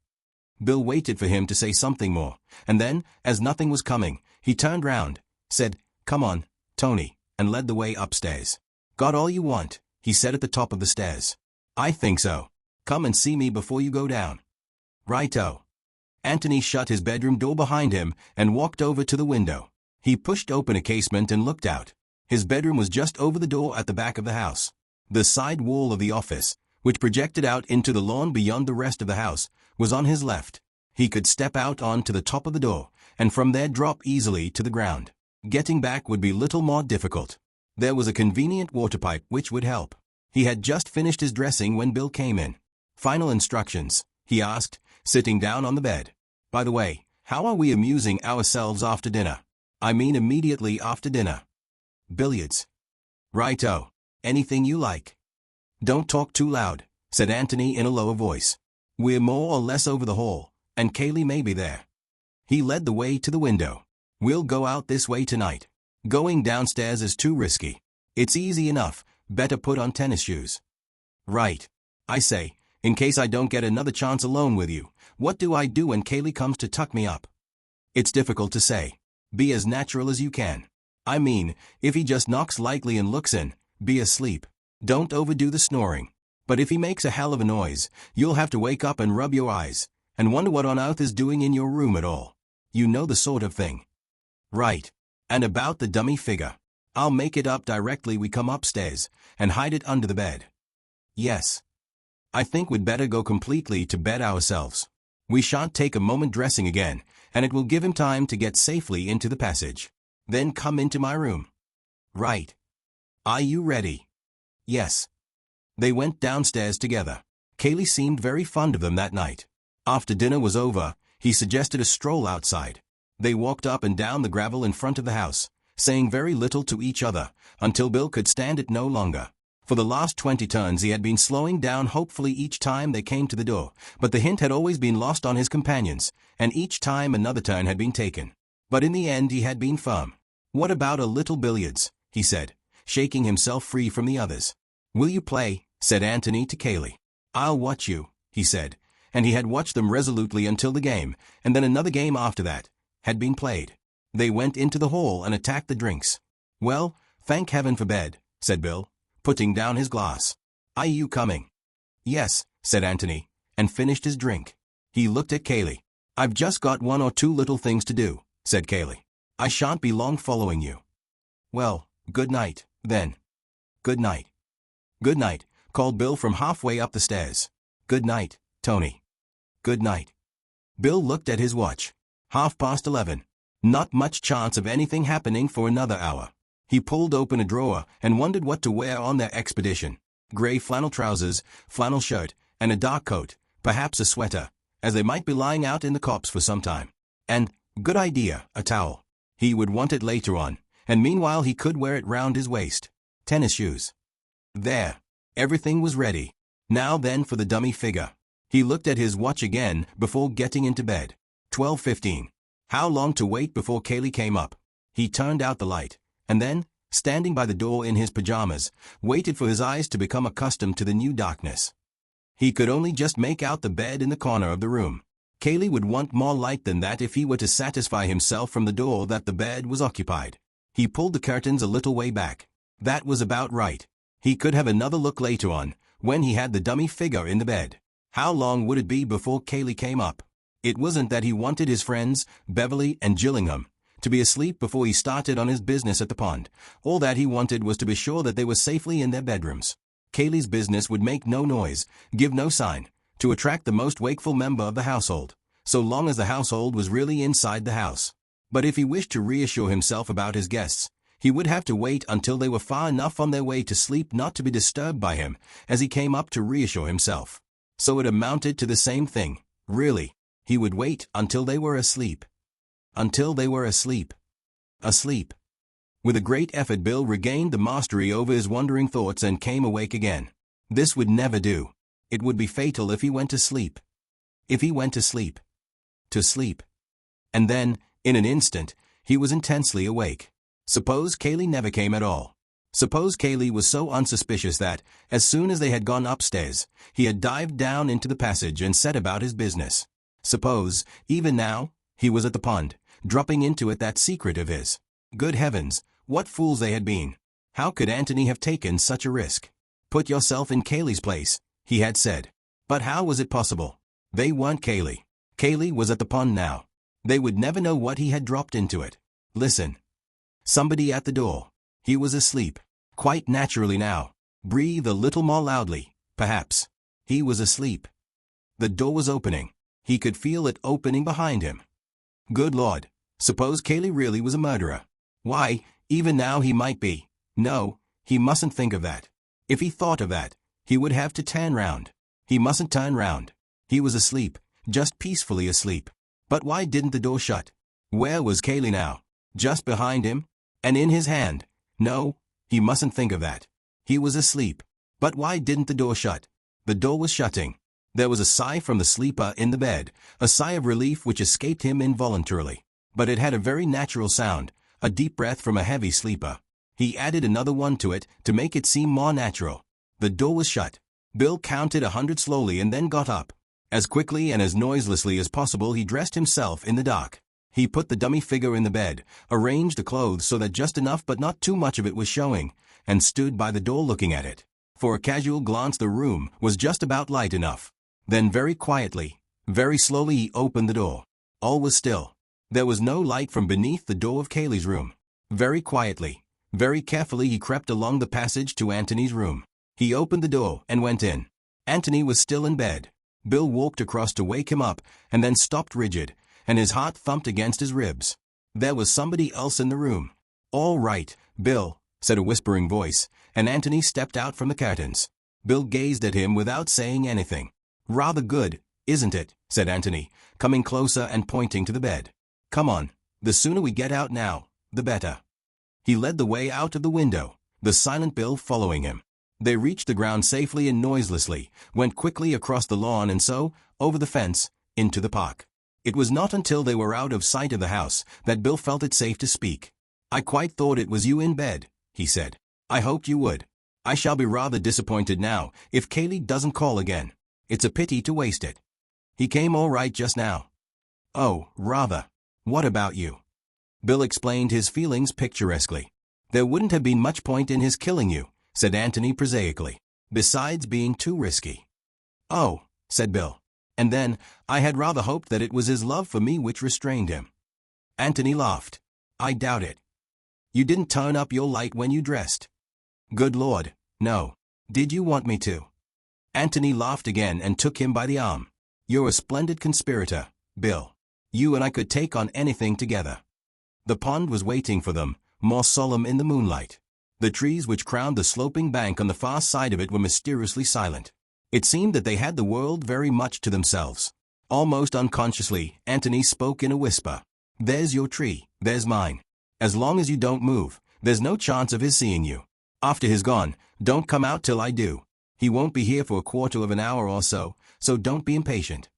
Bill waited for him to say something more, and then, as nothing was coming, he turned round, said, Come on, Tony, and led the way upstairs. Got all you want, he said at the top of the stairs. I think so. Come and see me before you go down. Righto. Anthony shut his bedroom door behind him and walked over to the window. He pushed open a casement and looked out. His bedroom was just over the door at the back of the house. The side wall of the office, which projected out into the lawn beyond the rest of the house, was on his left. He could step out on to the top of the door, and from there drop easily to the ground. Getting back would be little more difficult. There was a convenient water pipe which would help. He had just finished his dressing when Bill came in. Final instructions, he asked, sitting down on the bed. By the way, how are we amusing ourselves after dinner? I mean immediately after dinner. Billiards. Righto. Anything you like. Don't talk too loud, said Anthony in a lower voice. We're more or less over the hall, and Kaylee may be there. He led the way to the window. We'll go out this way tonight. Going downstairs is too risky. It's easy enough, better put on tennis shoes. Right. I say, in case I don't get another chance alone with you, what do I do when Kaylee comes to tuck me up? It's difficult to say. Be as natural as you can. I mean, if he just knocks lightly and looks in, be asleep. Don't overdo the snoring. But if he makes a hell of a noise, you'll have to wake up and rub your eyes, and wonder what on earth is doing in your room at all. You know the sort of thing. Right. And about the dummy figure. I'll make it up directly we come upstairs, and hide it under the bed. Yes. I think we'd better go completely to bed ourselves. We shan't take a moment dressing again, and it will give him time to get safely into the passage. Then come into my room. Right. Are you ready? Yes. They went downstairs together. Kaylee seemed very fond of them that night. After dinner was over, He suggested a stroll outside. They walked up and down the gravel in front of the house, saying very little to each other, until Bill could stand it no longer. For the last 20 turns he had been slowing down hopefully each time they came to the door, but the hint had always been lost on his companions, and each time another turn had been taken. But in the end he had been firm. "What about a little billiards?" he said, shaking himself free from the others. "Will you play?" said Anthony to Kaylee. "I'll watch you," he said, and he had watched them resolutely until the game, and then another game after that, had been played. They went into the hall and attacked the drinks. "Well, thank heaven for bed," said Bill, putting down his glass. "Are you coming?" "Yes," said Anthony, and finished his drink. He looked at Kaylee. "I've just got one or two little things to do," said Kaylee. "I shan't be long following you." "Well, good night, then." "Good night." "Good night," called Bill from halfway up the stairs. "Good night, Tony." "Good night." Bill looked at his watch. 11:30. Not much chance of anything happening for another hour. He pulled open a drawer and wondered what to wear on their expedition. Gray flannel trousers, flannel shirt, and a dark coat, perhaps a sweater, as they might be lying out in the copse for some time. And, good idea, a towel. He would want it later on, and meanwhile he could wear it round his waist. Tennis shoes. There. Everything was ready. Now then for the dummy figure. He looked at his watch again before getting into bed. 12:15. How long to wait before Kaylee came up? He turned out the light, and then, standing by the door in his pajamas, waited for his eyes to become accustomed to the new darkness. He could only just make out the bed in the corner of the room. Kaylee would want more light than that if he were to satisfy himself from the door that the bed was occupied. He pulled the curtains a little way back. That was about right. He could have another look later on, when he had the dummy figure in the bed. How long would it be before Kaylee came up? It wasn't that he wanted his friends, Beverly and Gillingham, to be asleep before he started on his business at the pond. All that he wanted was to be sure that they were safely in their bedrooms. Kaylee's business would make no noise, give no sign, to attract the most wakeful member of the household, so long as the household was really inside the house. But if he wished to reassure himself about his guests, he would have to wait until they were far enough on their way to sleep not to be disturbed by him as he came up to reassure himself. So it amounted to the same thing, really. He would wait until they were asleep. Until they were asleep. Asleep. With a great effort Bill regained the mastery over his wandering thoughts and came awake again. This would never do. It would be fatal if he went to sleep. If he went to sleep. To sleep. And then, in an instant, he was intensely awake. Suppose Kaylee never came at all. Suppose Kaylee was so unsuspicious that, as soon as they had gone upstairs, he had dived down into the passage and set about his business. Suppose, even now, he was at the pond, dropping into it that secret of his. Good heavens, what fools they had been. How could Anthony have taken such a risk? Put yourself in Kaylee's place, he had said. But how was it possible? They weren't Kaylee. Kaylee was at the pond now. They would never know what he had dropped into it. Listen. Somebody at the door. He was asleep. Quite naturally now. Breathe a little more loudly, perhaps. He was asleep. The door was opening. He could feel it opening behind him. Good Lord, suppose Kaylee really was a murderer. Why, even now he might be. No, he mustn't think of that. If he thought of that, he would have to turn round. He mustn't turn round. He was asleep, just peacefully asleep. But why didn't the door shut? Where was Kaylee now? Just behind him? And in his hand? No, he mustn't think of that. He was asleep. But why didn't the door shut? The door was shutting. There was a sigh from the sleeper in the bed, a sigh of relief which escaped him involuntarily. But it had a very natural sound, a deep breath from a heavy sleeper. He added another one to it to make it seem more natural. The door was shut. Bill counted 100 slowly and then got up. As quickly and as noiselessly as possible he dressed himself in the dark. He put the dummy figure in the bed, arranged the clothes so that just enough but not too much of it was showing, and stood by the door looking at it. For a casual glance the room was just about light enough. Then very quietly, very slowly he opened the door. All was still. There was no light from beneath the door of Kaylee's room. Very quietly, very carefully he crept along the passage to Anthony's room. He opened the door and went in. Anthony was still in bed. Bill walked across to wake him up and then stopped rigid, and his heart thumped against his ribs. There was somebody else in the room. "All right, Bill," said a whispering voice, and Anthony stepped out from the curtains. Bill gazed at him without saying anything. "Rather good," "Isn't it?" said Anthony, coming closer and pointing to the bed. "Come on, the sooner we get out now, the better." He led the way out of the window, the silent Bill following him. They reached the ground safely and noiselessly, went quickly across the lawn and so, over the fence, into the park. It was not until they were out of sight of the house that Bill felt it safe to speak. "I quite thought it was you in bed," he said. "I hoped you would. I shall be rather disappointed now if Kaylee doesn't call again. It's a pity to waste it. He came all right just now." "Oh, rather. What about you?" Bill explained his feelings picturesquely. "There wouldn't have been much point in his killing you," said Anthony prosaically, "besides being too risky." "Oh," said Bill. "And then, I had rather hoped that it was his love for me which restrained him." Anthony laughed. "I doubt it. You didn't turn up your light when you dressed." "Good Lord, no. Did you want me to?" Anthony laughed again and took him by the arm. "You're a splendid conspirator, Bill. You and I could take on anything together." The pond was waiting for them, more solemn in the moonlight. The trees which crowned the sloping bank on the far side of it were mysteriously silent. It seemed that they had the world very much to themselves. Almost unconsciously, Anthony spoke in a whisper. "There's your tree, there's mine. As long as you don't move, there's no chance of his seeing you. After he's gone, don't come out till I do. He won't be here for a quarter of an hour or so don't be impatient."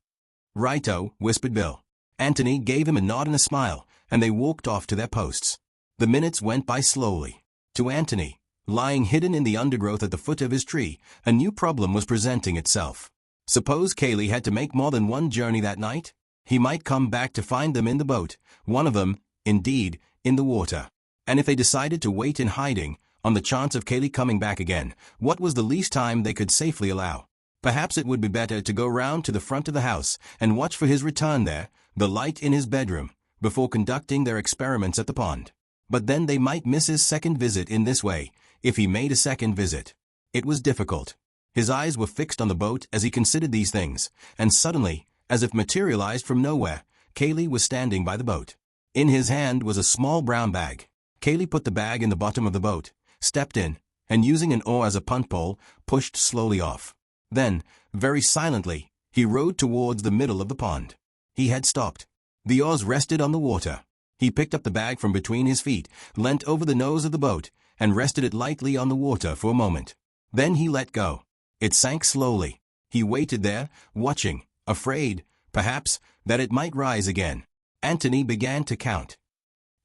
"Righto," whispered Bill. Anthony gave him a nod and a smile, and they walked off to their posts. The minutes went by slowly. To Anthony, lying hidden in the undergrowth at the foot of his tree, a new problem was presenting itself. Suppose Kaylee had to make more than one journey that night? He might come back to find them in the boat, one of them, indeed, in the water. And if they decided to wait in hiding, on the chance of Kaylee coming back again, what was the least time they could safely allow? Perhaps it would be better to go round to the front of the house and watch for his return there, the light in his bedroom, before conducting their experiments at the pond. But then they might miss his second visit in this way, if he made a second visit. It was difficult. His eyes were fixed on the boat as he considered these things, and suddenly, as if materialized from nowhere, Kaylee was standing by the boat. In his hand was a small brown bag. Kaylee put the bag in the bottom of the boat, stepped in, and using an oar as a punt pole, pushed slowly off. Then, very silently, he rowed towards the middle of the pond. He had stopped. The oars rested on the water. He picked up the bag from between his feet, leant over the nose of the boat, and rested it lightly on the water for a moment. Then he let go. It sank slowly. He waited there, watching, afraid, perhaps, that it might rise again. Anthony began to count.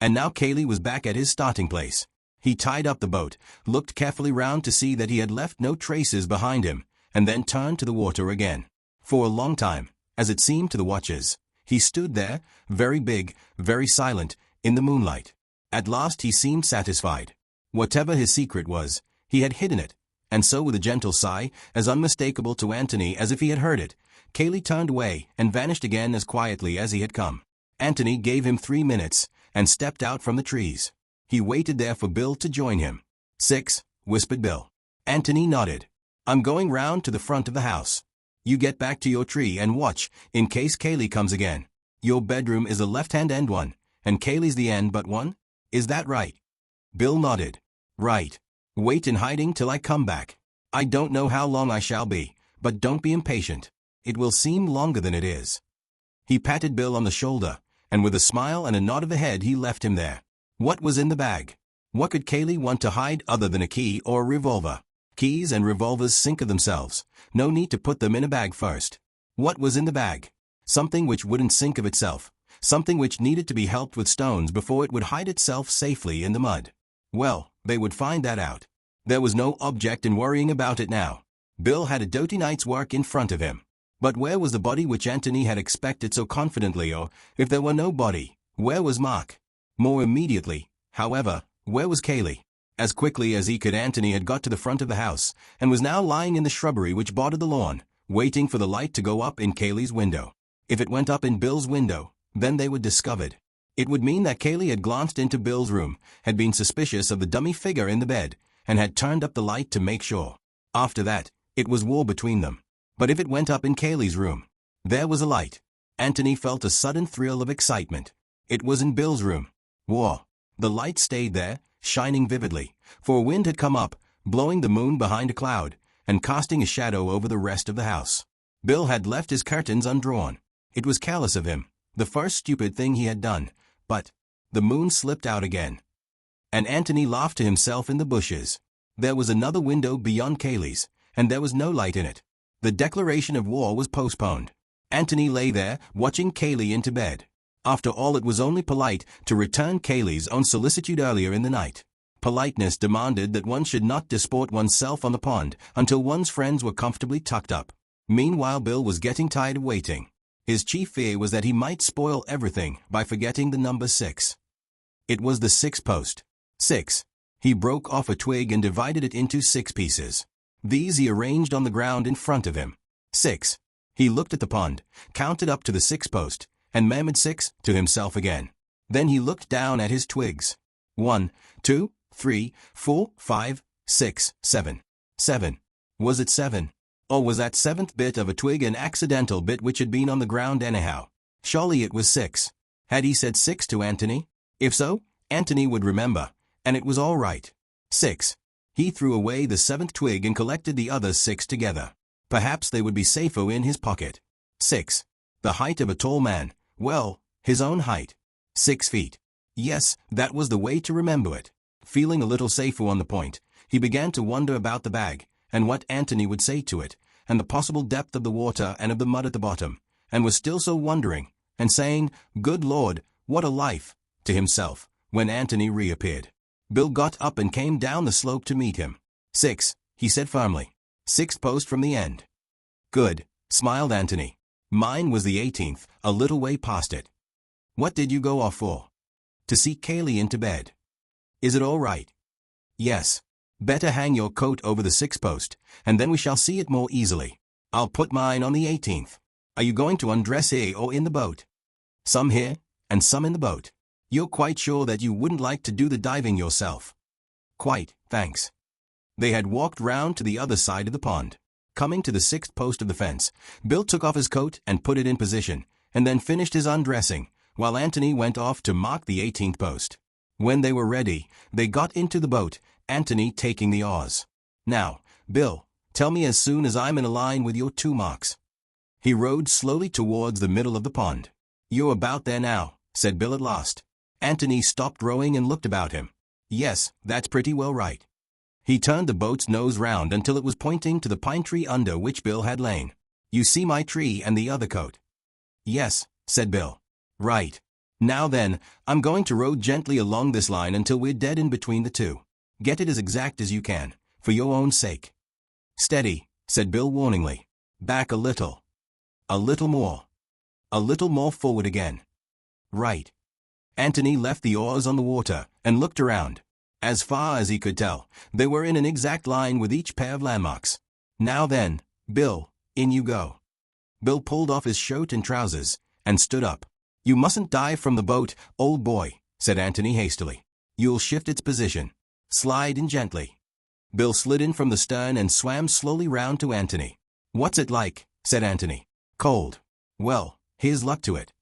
And now Kaylee was back at his starting place. He tied up the boat, looked carefully round to see that he had left no traces behind him, and then turned to the water again. For a long time, as it seemed to the watchers, he stood there, very big, very silent, in the moonlight. At last he seemed satisfied. Whatever his secret was, he had hidden it, and so with a gentle sigh, as unmistakable to Anthony as if he had heard it, Kaylee turned away and vanished again as quietly as he had come. Anthony gave him 3 minutes, and stepped out from the trees. He waited there for Bill to join him. 6, whispered Bill. Anthony nodded. "I'm going round to the front of the house. You get back to your tree and watch, in case Kaylee comes again. Your bedroom is the left-hand end one, and Kaylee's the end but one? Is that right?" Bill nodded. "Right. Wait in hiding till I come back. I don't know how long I shall be, but don't be impatient. It will seem longer than it is." He patted Bill on the shoulder, and with a smile and a nod of the head he left him there. What was in the bag? What could Kaylee want to hide other than a key or a revolver? Keys and revolvers sink of themselves. No need to put them in a bag first. What was in the bag? Something which wouldn't sink of itself. Something which needed to be helped with stones before it would hide itself safely in the mud. Well, they would find that out. There was no object in worrying about it now. Bill had a doughty night's work in front of him. But where was the body which Anthony had expected so confidently, or, if there were no body, where was Mark? More immediately, however, where was Kaylee? As quickly as he could Anthony had got to the front of the house, and was now lying in the shrubbery which bordered the lawn, waiting for the light to go up in Kaylee's window. If it went up in Bill's window, then they were discovered. It would mean that Kaylee had glanced into Bill's room, had been suspicious of the dummy figure in the bed, and had turned up the light to make sure. After that, it was war between them. But if it went up in Kaylee's room, there was a light. Anthony felt a sudden thrill of excitement. It was in Bill's room. War. The light stayed there, shining vividly, for a wind had come up, blowing the moon behind a cloud, and casting a shadow over the rest of the house. Bill had left his curtains undrawn. It was careless of him, the first stupid thing he had done, but the moon slipped out again. And Anthony laughed to himself in the bushes. There was another window beyond Kaylee's, and there was no light in it. The declaration of war was postponed. Anthony lay there, watching Kaylee into bed. After all, it was only polite to return Kaylee's own solicitude earlier in the night. Politeness demanded that one should not disport oneself on the pond until one's friends were comfortably tucked up. Meanwhile, Bill was getting tired of waiting. His chief fear was that he might spoil everything by forgetting the number 6. It was the 6th post. 6. He broke off a twig and divided it into 6 pieces. These he arranged on the ground in front of him. 6. He looked at the pond, counted up to the 6th post, and murmured 6 to himself again. Then he looked down at his twigs. 1, 2, 3, 4, 5, 6, 7. 7. Was it 7? Or was that 7th bit of a twig an accidental bit which had been on the ground anyhow? Surely it was 6. Had he said 6 to Anthony? If so, Anthony would remember, and it was all right. 6. He threw away the 7th twig and collected the other 6 together. Perhaps they would be safer in his pocket. 6. The height of a tall man. Well, his own height. 6 feet. Yes, that was the way to remember it. Feeling a little safer on the point, he began to wonder about the bag, and what Anthony would say to it, and the possible depth of the water and of the mud at the bottom, and was still so wondering, and saying, "Good Lord, what a life," to himself, when Anthony reappeared. Bill got up and came down the slope to meet him. 6, he said firmly. 6th post from the end. Good, smiled Anthony. Mine was the 18th, a little way past it. What did you go off for? To see Kaylee into bed. Is it all right? Yes. Better hang your coat over the 6th post, and then we shall see it more easily. I'll put mine on the 18th. Are you going to undress here or in the boat? Some here, and some in the boat. You're quite sure that you wouldn't like to do the diving yourself? Quite, thanks. They had walked round to the other side of the pond. Coming to the 6th post of the fence, Bill took off his coat and put it in position, and then finished his undressing, while Anthony went off to mark the 18th post. When they were ready, they got into the boat, Anthony taking the oars. Now, Bill, tell me as soon as I'm in a line with your 2 marks. He rowed slowly towards the middle of the pond. You're about there now, said Bill at last. Anthony stopped rowing and looked about him. Yes, that's pretty well right. He turned the boat's nose round until it was pointing to the pine tree under which Bill had lain. You see my tree and the other coat? Yes, said Bill. Right. Now then, I'm going to row gently along this line until we're dead in between the two. Get it as exact as you can, for your own sake. Steady, said Bill warningly. Back a little. A little more. A little more forward again. Right. Anthony left the oars on the water and looked around. As far as he could tell, they were in an exact line with each pair of landmarks. Now then, Bill, in you go. Bill pulled off his shirt and trousers and stood up. You mustn't dive from the boat, old boy, said Anthony hastily. You'll shift its position. Slide in gently. Bill slid in from the stern and swam slowly round to Anthony. What's it like? Said Anthony. Cold. Well, here's luck to it.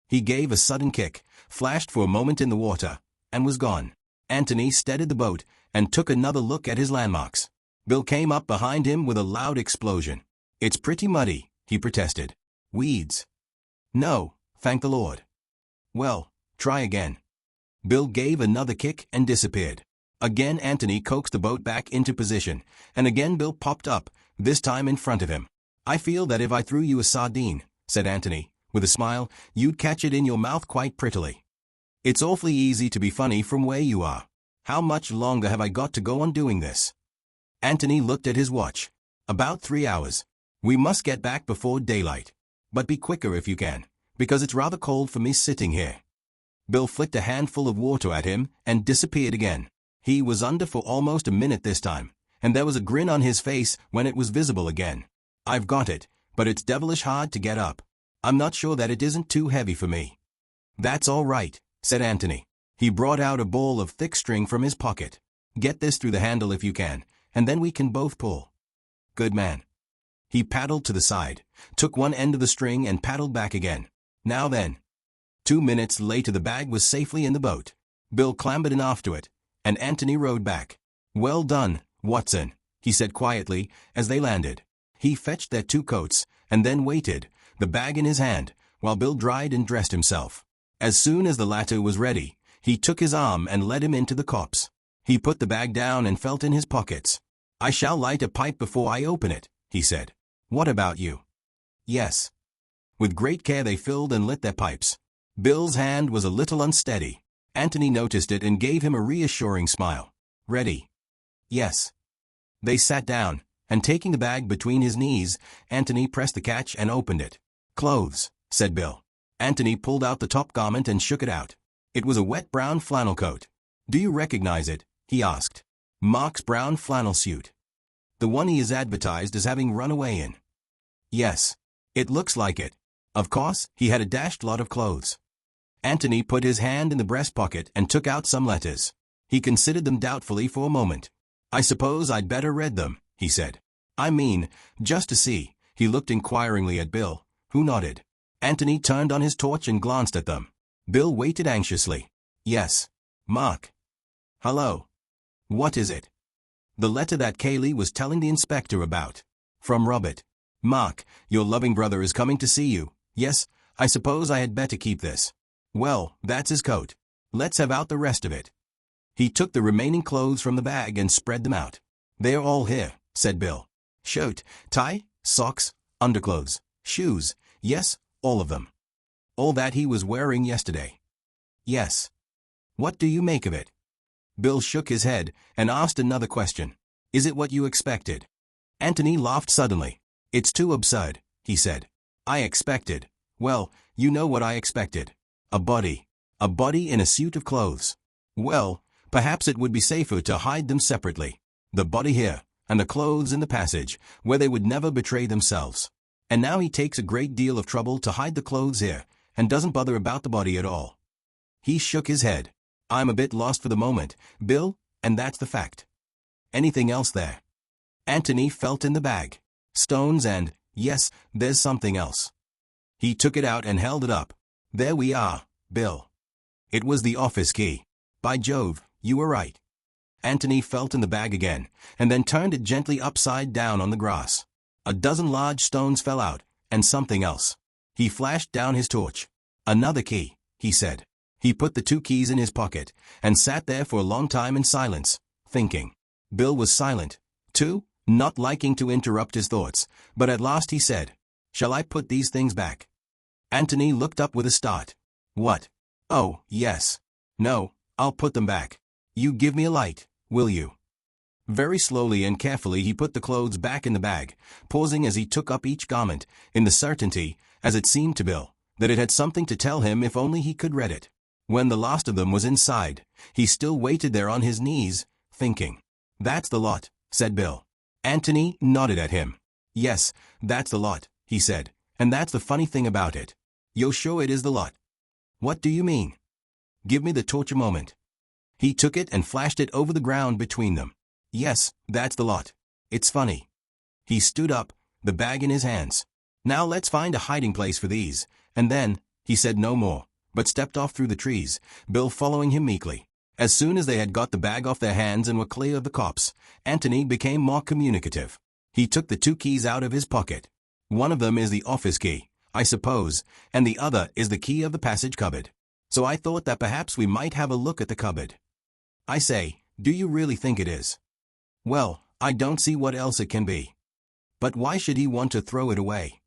He gave a sudden kick, flashed for a moment in the water, and was gone. Anthony steadied the boat and took another look at his landmarks. Bill came up behind him with a loud explosion. It's pretty muddy, he protested. Weeds. No, thank the Lord. Well, try again. Bill gave another kick and disappeared. Again Anthony coaxed the boat back into position, and again Bill popped up, this time in front of him. I feel that if I threw you a sardine, said Anthony, with a smile, you'd catch it in your mouth quite prettily. It's awfully easy to be funny from where you are. How much longer have I got to go on doing this? Anthony looked at his watch. About 3 hours. We must get back before daylight. But be quicker if you can, because it's rather cold for me sitting here. Bill flicked a handful of water at him and disappeared again. He was under for almost a minute this time, and there was a grin on his face when it was visible again. I've got it, but it's devilish hard to get up. I'm not sure that it isn't too heavy for me. That's all right, said Anthony. He brought out a ball of thick string from his pocket. Get this through the handle if you can, and then we can both pull. Good man. He paddled to the side, took one end of the string and paddled back again. Now then. 2 minutes later the bag was safely in the boat. Bill clambered in after it, and Anthony rowed back. Well done, Watson, he said quietly as they landed. He fetched their 2 coats and then waited, the bag in his hand, while Bill dried and dressed himself. As soon as the latter was ready, he took his arm and led him into the copse. He put the bag down and felt in his pockets. "I shall light a pipe before I open it," he said. "What about you?" "Yes." With great care they filled and lit their pipes. Bill's hand was a little unsteady. Anthony noticed it and gave him a reassuring smile. "Ready?" "Yes." They sat down, and taking the bag between his knees, Anthony pressed the catch and opened it. "Clothes," said Bill. Anthony pulled out the top garment and shook it out. It was a wet brown flannel coat. "Do you recognize it?" he asked. "Mark's brown flannel suit. The one he is advertised as having run away in." "Yes. It looks like it." Of course, he had a dashed lot of clothes. Anthony put his hand in the breast pocket and took out some letters. He considered them doubtfully for a moment. "I suppose I'd better read them," he said. "I mean, just to see." He looked inquiringly at Bill, who nodded. Anthony turned on his torch and glanced at them. Bill waited anxiously. "Yes. Mark." "Hello." "What is it?" "The letter that Kaylee was telling the inspector about. From Robert. Mark, your loving brother is coming to see you. Yes, I suppose I had better keep this. Well, that's his coat. Let's have out the rest of it." He took the remaining clothes from the bag and spread them out. "They're all here," said Bill. "Shirt, tie, socks, underclothes, shoes, yes, all of them. All that he was wearing yesterday." "Yes." "What do you make of it?" Bill shook his head and asked another question. "Is it what you expected?" Anthony laughed suddenly. "It's too absurd," he said. "I expected, well, you know what I expected. A body. A body in a suit of clothes. Well, perhaps it would be safer to hide them separately. The body here, and the clothes in the passage, where they would never betray themselves. And now he takes a great deal of trouble to hide the clothes here, and doesn't bother about the body at all." He shook his head. "I'm a bit lost for the moment, Bill, and that's the fact. Anything else there?" Anthony felt in the bag. "Stones and, yes, there's something else." He took it out and held it up. "There we are, Bill. It was the office key. By Jove, you were right." Anthony felt in the bag again, and then turned it gently upside down on the grass. A dozen large stones fell out, and something else. He flashed down his torch. "Another key," he said. He put the 2 keys in his pocket, and sat there for a long time in silence, thinking. Bill was silent, too, not liking to interrupt his thoughts, but at last he said, "Shall I put these things back?" Anthony looked up with a start. "What? Oh, yes. No, I'll put them back. You give me a light, will you?" Very slowly and carefully he put the clothes back in the bag, pausing as he took up each garment, in the certainty, as it seemed to Bill, that it had something to tell him if only he could read it. When the last of them was inside, he still waited there on his knees, thinking. "That's the lot," said Bill. Anthony nodded at him. "Yes, that's the lot," he said, "and that's the funny thing about it. You're sure it is the lot?" "What do you mean?" "Give me the torch a moment." He took it and flashed it over the ground between them. "Yes, that's the lot. It's funny." He stood up, the bag in his hands. "Now let's find a hiding place for these," and then, he said no more, but stepped off through the trees, Bill following him meekly. As soon as they had got the bag off their hands and were clear of the copse, Anthony became more communicative. He took the 2 keys out of his pocket. "One of them is the office key, I suppose, and the other is the key of the passage cupboard. So I thought that perhaps we might have a look at the cupboard." "I say, do you really think it is?" "Well, I don't see what else it can be." "But why should he want to throw it away?"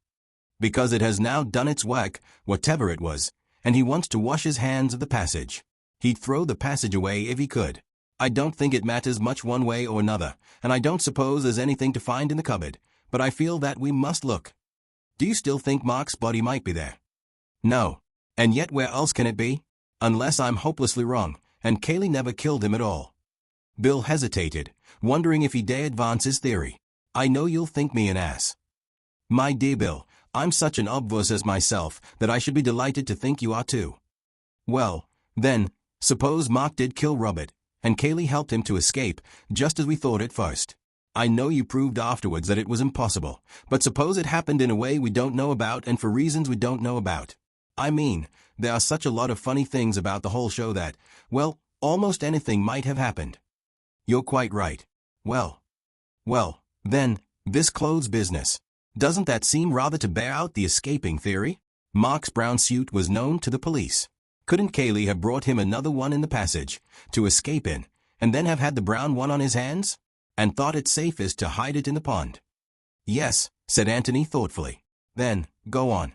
"Because it has now done its work, whatever it was, and he wants to wash his hands of the passage. He'd throw the passage away if he could. I don't think it matters much one way or another, and I don't suppose there's anything to find in the cupboard, but I feel that we must look." "Do you still think Mark's body might be there?" "No. And yet where else can it be? Unless I'm hopelessly wrong, and Kaylee never killed him at all." Bill hesitated, wondering if he dare advance his theory. "I know you'll think me an ass." "My dear Bill, I'm such an obversus myself that I should be delighted to think you are too." "Well, then, suppose Mark did kill Robert, and Kaylee helped him to escape, just as we thought at first. I know you proved afterwards that it was impossible, but suppose it happened in a way we don't know about and for reasons we don't know about. I mean, there are such a lot of funny things about the whole show that, well, almost anything might have happened." "You're quite right. Well, then, this clothes business. Doesn't that seem rather to bear out the escaping theory? Mark's brown suit was known to the police. Couldn't Kaylee have brought him another one in the passage, to escape in, and then have had the brown one on his hands? And thought it safest to hide it in the pond? Yes, said Anthony thoughtfully. Then, go on.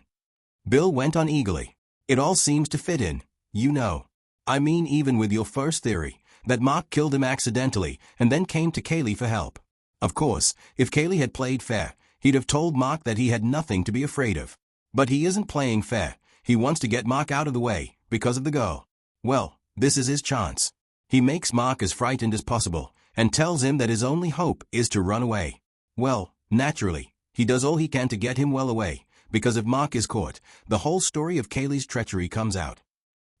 Bill went on eagerly. It all seems to fit in, you know. I mean, even with your first theory, that Mark killed him accidentally and then came to Kaylee for help. Of course, if Kaylee had played fair, he'd have told Mark that he had nothing to be afraid of. But he isn't playing fair. He wants to get Mark out of the way, because of the girl. Well, this is his chance. He makes Mark as frightened as possible, and tells him that his only hope is to run away. Well, naturally, he does all he can to get him well away, because if Mark is caught, the whole story of Kaylee's treachery comes out.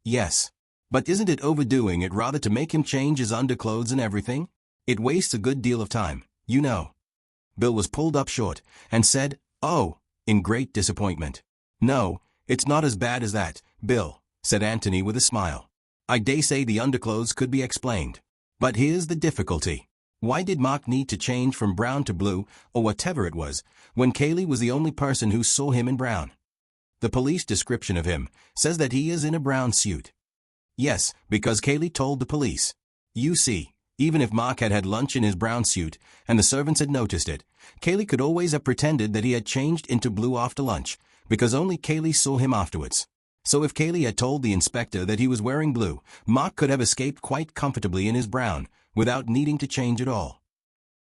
Yes. But isn't it overdoing it rather to make him change his underclothes and everything? It wastes a good deal of time, you know. Bill was pulled up short, and said, "Oh," in great disappointment. "No, it's not as bad as that, Bill," said Anthony with a smile. "I daresay the underclothes could be explained. But here's the difficulty. Why did Mark need to change from brown to blue, or whatever it was, when Kaylee was the only person who saw him in brown? The police description of him says that he is in a brown suit." Yes, because Kaylee told the police. You see, even if Mark had had lunch in his brown suit, and the servants had noticed it, Kaylee could always have pretended that he had changed into blue after lunch, because only Kaylee saw him afterwards. So if Kaylee had told the inspector that he was wearing blue, Mark could have escaped quite comfortably in his brown, without needing to change at all.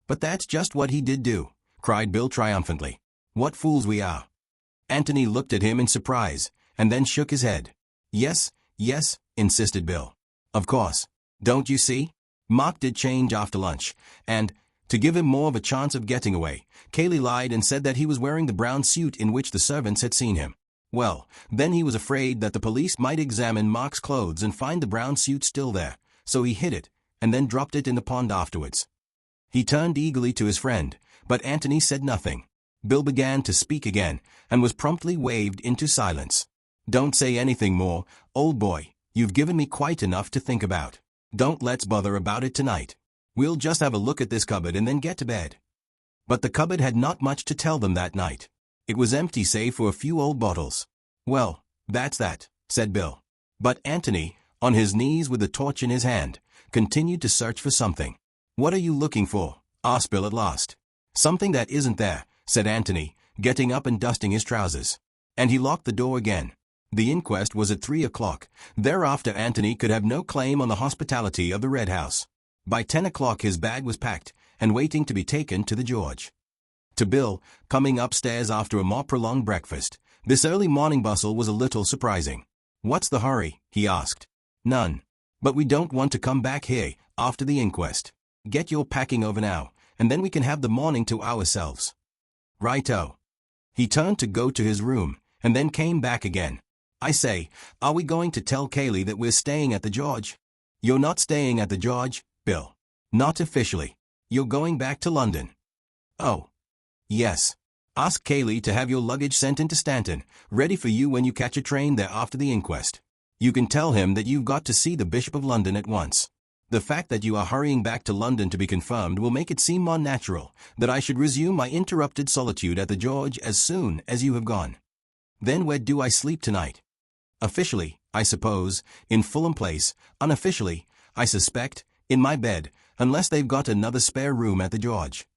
"But that's just what he did do," cried Bill triumphantly. "What fools we are." Anthony looked at him in surprise, and then shook his head. "Yes, yes," insisted Bill. "Of course. Don't you see? Mark did change after lunch, and, to give him more of a chance of getting away, Kaylee lied and said that he was wearing the brown suit in which the servants had seen him. Well, then he was afraid that the police might examine Mark's clothes and find the brown suit still there, so he hid it, and then dropped it in the pond afterwards." He turned eagerly to his friend, but Anthony said nothing. Bill began to speak again, and was promptly waved into silence. "Don't say anything more, old boy. You've given me quite enough to think about. Let's bother about it tonight. We'll just have a look at this cupboard and then get to bed." But the cupboard had not much to tell them that night. It was empty save for a few old bottles. "Well, that's that," said Bill. But Anthony, on his knees with the torch in his hand, continued to search for something. "What are you looking for?" asked Bill at last. "Something that isn't there," said Anthony, getting up and dusting his trousers. And he locked the door again. The inquest was at 3 o'clock. Thereafter Anthony could have no claim on the hospitality of the Red House. By 10 o'clock his bag was packed, and waiting to be taken to the George. To Bill, coming upstairs after a more prolonged breakfast, this early morning bustle was a little surprising. "What's the hurry?" he asked. "None. But we don't want to come back here after the inquest. Get your packing over now, and then we can have the morning to ourselves." "Righto." He turned to go to his room, and then came back again. "I say, are we going to tell Kaylee that we're staying at the George?" "You're not staying at the George, Bill. Not officially. You're going back to London." "Oh. Yes. Ask Kaylee to have your luggage sent into Stanton, ready for you when you catch a train there after the inquest. You can tell him that you've got to see the Bishop of London at once. The fact that you are hurrying back to London to be confirmed will make it seem more natural that I should resume my interrupted solitude at the George as soon as you have gone. Then where do I sleep tonight? Officially, I suppose, in Fulham Place. Unofficially, I suspect, in my bed, unless they've got another spare room at the George.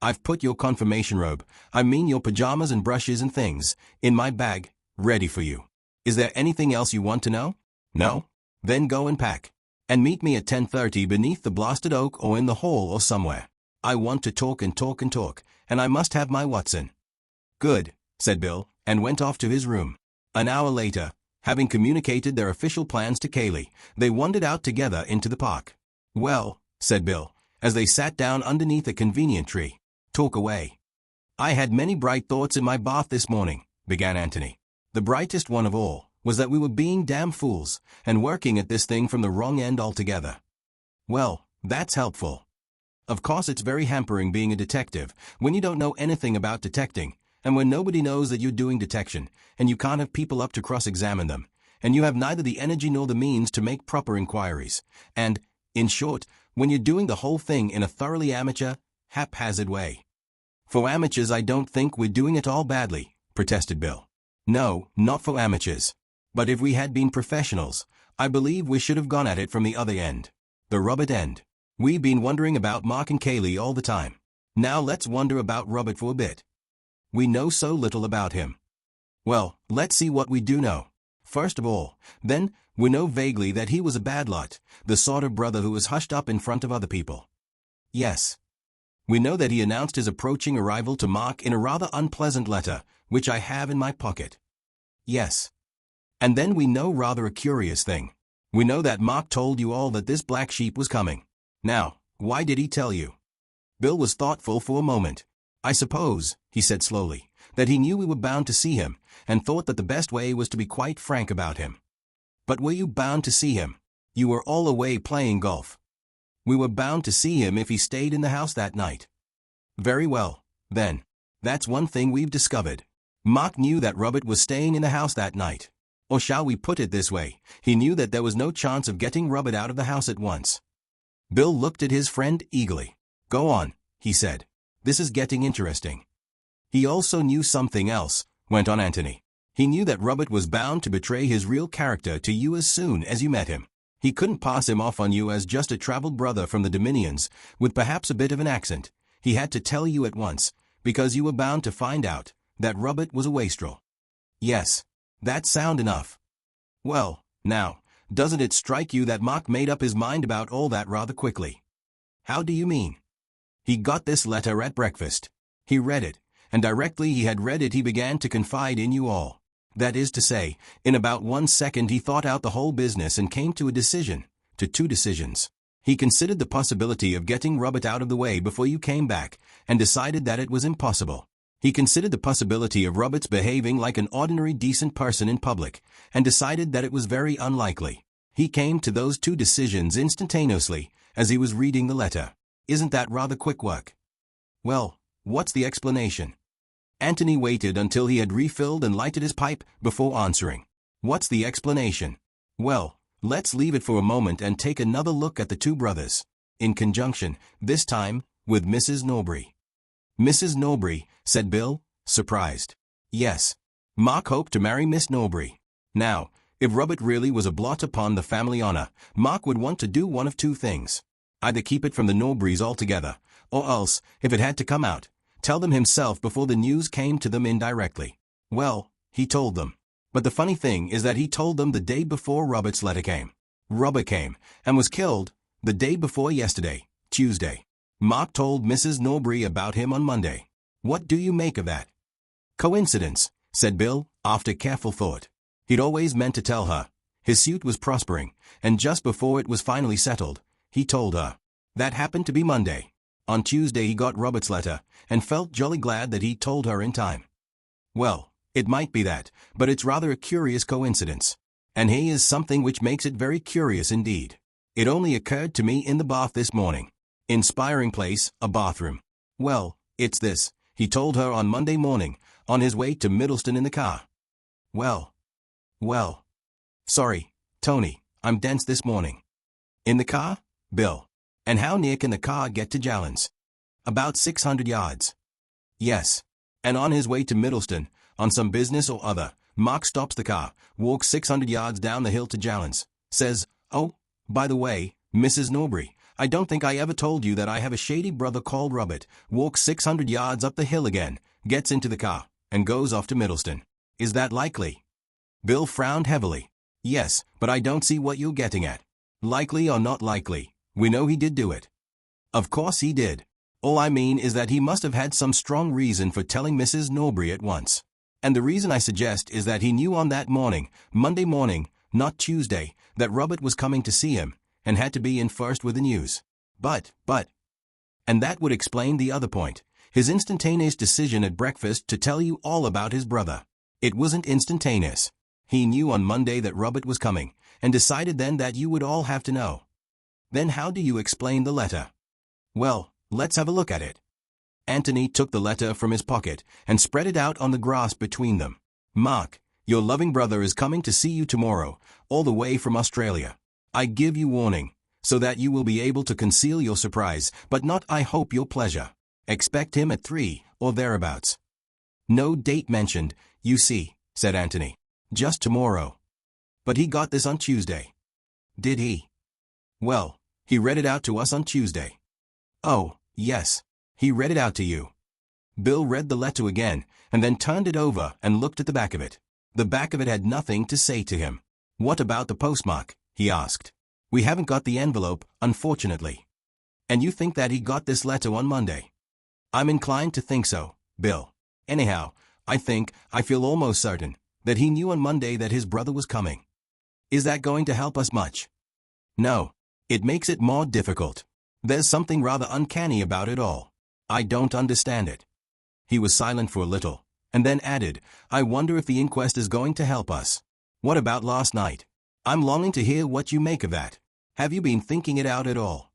I've put your confirmation robe, I mean your pajamas and brushes and things, in my bag, ready for you. Is there anything else you want to know? No? Then go and pack. And meet me at 10:30 beneath the blasted oak or in the hall or somewhere. I want to talk and talk and talk, and I must have my Watson." "Good," said Bill, and went off to his room. An hour later, having communicated their official plans to Kaylee, they wandered out together into the park. "Well," said Bill, as they sat down underneath a convenient tree, "talk away." "I had many bright thoughts in my bath this morning," began Anthony. "The brightest one of all was that we were being damn fools, and working at this thing from the wrong end altogether." "Well, that's helpful. Of course it's very hampering being a detective when you don't know anything about detecting, and when nobody knows that you're doing detection, and you can't have people up to cross-examine them, and you have neither the energy nor the means to make proper inquiries, and, in short, when you're doing the whole thing in a thoroughly amateur, haphazard way. For amateurs, I don't think we're doing it all badly, protested Bill. No, not for amateurs. But if we had been professionals, I believe we should have gone at it from the other end. The Robert end. We've been wondering about Mark and Kaylee all the time. Now let's wonder about Robert for a bit. We know so little about him. Well, let's see what we do know. First of all, then, we know vaguely that he was a bad lot, the sort of brother who was hushed up in front of other people. Yes. We know that he announced his approaching arrival to Mark in a rather unpleasant letter, which I have in my pocket. Yes. And then we know rather a curious thing. We know that Mark told you all that this black sheep was coming. Now, why did he tell you? Bill was thoughtful for a moment. I suppose, he said slowly, that he knew we were bound to see him, and thought that the best way was to be quite frank about him. But were you bound to see him? You were all away playing golf. We were bound to see him if he stayed in the house that night. Very well, then. That's one thing we've discovered. Mark knew that Robert was staying in the house that night. Or shall we put it this way, he knew that there was no chance of getting Robert out of the house at once. Bill looked at his friend eagerly. Go on, he said. This is getting interesting. He also knew something else, went on Anthony. He knew that Robert was bound to betray his real character to you as soon as you met him. He couldn't pass him off on you as just a traveled brother from the Dominions, with perhaps a bit of an accent. He had to tell you at once, because you were bound to find out, that Robert was a wastrel. Yes, that's sound enough. Well, now, doesn't it strike you that Mark made up his mind about all that rather quickly? How do you mean? He got this letter at breakfast. He read it, and directly he had read it he began to confide in you all. That is to say, in about 1 second he thought out the whole business and came to a decision, to 2 decisions. He considered the possibility of getting Robert out of the way before you came back, and decided that it was impossible. He considered the possibility of Robert's behaving like an ordinary decent person in public, and decided that it was very unlikely. He came to those 2 decisions instantaneously, as he was reading the letter. Isn't that rather quick work? Well, what's the explanation? Anthony waited until he had refilled and lighted his pipe before answering. What's the explanation? Well, let's leave it for a moment and take another look at the 2 brothers, in conjunction, this time, with Mrs. Norbury. Mrs. Norbury, said Bill, surprised. Yes. Mark hoped to marry Miss Norbury. Now, if Robert really was a blot upon the family honor, Mark would want to do one of 2 things. Either keep it from the Norburys altogether, or else, if it had to come out, tell them himself before the news came to them indirectly. Well, he told them. But the funny thing is that he told them the day before Robert's letter came. Robert came, and was killed, the day before yesterday, Tuesday. Mark told Mrs. Norbury about him on Monday. What do you make of that? Coincidence, said Bill, after careful thought. He'd always meant to tell her. His suit was prospering, and just before it was finally settled, he told her. That happened to be Monday. On Tuesday he got Robert's letter, and felt jolly glad that he'd told her in time. Well, it might be that, but it's rather a curious coincidence. And here is something which makes it very curious indeed. It only occurred to me in the bath this morning. Inspiring place, a bathroom. Well, it's this, he told her on Monday morning, on his way to Middleston in the car. Well. Sorry, Tony, I'm dense this morning. In the car? Bill. And how near can the car get to Jallins? About 600 yards. Yes. And on his way to Middleston, on some business or other, Mark stops the car, walks 600 yards down the hill to Jallins, says, oh, by the way, Mrs. Norbury, I don't think I ever told you that I have a shady brother called Robert, walks 600 yards up the hill again, gets into the car, and goes off to Middleston. Is that likely? Bill frowned heavily. Yes, but I don't see what you're getting at. Likely or not likely, we know he did do it. Of course he did. All I mean is that he must have had some strong reason for telling Mrs. Norbury at once. And the reason I suggest is that he knew on that morning, Monday morning, not Tuesday, that Robert was coming to see him, and had to be in first with the news. But. And that would explain the other point, his instantaneous decision at breakfast to tell you all about his brother. It wasn't instantaneous. He knew on Monday that Robert was coming, and decided then that you would all have to know. Then how do you explain the letter? Well, let's have a look at it. Anthony took the letter from his pocket and spread it out on the grass between them. Mark, your loving brother is coming to see you tomorrow, all the way from Australia. I give you warning, so that you will be able to conceal your surprise, but not, I hope, your pleasure. Expect him at 3 or thereabouts. No date mentioned, you see, said Anthony. Just tomorrow. But he got this on Tuesday. Did he? Well, he read it out to us on Tuesday. Oh, yes. He read it out to you. Bill read the letter again, and then turned it over and looked at the back of it. The back of it had nothing to say to him. What about the postmark? He asked. We haven't got the envelope, unfortunately. And you think that he got this letter on Monday? I'm inclined to think so, Bill. Anyhow, I feel almost certain, that he knew on Monday that his brother was coming. Is that going to help us much? No. It makes it more difficult. There's something rather uncanny about it all. I don't understand it. He was silent for a little, and then added, I wonder if the inquest is going to help us. What about last night? I'm longing to hear what you make of that. Have you been thinking it out at all?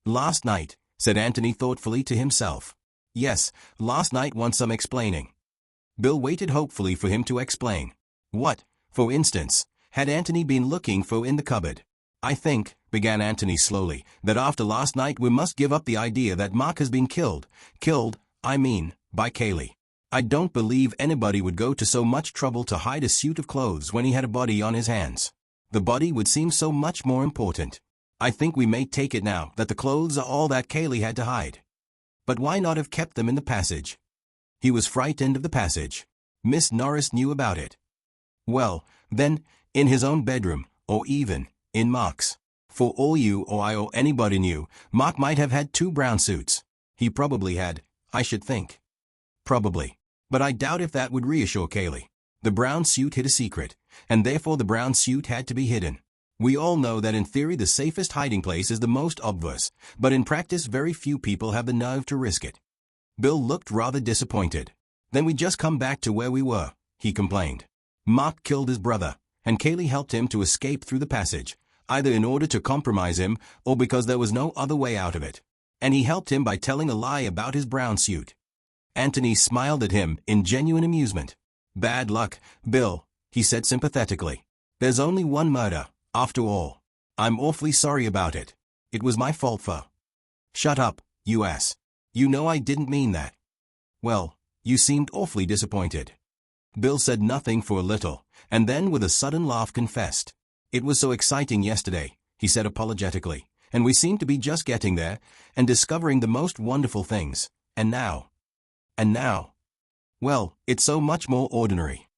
Last night, said Anthony thoughtfully to himself. Yes, last night wants some explaining. Bill waited hopefully for him to explain. What, for instance, had Anthony been looking for in the cupboard? I think, began Anthony slowly, that after last night we must give up the idea that Mark has been killed. By Kaylee. I don't believe anybody would go to so much trouble to hide a suit of clothes when he had a body on his hands. The body would seem so much more important. I think we may take it now that the clothes are all that Kaylee had to hide. But why not have kept them in the passage? He was frightened of the passage. Miss Norris knew about it. Well, then, in his own bedroom, or even in Mark's. For all you or I or anybody knew, Mark might have had 2 brown suits. He probably had, I should think. Probably. But I doubt if that would reassure Kaylee. The brown suit hid a secret, and therefore the brown suit had to be hidden. We all know that in theory the safest hiding place is the most obvious, but in practice very few people have the nerve to risk it. Bill looked rather disappointed. Then we just come back to where we were, he complained. Mark killed his brother, and Kaylee helped him to escape through the passage, either in order to compromise him or because there was no other way out of it. And he helped him by telling a lie about his brown suit. Anthony smiled at him in genuine amusement. Bad luck, Bill, he said sympathetically. There's only one murder, after all. I'm awfully sorry about it. It was my fault for... Shut up, you ass. You know I didn't mean that. Well, you seemed awfully disappointed. Bill said nothing for a little, and then with a sudden laugh confessed. It was so exciting yesterday, he said apologetically, and we seemed to be just getting there, and discovering the most wonderful things, and now... Well, it's so much more ordinary.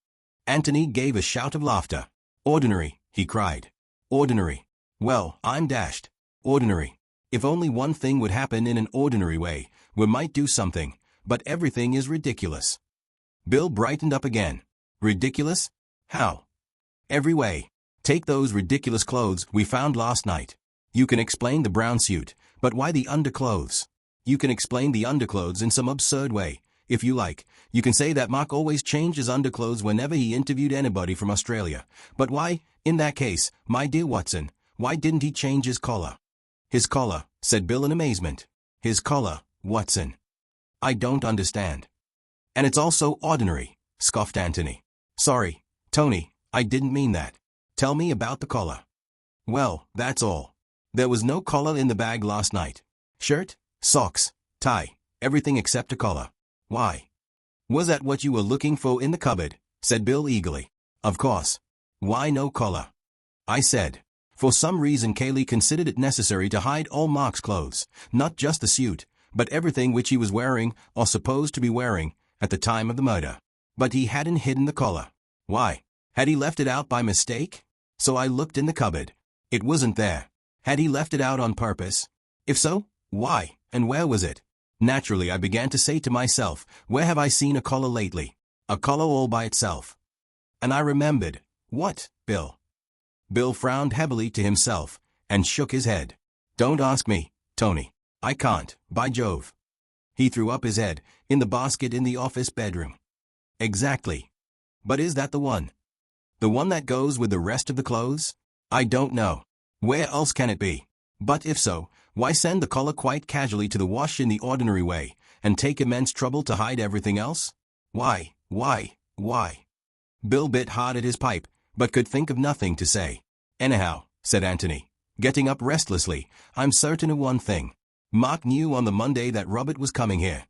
Anthony gave a shout of laughter. Ordinary, he cried. Ordinary. Well, I'm dashed. Ordinary. If only one thing would happen in an ordinary way, we might do something, but everything is ridiculous. Bill brightened up again. Ridiculous? How? Every way. Take those ridiculous clothes we found last night. You can explain the brown suit, but why the underclothes? You can explain the underclothes in some absurd way. If you like, you can say that Mark always changed his underclothes whenever he interviewed anybody from Australia. But why, in that case, my dear Watson, why didn't he change his collar? His collar, said Bill in amazement. His collar, Watson. I don't understand. And it's all so ordinary, scoffed Anthony. Sorry, Tony, I didn't mean that. Tell me about the collar. Well, that's all. There was no collar in the bag last night. Shirt, socks, tie, everything except a collar. Why? Was that what you were looking for in the cupboard? Said Bill eagerly. Of course. Why no collar? I said. For some reason Kaylee considered it necessary to hide all Mark's clothes, not just the suit, but everything which he was wearing or supposed to be wearing at the time of the murder. But he hadn't hidden the collar. Why? Had he left it out by mistake? So I looked in the cupboard. It wasn't there. Had he left it out on purpose? If so, why, and where was it? Naturally, I began to say to myself, where have I seen a collar lately? A collar all by itself. And I remembered. What, Bill? Bill frowned heavily to himself and shook his head. Don't ask me, Tony. I can't, by Jove. He threw up his head, in the basket in the office bedroom. Exactly. But is that the one? The one that goes with the rest of the clothes? I don't know. Where else can it be? But if so, why send the collar quite casually to the wash in the ordinary way, and take immense trouble to hide everything else? Why? Bill bit hard at his pipe, but could think of nothing to say. Anyhow, said Anthony, getting up restlessly, I'm certain of one thing. Mark knew on the Monday that Robert was coming here.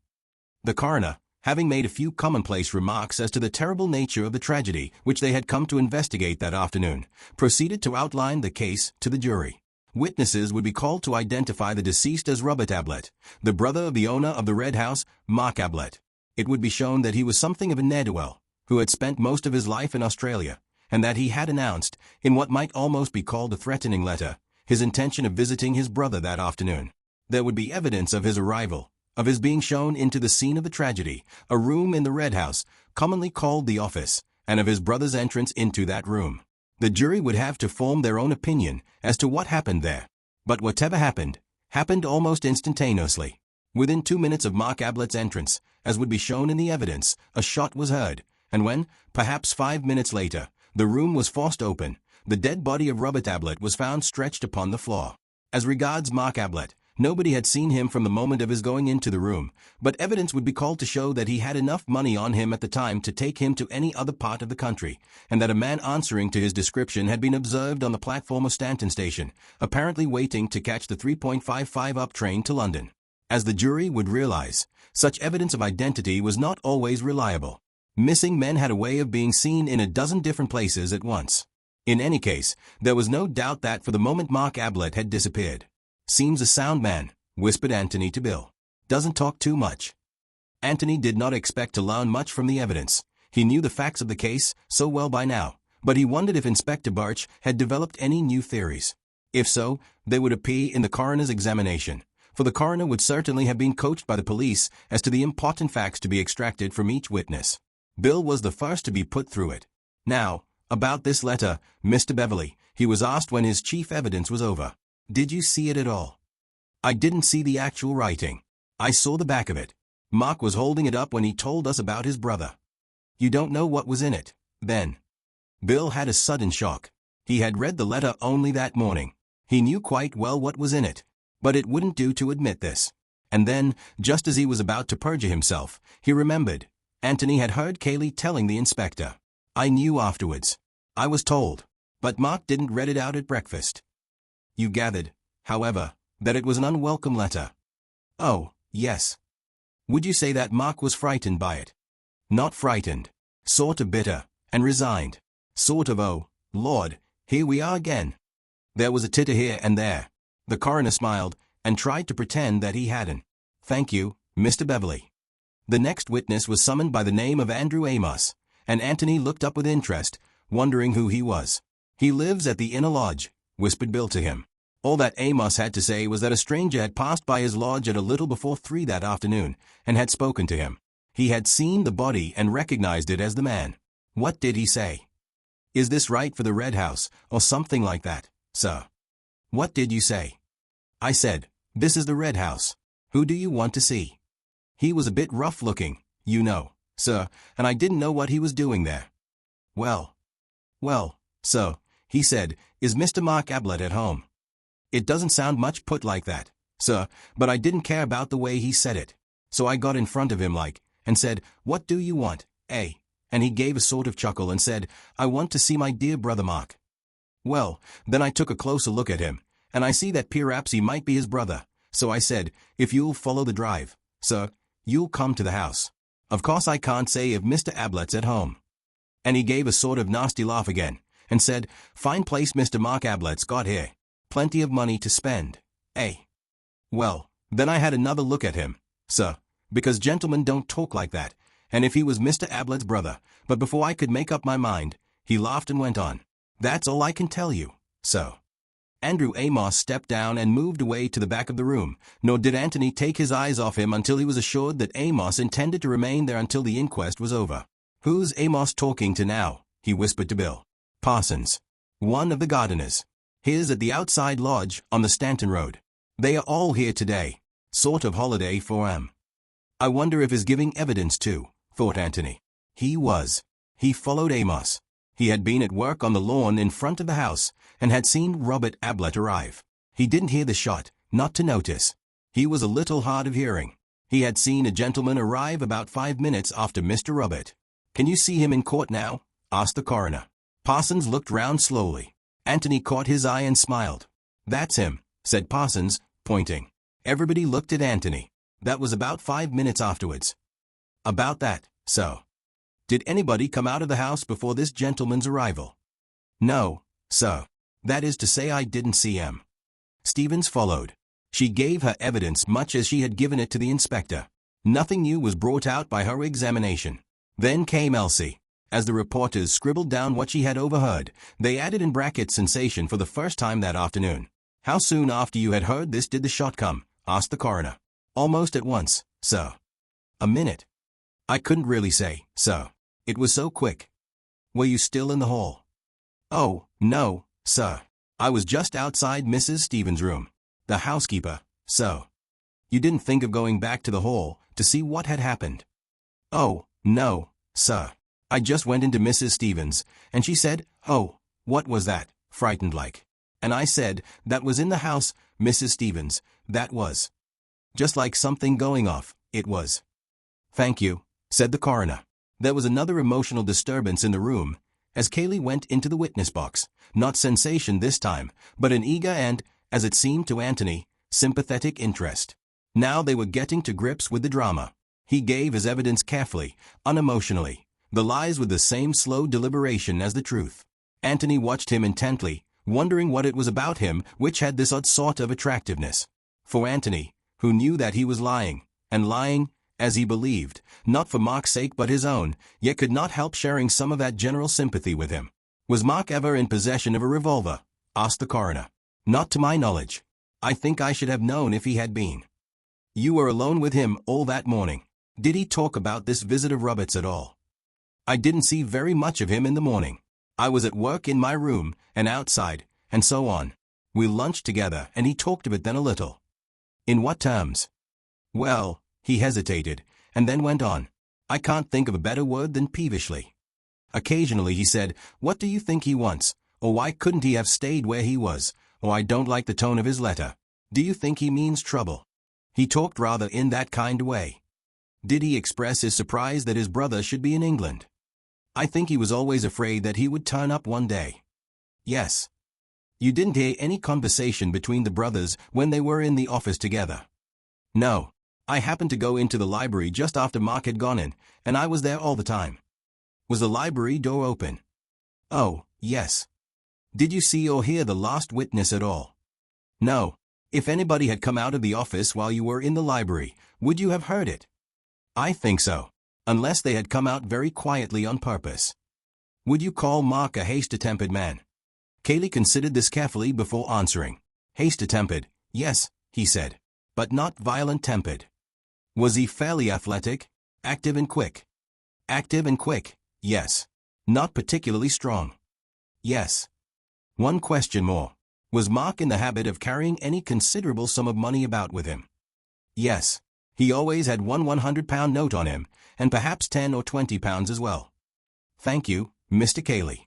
The coroner, having made a few commonplace remarks as to the terrible nature of the tragedy which they had come to investigate that afternoon, proceeded to outline the case to the jury. Witnesses would be called to identify the deceased as Robert Ablett, the brother of the owner of the Red House, Mark Ablett. It would be shown that he was something of a ne'er-do-well, who had spent most of his life in Australia, and that he had announced, in what might almost be called a threatening letter, his intention of visiting his brother that afternoon. There would be evidence of his arrival, of his being shown into the scene of the tragedy, a room in the Red House, commonly called the office, and of his brother's entrance into that room. The jury would have to form their own opinion as to what happened there. But whatever happened, happened almost instantaneously. Within 2 minutes of Mark Ablett's entrance, as would be shown in the evidence, a shot was heard, and when, perhaps 5 minutes later, the room was forced open, the dead body of Robert Ablett was found stretched upon the floor. As regards Mark Ablett, nobody had seen him from the moment of his going into the room, but evidence would be called to show that he had enough money on him at the time to take him to any other part of the country, and that a man answering to his description had been observed on the platform of Stanton Station, apparently waiting to catch the 3.55 up train to London. As the jury would realize, such evidence of identity was not always reliable. Missing men had a way of being seen in a dozen different places at once. In any case, there was no doubt that for the moment Mark Ablett had disappeared. "Seems a sound man," whispered Anthony to Bill. "Doesn't talk too much." Anthony did not expect to learn much from the evidence. He knew the facts of the case so well by now, but he wondered if Inspector Birch had developed any new theories. If so, they would appear in the coroner's examination, for the coroner would certainly have been coached by the police as to the important facts to be extracted from each witness. Bill was the first to be put through it. "Now, about this letter, Mr. Beverley," he was asked when his chief evidence was over. "Did you see it at all?" "I didn't see the actual writing. I saw the back of it. Mark was holding it up when he told us about his brother." "You don't know what was in it, then?" Bill had a sudden shock. He had read the letter only that morning. He knew quite well what was in it, but it wouldn't do to admit this. And then, just as he was about to perjure himself, he remembered. Anthony had heard Cayley telling the inspector. "I knew afterwards. I was told. But Mark didn't read it out at breakfast." "You gathered, however, that it was an unwelcome letter?" "Oh, yes." "Would you say that Mark was frightened by it?" "Not frightened. Sort of bitter, and resigned. Sort of, oh, Lord, here we are again." There was a titter here and there. The coroner smiled, and tried to pretend that he hadn't. "Thank you, Mr. Beverley." The next witness was summoned by the name of Andrew Amos, and Anthony looked up with interest, wondering who he was. "He lives at the Inner Lodge," whispered Bill to him. All that Amos had to say was that a stranger had passed by his lodge at a little before 3 that afternoon, and had spoken to him. He had seen the body and recognized it as the man. "What did he say?" "Is this right for the Red House, or something like that, sir?" "What did you say?" "I said, this is the Red House. Who do you want to see?" "He was a bit rough-looking, you know, sir, and I didn't know what he was doing there." Well, sir," he said, "is Mr. Mark Ablett at home?" It doesn't sound much put like that, sir, but I didn't care about the way he said it. So I got in front of him and said, 'What do you want, eh?' And he gave a sort of chuckle and said, 'I want to see my dear brother Mark.' Well, then I took a closer look at him, and I see that perhaps he might be his brother. So I said, 'If you'll follow the drive, sir, you'll come to the house. Of course I can't say if Mr. Ablett's at home.' And he gave a sort of nasty laugh again, and said, 'Fine place Mr. Mark Ablett's got here. Plenty of money to spend, eh?' Well, then I had another look at him, sir, because gentlemen don't talk like that, and if he was Mr. Ablett's brother, but before I could make up my mind, he laughed and went on. That's all I can tell you, sir." Andrew Amos stepped down and moved away to the back of the room, nor did Anthony take his eyes off him until he was assured that Amos intended to remain there until the inquest was over. "Who's Amos talking to now?" he whispered to Bill. "Parsons. One of the gardeners. He's at the outside lodge on the Stanton Road. They are all here today. Sort of holiday for 'em." "I wonder if he's giving evidence too," thought Anthony. He was. He followed Amos. He had been at work on the lawn in front of the house, and had seen Robert Ablett arrive. He didn't hear the shot, not to notice. He was a little hard of hearing. He had seen a gentleman arrive about 5 minutes after Mr. Robert. "Can you see him in court now?" asked the coroner. Parsons looked round slowly. Anthony caught his eye and smiled. "That's him," said Parsons, pointing. Everybody looked at Anthony. That was about 5 minutes afterwards. About that, so. Did anybody come out of the house before this gentleman's arrival? No, sir. That is to say, I didn't see him. Stevens followed. She gave her evidence much as she had given it to the inspector. Nothing new was brought out by her examination. Then came Elsie. As the reporters scribbled down what she had overheard, they added in brackets sensation for the first time that afternoon. How soon after you had heard this did the shot come? Asked the coroner. Almost at once, sir. A minute. I couldn't really say, sir. It was so quick. Were you still in the hall? Oh, no, sir. I was just outside Mrs. Stevens' room. The housekeeper, sir. You didn't think of going back to the hall to see what had happened? Oh, no, sir. I just went into Mrs. Stevens, and she said, oh, what was that, frightened like. And I said, that was in the house, Mrs. Stevens, that was. Just like something going off, it was. Thank you, said the coroner. There was another emotional disturbance in the room, as Kaylee went into the witness box, not sensation this time, but an eager and, as it seemed to Anthony, sympathetic interest. Now they were getting to grips with the drama. He gave his evidence carefully, unemotionally, the lies with the same slow deliberation as the truth. Anthony watched him intently, wondering what it was about him which had this odd sort of attractiveness. For Anthony, who knew that he was lying, and lying, as he believed, not for Mark's sake but his own, yet could not help sharing some of that general sympathy with him. Was Mark ever in possession of a revolver? Asked the coroner. Not to my knowledge. I think I should have known if he had been. You were alone with him all that morning. Did he talk about this visit of Robert's at all? I didn't see very much of him in the morning. I was at work in my room, and outside, and so on. We lunched together, and he talked of it then a little. In what terms? Well, he hesitated, and then went on. I can't think of a better word than peevishly. Occasionally he said, what do you think he wants? Or why couldn't he have stayed where he was? Or I don't like the tone of his letter. Do you think he means trouble? He talked rather in that kind of way. Did he express his surprise that his brother should be in England? I think he was always afraid that he would turn up one day. Yes. You didn't hear any conversation between the brothers when they were in the office together? No. I happened to go into the library just after Mark had gone in, and I was there all the time. Was the library door open? Oh, yes. Did you see or hear the last witness at all? No. If anybody had come out of the office while you were in the library, would you have heard it? I think so. Unless they had come out very quietly on purpose. Would you call Mark a hasty-tempered man? Kaylee considered this carefully before answering. Hasty-tempered, yes, he said. But not violent-tempered. Was he fairly athletic? Active and quick? Active and quick, yes. Not particularly strong? Yes. One question more. Was Mark in the habit of carrying any considerable sum of money about with him? Yes. He always had one £100 note on him, and perhaps £10 or £20 as well. Thank you, Mr. Kaylee.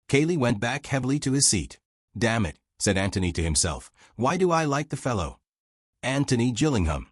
Kaylee went back heavily to his seat. Damn it, said Anthony to himself. Why do I like the fellow? Anthony Gillingham.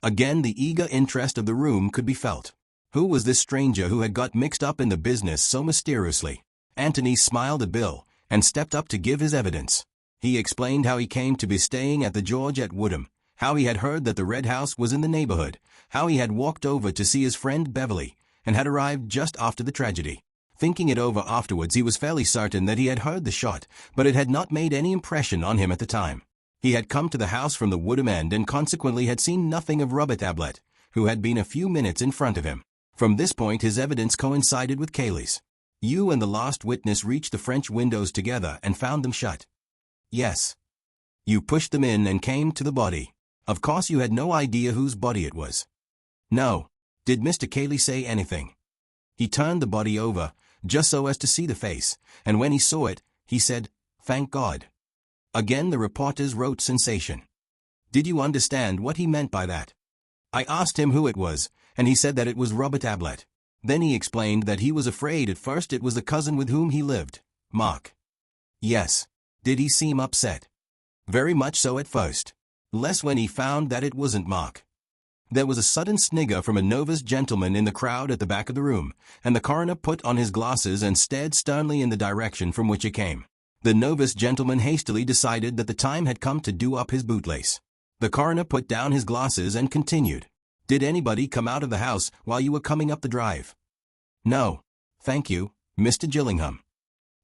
Again the eager interest of the room could be felt. Who was this stranger who had got mixed up in the business so mysteriously? Anthony smiled at Bill, and stepped up to give his evidence. He explained how he came to be staying at the George at Woodham, how he had heard that the Red House was in the neighborhood, how he had walked over to see his friend Beverly, and had arrived just after the tragedy. Thinking it over afterwards, he was fairly certain that he had heard the shot, but it had not made any impression on him at the time. He had come to the house from the Woodham end and consequently had seen nothing of Robert Ablett, who had been a few minutes in front of him. From this point his evidence coincided with Kaylee's. You and the last witness reached the French windows together and found them shut. Yes. You pushed them in and came to the body. Of course you had no idea whose body it was. No. Did Mr. Kaylee say anything? He turned the body over, just so as to see the face, and when he saw it, he said, "Thank God." Again the reporters wrote sensation. Did you understand what he meant by that? I asked him who it was, and he said that it was Robert Ablett. Then he explained that he was afraid at first it was the cousin with whom he lived, Mark. Yes. Did he seem upset? Very much so at first. Less when he found that it wasn't Mark. There was a sudden snigger from a novice gentleman in the crowd at the back of the room, and the coroner put on his glasses and stared sternly in the direction from which it came. The novice gentleman hastily decided that the time had come to do up his bootlace. The coroner put down his glasses and continued. Did anybody come out of the house while you were coming up the drive? No. Thank you, Mr. Gillingham.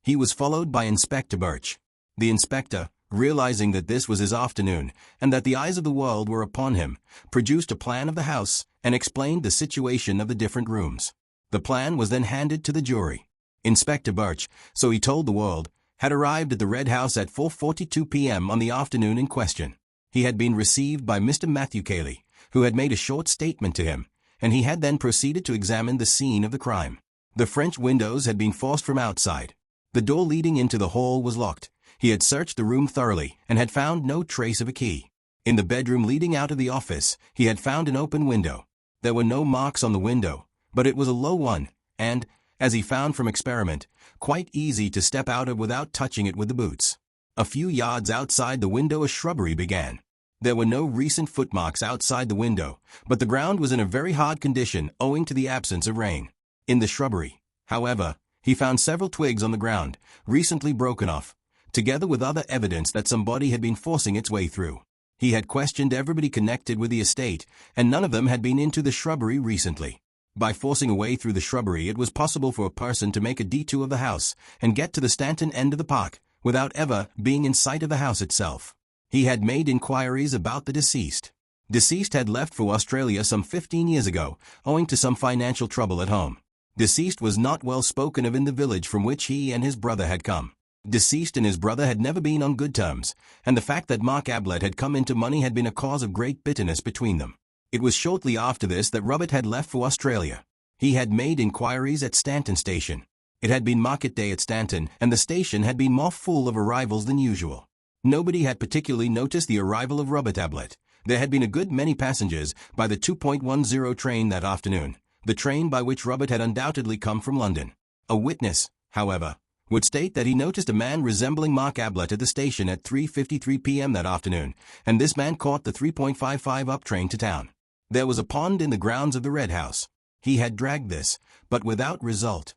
He was followed by Inspector Birch. The inspector, realizing that this was his afternoon and that the eyes of the world were upon him, produced a plan of the house and explained the situation of the different rooms. The plan was then handed to the jury. Inspector Birch, so he told the world, had arrived at the Red House at 4:42 p.m. on the afternoon in question. He had been received by Mr. Matthew Cayley, who had made a short statement to him, and he had then proceeded to examine the scene of the crime. The French windows had been forced from outside. The door leading into the hall was locked. He had searched the room thoroughly and had found no trace of a key. In the bedroom leading out of the office, he had found an open window. There were no marks on the window, but it was a low one, and, as he found from experiment, quite easy to step out of without touching it with the boots. A few yards outside the window a shrubbery began. There were no recent footmarks outside the window, but the ground was in a very hard condition owing to the absence of rain. In the shrubbery, however, he found several twigs on the ground, recently broken off, together with other evidence that somebody had been forcing its way through. He had questioned everybody connected with the estate, and none of them had been into the shrubbery recently. By forcing a way through the shrubbery, it was possible for a person to make a detour of the house and get to the Stanton end of the park without ever being in sight of the house itself. He had made inquiries about the deceased. Deceased had left for Australia some 15 years ago, owing to some financial trouble at home. Deceased was not well spoken of in the village from which he and his brother had come. Deceased and his brother had never been on good terms, and the fact that Mark Ablett had come into money had been a cause of great bitterness between them. It was shortly after this that Robert had left for Australia. He had made inquiries at Stanton Station. It had been market day at Stanton, and the station had been more full of arrivals than usual. Nobody had particularly noticed the arrival of Robert Ablett. There had been a good many passengers by the 2.10 train that afternoon, the train by which Robert had undoubtedly come from London. A witness, however, would state that he noticed a man resembling Mark Ablett at the station at 3:53 p.m. that afternoon, and this man caught the 3.55 up train to town. There was a pond in the grounds of the Red House. He had dragged this, but without result.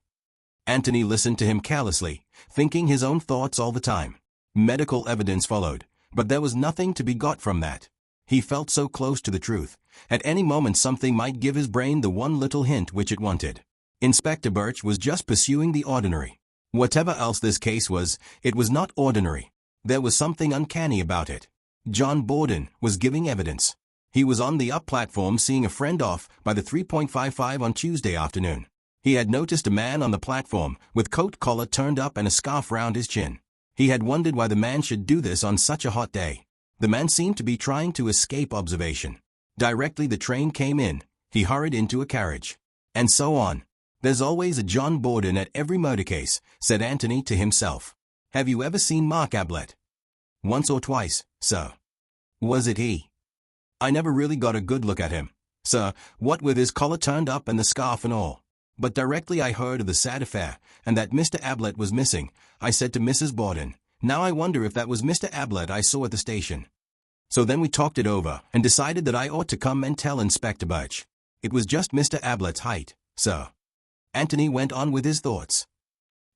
Anthony listened to him carelessly, thinking his own thoughts all the time. Medical evidence followed, but there was nothing to be got from that. He felt so close to the truth. At any moment something might give his brain the one little hint which it wanted. Inspector Birch was just pursuing the ordinary. Whatever else this case was, it was not ordinary. There was something uncanny about it. John Borden was giving evidence. He was on the up platform seeing a friend off by the 3.55 on Tuesday afternoon. He had noticed a man on the platform with coat collar turned up and a scarf round his chin. He had wondered why the man should do this on such a hot day. The man seemed to be trying to escape observation. Directly the train came in, he hurried into a carriage. And so on. There's always a John Borden at every murder case, said Anthony to himself. Have you ever seen Mark Ablett? Once or twice, sir. Was it he? I never really got a good look at him, sir, what with his collar turned up and the scarf and all. But directly I heard of the sad affair, and that Mr. Ablett was missing, I said to Mrs. Borden, now I wonder if that was Mr. Ablett I saw at the station. So then we talked it over, and decided that I ought to come and tell Inspector Birch. It was just Mr. Ablett's height, sir. Anthony went on with his thoughts.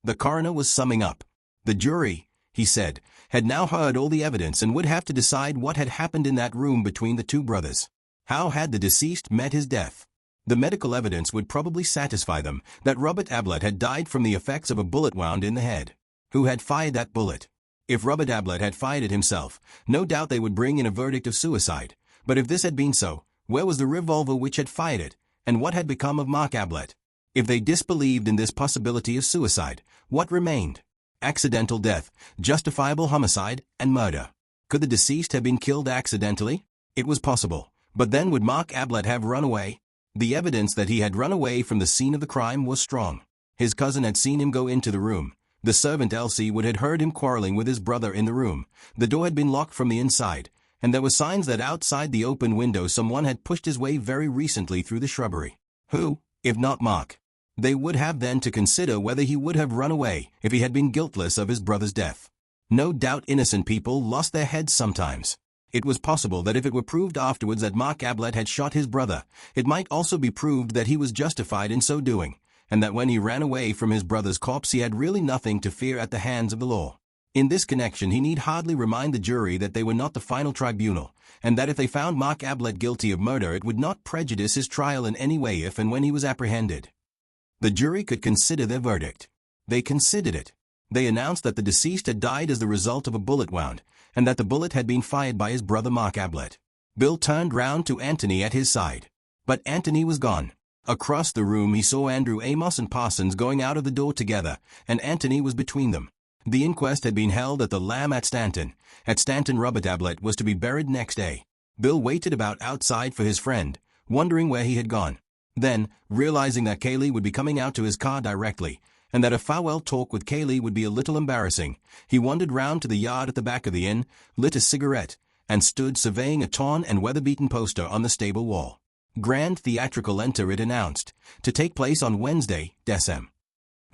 The coroner was summing up. The jury, he said, had now heard all the evidence and would have to decide what had happened in that room between the two brothers. How had the deceased met his death? The medical evidence would probably satisfy them that Robert Ablett had died from the effects of a bullet wound in the head. Who had fired that bullet? If Robert Ablett had fired it himself, no doubt they would bring in a verdict of suicide. But if this had been so, where was the revolver which had fired it, and what had become of Mark Ablett? If they disbelieved in this possibility of suicide, what remained? Accidental death, justifiable homicide, and murder. Could the deceased have been killed accidentally? It was possible, but then would Mark Ablett have run away? The evidence that he had run away from the scene of the crime was strong. His cousin had seen him go into the room. The servant Elsie would had heard him quarreling with his brother in the room. The door had been locked from the inside, and there were signs that outside the open window someone had pushed his way very recently through the shrubbery. Who, if not Mark? They would have then to consider whether he would have run away if he had been guiltless of his brother's death. No doubt innocent people lost their heads sometimes. It was possible that if it were proved afterwards that Mark Ablett had shot his brother, it might also be proved that he was justified in so doing, and that when he ran away from his brother's corpse he had really nothing to fear at the hands of the law. In this connection he need hardly remind the jury that they were not the final tribunal, and that if they found Mark Ablett guilty of murder it would not prejudice his trial in any way if and when he was apprehended. The jury could consider their verdict. They considered it. They announced that the deceased had died as the result of a bullet wound, and that the bullet had been fired by his brother Mark Ablett. Bill turned round to Anthony at his side. But Anthony was gone. Across the room he saw Andrew Amos and Parsons going out of the door together, and Anthony was between them. The inquest had been held at the Lamb at Stanton. At Stanton, Robert Ablett was to be buried next day. Bill waited about outside for his friend, wondering where he had gone. Then, realizing that Kaylee would be coming out to his car directly, and that a farewell talk with Kaylee would be a little embarrassing, he wandered round to the yard at the back of the inn, lit a cigarette, and stood surveying a torn and weather-beaten poster on the stable wall. Grand theatrical enter, it announced, to take place on Wednesday, Dec.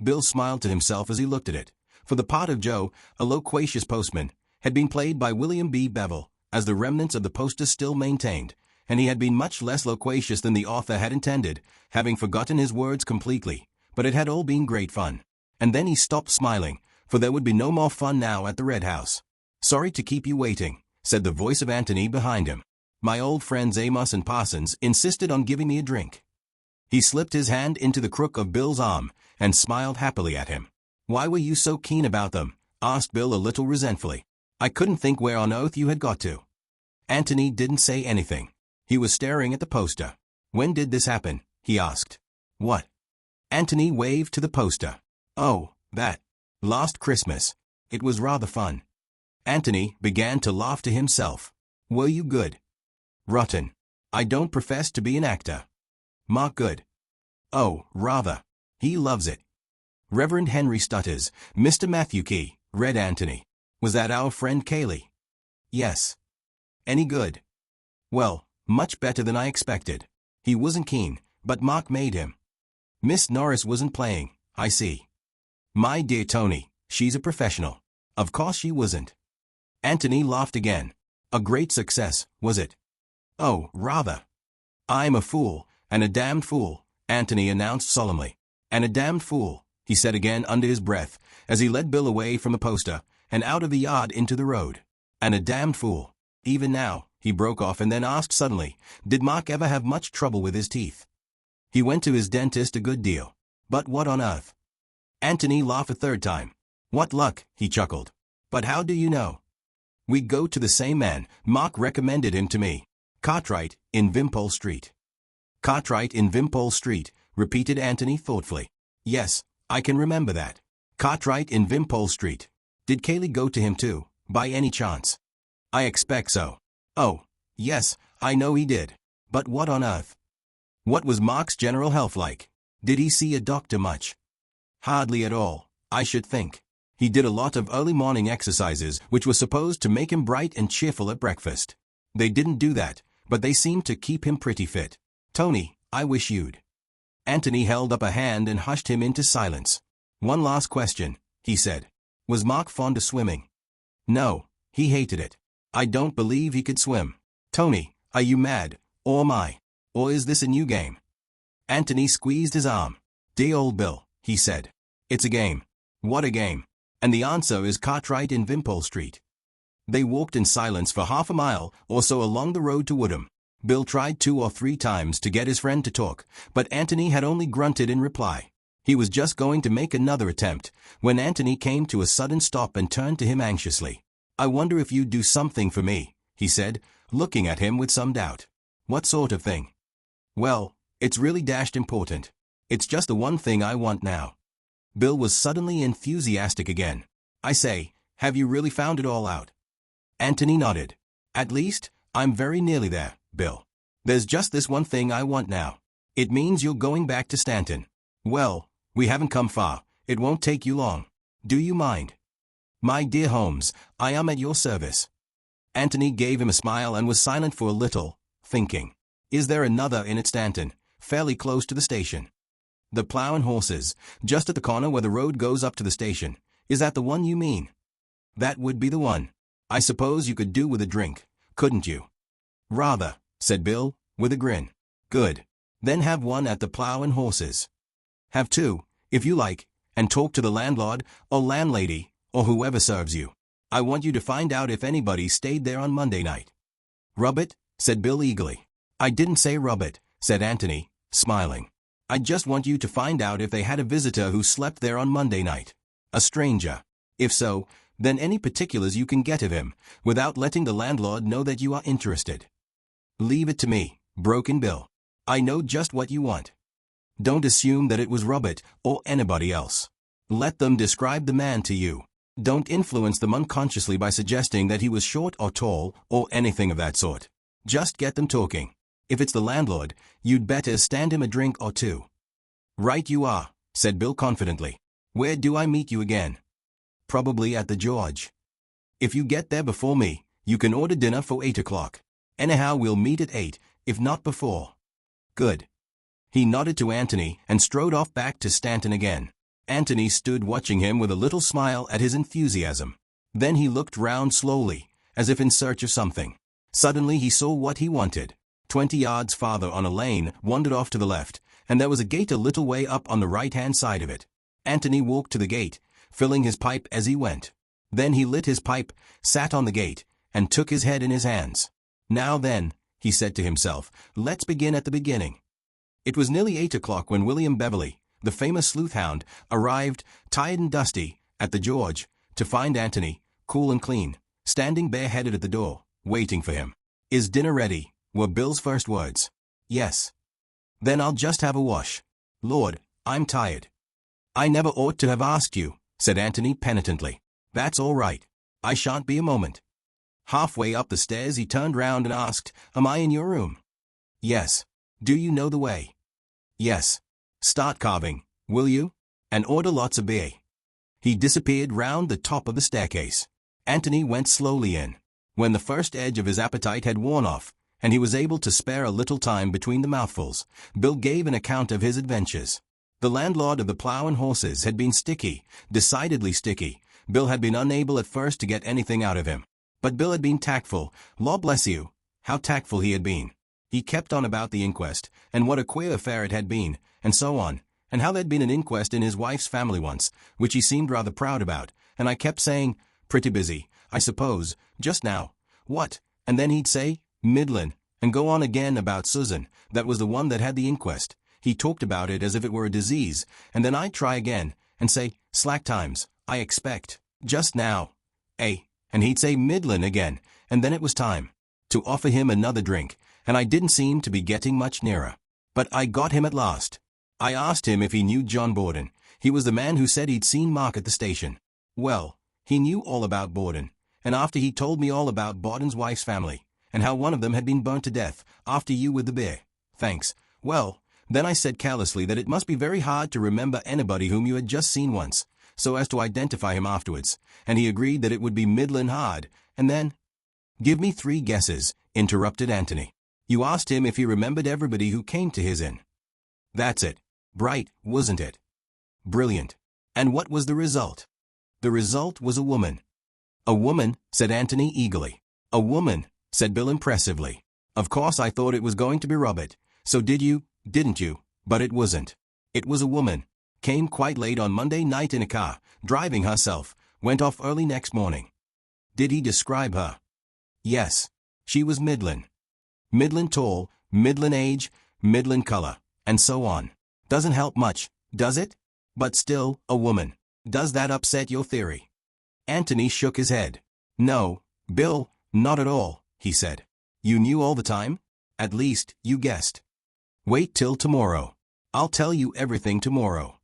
Bill smiled to himself as he looked at it. For the part of Joe, a loquacious postman, had been played by William B. Bevel, as the remnants of the poster still maintained, and he had been much less loquacious than the author had intended, having forgotten his words completely, but it had all been great fun. And then he stopped smiling, for there would be no more fun now at the Red House. "Sorry to keep you waiting," said the voice of Anthony behind him. "My old friends Amos and Parsons insisted on giving me a drink." He slipped his hand into the crook of Bill's arm and smiled happily at him. "Why were you so keen about them?" asked Bill a little resentfully. "I couldn't think where on earth you had got to." Anthony didn't say anything. He was staring at the poster. "When did this happen?" he asked. "What?" Anthony waved to the poster. "Oh, that. Last Christmas. It was rather fun." Anthony began to laugh to himself. "Were you good?" "Rotten. I don't profess to be an actor." "Mark good?" "Oh, rather. He loves it." "Reverend Henry Stutters, Mr. Matthew Key," read Anthony. "Was that our friend Kaylee?" "Yes." "Any good?" "Well, much better than I expected. He wasn't keen, but Mark made him." "Miss Norris wasn't playing, I see." "My dear Tony, she's a professional." "Of course she wasn't." Anthony laughed again. "A great success, was it?" "Oh, rather." "I'm a fool, and a damned fool," Anthony announced solemnly. "And a damned fool," he said again under his breath, as he led Bill away from the poster, and out of the yard into the road. "And a damned fool. Even now," he broke off and then asked suddenly, "did Mark ever have much trouble with his teeth?" "He went to his dentist a good deal." "But what on earth?" Anthony laughed a third time. "What luck," he chuckled. "But how do you know?" "We go to the same man. Mark recommended him to me. Cartwright, in Wimpole Street." "Cartwright in Wimpole Street," repeated Anthony thoughtfully. "Yes, I can remember that. Cartwright in Wimpole Street. Did Kaylee go to him too, by any chance?" "I expect so." "Oh, yes, I know he did. But what on earth?" "What was Mark's general health like? Did he see a doctor much?" "Hardly at all, I should think. He did a lot of early morning exercises which were supposed to make him bright and cheerful at breakfast. They didn't do that, but they seemed to keep him pretty fit. Tony, I wish you'd." Anthony held up a hand and hushed him into silence. "One last question," he said. "Was Mark fond of swimming?" "No, he hated it. I don't believe he could swim." "Tony, are you mad, or am I? Or is this a new game?" Anthony squeezed his arm. "Dear old Bill," he said. "It's a game." "What a game?" "And the answer is Cartwright in Wimpole Street." They walked in silence for half a mile or so along the road to Woodham. Bill tried 2 or 3 times to get his friend to talk, but Anthony had only grunted in reply. He was just going to make another attempt, when Anthony came to a sudden stop and turned to him anxiously. "I wonder if you'd do something for me," he said, looking at him with some doubt. "What sort of thing?" "Well, it's really dashed important. It's just the one thing I want now." Bill was suddenly enthusiastic again. "I say, have you really found it all out?" Anthony nodded. "At least, I'm very nearly there, Bill. There's just this one thing I want now. It means you're going back to Stanton." "Well, we haven't come far. It won't take you long. Do you mind?" "My dear Holmes, I am at your service." Anthony gave him a smile and was silent for a little, thinking. "Is there another inn at Stanton, fairly close to the station?" "The Plough and Horses, just at the corner where the road goes up to the station. Is that the one you mean?" "That would be the one. I suppose you could do with a drink, couldn't you?" "Rather," said Bill, with a grin. "Good. Then have one at the Plough and Horses." "Have 2, if you like, and talk to the landlord or landlady, or whoever serves you. I want you to find out if anybody stayed there on Monday night." "Rub it?" said Bill eagerly. "I didn't say rub it," said Anthony, smiling. "I just want you to find out if they had a visitor who slept there on Monday night. A stranger. If so, then any particulars you can get of him, without letting the landlord know that you are interested." "Leave it to me," broke in Bill. "I know just what you want. Don't assume that it was Robert or anybody else. Let them describe the man to you. Don't influence them unconsciously by suggesting that he was short or tall or anything of that sort. Just get them talking. If it's the landlord, you'd better stand him a drink or two." "Right you are," said Bill confidently. "Where do I meet you again?" "Probably at the George. If you get there before me, you can order dinner for 8 o'clock. Anyhow, we'll meet at 8, if not before." "Good." He nodded to Anthony and strode off back to Stanton again. Anthony stood watching him with a little smile at his enthusiasm. Then he looked round slowly, as if in search of something. Suddenly he saw what he wanted. 20 yards farther on a lane wandered off to the left, and there was a gate a little way up on the right-hand side of it. Anthony walked to the gate, filling his pipe as he went. Then he lit his pipe, sat on the gate, and took his head in his hands. "Now then," he said to himself, "let's begin at the beginning." It was nearly 8 o'clock when William Beverly, the famous sleuth hound, arrived, tired and dusty, at the George, to find Anthony, cool and clean, standing bareheaded at the door, waiting for him. "Is dinner ready?" were Bill's first words. "Yes." "Then I'll just have a wash. Lord, I'm tired." "I never ought to have asked you," said Anthony penitently. "That's all right. I shan't be a moment." Halfway up the stairs he turned round and asked, "Am I in your room?" "Yes." "Do you know the way?" "Yes." "Start carving, will you? And order lots of beer." He disappeared round the top of the staircase. Anthony went slowly in. When the first edge of his appetite had worn off, and he was able to spare a little time between the mouthfuls, Bill gave an account of his adventures. The landlord of the Plough and Horses had been sticky, decidedly sticky. Bill had been unable at first to get anything out of him. But Bill had been tactful. Law bless you, how tactful he had been. He kept on about the inquest, and what a queer affair it had been, and so on, and how there'd been an inquest in his wife's family once, which he seemed rather proud about, and I kept saying, "Pretty busy, I suppose, just now." "What?" And then he'd say, "Midland," and go on again about Susan, that was the one that had the inquest. He talked about it as if it were a disease, and then I'd try again, and say, "Slack times, I expect, just now." And he'd say Midland again, and then it was time to offer him another drink, and I didn't seem to be getting much nearer. But I got him at last. I asked him if he knew John Borden. He was the man who said he'd seen Mark at the station. Well, he knew all about Borden, and after he told me all about Borden's wife's family, and how one of them had been burnt to death, after you with the beer. Thanks. Well, then I said carelessly that it must be very hard to remember anybody whom you had just seen once, so as to identify him afterwards, and he agreed that it would be middlin' hard, and then— "Give me 3 guesses, interrupted Anthony. "You asked him if he remembered everybody who came to his inn." "That's it. Bright, wasn't it?" "Brilliant. And what was the result?" "The result was a woman." "A woman," said Anthony eagerly. "A woman," said Bill impressively. "Of course I thought it was going to be Robert. So didn't you? But it wasn't. It was a woman. Came quite late on Monday night in a car, driving herself, went off early next morning." "Did he describe her?" "Yes. She was middlin'. Middlin' tall, middlin' age, middlin' color, and so on. Doesn't help much, does it? But still, a woman. Does that upset your theory?" Anthony shook his head. "No, Bill, not at all," he said. "You knew all the time? At least, you guessed." "Wait till tomorrow. I'll tell you everything tomorrow."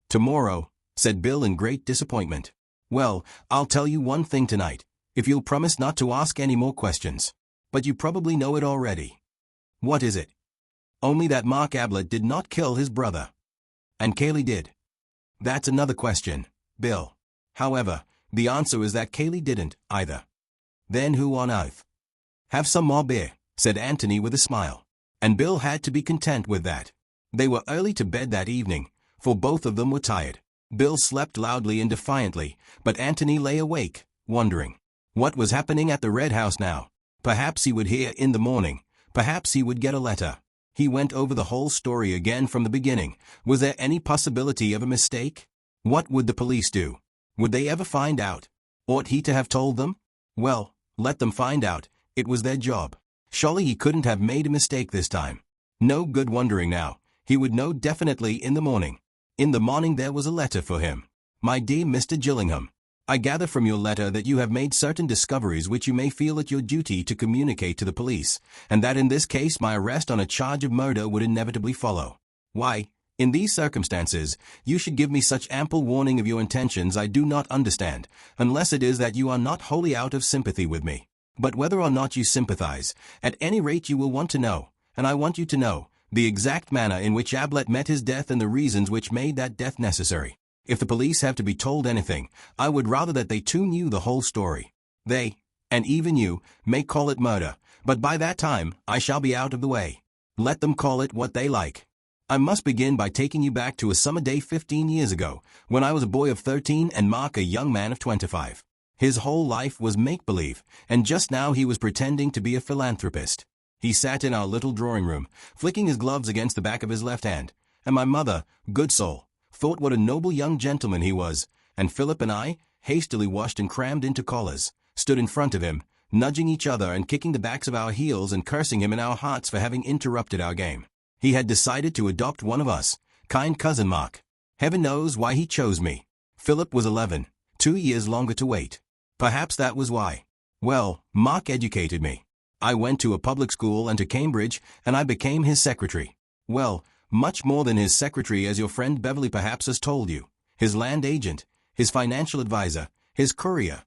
"Tomorrow," said Bill in great disappointment. "Well, I'll tell you one thing tonight, if you'll promise not to ask any more questions. But you probably know it already." "What is it?" "Only that Mark Ablett did not kill his brother." "And Cayley did." "That's another question, Bill. However, the answer is that Cayley didn't, either." "Then who on earth?" "Have some more beer," said Anthony with a smile. And Bill had to be content with that. They were early to bed that evening, for both of them were tired. Bill slept loudly and defiantly, but Anthony lay awake, wondering what was happening at the Red House now. Perhaps he would hear in the morning. Perhaps he would get a letter. He went over the whole story again from the beginning. Was there any possibility of a mistake? What would the police do? Would they ever find out? Ought he to have told them? Well, let them find out. It was their job. Surely he couldn't have made a mistake this time. No good wondering now. He would know definitely in the morning. In the morning there was a letter for him. My dear Mr. Gillingham, I gather from your letter that you have made certain discoveries which you may feel it your duty to communicate to the police, and that in this case my arrest on a charge of murder would inevitably follow. Why, in these circumstances, you should give me such ample warning of your intentions I do not understand, unless it is that you are not wholly out of sympathy with me. But whether or not you sympathize, at any rate you will want to know, and I want you to know, the exact manner in which Ablett met his death and the reasons which made that death necessary. If the police have to be told anything, I would rather that they too knew the whole story. They, and even you, may call it murder, but by that time, I shall be out of the way. Let them call it what they like. I must begin by taking you back to a summer day 15 years ago, when I was a boy of 13 and Mark a young man of 25. His whole life was make-believe, and just now he was pretending to be a philanthropist. He sat in our little drawing room, flicking his gloves against the back of his left hand, and my mother, good soul, thought what a noble young gentleman he was, and Philip and I, hastily washed and crammed into collars, stood in front of him, nudging each other and kicking the backs of our heels and cursing him in our hearts for having interrupted our game. He had decided to adopt one of us, kind cousin Mark. Heaven knows why he chose me. Philip was 11, 2 years longer to wait. Perhaps that was why. Well, Mark educated me. I went to a public school and to Cambridge, and I became his secretary. Well, much more than his secretary, as your friend Beverly perhaps has told you. His land agent, his financial advisor, his courier,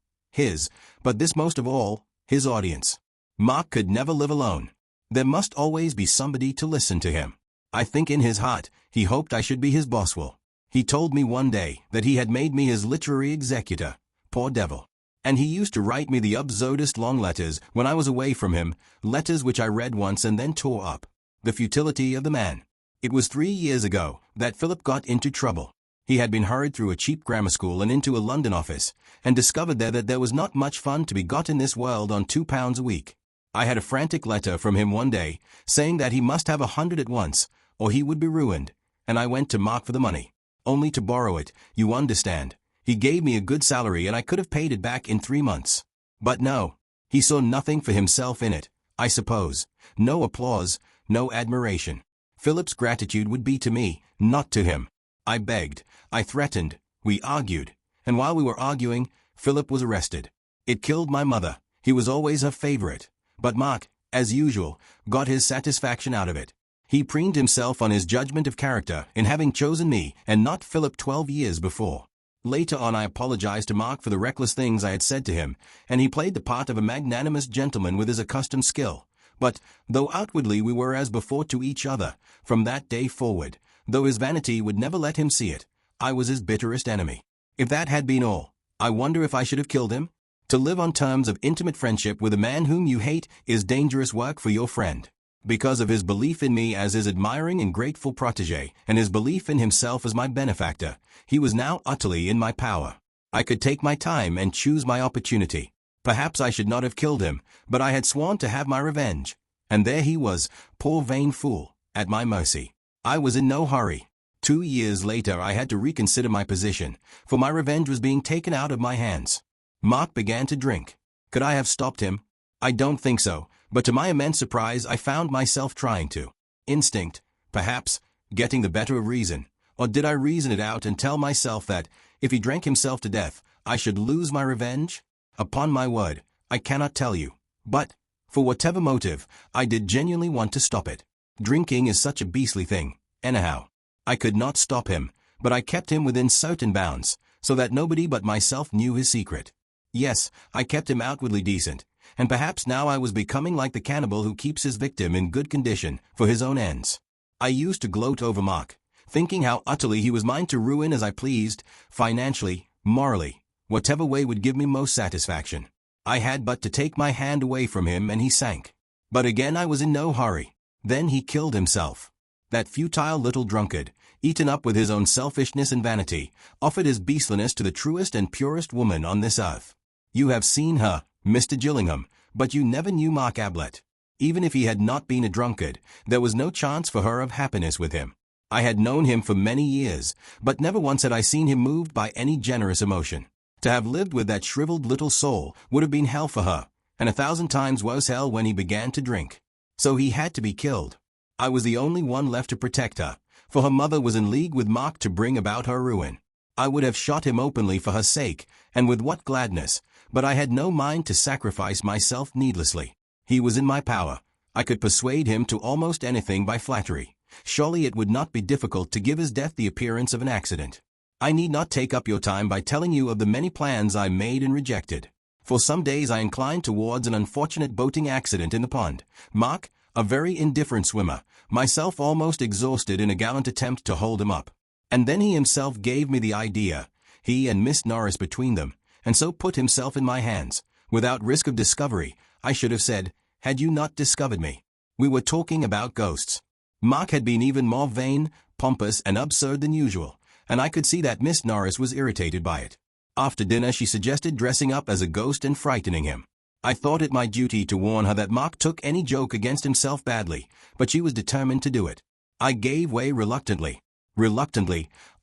but this most of all, his audience. Mark could never live alone. There must always be somebody to listen to him. I think in his heart, he hoped I should be his boswell. He told me one day that he had made me his literary executor. Poor devil. And he used to write me the absurdest long letters when I was away from him, letters which I read once and then tore up. The futility of the man. It was 3 years ago that Philip got into trouble. He had been hurried through a cheap grammar school and into a London office, and discovered there that there was not much fun to be got in this world on £2 a week. I had a frantic letter from him one day, saying that he must have 100 at once, or he would be ruined, and I went to Mark for the money. Only to borrow it, you understand. He gave me a good salary and I could have paid it back in 3 months. But no, he saw nothing for himself in it, I suppose. No applause, no admiration. Philip's gratitude would be to me, not to him. I begged, I threatened, we argued, and while we were arguing, Philip was arrested. It killed my mother. He was always her favorite. But Mark, as usual, got his satisfaction out of it. He preened himself on his judgment of character in having chosen me and not Philip 12 years before. Later on I apologized to Mark for the reckless things I had said to him, and he played the part of a magnanimous gentleman with his accustomed skill. But, though outwardly we were as before to each other, from that day forward, though his vanity would never let him see it, I was his bitterest enemy. If that had been all, I wonder if I should have killed him? To live on terms of intimate friendship with a man whom you hate is dangerous work for your friend. Because of his belief in me as his admiring and grateful protégé, and his belief in himself as my benefactor, he was now utterly in my power. I could take my time and choose my opportunity. Perhaps I should not have killed him, but I had sworn to have my revenge. And there he was, poor vain fool, at my mercy. I was in no hurry. 2 years later I had to reconsider my position, for my revenge was being taken out of my hands. Mark began to drink. Could I have stopped him? I don't think so, but to my immense surprise I found myself trying to. Instinct, perhaps, getting the better of reason. Or did I reason it out and tell myself that, if he drank himself to death, I should lose my revenge? Upon my word, I cannot tell you. But, for whatever motive, I did genuinely want to stop it. Drinking is such a beastly thing, anyhow. I could not stop him, but I kept him within certain bounds, so that nobody but myself knew his secret. Yes, I kept him outwardly decent, and perhaps now I was becoming like the cannibal who keeps his victim in good condition for his own ends. I used to gloat over Mark, thinking how utterly he was mine to ruin as I pleased, financially, morally, whatever way would give me most satisfaction. I had but to take my hand away from him and he sank. But again I was in no hurry. Then he killed himself. That futile little drunkard, eaten up with his own selfishness and vanity, offered his beastliness to the truest and purest woman on this earth. You have seen her, Mr. Gillingham, but you never knew Mark Ablett. Even if he had not been a drunkard, there was no chance for her of happiness with him. I had known him for many years, but never once had I seen him moved by any generous emotion. To have lived with that shriveled little soul would have been hell for her, and 1,000 times worse hell when he began to drink. So he had to be killed. I was the only one left to protect her, for her mother was in league with Mark to bring about her ruin. I would have shot him openly for her sake, and with what gladness, but I had no mind to sacrifice myself needlessly. He was in my power. I could persuade him to almost anything by flattery. Surely it would not be difficult to give his death the appearance of an accident. I need not take up your time by telling you of the many plans I made and rejected. For some days I inclined towards an unfortunate boating accident in the pond. Mark, a very indifferent swimmer, myself almost exhausted in a gallant attempt to hold him up. And then he himself gave me the idea, he and Miss Norris between them, and so put himself in my hands. Without risk of discovery, I should have said, had you not discovered me. We were talking about ghosts. Mark had been even more vain, pompous, and absurd than usual, and I could see that Miss Norris was irritated by it. After dinner she suggested dressing up as a ghost and frightening him. I thought it my duty to warn her that Mark took any joke against himself badly, but she was determined to do it. I gave way reluctantly.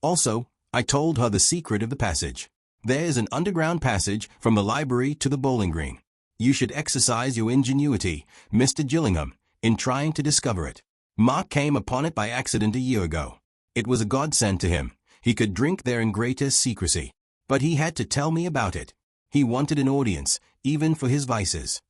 Also, I told her the secret of the passage. There's an underground passage from the library to the bowling green. You should exercise your ingenuity, Mr. Gillingham, in trying to discover it. Mark came upon it by accident a year ago. It was a godsend to him. He could drink there in greatest secrecy. But he had to tell me about it. He wanted an audience, even for his vices.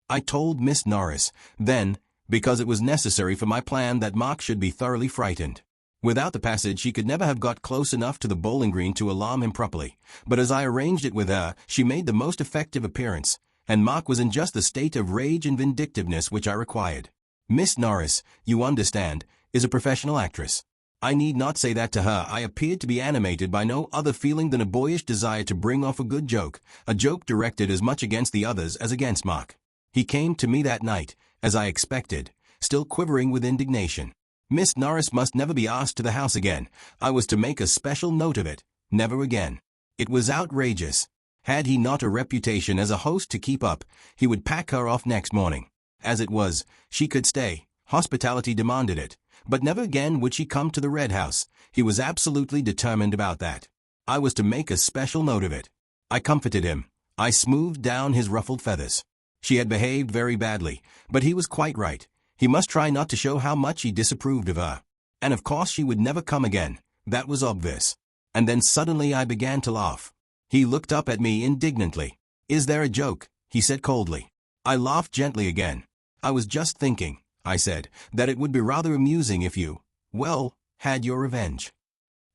I told Miss Norris, then, because it was necessary for my plan that Mark should be thoroughly frightened. Without the passage she could never have got close enough to the bowling green to alarm him properly, but as I arranged it with her, she made the most effective appearance, and Mark was in just the state of rage and vindictiveness which I required. Miss Norris, you understand, is a professional actress. I need not say that to her I appeared to be animated by no other feeling than a boyish desire to bring off a good joke, a joke directed as much against the others as against Mark. He came to me that night, as I expected, still quivering with indignation. Miss Norris must never be asked to the house again. I was to make a special note of it. Never again. It was outrageous. Had he not a reputation as a host to keep up, he would pack her off next morning. As it was, she could stay. Hospitality demanded it. But never again would she come to the Red House. He was absolutely determined about that. I was to make a special note of it. I comforted him. I smoothed down his ruffled feathers. She had behaved very badly, but he was quite right. He must try not to show how much he disapproved of her. And of course she would never come again. That was obvious. And then suddenly I began to laugh. He looked up at me indignantly. Is there a joke? He said coldly. I laughed gently again. I was just thinking, I said, that it would be rather amusing if you, well, had your revenge.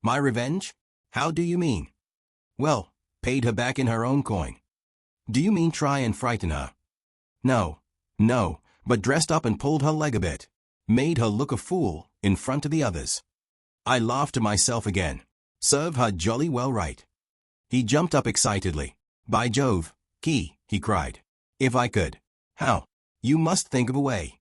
My revenge? How do you mean? Well, paid her back in her own coin. Do you mean try and frighten her? No, but dressed up and pulled her leg a bit. Made her look a fool in front of the others. I laughed to myself again. Serve her jolly well right. He jumped up excitedly. By Jove, Key, he cried. If I could. How? You must think of a way.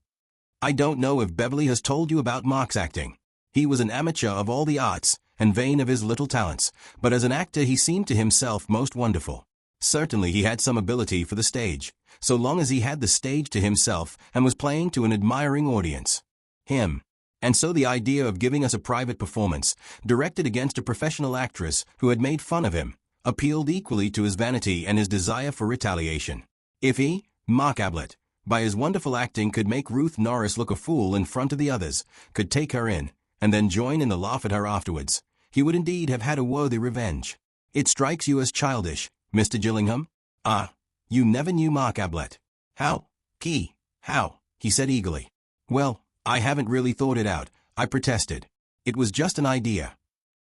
I don't know if Beverly has told you about Mark's acting. He was an amateur of all the arts, and vain of his little talents, but as an actor he seemed to himself most wonderful. Certainly he had some ability for the stage, so long as he had the stage to himself and was playing to an admiring audience. Him. And so the idea of giving us a private performance, directed against a professional actress who had made fun of him, appealed equally to his vanity and his desire for retaliation. If he, Mark Ablett, by his wonderful acting could make Ruth Norris look a fool in front of the others, could take her in, and then join in the laugh at her afterwards, he would indeed have had a worthy revenge. It strikes you as childish, Mr. Gillingham? Ah, you never knew Mark Ablett. How? Key, how? He said eagerly. Well, I haven't really thought it out, I protested. It was just an idea.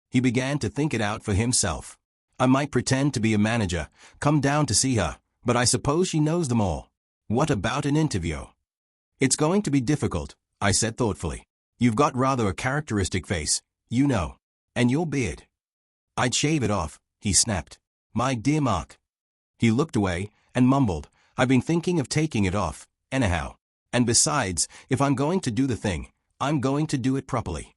He began to think it out for himself. I might pretend to be a manager, come down to see her, but I suppose she knows them all. What about an interview? It's going to be difficult, I said thoughtfully. You've got rather a characteristic face, you know. And your beard. I'd shave it off, he snapped. My dear Mark. He looked away and mumbled, I've been thinking of taking it off, anyhow. And besides, if I'm going to do the thing, I'm going to do it properly.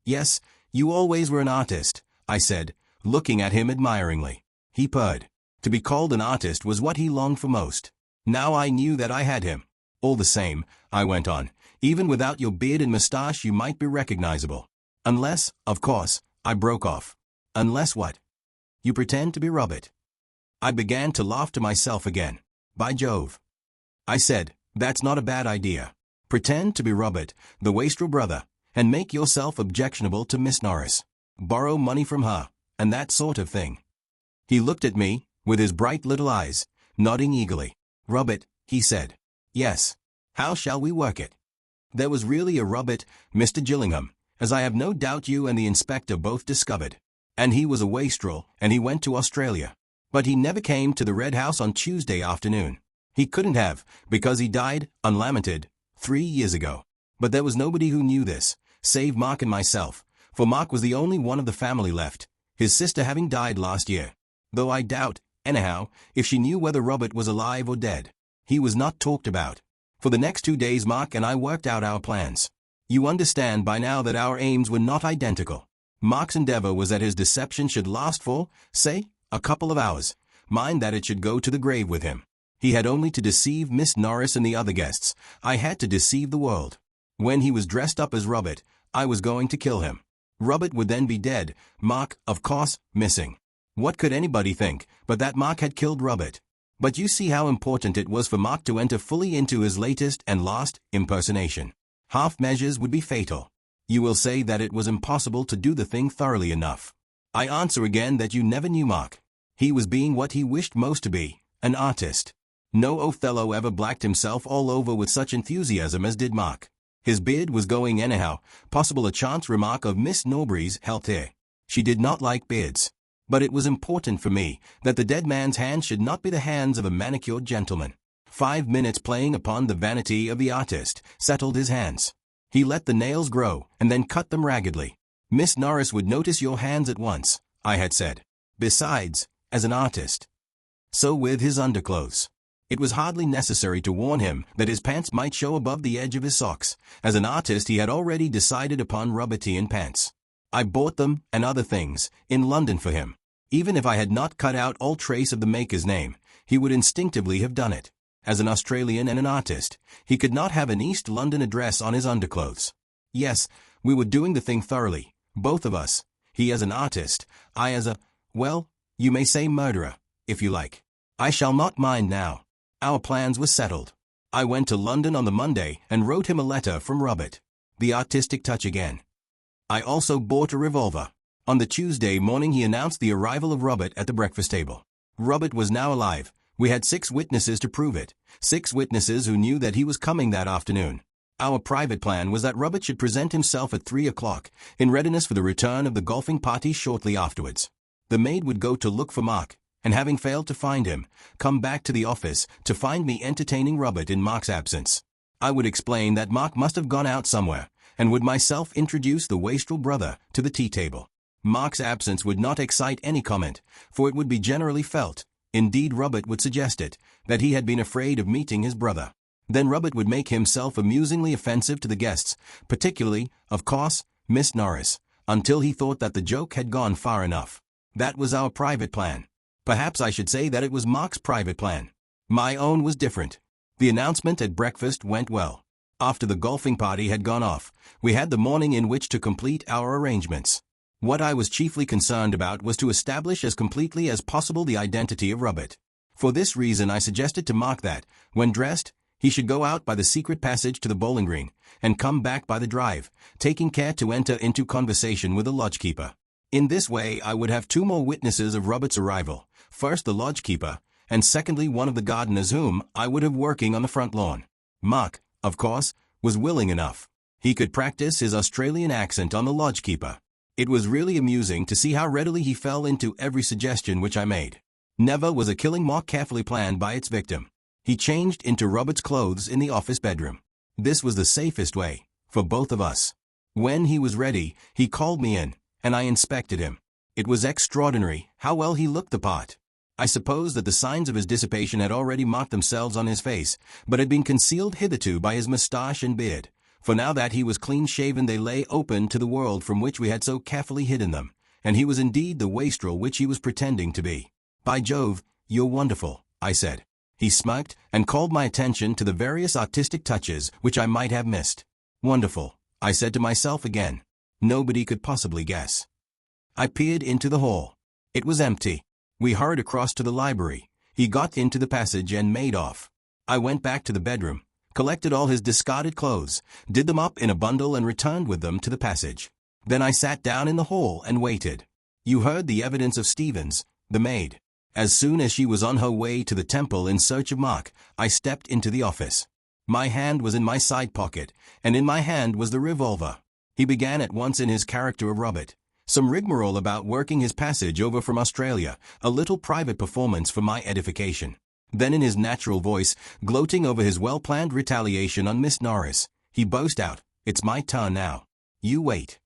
Yes, you always were an artist, I said, looking at him admiringly. He purred. To be called an artist was what he longed for most. Now I knew that I had him. All the same, I went on, even without your beard and moustache you might be recognizable. Unless, of course, I broke off. Unless what? You pretend to be Robert. I began to laugh to myself again. By Jove, I said, that's not a bad idea. Pretend to be Robert, the wastrel brother, and make yourself objectionable to Miss Norris. Borrow money from her, and that sort of thing. He looked at me, with his bright little eyes, nodding eagerly. Robert, he said. Yes. How shall we work it? There was really a Robert, Mr. Gillingham, as I have no doubt you and the inspector both discovered. And he was a wastrel, and he went to Australia. But he never came to the Red House on Tuesday afternoon. He couldn't have, because he died, unlamented, 3 years ago. But there was nobody who knew this, save Mark and myself, for Mark was the only one of the family left, his sister having died last year. Though I doubt, anyhow, if she knew whether Robert was alive or dead. He was not talked about. For the next 2 days Mark and I worked out our plans. You understand by now that our aims were not identical. Mark's endeavor was that his deception should last for, say, a couple of hours. Mine that it should go to the grave with him. He had only to deceive Miss Norris and the other guests. I had to deceive the world. When he was dressed up as Robert, I was going to kill him. Robert would then be dead, Mark, of course, missing. What could anybody think but that Mark had killed Robert? But you see how important it was for Mark to enter fully into his latest and last impersonation. Half measures would be fatal. You will say that it was impossible to do the thing thoroughly enough. I answer again that you never knew Mark. He was being what he wished most to be, an artist. No Othello ever blacked himself all over with such enthusiasm as did Mark. His beard was going anyhow, possible a chance remark of Miss Norbury's health here. She did not like beards. But it was important for me that the dead man's hands should not be the hands of a manicured gentleman. 5 minutes playing upon the vanity of the artist settled his hands. He let the nails grow and then cut them raggedly. Miss Norris would notice your hands at once, I had said. Besides, as an artist. So with his underclothes. It was hardly necessary to warn him that his pants might show above the edge of his socks. As an artist he had already decided upon Robertian pants. I bought them, and other things, in London for him. Even if I had not cut out all trace of the maker's name, he would instinctively have done it. As an Australian and an artist, he could not have an East London address on his underclothes. Yes, we were doing the thing thoroughly, both of us. He as an artist, I as a, well, you may say murderer, if you like. I shall not mind now. Our plans were settled. I went to London on the Monday and wrote him a letter from Robert. The artistic touch again. I also bought a revolver. On the Tuesday morning he announced the arrival of Robert at the breakfast table. Robert was now alive. We had 6 witnesses to prove it. 6 witnesses who knew that he was coming that afternoon. Our private plan was that Robert should present himself at 3 o'clock, in readiness for the return of the golfing party shortly afterwards. The maid would go to look for Mark, and having failed to find him, come back to the office to find me entertaining Robert in Mark's absence. I would explain that Mark must have gone out somewhere, and would myself introduce the wastrel brother to the tea table. Mark's absence would not excite any comment, for it would be generally felt, indeed Robert would suggest it, that he had been afraid of meeting his brother. Then Robert would make himself amusingly offensive to the guests, particularly, of course, Miss Norris, until he thought that the joke had gone far enough. That was our private plan. Perhaps I should say that it was Mark's private plan. My own was different. The announcement at breakfast went well. After the golfing party had gone off, we had the morning in which to complete our arrangements. What I was chiefly concerned about was to establish as completely as possible the identity of Robert. For this reason I suggested to Mark that, when dressed, he should go out by the secret passage to the bowling green, and come back by the drive, taking care to enter into conversation with the lodgekeeper. In this way I would have 2 more witnesses of Robert's arrival, first the lodgekeeper, and secondly one of the gardeners whom I would have working on the front lawn. Mark, of course, was willing enough. He could practice his Australian accent on the lodgekeeper. It was really amusing to see how readily he fell into every suggestion which I made. Never was a killing more carefully planned by its victim. He changed into Robert's clothes in the office bedroom. This was the safest way, for both of us. When he was ready, he called me in, and I inspected him. It was extraordinary how well he looked the part. I suppose that the signs of his dissipation had already marked themselves on his face, but had been concealed hitherto by his moustache and beard. For now that he was clean-shaven they lay open to the world from which we had so carefully hidden them, and he was indeed the wastrel which he was pretending to be. By Jove, you're wonderful, I said. He smirked and called my attention to the various artistic touches which I might have missed. Wonderful, I said to myself again. Nobody could possibly guess. I peered into the hall. It was empty. We hurried across to the library. He got into the passage and made off. I went back to the bedroom, collected all his discarded clothes, did them up in a bundle and returned with them to the passage. Then I sat down in the hall and waited. You heard the evidence of Stevens, the maid. As soon as she was on her way to the temple in search of Mark, I stepped into the office. My hand was in my side pocket, and in my hand was the revolver. He began at once in his character of Robert. Some rigmarole about working his passage over from Australia, a little private performance for my edification. Then in his natural voice, gloating over his well-planned retaliation on Miss Norris, he burst out, "It's my turn now. You wait."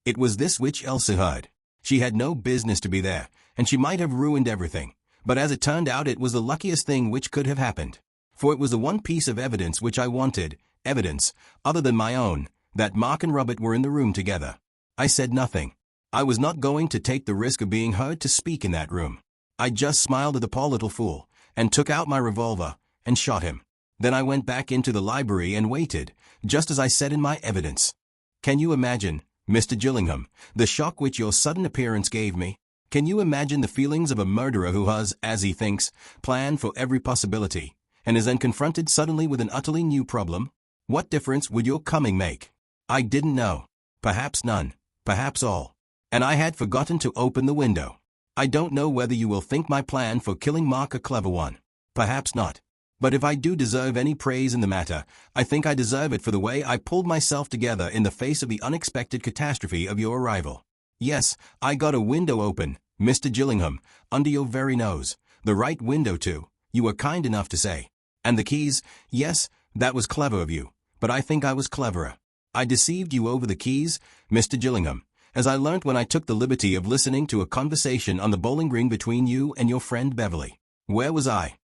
It was this which Elsa heard. She had no business to be there, and she might have ruined everything. But as it turned out, it was the luckiest thing which could have happened. For it was the one piece of evidence which I wanted, evidence, other than my own, that Mark and Robert were in the room together. I said nothing. I was not going to take the risk of being heard to speak in that room. I just smiled at the poor little fool, and took out my revolver, and shot him. Then I went back into the library and waited, just as I said in my evidence. Can you imagine, Mr. Gillingham, the shock which your sudden appearance gave me? Can you imagine the feelings of a murderer who has, as he thinks, planned for every possibility, and is then confronted suddenly with an utterly new problem? What difference would your coming make? I didn't know. Perhaps none, perhaps all. And I had forgotten to open the window. I don't know whether you will think my plan for killing Mark a clever one. Perhaps not. But if I do deserve any praise in the matter, I think I deserve it for the way I pulled myself together in the face of the unexpected catastrophe of your arrival. Yes, I got a window open, Mr. Gillingham, under your very nose. The right window too, you were kind enough to say. And the keys, yes, that was clever of you, but I think I was cleverer. I deceived you over the keys, Mr. Gillingham, as I learnt when I took the liberty of listening to a conversation on the bowling green between you and your friend Beverly. Where was I?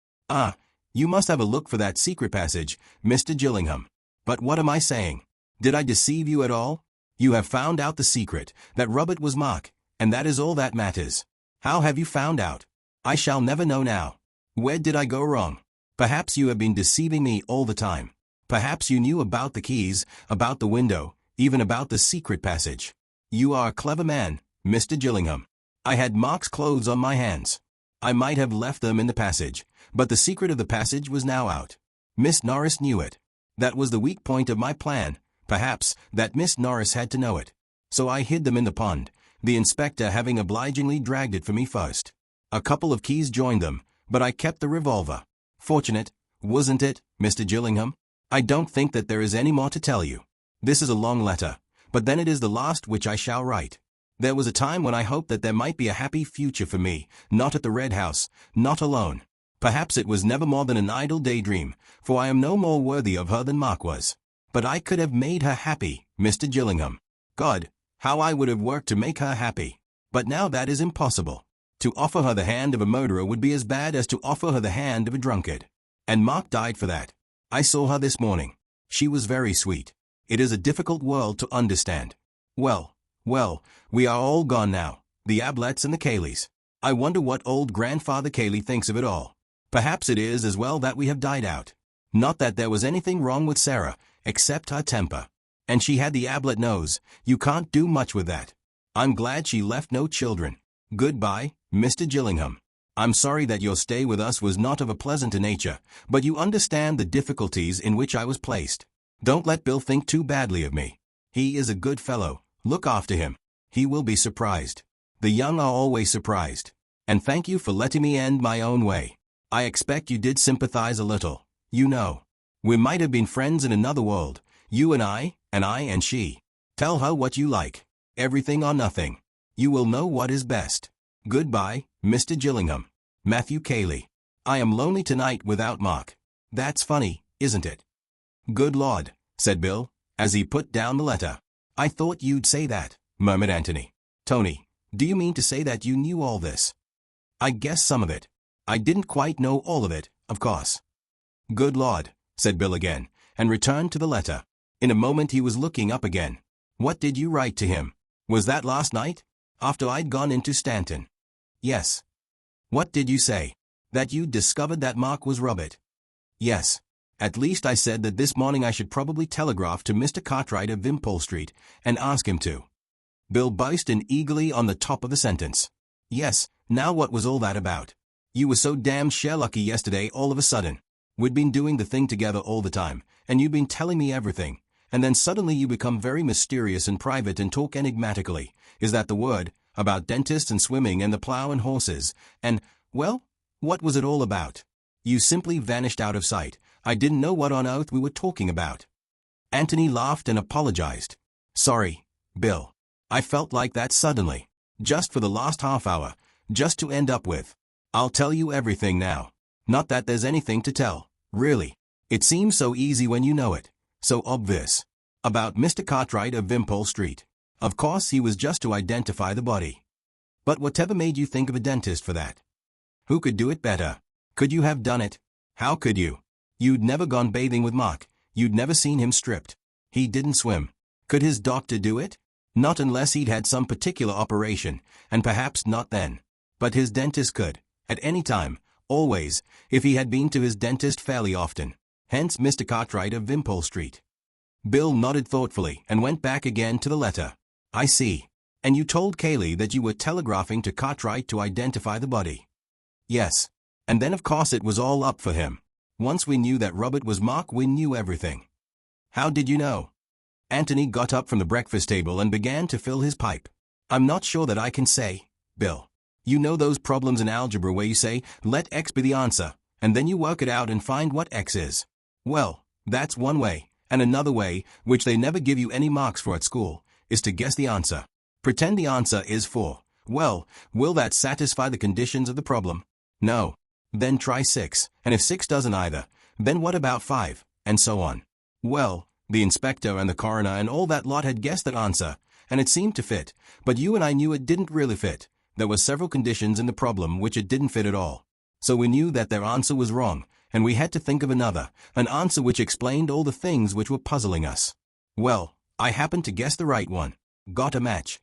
You must have a look for that secret passage, Mr. Gillingham. But what am I saying? Did I deceive you at all? You have found out the secret, that Robert was Mark, and that is all that matters. How have you found out? I shall never know now. Where did I go wrong? Perhaps you have been deceiving me all the time. Perhaps you knew about the keys, about the window, even about the secret passage. You are a clever man, Mr. Gillingham. I had Mark's clothes on my hands. I might have left them in the passage, but the secret of the passage was now out. Miss Norris knew it. That was the weak point of my plan, perhaps, that Miss Norris had to know it. So I hid them in the pond, the inspector having obligingly dragged it for me first. A couple of keys joined them, but I kept the revolver. Fortunate, wasn't it, Mr. Gillingham? I don't think that there is any more to tell you. This is a long letter, but then it is the last which I shall write. There was a time when I hoped that there might be a happy future for me, not at the Red House, not alone. Perhaps it was never more than an idle daydream, for I am no more worthy of her than Mark was. But I could have made her happy, Mr. Gillingham. God, how I would have worked to make her happy. But now that is impossible. To offer her the hand of a murderer would be as bad as to offer her the hand of a drunkard. And Mark died for that. I saw her this morning. She was very sweet. It is a difficult world to understand. Well, we are all gone now, the Ablets and the Cayleys. I wonder what old Grandfather Cayley thinks of it all. Perhaps it is as well that we have died out. Not that there was anything wrong with Sarah, except her temper. And she had the Ablet nose. You can't do much with that. I'm glad she left no children. Goodbye, Mr. Gillingham. I'm sorry that your stay with us was not of a pleasant nature, but you understand the difficulties in which I was placed. Don't let Bill think too badly of me. He is a good fellow. Look after him. He will be surprised. The young are always surprised. And thank you for letting me end my own way. I expect you did sympathize a little. You know. We might have been friends in another world. You and I and she. Tell her what you like. Everything or nothing. You will know what is best. Goodbye, Mr. Gillingham. Matthew Cayley. I am lonely tonight without Mark. That's funny, isn't it? Good Lord, said Bill, as he put down the letter. I thought you'd say that, murmured Anthony. Tony, do you mean to say that you knew all this? I guess some of it. I didn't quite know all of it, of course. Good Lord, said Bill again, and returned to the letter. In a moment he was looking up again. What did you write to him? Was that last night? After I'd gone into Stanton? Yes. What did you say? That you'd discovered that Mark was Robert? Yes. At least I said that this morning I should probably telegraph to Mr. Cartwright of Wimpole Street and ask him to. Bill burst in eagerly on the top of the sentence. Yes, Now what was all that about? You were so damn lucky yesterday all of a sudden. We'd been doing the thing together all the time, and you'd been telling me everything, and then suddenly you become very mysterious and private and talk enigmatically, is that the word, about dentists and swimming and the plow and horses, and, well, what was it all about? You simply vanished out of sight. I didn't know what on earth we were talking about. Anthony laughed and apologized. Sorry, Bill. I felt like that suddenly. Just for the last half hour, just to end up with. I'll tell you everything now. Not that there's anything to tell, really. It seems so easy when you know it. So obvious. About Mr. Cartwright of Wimpole Street. Of course he was just to identify the body. But whatever made you think of a dentist for that? Who could do it better? Could you have done it? How could you? You'd never gone bathing with Mark. You'd never seen him stripped. He didn't swim. Could his doctor do it? Not unless he'd had some particular operation, and perhaps not then. But his dentist could. At any time, always, if he had been to his dentist fairly often. Hence Mr. Cartwright of Wimpole Street. Bill nodded thoughtfully and went back again to the letter. I see. And you told Kaylee that you were telegraphing to Cartwright to identify the body. Yes. And then of course it was all up for him. Once we knew that Robert was Mark, we knew everything. How did you know? Anthony got up from the breakfast table and began to fill his pipe. I'm not sure that I can say, Bill. You know those problems in algebra where you say, let x be the answer, and then you work it out and find what x is. Well, that's one way, and another way, which they never give you any marks for at school, is to guess the answer. Pretend the answer is 4. Well, will that satisfy the conditions of the problem? No. Then try 6, and if 6 doesn't either, then what about 5, and so on. Well, the inspector and the coroner and all that lot had guessed that answer, and it seemed to fit, but you and I knew it didn't really fit. There were several conditions in the problem which it didn't fit at all. So we knew that their answer was wrong, and we had to think of another, an answer which explained all the things which were puzzling us. Well, I happened to guess the right one. Got a match.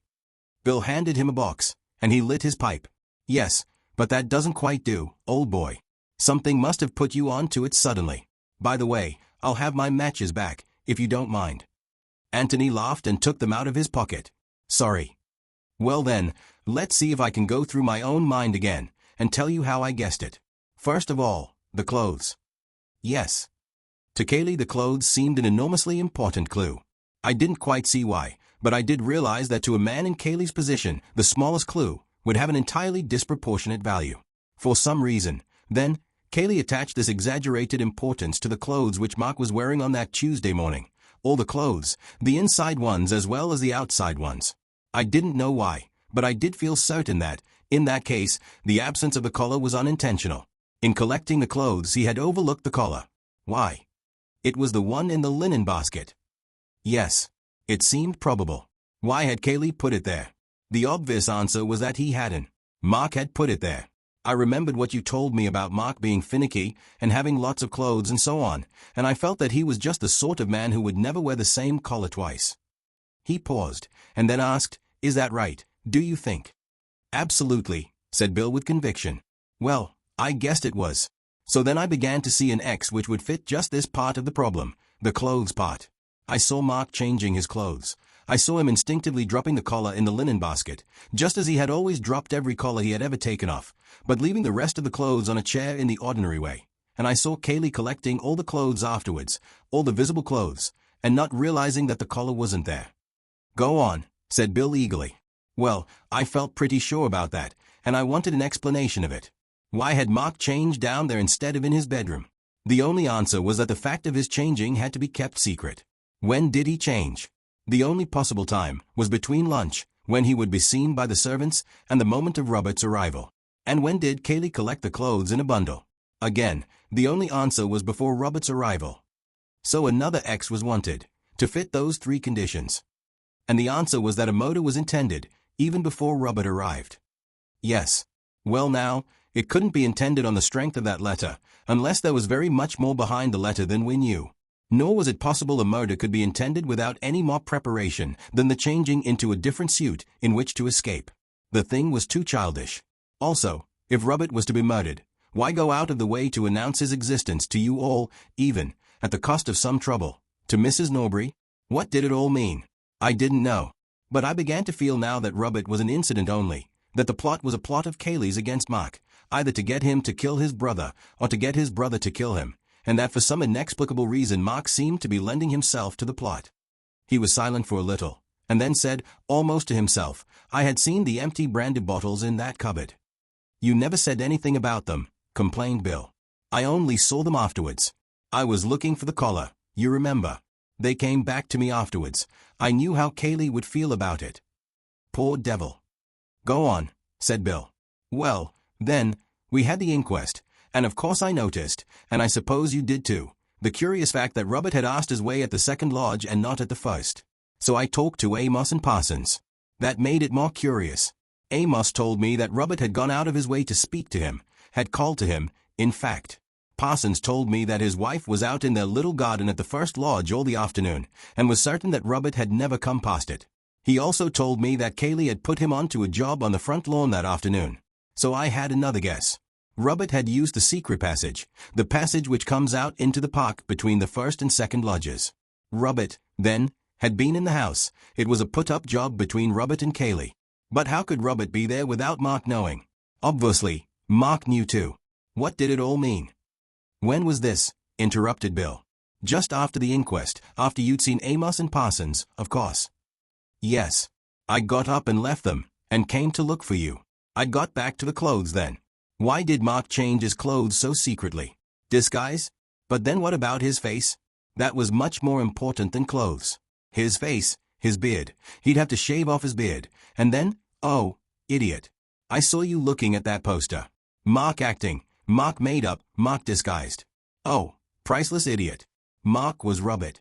Bill handed him a box, and he lit his pipe. Yes, but that doesn't quite do, old boy. Something must have put you on to it suddenly. By the way, I'll have my matches back, if you don't mind. Anthony laughed and took them out of his pocket. Sorry. Well then, let's see if I can go through my own mind again, and tell you how I guessed it. First of all, the clothes. Yes. To Kaylee the clothes seemed an enormously important clue. I didn't quite see why, but I did realize that to a man in Kaylee's position, the smallest clue would have an entirely disproportionate value. For some reason, then, Kaylee attached this exaggerated importance to the clothes which Mark was wearing on that Tuesday morning. All the clothes, the inside ones as well as the outside ones. I didn't know why, but I did feel certain that, in that case, the absence of the collar was unintentional. In collecting the clothes he had overlooked the collar. Why? It was the one in the linen basket. Yes. It seemed probable. Why had Kaylee put it there? The obvious answer was that he hadn't. Mark had put it there. I remembered what you told me about Mark being finicky and having lots of clothes and so on, and I felt that he was just the sort of man who would never wear the same collar twice. He paused, and then asked, Is that right, do you think? Absolutely, said Bill with conviction. Well, I guessed it was. So then I began to see an X which would fit just this part of the problem, the clothes part. I saw Mark changing his clothes. I saw him instinctively dropping the collar in the linen basket, just as he had always dropped every collar he had ever taken off, but leaving the rest of the clothes on a chair in the ordinary way. And I saw Kaylee collecting all the clothes afterwards, all the visible clothes, and not realizing that the collar wasn't there. Go on, said Bill eagerly. Well, I felt pretty sure about that, and I wanted an explanation of it. Why had Mark changed down there instead of in his bedroom? The only answer was that the fact of his changing had to be kept secret. When did he change? The only possible time was between lunch, when he would be seen by the servants, and the moment of Robert's arrival. And when did Kaylee collect the clothes in a bundle? Again, the only answer was before Robert's arrival. So another X was wanted, to fit those 3 conditions. And the answer was that a motor was intended, even before Robert arrived. Yes. Well now, it couldn't be intended on the strength of that letter, unless there was very much more behind the letter than we knew. Nor was it possible a murder could be intended without any more preparation than the changing into a different suit in which to escape. The thing was too childish. Also, if Robert was to be murdered, why go out of the way to announce his existence to you all, even, at the cost of some trouble, to Mrs. Norbury? What did it all mean? I didn't know. But I began to feel now that Robert was an incident only, That the plot was a plot of Kaylee's against Mark, either to get him to kill his brother or to get his brother to kill him, and that for some inexplicable reason Mark seemed to be lending himself to the plot. He was silent for a little, and then said, almost to himself, I had seen the empty brandy bottles in that cupboard. You never said anything about them, complained Bill. I only saw them afterwards. I was looking for the collar, you remember. They came back to me afterwards. I knew how Kaylee would feel about it. Poor devil. Go on, said Bill. Well, then, we had the inquest, and of course I noticed, and I suppose you did too, the curious fact that Robert had asked his way at the second lodge and not at the first. So I talked to Amos and Parsons. That made it more curious. Amos told me that Robert had gone out of his way to speak to him, had called to him, in fact. Parsons told me that his wife was out in their little garden at the first lodge all the afternoon, and was certain that Robert had never come past it. He also told me that Kaylee had put him onto a job on the front lawn that afternoon. So I had another guess. Robert had used the secret passage, the passage which comes out into the park between the first and second lodges. Robert, then, had been in the house. It was a put-up job between Robert and Kaylee. But how could Robert be there without Mark knowing? Obviously, Mark knew too. What did it all mean? When was this? Interrupted Bill. Just after the inquest, after you'd seen Amos and Parsons, of course. Yes. I got up and left them, and came to look for you. I got back to the clothes then. Why did Mark change his clothes so secretly? Disguise? But then what about his face? That was much more important than clothes. His face, his beard. He'd have to shave off his beard. And then, oh, idiot. I saw you looking at that poster. Mark acting, Mark made up, Mark disguised. Oh, priceless idiot. Mark was Robert.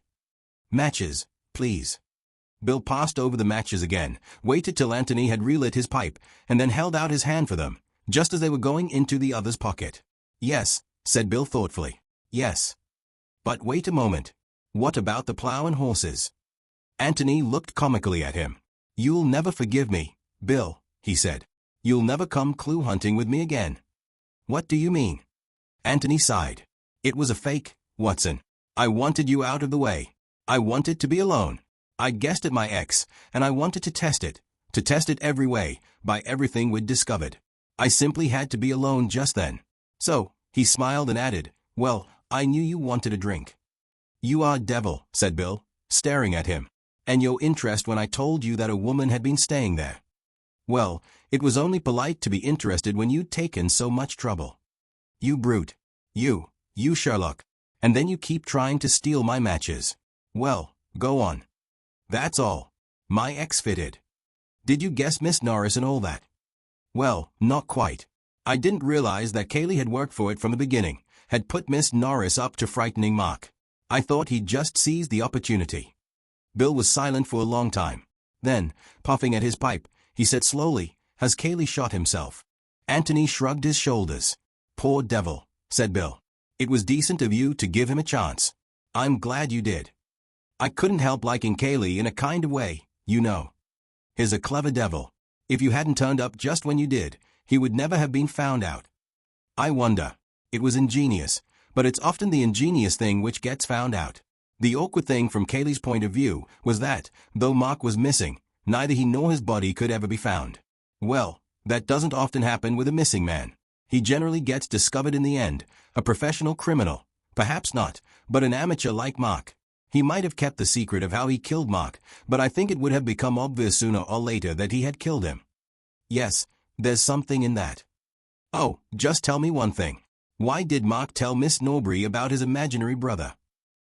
Matches, please. Bill passed over the matches again, waited till Anthony had relit his pipe, and then held out his hand for them, just as they were going into the other's pocket. Yes, said Bill thoughtfully. Yes. But wait a moment. What about the plow and horses? Anthony looked comically at him. You'll never forgive me, Bill, he said. You'll never come clue hunting with me again. What do you mean? Anthony sighed. It was a fake, Watson. I wanted you out of the way. I wanted to be alone. I guessed at my ex, and I wanted to test it every way, by everything we'd discovered. I simply had to be alone just then. So, he smiled and added, well, I knew you wanted a drink. You are devil, said Bill, staring at him. And your interest when I told you that a woman had been staying there. Well, it was only polite to be interested when you'd taken so much trouble. You brute. You Sherlock. And then you keep trying to steal my matches. Well, go on. That's all. My ex fitted. Did you guess Miss Norris and all that? Well, not quite. I didn't realize that Kaylee had worked for it from the beginning, had put Miss Norris up to frightening Mark. I thought he'd just seized the opportunity. Bill was silent for a long time. Then, puffing at his pipe, he said slowly, has Kaylee shot himself? Anthony shrugged his shoulders. Poor devil, said Bill. It was decent of you to give him a chance. I'm glad you did. I couldn't help liking Kaylee in a kind of way, you know. He's a clever devil. If you hadn't turned up just when you did, he would never have been found out. I wonder. It was ingenious, but it's often the ingenious thing which gets found out. The awkward thing from Kaylee's point of view was that, though Mark was missing, neither he nor his body could ever be found. Well, that doesn't often happen with a missing man. He generally gets discovered in the end, a professional criminal. Perhaps not, but an amateur like Mark. He might have kept the secret of how he killed Mark, but I think it would have become obvious sooner or later that he had killed him. Yes, there's something in that. Oh, just tell me one thing. Why did Mark tell Miss Norbury about his imaginary brother?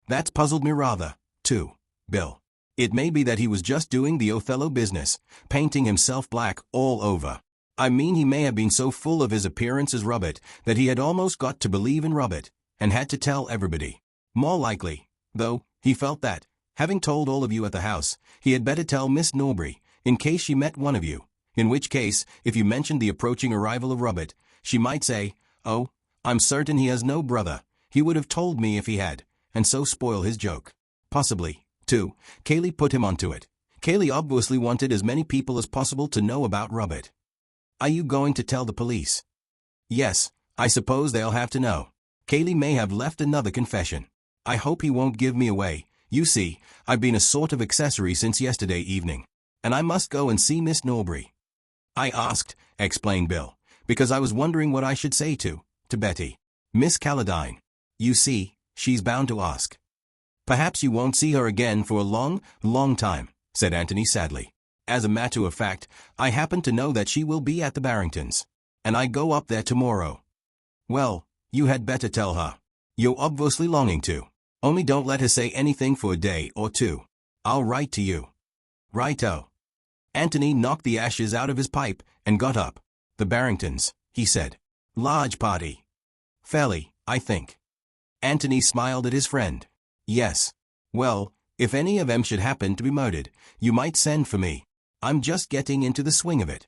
That's puzzled me rather, too, Bill. It may be that he was just doing the Othello business, painting himself black all over. I mean, he may have been so full of his appearance as Robert that he had almost got to believe in Robert, and had to tell everybody. More likely, though, he felt that, having told all of you at the house, he had better tell Miss Norbury, in case she met one of you, in which case, if you mentioned the approaching arrival of Robert, she might say, oh, I'm certain he has no brother, he would have told me if he had, and so spoil his joke. Possibly, too, Kaylee put him onto it. Kaylee obviously wanted as many people as possible to know about Robert. Are you going to tell the police? Yes, I suppose they'll have to know. Kaylee may have left another confession. I hope he won't give me away. You see, I've been a sort of accessory since yesterday evening. And I must go and see Miss Norbury. I asked, explained Bill, because I was wondering what I should say to Betty. Miss Calladine. You see, she's bound to ask. Perhaps you won't see her again for a long, long time, said Anthony sadly. As a matter of fact, I happen to know that she will be at the Barringtons, and I go up there tomorrow. Well, you had better tell her. You're obviously longing to. Only don't let her say anything for a day or two. I'll write to you. Righto. Anthony knocked the ashes out of his pipe and got up. The Barringtons, he said. Large party. Fairly, I think. Anthony smiled at his friend. Yes. Well, if any of them should happen to be murdered, you might send for me. I'm just getting into the swing of it.